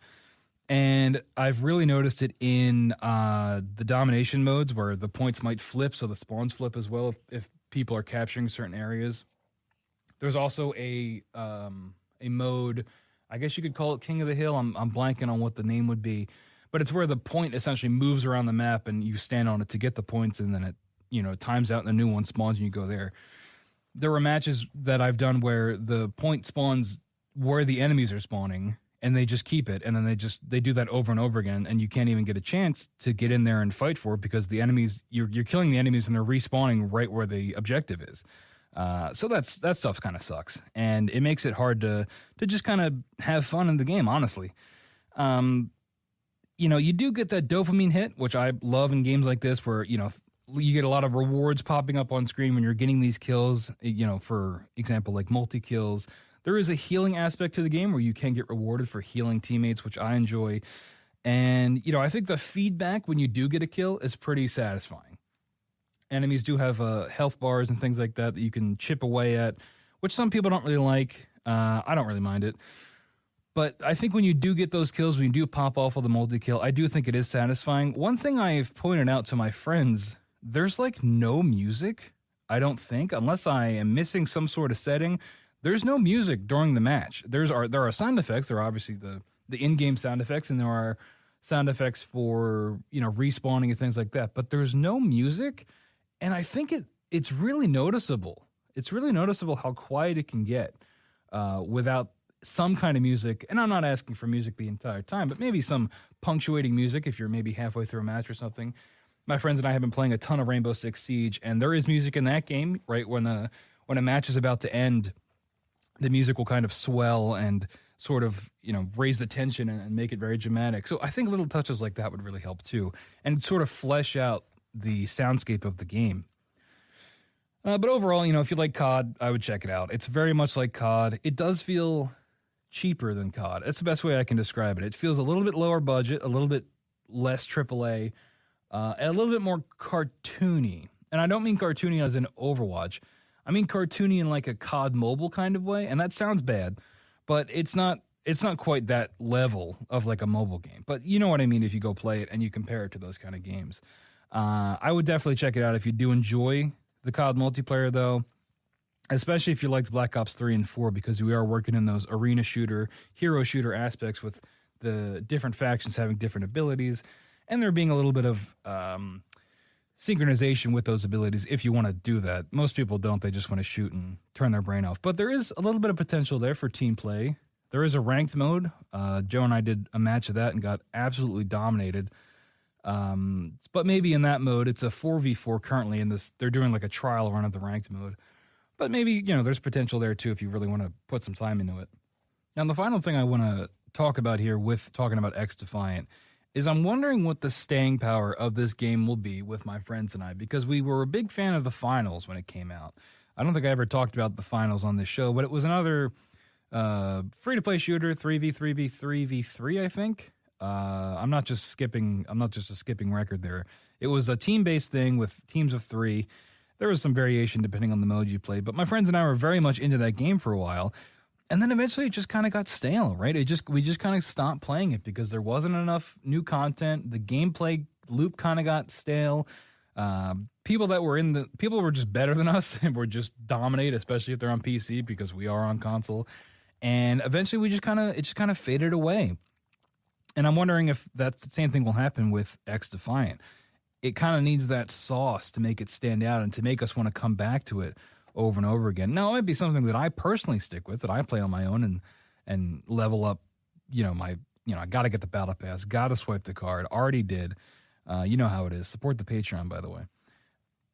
And I've really noticed it in the domination modes where the points might flip, so the spawns flip as well if people are capturing certain areas. There's also a mode, I guess you could call it King of the Hill. I'm blanking on what the name would be. But it's where the point essentially moves around the map and you stand on it to get the points, and then it times out and the new one spawns and you go there. There were matches that I've done where the point spawns where the enemies are spawning and they just keep it, and then they do that over and over again, and you can't even get a chance to get in there and fight for it because the enemies, you're killing the enemies and they're respawning right where the objective is. So that stuff kind of sucks, and it makes it hard to just kind of have fun in the game, honestly. You do get that dopamine hit, which I love in games like this where, you get a lot of rewards popping up on screen when you're getting these kills, for example, like multi-kills. There is a healing aspect to the game where you can get rewarded for healing teammates, which I enjoy. And, I think the feedback when you do get a kill is pretty satisfying. Enemies do have health bars and things like that you can chip away at, which some people don't really like. I don't really mind it. But I think when you do get those kills, when you do pop off with a multi-kill, I do think it is satisfying. One thing I've pointed out to my friends, there's like no music, I don't think, unless I am missing some sort of setting. There's no music during the match. There are sound effects. There are obviously the in-game sound effects, and there are sound effects for, respawning and things like that. But there's no music, and I think it's really noticeable. It's really noticeable how quiet it can get without some kind of music. And I'm not asking for music the entire time, but maybe some punctuating music if you're maybe halfway through a match or something. My friends and I have been playing a ton of Rainbow Six Siege, and there is music in that game, right? When a match is about to end, the music will kind of swell and sort of, raise the tension and make it very dramatic. So I think little touches like that would really help too, and sort of flesh out the soundscape of the game. But overall, if you like COD, I would check it out. It's very much like COD. It does feel cheaper than COD. That's the best way I can describe it. It feels a little bit lower budget, a little bit less AAA, and a little bit more cartoony. And I don't mean cartoony as in Overwatch. I mean cartoony in like a COD mobile kind of way, and that sounds bad, but it's not quite that level of like a mobile game. But you know what I mean if you go play it and you compare it to those kind of games. I would definitely check it out if you do enjoy the COD multiplayer, though, especially if you liked Black Ops 3 and 4, because we are working in those arena shooter, hero shooter aspects with the different factions having different abilities, and there being a little bit of synchronization with those abilities if you want to do that. Most people don't. They just want to shoot and turn their brain off. But there is a little bit of potential there for team play. There is a ranked mode. Joe and I did a match of that and got absolutely dominated. But maybe in that mode, it's a 4v4 currently in this. They're doing like a trial run of the ranked mode. But maybe, there's potential there too if you really want to put some time into it. Now, the final thing I want to talk about here with talking about XDefiant is I'm wondering what the staying power of this game will be with my friends and I, because we were a big fan of the finals when it came out. I don't think I ever talked about the finals on this show, but it was another free-to-play shooter, 3v3v3v3, I think. I'm not just a skipping record there. It was a team-based thing with teams of 3. There was some variation depending on the mode you played, but my friends and I were very much into that game for a while. And then eventually it just kind of got stale, right? We just kind of stopped playing it because there wasn't enough new content. The gameplay loop kind of got stale. People were just better than us and were just dominate, especially if they're on PC, because we are on console. And eventually it just kind of faded away. And I'm wondering if that same thing will happen with XDefiant. It kind of needs that sauce to make it stand out and to make us want to come back to it over and over again. Now, it might be something that I personally stick with, that I play on my own and level up, I got to get the battle pass, got to swipe the card, already did. You know how it is. Support the Patreon, by the way.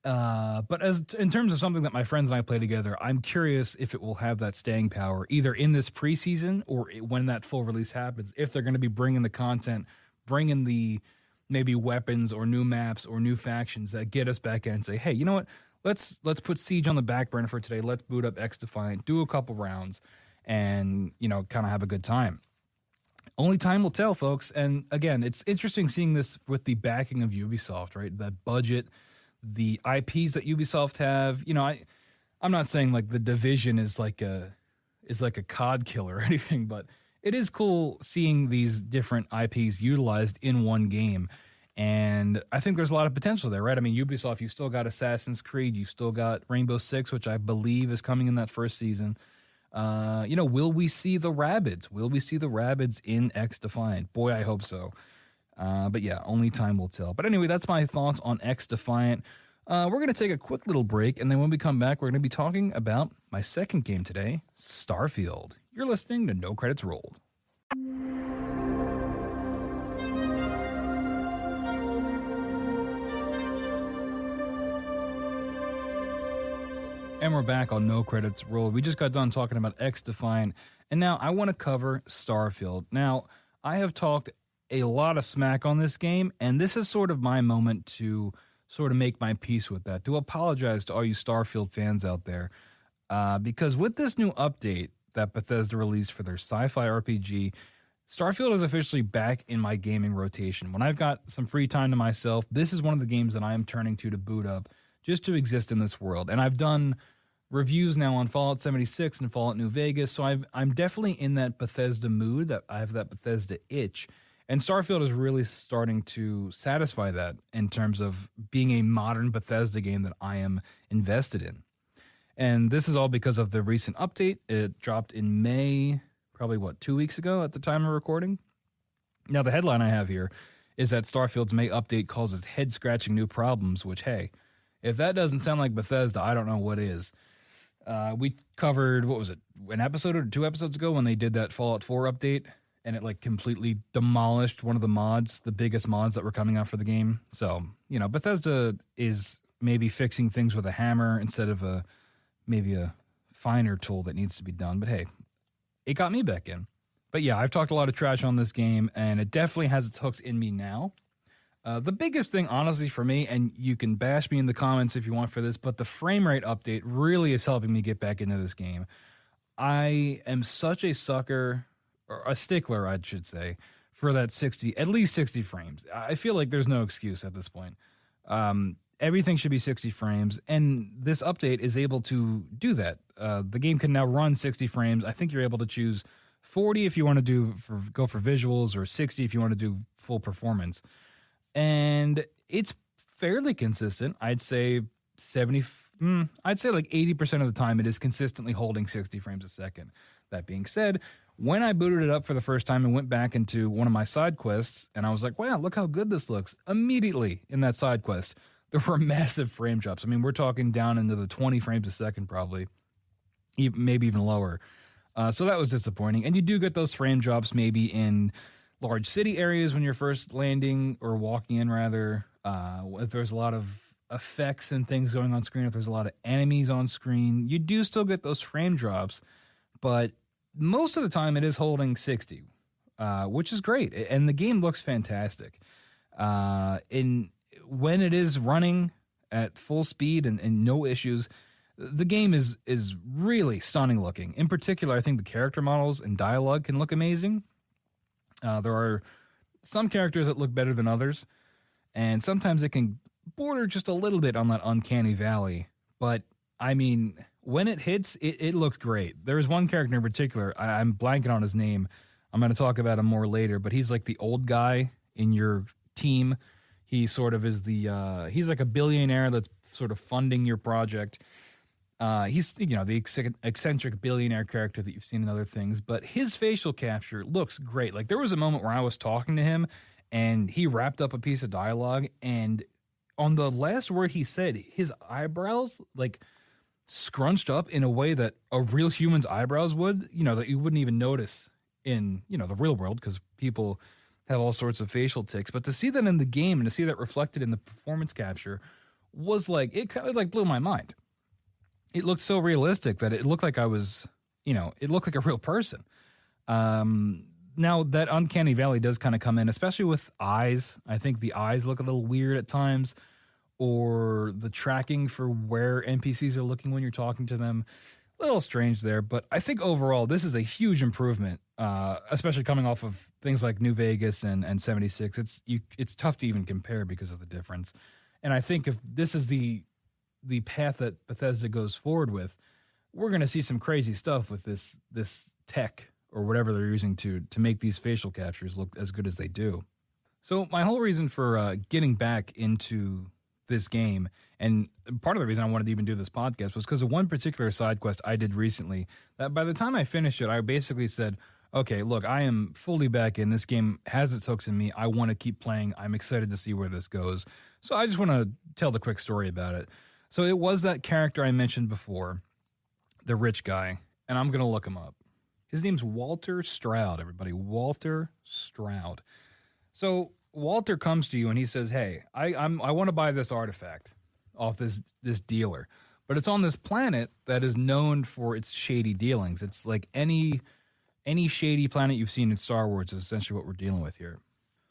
But in terms of something that my friends and I play together, I'm curious if it will have that staying power either in this preseason or when that full release happens, if they're going to be bringing the content, bringing the maybe weapons or new maps or new factions that get us back in and say, hey, you know what? Let's put Siege on the back burner for today. Let's boot up XDefiant, do a couple rounds, and, kind of have a good time. Only time will tell, folks. And again, it's interesting seeing this with the backing of Ubisoft, right? That budget, the IPs that Ubisoft have. I'm not saying like The Division is like a COD killer or anything, but it is cool seeing these different IPs utilized in one game. And I think there's a lot of potential there, right? I mean, Ubisoft, you still got Assassin's Creed, you still got Rainbow Six, which I believe is coming in that first season. Will we see the Rabbids? Will we see the Rabbids in XDefiant? Boy, I hope so. But yeah, only time will tell. But anyway, that's my thoughts on XDefiant. We're going to take a quick little break, and then when we come back, we're going to be talking about my second game today, Starfield. You're listening to No Credits Rolled. And we're back on No Credits Rolled. We just got done talking about XDefiant, and now I want to cover Starfield. Now, I have talked a lot of smack on this game, and this is sort of my moment to sort of make my peace with that, to apologize to all you Starfield fans out there, because with this new update that Bethesda released for their sci-fi RPG, Starfield is officially back in my gaming rotation. When I've got some free time to myself, this is one of the games that I am turning to boot up just to exist in this world. And I've done reviews now on Fallout 76 and Fallout New Vegas, so I'm definitely in that Bethesda mood, that I have that Bethesda itch. And Starfield is really starting to satisfy that in terms of being a modern Bethesda game that I am invested in. And this is all because of the recent update. It dropped in May, probably 2 weeks ago at the time of recording. Now, the headline I have here is that Starfield's May update causes head-scratching new problems, which, hey, if that doesn't sound like Bethesda, I don't know what is. We covered, what was it, an episode or 2 episodes ago when they did that Fallout 4 update, and it like completely demolished one of the mods, the biggest mods that were coming out for the game. So, Bethesda is maybe fixing things with a hammer instead of maybe a finer tool that needs to be done. But hey, it got me back in. But yeah, I've talked a lot of trash on this game, and it definitely has its hooks in me now. The biggest thing, honestly, for me, and you can bash me in the comments if you want for this, but the frame rate update really is helping me get back into this game. I am such a sucker, or a stickler, I should say, for that at least 60 frames. I feel like there's no excuse at this point. Everything should be 60 frames, and this update is able to do that. The game can now run 60 frames. I think you're able to choose 40 if you want to go for visuals, or 60 if you want to do full performance. And it's fairly consistent. I'd say like 80% of the time it is consistently holding 60 frames a second. That being said, when I booted it up for the first time and went back into one of my side quests, and I was like, wow, look how good this looks. Immediately in that side quest, there were massive frame drops. I mean, we're talking down into the 20 frames a second probably, maybe even lower. So that was disappointing. And you do get those frame drops maybe in large city areas when you're first landing or walking in, rather. If there's a lot of effects and things going on screen, if there's a lot of enemies on screen, you do still get those frame drops. But most of the time it is holding 60, which is great. And the game looks fantastic. When it is running at full speed and no issues, the game is really stunning looking. In particular, I think the character models and dialogue can look amazing. There are some characters that look better than others, and sometimes it can border just a little bit on that uncanny valley. But, I mean, when it hits, it looks great. There's one character in particular, I'm blanking on his name. I'm going to talk about him more later, but he's like the old guy in your team. He sort of is he's like a billionaire that's sort of funding your project. He's, the eccentric billionaire character that you've seen in other things, but his facial capture looks great. Like, there was a moment where I was talking to him and he wrapped up a piece of dialogue, and on the last word he said, his eyebrows like scrunched up in a way that a real human's eyebrows would, that you wouldn't even notice in, the real world, because people have all sorts of facial tics. But to see that in the game and to see that reflected in the performance capture was like, it kind of like blew my mind. It looked so realistic that it looked like I was, it looked like a real person. Now, that uncanny valley does kind of come in, especially with eyes. I think the eyes look a little weird at times, or the tracking for where NPCs are looking when you're talking to them. A little strange there, but I think overall this is a huge improvement, especially coming off of things like New Vegas and 76. It's tough to even compare because of the difference. And I think if this is the path that Bethesda goes forward with, we're going to see some crazy stuff with this tech or whatever they're using to make these facial captures look as good as they do. So my whole reason for getting back into this game, and part of the reason I wanted to even do this podcast, was because of one particular side quest I did recently that by the time I finished it, I basically said, okay, look, I am fully back in. This game has its hooks in me. I want to keep playing. I'm excited to see where this goes. So I just want to tell the quick story about it. So it was that character I mentioned before, the rich guy, and I'm going to look him up. His name's Walter Stroud, everybody. Walter Stroud. So Walter comes to you and he says, hey, I want to buy this artifact off this dealer, but it's on this planet that is known for its shady dealings. It's like any shady planet you've seen in Star Wars is essentially what we're dealing with here.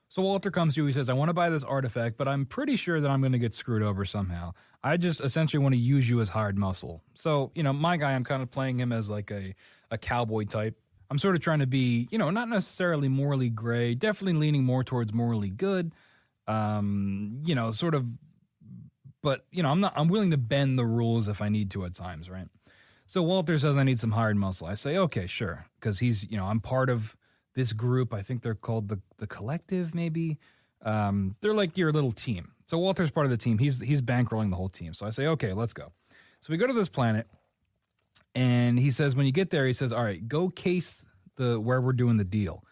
So Walter comes to you, he says, I want to buy this artifact, but I'm pretty sure that I'm going to get screwed over somehow. I just essentially want to use you as hired muscle. So, my guy, I'm kind of playing him as like a cowboy type. I'm sort of trying to be, not necessarily morally gray, definitely leaning more towards morally good. Sort of, but I'm willing to bend the rules if I need to at times, right? So Walter says I need some hired muscle. I say, okay, sure. Because he's, I'm part of this group. I think they're called the Collective, maybe. They're like your little team. So Walter's part of the team. He's bankrolling the whole team. So I say, okay, let's go. So we go to this planet, and he says, when you get there, he says, all right, go case where we're doing the deal,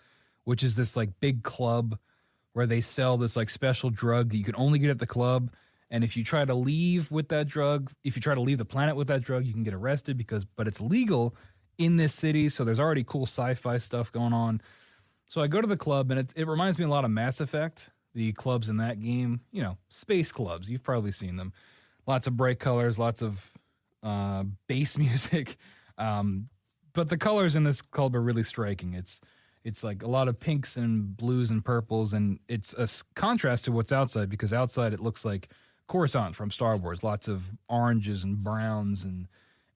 which is this like big club where they sell this like special drug that you can only get at the club. And if you try to leave with that drug, if you try to leave the planet with that drug, you can get arrested but it's legal in this city. So there's already cool sci-fi stuff going on. So I go to the club, and it reminds me a lot of Mass Effect, the clubs in that game, space clubs. You've probably seen them. Lots of bright colors, lots of bass music. But the colors in this club are really striking. It's like a lot of pinks and blues and purples, and it's a contrast to what's outside, because outside it looks like Coruscant from Star Wars, lots of oranges and browns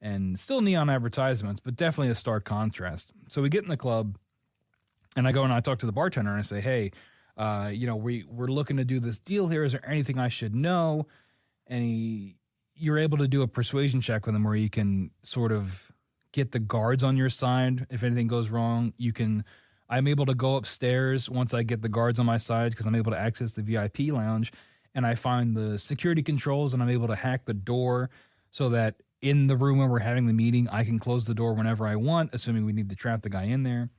and still neon advertisements, but definitely a stark contrast. So we get in the club, and I go and I talk to the bartender, and I say, hey, we're looking to do this deal here. Is there anything I should know? And you're able to do a persuasion check with him where you can sort of get the guards on your side if anything goes wrong. I'm able to go upstairs once I get the guards on my side, because I'm able to access the VIP lounge, and I find the security controls, and I'm able to hack the door so that in the room where we're having the meeting, I can close the door whenever I want, assuming we need to trap the guy in there.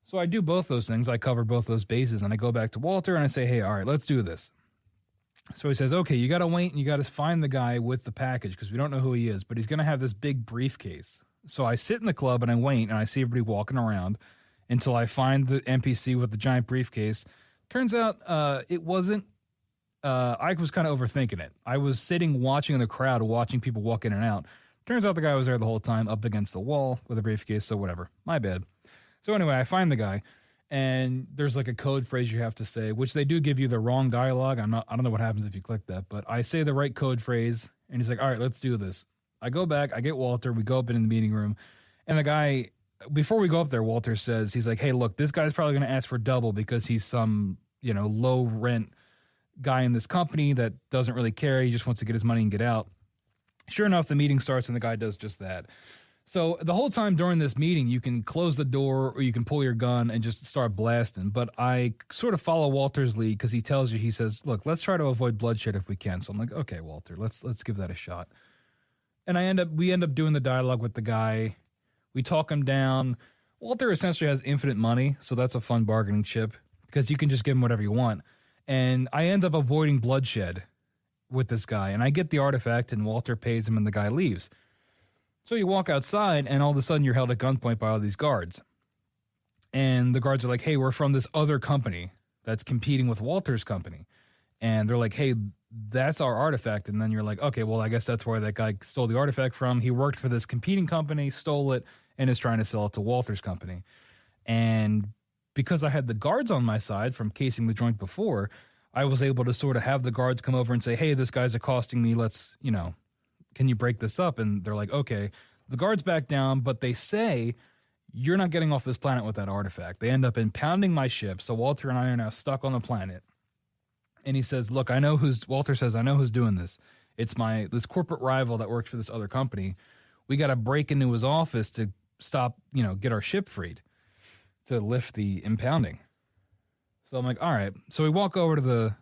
So I do both those things. I cover both those bases, and I go back to Walter and I say, hey, all right, let's do this. So he says, okay, you got to wait and you got to find the guy with the package, because we don't know who he is, but he's going to have this big briefcase. So I sit in the club and I wait, and I see everybody walking around until I find the NPC with the giant briefcase. Turns out it wasn't, I was kind of overthinking it. I was sitting watching in the crowd, watching people walk in and out. Turns out the guy was there the whole time, up against the wall with a briefcase, so whatever. My bad. So anyway, I find the guy, and there's like a code phrase you have to say, which they do give you the wrong dialogue. I don't know what happens if you click that, but I say the right code phrase, and he's like, all right, let's do this. I go back, I get Walter, we go up in the meeting room, and the guy, before we go up there, Walter says, he's like, hey, look, this guy's probably going to ask for double because he's some, low rent guy in this company that doesn't really care. He just wants to get his money and get out. Sure enough, the meeting starts, and the guy does just that. So the whole time during this meeting, you can close the door or you can pull your gun and just start blasting. But I sort of follow Walter's lead, because he says, look, let's try to avoid bloodshed if we can. So I'm like, okay, Walter, let's give that a shot. And we end up doing the dialogue with the guy. We talk him down. Walter essentially has infinite money, so that's a fun bargaining chip, because you can just give him whatever you want. And I end up avoiding bloodshed with this guy, and I get the artifact, and Walter pays him, and the guy leaves. So you walk outside, and all of a sudden you're held at gunpoint by all these guards. And the guards are like, hey, we're from this other company that's competing with Walter's company. And they're like, hey, that's our artifact. And then you're like, okay, well, I guess that's where that guy stole the artifact from. He worked for this competing company, stole it, and is trying to sell it to Walter's company. And because I had the guards on my side from casing the joint before, I was able to sort of have the guards come over and say, hey, this guy's accosting me. Let's, can you break this up? And they're like, okay. The guards back down, but they say, you're not getting off this planet with that artifact. They end up impounding my ship. So Walter and I are now stuck on the planet. And he says, look, Walter says, I know who's doing this. It's this corporate rival that works for this other company. We got to break into his office to stop, get our ship freed, to lift the impounding. So I'm like, all right. So we walk over to the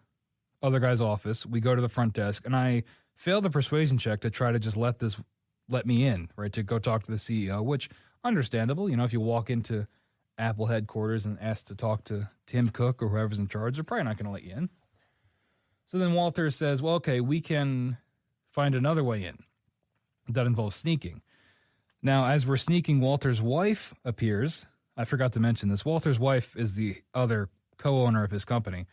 other guy's office. We go to the front desk, and I fail the persuasion check to try to just let me in, right, to go talk to the CEO, which, understandable. If you walk into Apple headquarters and ask to talk to Tim Cook or whoever's in charge, they're probably not going to let you in. So then Walter says, well, okay, we can find another way in. That involves sneaking. Now, as we're sneaking, Walter's wife appears. I forgot to mention this. Walter's wife is the other co-owner of his company.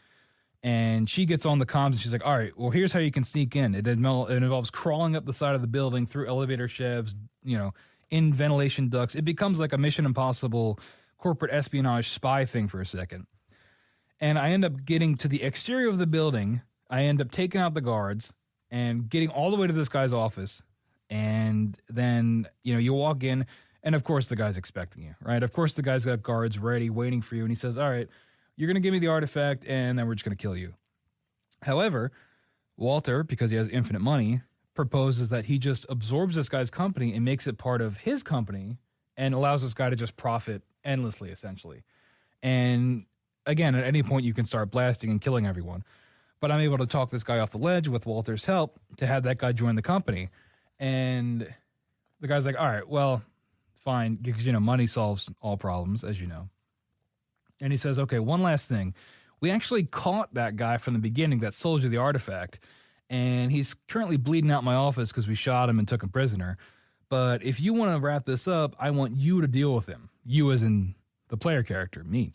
And she gets on the comms, and she's like, all right, well, here's how you can sneak in. It involves crawling up the side of the building through elevator shafts, in ventilation ducts. It becomes like a Mission Impossible corporate espionage spy thing for a second. And I end up getting to the exterior of the building. I end up taking out the guards and getting all the way to this guy's office. And then, you walk in, And of course, the guy's expecting you, right? Of course, the guy's got guards ready, waiting for you. And he says, all right, you're going to give me the artifact, and then we're just going to kill you. However, Walter, because he has infinite money, proposes that he just absorbs this guy's company and makes it part of his company and allows this guy to just profit endlessly, essentially. And again, at any point, you can start blasting and killing everyone. But I'm able to talk this guy off the ledge with Walter's help to have that guy join the company. And the guy's like, all right, well, fine, because, money solves all problems, as you know. And he says, okay, one last thing. We actually caught that guy from the beginning that sold you the artifact, and he's currently bleeding out my office because we shot him and took him prisoner. But if you want to wrap this up, I want you to deal with him. You as in the player character, me.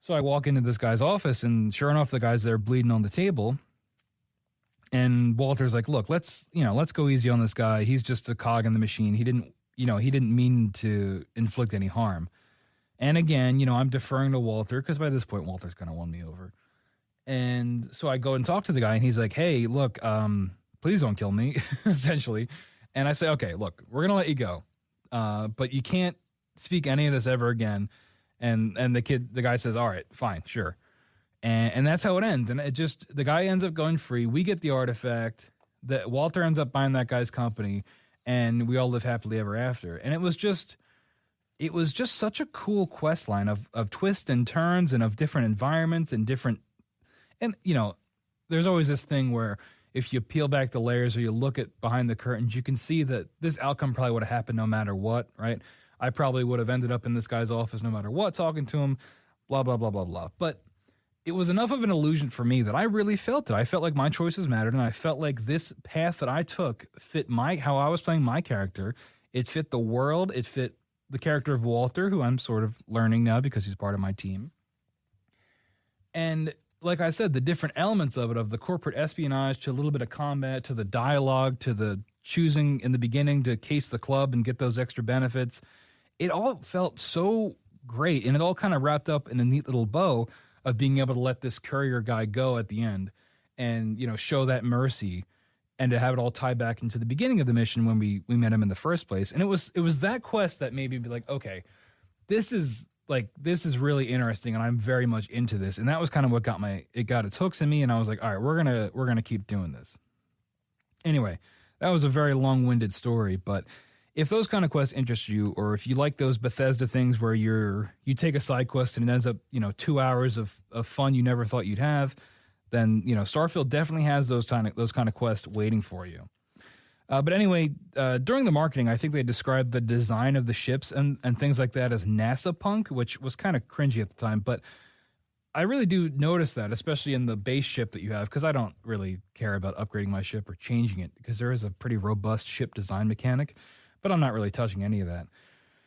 So I walk into this guy's office, and sure enough, the guy's there bleeding on the table. And Walter's like, look, let's go easy on this guy. He's just a cog in the machine. He didn't mean to inflict any harm. And again, I'm deferring to Walter because by this point, Walter's kind of won me over. And so I go and talk to the guy, and he's like, hey, look, please don't kill me, essentially. And I say, okay, look, we're going to let you go. But you can't speak any of this ever again. And the guy says, all right, fine, sure. And that's how it ends. And the guy ends up going free. We get the artifact. That Walter ends up buying that guy's company, and we all live happily ever after. And it was just such a cool quest line of twists and turns and of different environments and there's always this thing where if you peel back the layers or you look at behind the curtains, you can see that this outcome probably would have happened no matter what, right? I probably would have ended up in this guy's office no matter what, talking to him, blah, blah, blah, blah, blah. But it was enough of an illusion for me that I really felt it. I felt like my choices mattered, and I felt like this path that I took fit how I was playing my character. It fit the world. It fit the character of Walter, who I'm sort of learning now because he's part of my team. And like I said, the different elements of it, of the corporate espionage to a little bit of combat, to the dialogue, to the choosing in the beginning to case the club and get those extra benefits, it all felt so great. And it all kind of wrapped up in a neat little bow of being able to let this courier guy go at the end and, show that mercy and to have it all tie back into the beginning of the mission when we met him in the first place. And it was that quest that made me be like, okay, this is really interesting, and I'm very much into this. And that was kind of what got its hooks in me, and I was like, all right, we're gonna keep doing this. Anyway, that was a very long-winded story, but if those kind of quests interest you, or if you like those Bethesda things where you take a side quest and it ends up 2 hours of fun you never thought you'd have, then Starfield definitely has those kind of quests waiting for you. But anyway, during the marketing, I think they described the design of the ships and things like that as NASA punk, which was kind of cringy at the time. But I really do notice that, especially in the base ship that you have, because I don't really care about upgrading my ship or changing it, because there is a pretty robust ship design mechanic, but I'm not really touching any of that.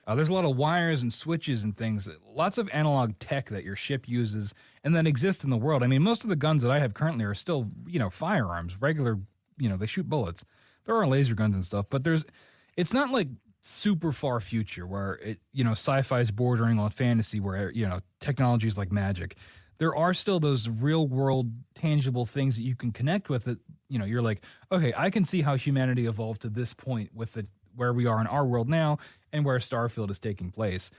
There's a lot of wires and switches and things, lots of analog tech that your ship uses and that exists in the world. I mean, most of the guns that I have currently are still, firearms, regular, they shoot bullets. There are laser guns and stuff, but it's not like super far future where it, sci-fi is bordering on fantasy where, technology is like magic. There are still those real world tangible things that you can connect with that, you're like, okay, I can see how humanity evolved to this point with where we are in our world now and where Starfield is taking place.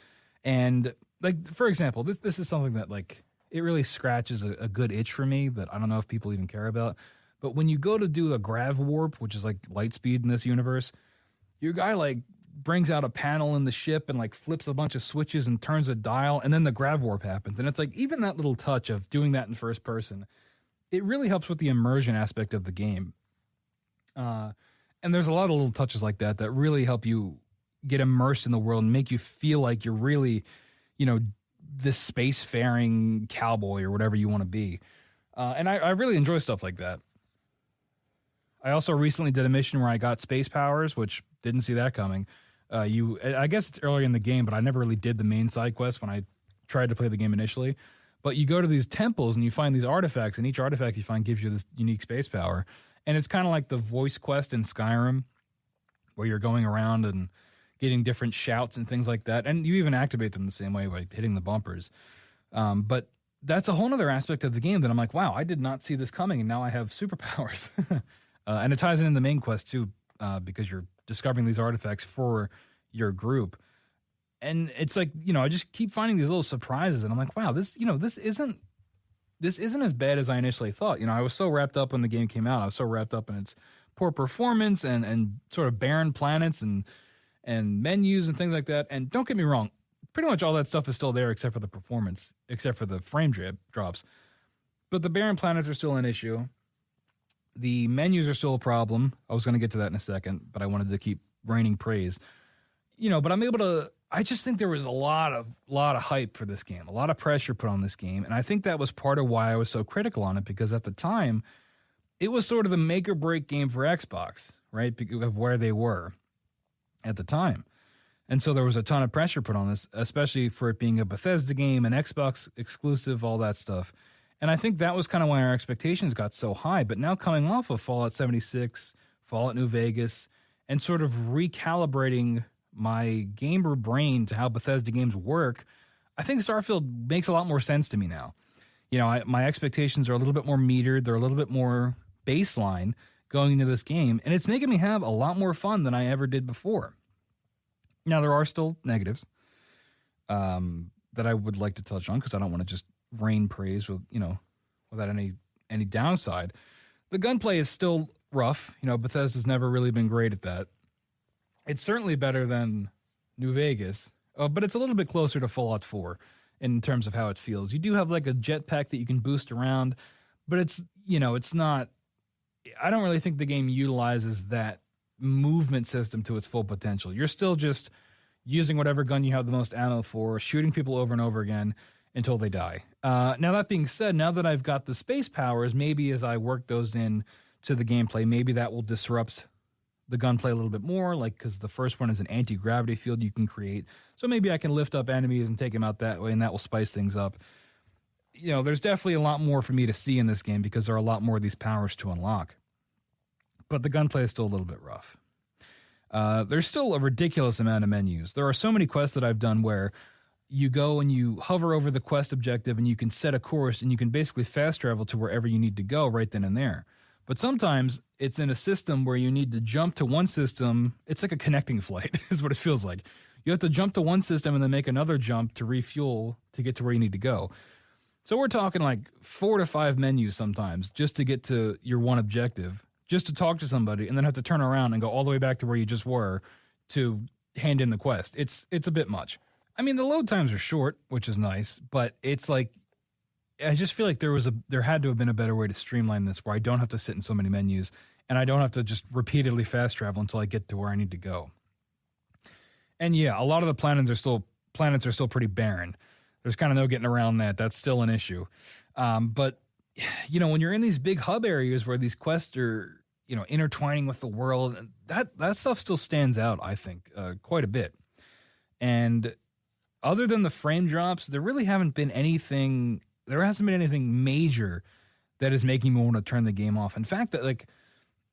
And like, for example, this is something that like, it really scratches a good itch for me that I don't know if people even care about. But when you go to do a grav warp, which is like light speed in this universe, your guy like brings out a panel in the ship and like flips a bunch of switches and turns a dial, and then the grav warp happens. And it's like even that little touch of doing that in first person, it really helps with the immersion aspect of the game. And there's a lot of little touches like that that really help you get immersed in the world and make you feel like you're really, this spacefaring cowboy or whatever you want to be. And I really enjoy stuff like that. I also recently did a mission where I got space powers, which didn't see that coming. I guess it's earlier in the game, but I never really did the main side quest when I tried to play the game initially. But you go to these temples and you find these artifacts, and each artifact you find gives you this unique space power. And it's kind of like the voice quest in Skyrim, where you're going around and getting different shouts and things like that. And you even activate them the same way by hitting the bumpers. But that's a whole other aspect of the game that I'm like, wow, I did not see this coming, and now I have superpowers. And it ties in the main quest, too, because you're discovering these artifacts for your group. And it's like, you know, I just keep finding these little surprises, and I'm like, wow, this isn't as bad as I initially thought. You know, I was so wrapped up when the game came out. I was so wrapped up in its poor performance and sort of barren planets and menus and things like that. And don't get me wrong, pretty much all that stuff is still there except for the performance, except for the frame drops. But the barren planets are still an issue. The menus are still a problem. I was going to get to that in a second, but I wanted to keep raining praise. You know, but I'm able to. I just think there was a lot of hype for this game, a lot of pressure put on this game, and I think that was part of why I was so critical on it, because at the time, it was sort of the make or break game for Xbox, right? Because of where they were at the time. And so there was a ton of pressure put on this, especially for it being a Bethesda game, an Xbox exclusive, all that stuff. And I think that was kind of why our expectations got so high. But now coming off of Fallout 76, Fallout New Vegas, and sort of recalibrating my gamer brain to how Bethesda games work, I think Starfield makes a lot more sense to me now. You know, my expectations are a little bit more metered. They're a little bit more baseline going into this game, and it's making me have a lot more fun than I ever did before. Now, there are still negatives that I would like to touch on, because I don't want to just rain praise without any downside. The gunplay is still rough. You know, Bethesda's never really been great at that. It's certainly better than New Vegas, but it's a little bit closer to Fallout 4 in terms of how it feels. You do have like a jetpack that you can boost around, but it's not. I don't really think the game utilizes that movement system to its full potential. You're still just using whatever gun you have the most ammo for, shooting people over and over again until they die. Now, that being said, now that I've got the space powers, maybe as I work those in to the gameplay, maybe that will disrupt the gunplay a little bit more, like, because the first one is an anti-gravity field you can create. So maybe I can lift up enemies and take them out that way, and that will spice things up. You know, there's definitely a lot more for me to see in this game because there are a lot more of these powers to unlock. But the gunplay is still a little bit rough. There's still a ridiculous amount of menus. There are so many quests that I've done where you go and you hover over the quest objective and you can set a course and you can basically fast travel to wherever you need to go right then and there. But sometimes it's in a system where you need to jump to one system. It's like a connecting flight is what it feels like. You have to jump to one system and then make another jump to refuel to get to where you need to go. So we're talking like 4 to 5 menus sometimes just to get to your one objective, just to talk to somebody, and then have to turn around and go all the way back to where you just were to hand in the quest. It's a bit much. I mean, the load times are short, which is nice, but it's like, I just feel like there had to have been a better way to streamline this where I don't have to sit in so many menus and I don't have to just repeatedly fast travel until I get to where I need to go. And yeah, a lot of the planets are still pretty barren. There's kind of no getting around that. That's still an issue. But you know, when you're in these big hub areas where these quests are, you know, intertwining with the world, that stuff still stands out, I think, quite a bit. And other than the frame drops, there hasn't been anything major that is making me want to turn the game off. In fact,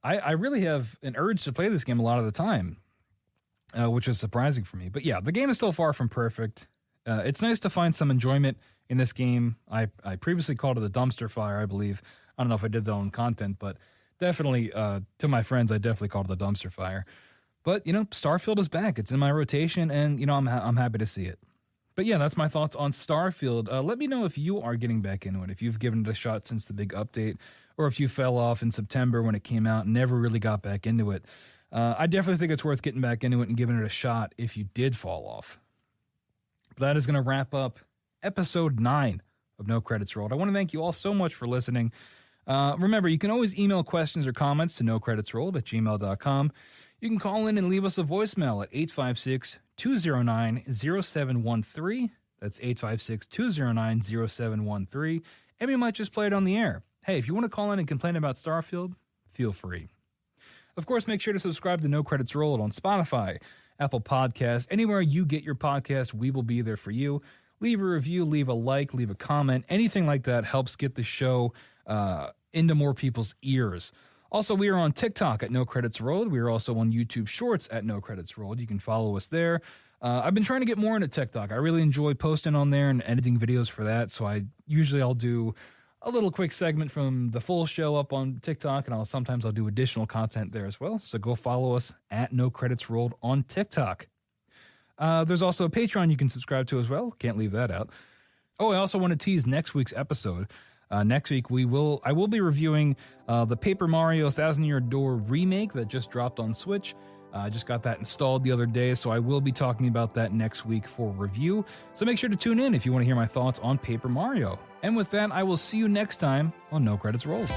I really have an urge to play this game a lot of the time, which is surprising for me. But yeah, the game is still far from perfect. It's nice to find some enjoyment in this game. I previously called it a dumpster fire, I believe. I don't know if I did that on content, but definitely to my friends, I definitely called it a dumpster fire. But, you know, Starfield is back. It's in my rotation, and, you know, I'm happy to see it. But yeah, that's my thoughts on Starfield. Let me know if you are getting back into it, if you've given it a shot since the big update, or if you fell off in September when it came out and never really got back into it. I definitely think it's worth getting back into it and giving it a shot if you did fall off. But that is going to wrap up episode 9 of No Credits Rolled. I want to thank you all so much for listening. Remember, you can always email questions or comments to nocreditsrolled@gmail.com. You can call in and leave us a voicemail at 856-209-0713. That's 856-209-0713. And we might just play it on the air. Hey, if you want to call in and complain about Starfield, feel free. Of course, make sure to subscribe to No Credits Rolled on Spotify, Apple Podcasts, anywhere you get your podcast, we will be there for you. Leave a review, leave a like, leave a comment. Anything like that helps get the show into more people's ears. Also, we are on TikTok at No Credits Rolled. We are also on YouTube Shorts at No Credits Rolled. You can follow us there. I've been trying to get more into TikTok. I really enjoy posting on there and editing videos for that. So I'll do a little quick segment from the full show up on TikTok, and sometimes I'll do additional content there as well. So go follow us at No Credits Rolled on TikTok. There's also a Patreon you can subscribe to as well. Can't leave that out. Oh, I also want to tease next week's episode. Next week, I will be reviewing the Paper Mario Thousand Year Door remake that just dropped on Switch. I just got that installed the other day, so I will be talking about that next week for review. So make sure to tune in if you want to hear my thoughts on Paper Mario. And with that, I will see you next time on No Credits Rolled.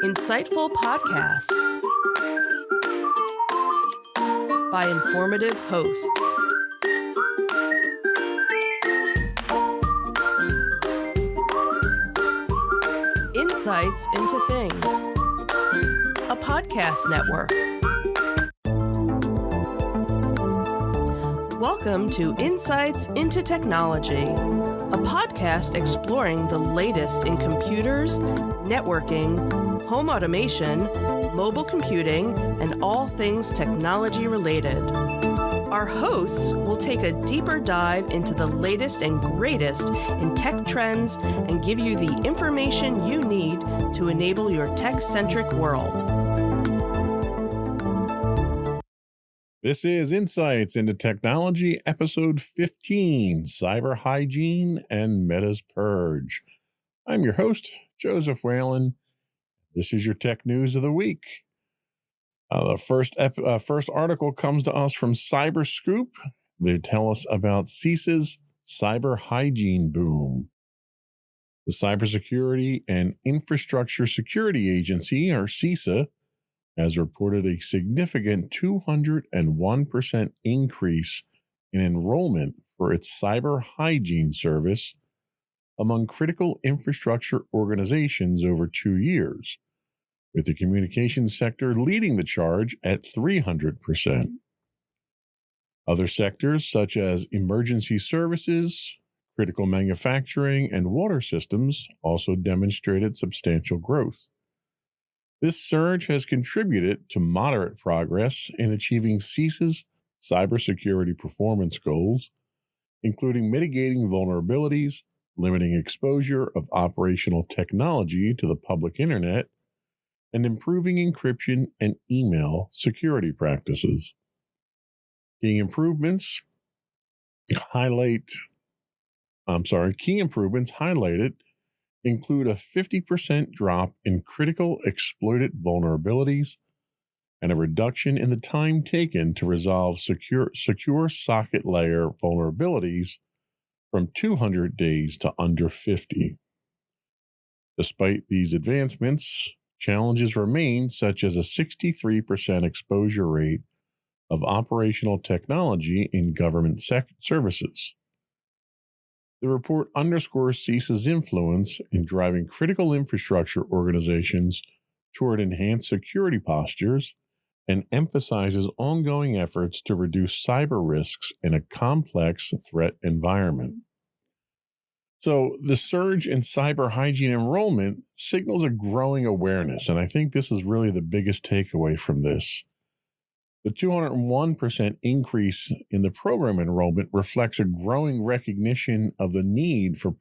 Insightful podcasts by informative hosts. Insights into Things, a podcast network. Welcome to Insights into Technology, a podcast exploring the latest in computers, networking, home automation, mobile computing, and all things technology related. Our hosts will take a deeper dive into the latest and greatest in tech trends and give you the information you need to enable your tech-centric world. This is Insights into Technology, episode 15, Cyber Hygiene and Meta's Purge. I'm your host, Joseph Whalen. This is your tech news of the week. The first article comes to us from Cyberscoop. They tell us about CISA's cyber hygiene boom. The Cybersecurity and Infrastructure Security Agency, or CISA, has reported a significant 201% increase in enrollment for its cyber hygiene service among critical infrastructure organizations over 2 years, with the communications sector leading the charge at 300%. Other sectors, such as emergency services, critical manufacturing, and water systems, also demonstrated substantial growth. This surge has contributed to moderate progress in achieving CISA's cybersecurity performance goals, including mitigating vulnerabilities, limiting exposure of operational technology to the public internet, and improving encryption and email security practices. Key improvements highlighted include a 50% drop in critical exploited vulnerabilities and a reduction in the time taken to resolve secure socket layer vulnerabilities from 200 days to under 50. Despite these advancements, challenges remain, such as a 63% exposure rate of operational technology in government services. The report underscores CISA's influence in driving critical infrastructure organizations toward enhanced security postures and emphasizes ongoing efforts to reduce cyber risks in a complex threat environment. So the surge in cyber hygiene enrollment signals a growing awareness, and I think this is really the biggest takeaway from this. The 201% increase in the program enrollment reflects a growing recognition of the need for